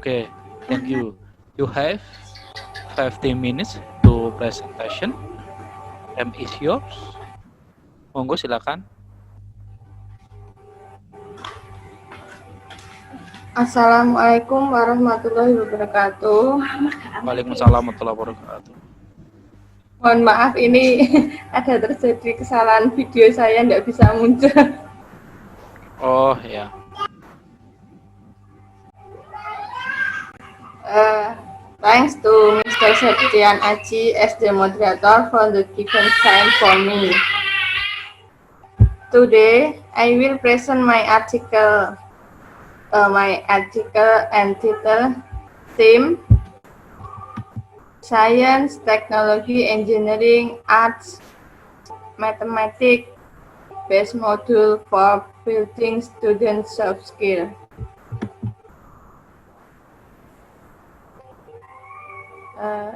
Okay, thank you. You have 15 minutes to presentation. Time is yours. Monggo, silakan. Assalamualaikum warahmatullahi wabarakatuh. Waalaikumsalam warahmatullahi wabarakatuh. Mohon maaf, ini ada terjadi kesalahan video saya nggak bisa muncul. Oh ya. Thanks to Mr. Septian Aji as the moderator for the given time for me. Today, I will present my article entitled Theme Science, Technology, Engineering, Arts, Mathematics, Base Module for Building Student Soft Skill.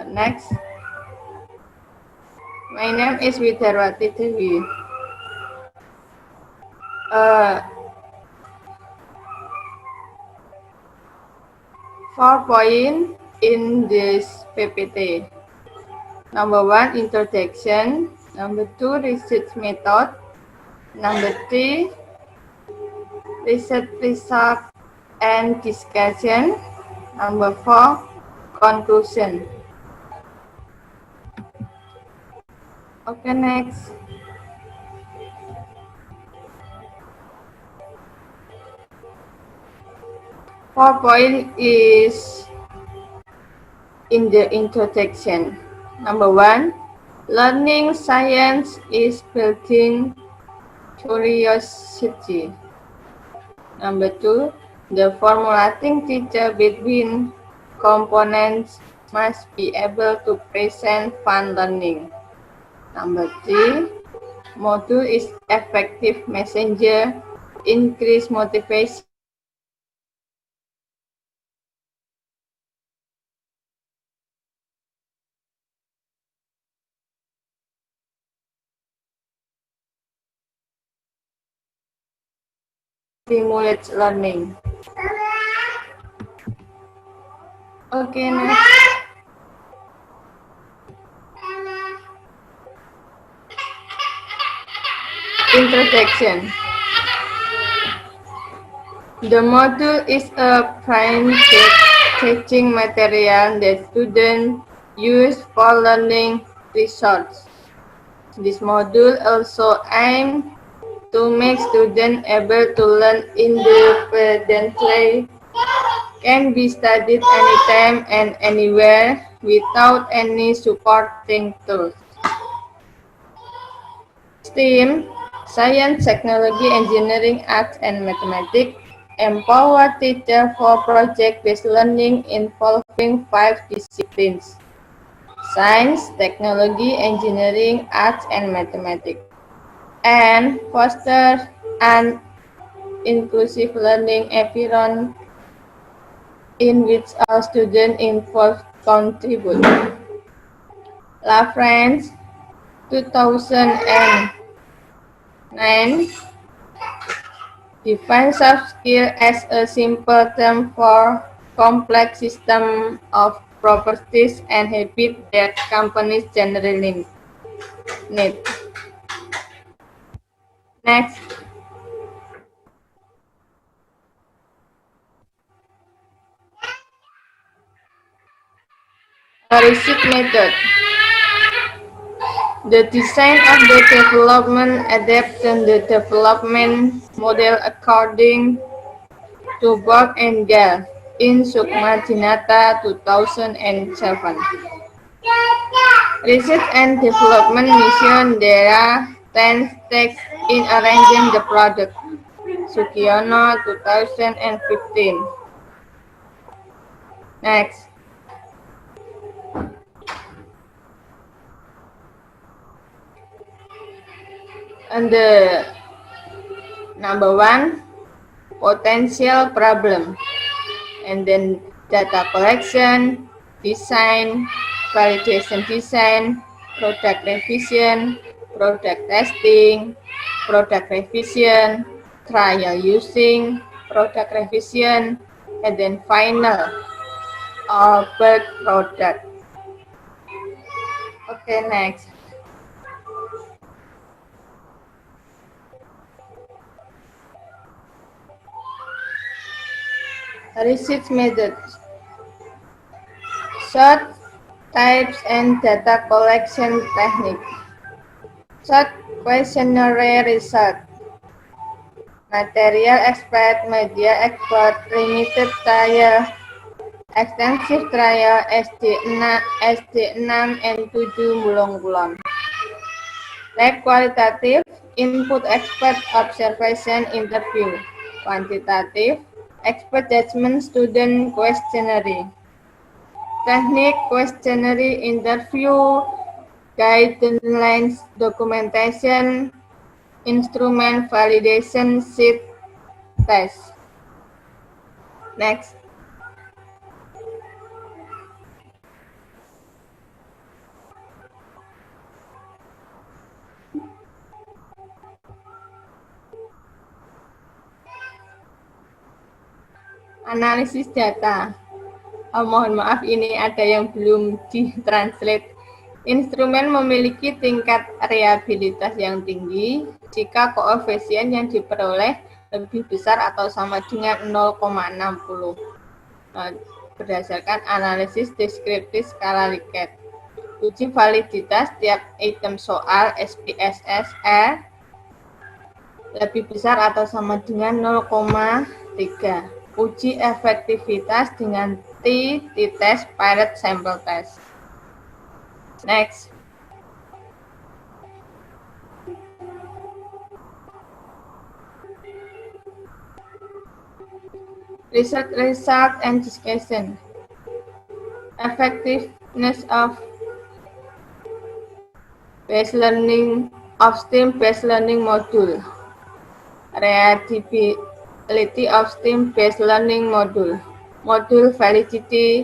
Next, my name is Widarwati Dewi. 4 points in this PPT. Number 1, introduction. Number 2, research method. Number 3, research result and discussion. Number 4, conclusion. Okay, next. Four point is in the introduction. Number 1, learning science is building curiosity. Number 2, the formulating teacher between components must be able to present fun learning. Number 3, module is effective messenger, increase motivation. Stimulates learning. Okay, next. Introduction. The module is a printed teaching material that students use for learning resources. This module also aims to make students able to learn independently, can be studied anytime and anywhere without any supporting tools. STEAM, Science, Technology, Engineering, Arts, and Mathematics, empower teachers for project-based learning involving 5 disciplines: Science, Technology, Engineering, Arts, and Mathematics, and foster an inclusive learning environment in which all students involved contribute. La France, 2009, defines soft skill as a simple term for complex system of properties and habits that companies generally need. Next. Research method. The design of the development adapts the development model according to Bob and Gale in Sukma Jinata 2007. Research and development mission. There are 10 steps in arranging the product. Sukiono 2015. Next. And the number 1, potential problem, and then data collection, design, validation design, product revision, product testing, product revision, trial using, product revision, and then final or bulk product. Okay, next. Research methods. Short, types, and data collection technique. Short questionnaire research. Material expert, media expert, limited trial, extensive trial, SD6, and 7 bulong-bulong. Lab qualitative, input expert observation interview. Quantitative, expert judgment student questionnaire. Technique questionnaire interview, guidelines documentation, instrument validation sheet test. Next. Analisis data. Mohon maaf, ini ada yang belum ditranslate. Instrumen memiliki tingkat reliabilitas yang tinggi jika koefisien yang diperoleh lebih besar atau sama dengan 0,60. Berdasarkan analisis deskriptif skala Likert. Uji validitas tiap item soal SPSS lebih besar atau sama dengan 0,3. Uji efektivitas dengan t-test pilot sample test. Next. Research result and discussion. Effectiveness of STEM-based learning module. Reliability of STEM-based learning module. Module validity,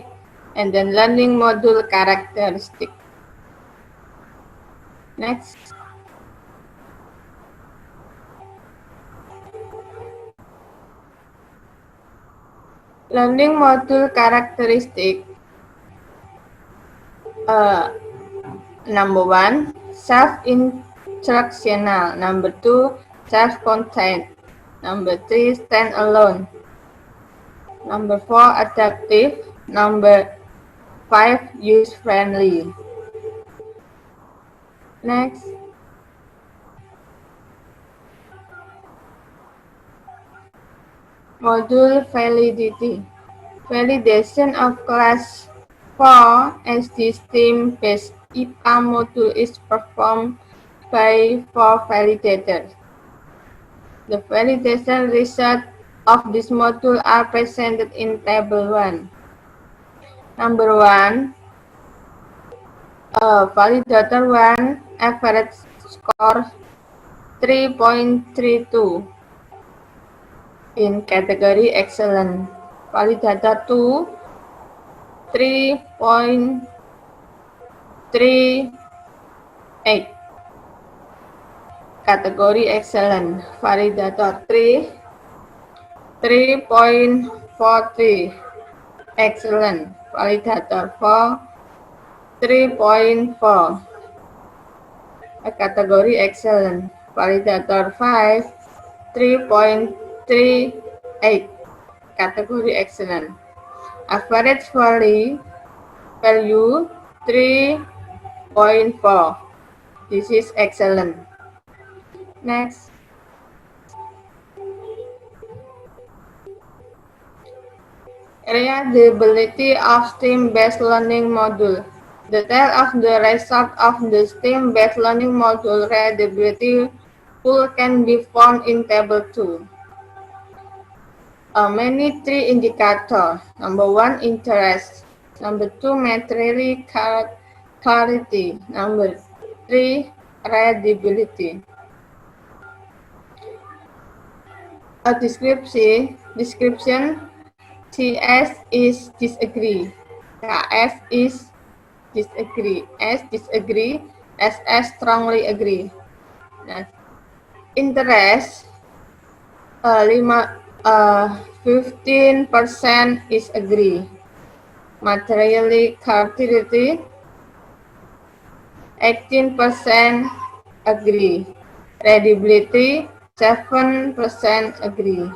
and then learning module characteristic. Next. Learning module characteristic. Number 1, self-instructional. Number 2, self-contained. Number 3, stand-alone. Number 4, adaptive. Number 5, use-friendly. Next. Module validity. Validation of class 4 SD STEAM-based IPA module is performed by 4 validators. The validation results of this module are presented in Table 1. Number 1, Validator 1 average score 3.32 in category excellent. Validator 2 3.38 category excellent. Validator 3 3.43 excellent. Validator 4 3.4 category excellent. Validator 5 3.38 category excellent. Average value 3.4. This is excellent. Next. Readability of STEAM-based learning module. Detail of the result of the STEAM-based learning module readability pool can be found in Table 2. Many 3 indicators. Number 1, interest. Number 2, material clarity. Number 3, readability. A description. CS is disagree. KS is disagree. S disagree. SS strongly agree. Nah, interest 15% is agree. Materially clarity 18% agree. Readability 7% agree.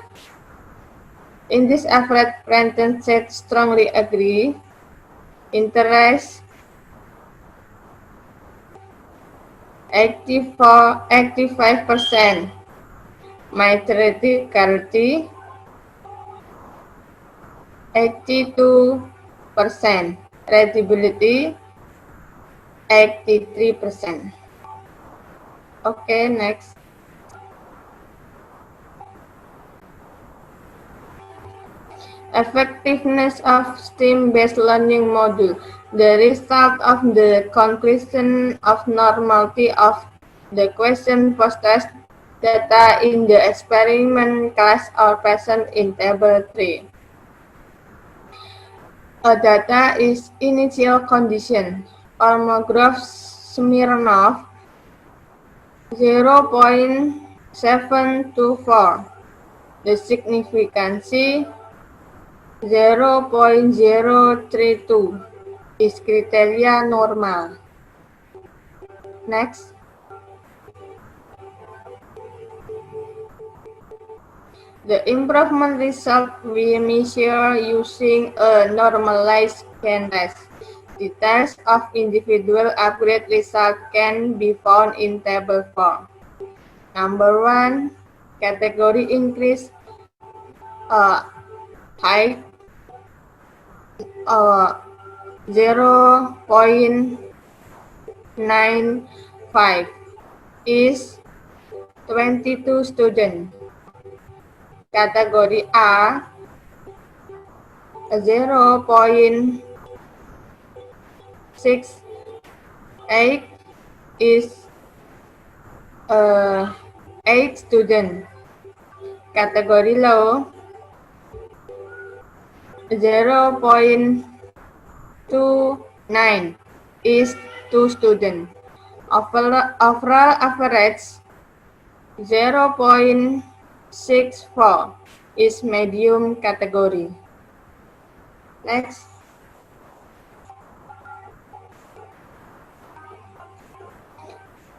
In this average percentage strongly agree. Interest 85%. Materiality clarity 82%. Readability 83%. Okay, next. Effectiveness of STEAM-based learning module. The result of the conclusion of normality of the question post-test data in the experiment class are present in Table 3. A data is initial condition. Ormograph Smirnov 0.724. The significance 0.032 is criteria normal. Next. The improvement result we measure using a normalized test. Details of individual upgrade result can be found in Table 4. Number 1, category increase height 0.95 is 22 students. Category A 0.68 is 8 students. Category low 0.29 is 2 students. Overall average 0.64 is medium category. Next.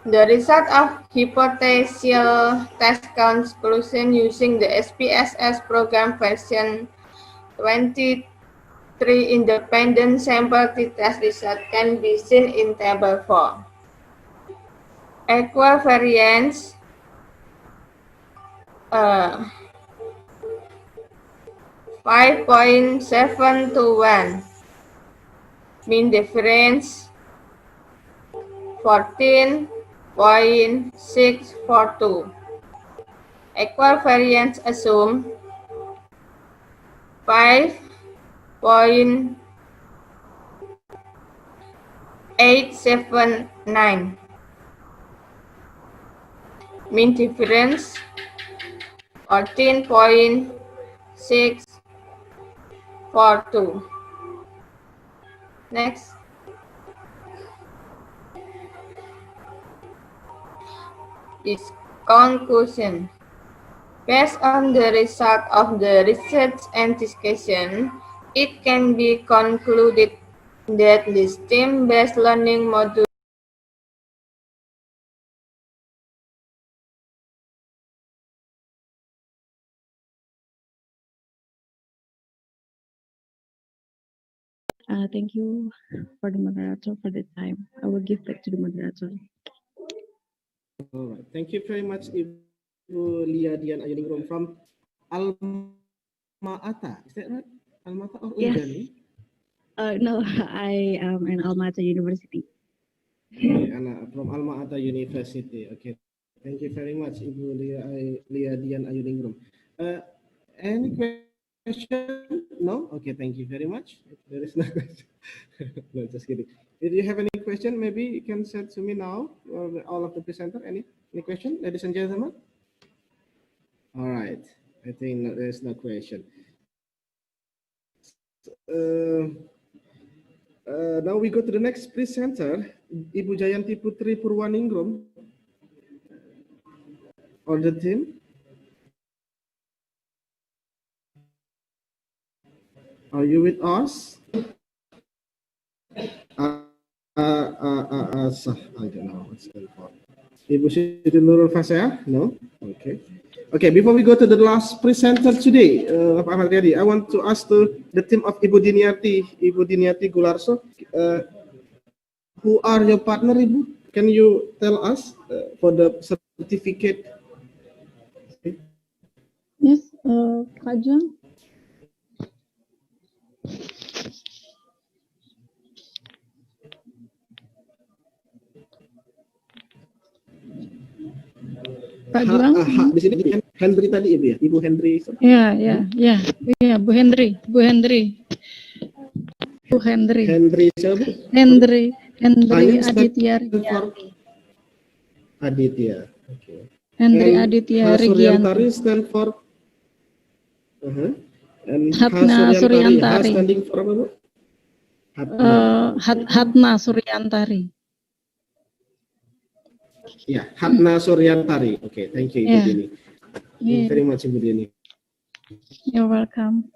The result of hypothetical test conclusion using the SPSS program version 23 independent sample t-test result can be seen in table 4. Equivariance 5.7 to 1. Mean difference 14.642. Equivariance assume 5.879. Mean difference 14.642. Next. Is conclusion. Based on the result of the research investigation, it can be concluded that the STEM-based learning module Thank you for the moderator for the time. I will give back to the moderator. All right. Thank you very much, Ibu Lia Dian Ayuningrum from Alma Ata. Is that right? Alma Ata or Yes. Undani? No, I am in Alma Ata University. Okay, from Alma Ata University. Okay. Thank you very much, Ibu Lia Dian Ayuningrum. Any question? No? Okay, thank you very much. There is no question. No, just kidding. If you have any question, maybe you can send to me now, or all of the presenter. Any question, ladies and gentlemen? All right. I think there is no question. Now we go to the next presenter, Ibu Jayanti Putri Purwaningrum, on the team. Are you with us? I don't know what's going on. Ibu Siti Nurul Fasea? No? Okay. Okay, before we go to the last presenter today, Ahmad Riyadi, I want to ask the team of Ibu Diniati Gularso, who are your partner, Ibu? Can you tell us for the certificate? Yes, Kak Jun. Pak Juang. Di sini Hendri tadi Ibu ya, Ibu Hendri. Ya, Bu Hendri. Hendri siapa? Hendri Aditya Rigianti. Aditya. Okay. Hendri Aditya Suryantari Rigianti. stand for and Hatna Suryantari. Standing for apa, Bu? Hatna Suryantari. Ya, Hatna Suryantari. Okay, thank you, Ibu Dini. Thank you very much, Ibu Dini. You're welcome.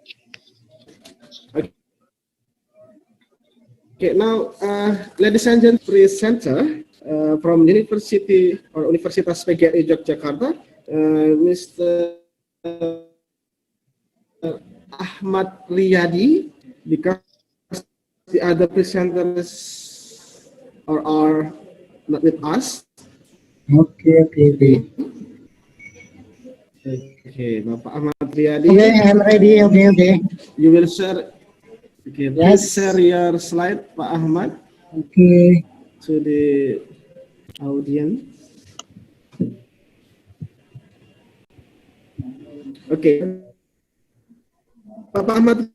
Okay, now, ladies and gentlemen, presenter from University or Universitas PGRI Yogyakarta, Mr. Ahmad Riyadi, because the other presenters are not with us. Okay. Okay, Bapak Ahmad Riyadi. Okay, I'm ready. Okay. You will share. Okay, please Yes. share your slide, Pak Ahmad. Okay. To the audience. Okay. Bapak Ahmad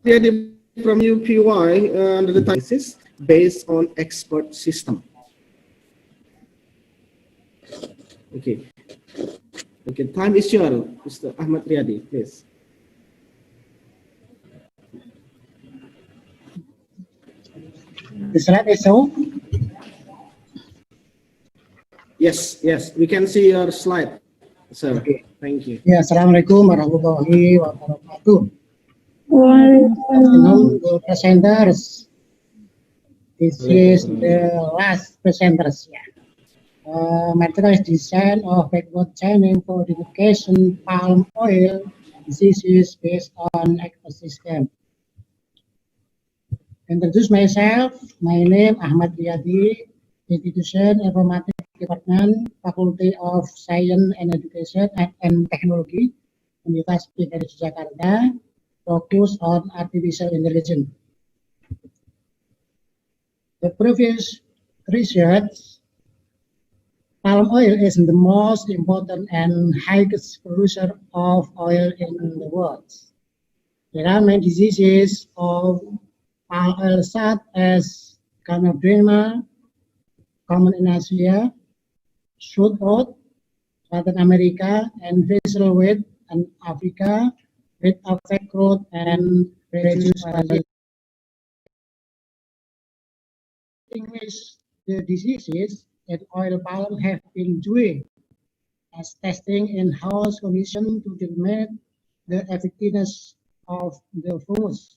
Riyadi from UPY under the thesis based on expert system. Okay. Okay, time is yours, Mr. Ahmad Riyadi, please. The slide is shown? Yes, we can see your slide, sir. Okay. Thank you. Ya, Assalamualaikum warahmatullahi wabarakatuh. Presenters. This is the last presenters. Yeah. materialized design of backward chaining for identification palm oil diseases based on ecosystem. Introduce myself. My name Ahmad Riyadi, Institution Informatics Department, Faculty of Science and Education and Technology, University PGRI Yogyakarta, focus on artificial intelligence. The previous research, palm oil is the most important and highest producer of oil in the world. There are many diseases of palm oil such as Ganoderma, common in Asia, short rot, Latin America, and vessel weight in Africa, which affect growth and reduce oil. Distinguish the diseases that oil palm have been doing as testing in house conditions to determine the effectiveness of the foods.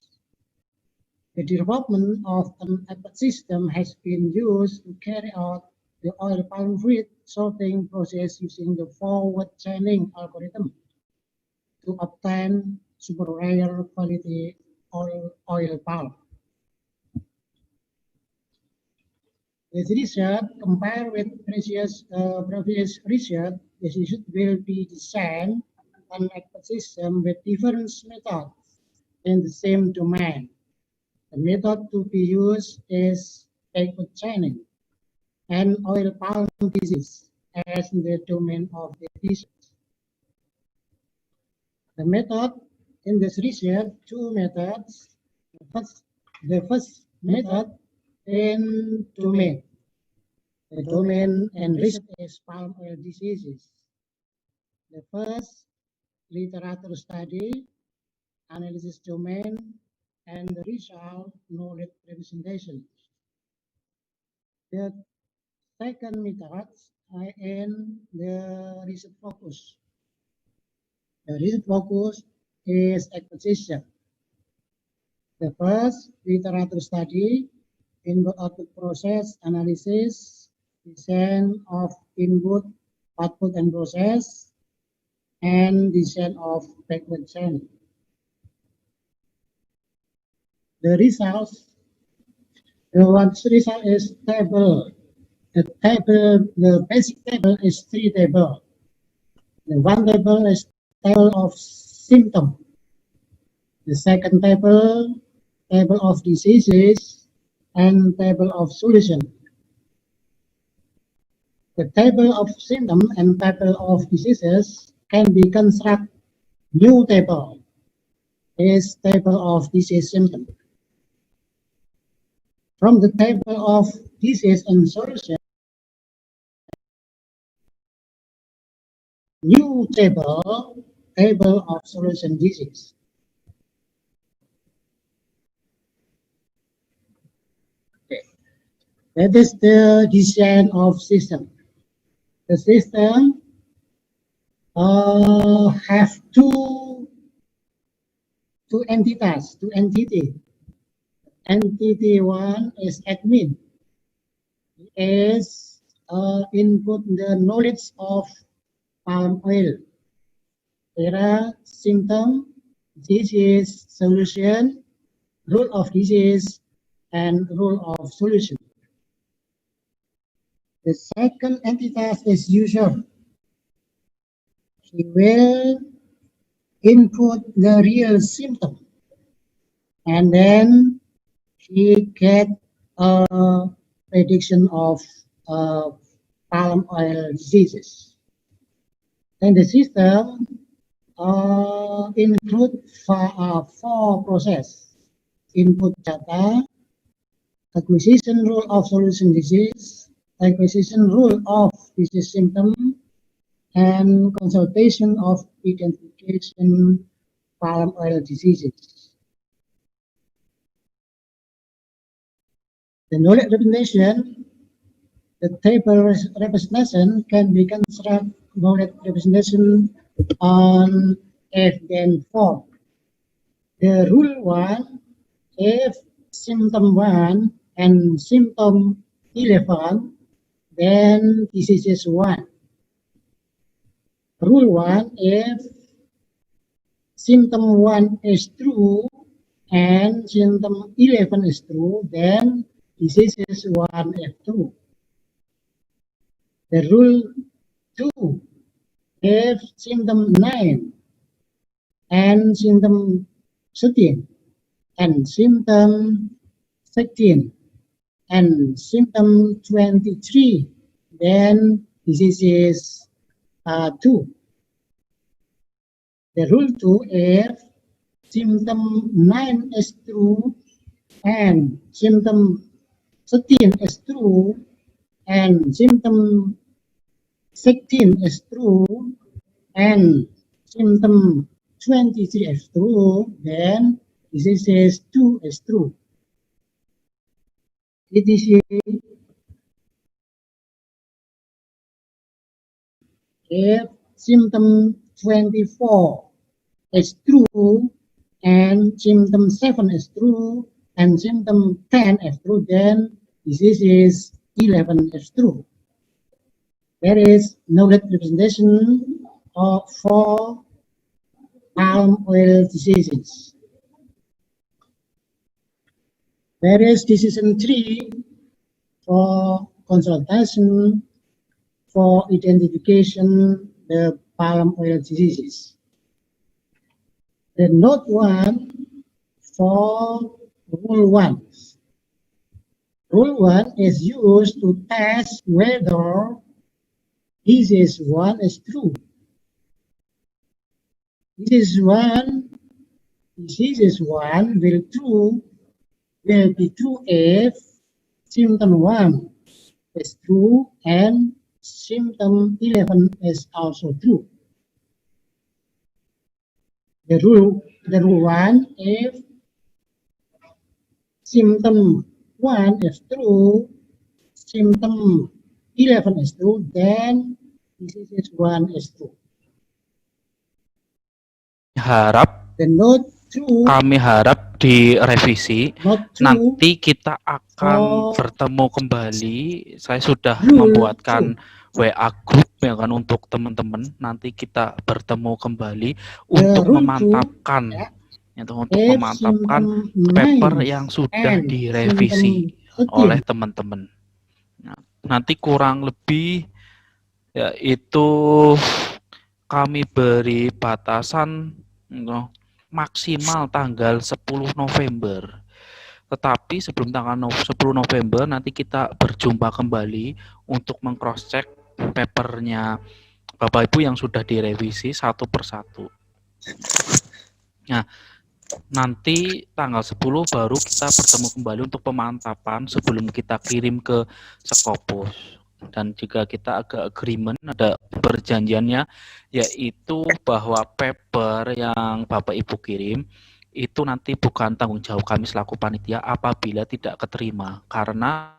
The development of an ecosystem has been used to carry out the oil palm fruit sorting process using the forward chaining algorithm to obtain super rare quality oil palm. This research, compared with previous research, this research will be designed an ecosystem with different methods in the same domain. The method to be used is backward chaining and oil palm disease as in the domain of the research. The method in this research, two methods. The first method in domain. The domain and research is palm oil diseases. The first literature study, analysis domain, and the result knowledge representation. The second method in the research focus. The research focus is acquisition. The first literature study, input-output process analysis, design of input, output, and process, and design of backward chaining. The results, the result is table. The basic table is three tables. The one table is table of symptom. The second table of diseases, and table of solution. The table of symptom and table of diseases can be constructed. New table is table of disease symptom. From the table of disease and solution, new table of solution disease. Okay. That is the design of system. The system have two entities. Entity one is admin. Is input the knowledge of palm oil. There are symptom, disease, solution, rule of disease, and rule of solution. The second entity is user. He will input the real symptom, and then he get a prediction of palm oil diseases. And the system include four processes: input data, acquisition rule of solution disease, acquisition rule of disease symptom, and consultation of identification palm oil diseases. The knowledge representation, the table representation can be constructed knowledge representation on evidence form. The rule one, if symptom 1 and symptom 11 then disease 1. Rule 1, if symptom 1 is true and symptom 11 is true, then disease 1 is true. The rule 2, if symptom 9 and symptom 13 and symptom 16 and symptom 23, then disease is 2. The rule 2, if symptom 9 is true and symptom 13 is true and symptom 16 is true and symptom 23 is true, then disease is 2 is true. It is if symptom 24 is true and symptom 7 is true and symptom 10 is true, then disease is 11 is true. There is no representation for palm oil diseases. There is decision 3 for consultation for identification the palm oil diseases. The note 1 for rule 1. Rule 1 is used to test whether disease 1 is true. Disease 1 will be true if symptom 1 is true and symptom 11 is also true. The rule 1, if symptom 1 is true, symptom 11 is true, then disease 1 is true. Kami harap direvisi. Nanti kita akan bertemu kembali. Saya sudah membuatkan WA group ya kan untuk teman-teman. Nanti kita bertemu kembali untuk memantapkan paper yang sudah direvisi oleh teman-teman. Nanti kurang lebih yaitu kami beri batasan maksimal tanggal 10 November. Tetapi sebelum tanggal 10 November nanti kita berjumpa kembali untuk meng-cross-check papernya Bapak Ibu yang sudah direvisi satu persatu. Nah, nanti tanggal 10 baru kita bertemu kembali untuk pemantapan sebelum kita kirim ke Skopus. Dan jika kita agak agreement, ada perjanjiannya, yaitu bahwa paper yang Bapak Ibu kirim itu nanti bukan tanggung jawab kami selaku panitia apabila tidak keterima, karena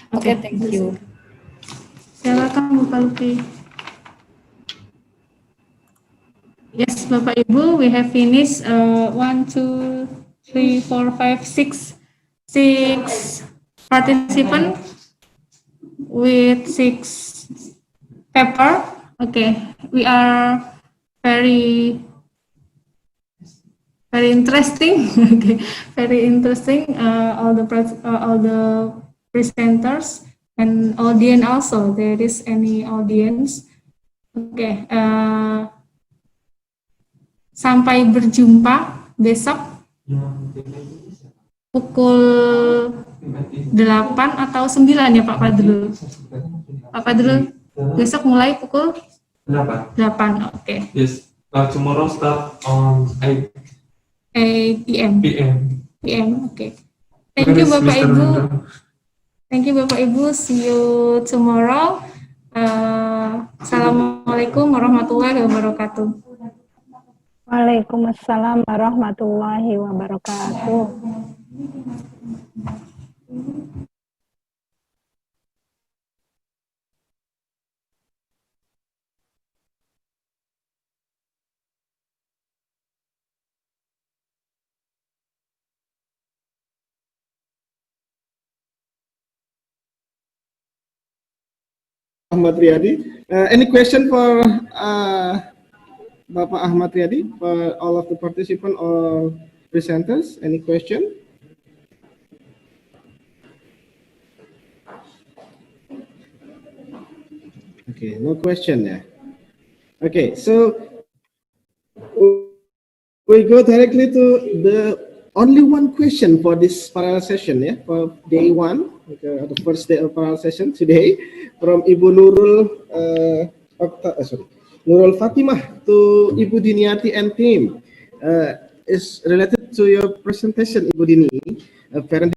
Okay, thank you. Silakan Bapak Luki. Yes, Bapak Ibu, we have finished 1, 2, 3, 4, 5, 6 participants with 6 paper. Okay, we are very interesting. Okay, very interesting. All the presenters and audience also. There is any audience? Okay. Sampai berjumpa besok pukul 8 atau 9 ya Pak Padrul? Pak Padrul, besok mulai pukul 8. Okay. Yes. Tomorrow start on 8 p.m. Okay. Thank you Bapak Ibu. Thank you Bapak Ibu. See you tomorrow. Assalamualaikum warahmatullahi wabarakatuh. Waalaikumsalam warahmatullahi wabarakatuh. Ahmad Riyadi. Any question for Bapak Ahmad Riyadi, for all of the participants or presenters? Any question? Okay, no question there. Okay, so we go directly to the only one question for this parallel session, yeah, for day one, okay, the first day of parallel session today, from Ibu Nurul Fatimah to Ibu Diniati and team, is related to your presentation, Ibu Dini. Parent,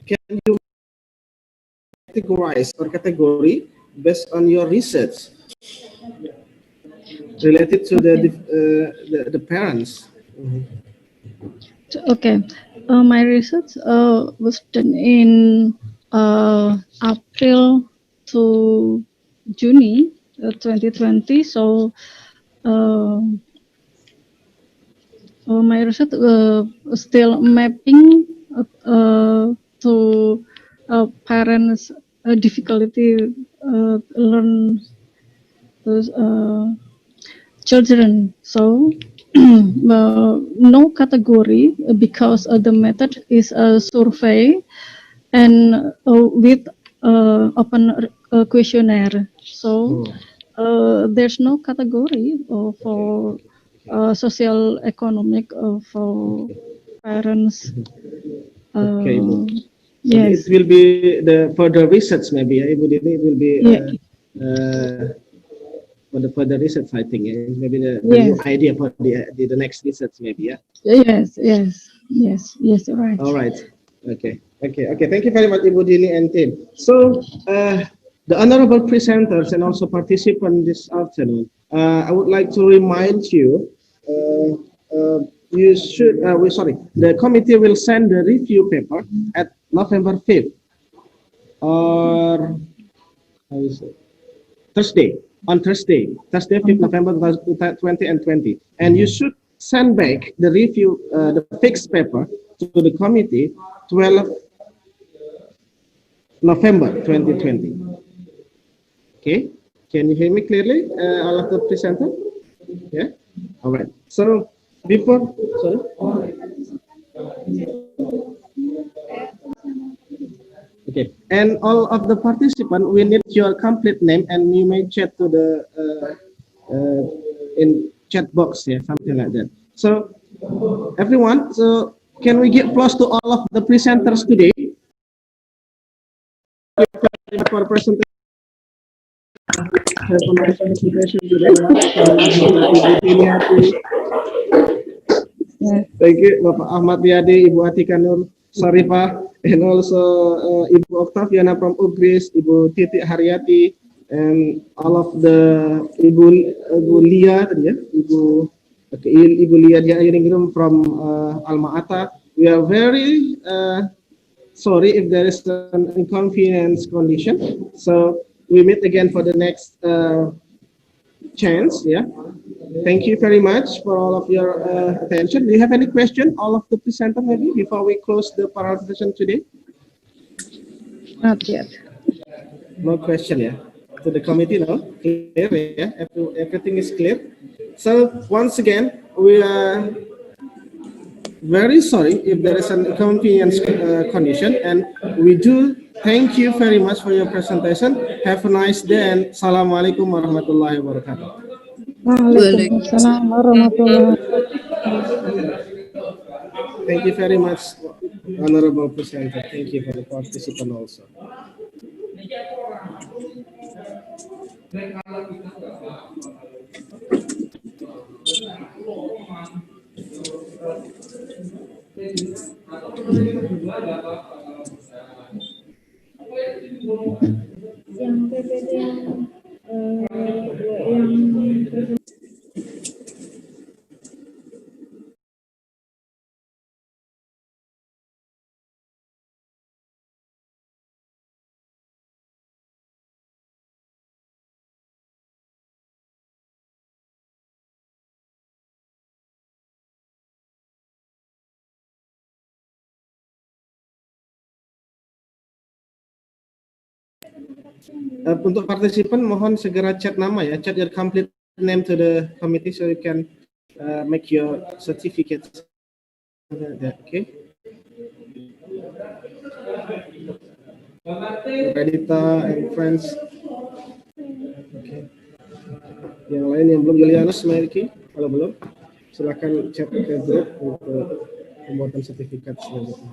can you categorize or category based on your research related to the parents? Okay, my research was done in April to June 2020. So my research still mapping to parents' difficulty learn those children. So no category because the method is a survey and with open questionnaire. So there's no category for social economic for parents. Okay, Yes. it will be the further research maybe. Ibu Dini, it will be for the further research, I think. Maybe the new idea for the next research, maybe. Yeah. Yes. Right. All right. Okay. Thank you very much, Ibu Dini and team. So, the honorable presenters and also participants this afternoon, I would like to remind you, the committee will send the review paper at November 5th or Thursday, 5th November 2020 and 20. And you should send back the review, the fixed paper to the committee 12 November 2020. Okay, can you hear me clearly, all of the presenters? Yeah, all right. So before, okay, and all of the participants, we need your complete name, and you may chat to the in chat box, yeah, something like that. So everyone, so can we give applause to all of the presenters today for presentation? Have a nice presentation today. Thank you, Bapak Ahmad Riyadi, Ibu Atika Nur Sarifah, and also Ibu Octaviana from Idris, Ibu Titik Haryati, and all of the Ibu Lia, Ibu Lia Jairingrum from Alma Ata. We are very sorry if there is an inconvenience condition. So we meet again for the next chance. Yeah. Thank you very much for all of your attention. Do you have any question, all of the presenters, maybe before we close the parallel session today? Not yet. No question, yeah. To the committee, no? Clear, yeah. Everything is clear. So once again, we are very sorry if there is an inconvenience condition, and we do thank you very much for your presentation. Have a nice day, and Assalamualaikum warahmatullahi wabarakatuh. Waalaikumsalam warahmatullahi wabarakatuh. Thank you very much, honorable presenter. Thank you for the participant also. Yang PPT yang Untuk partisipan mohon segera chat nama ya, chat your complete name to the committee so you can make your certificate. Okay. Radita and friends. Okay. Yang lain yang belum Julianus, Meriki, kalau belum silakan chat ke grup untuk pembuatan sertifikat selanjutnya.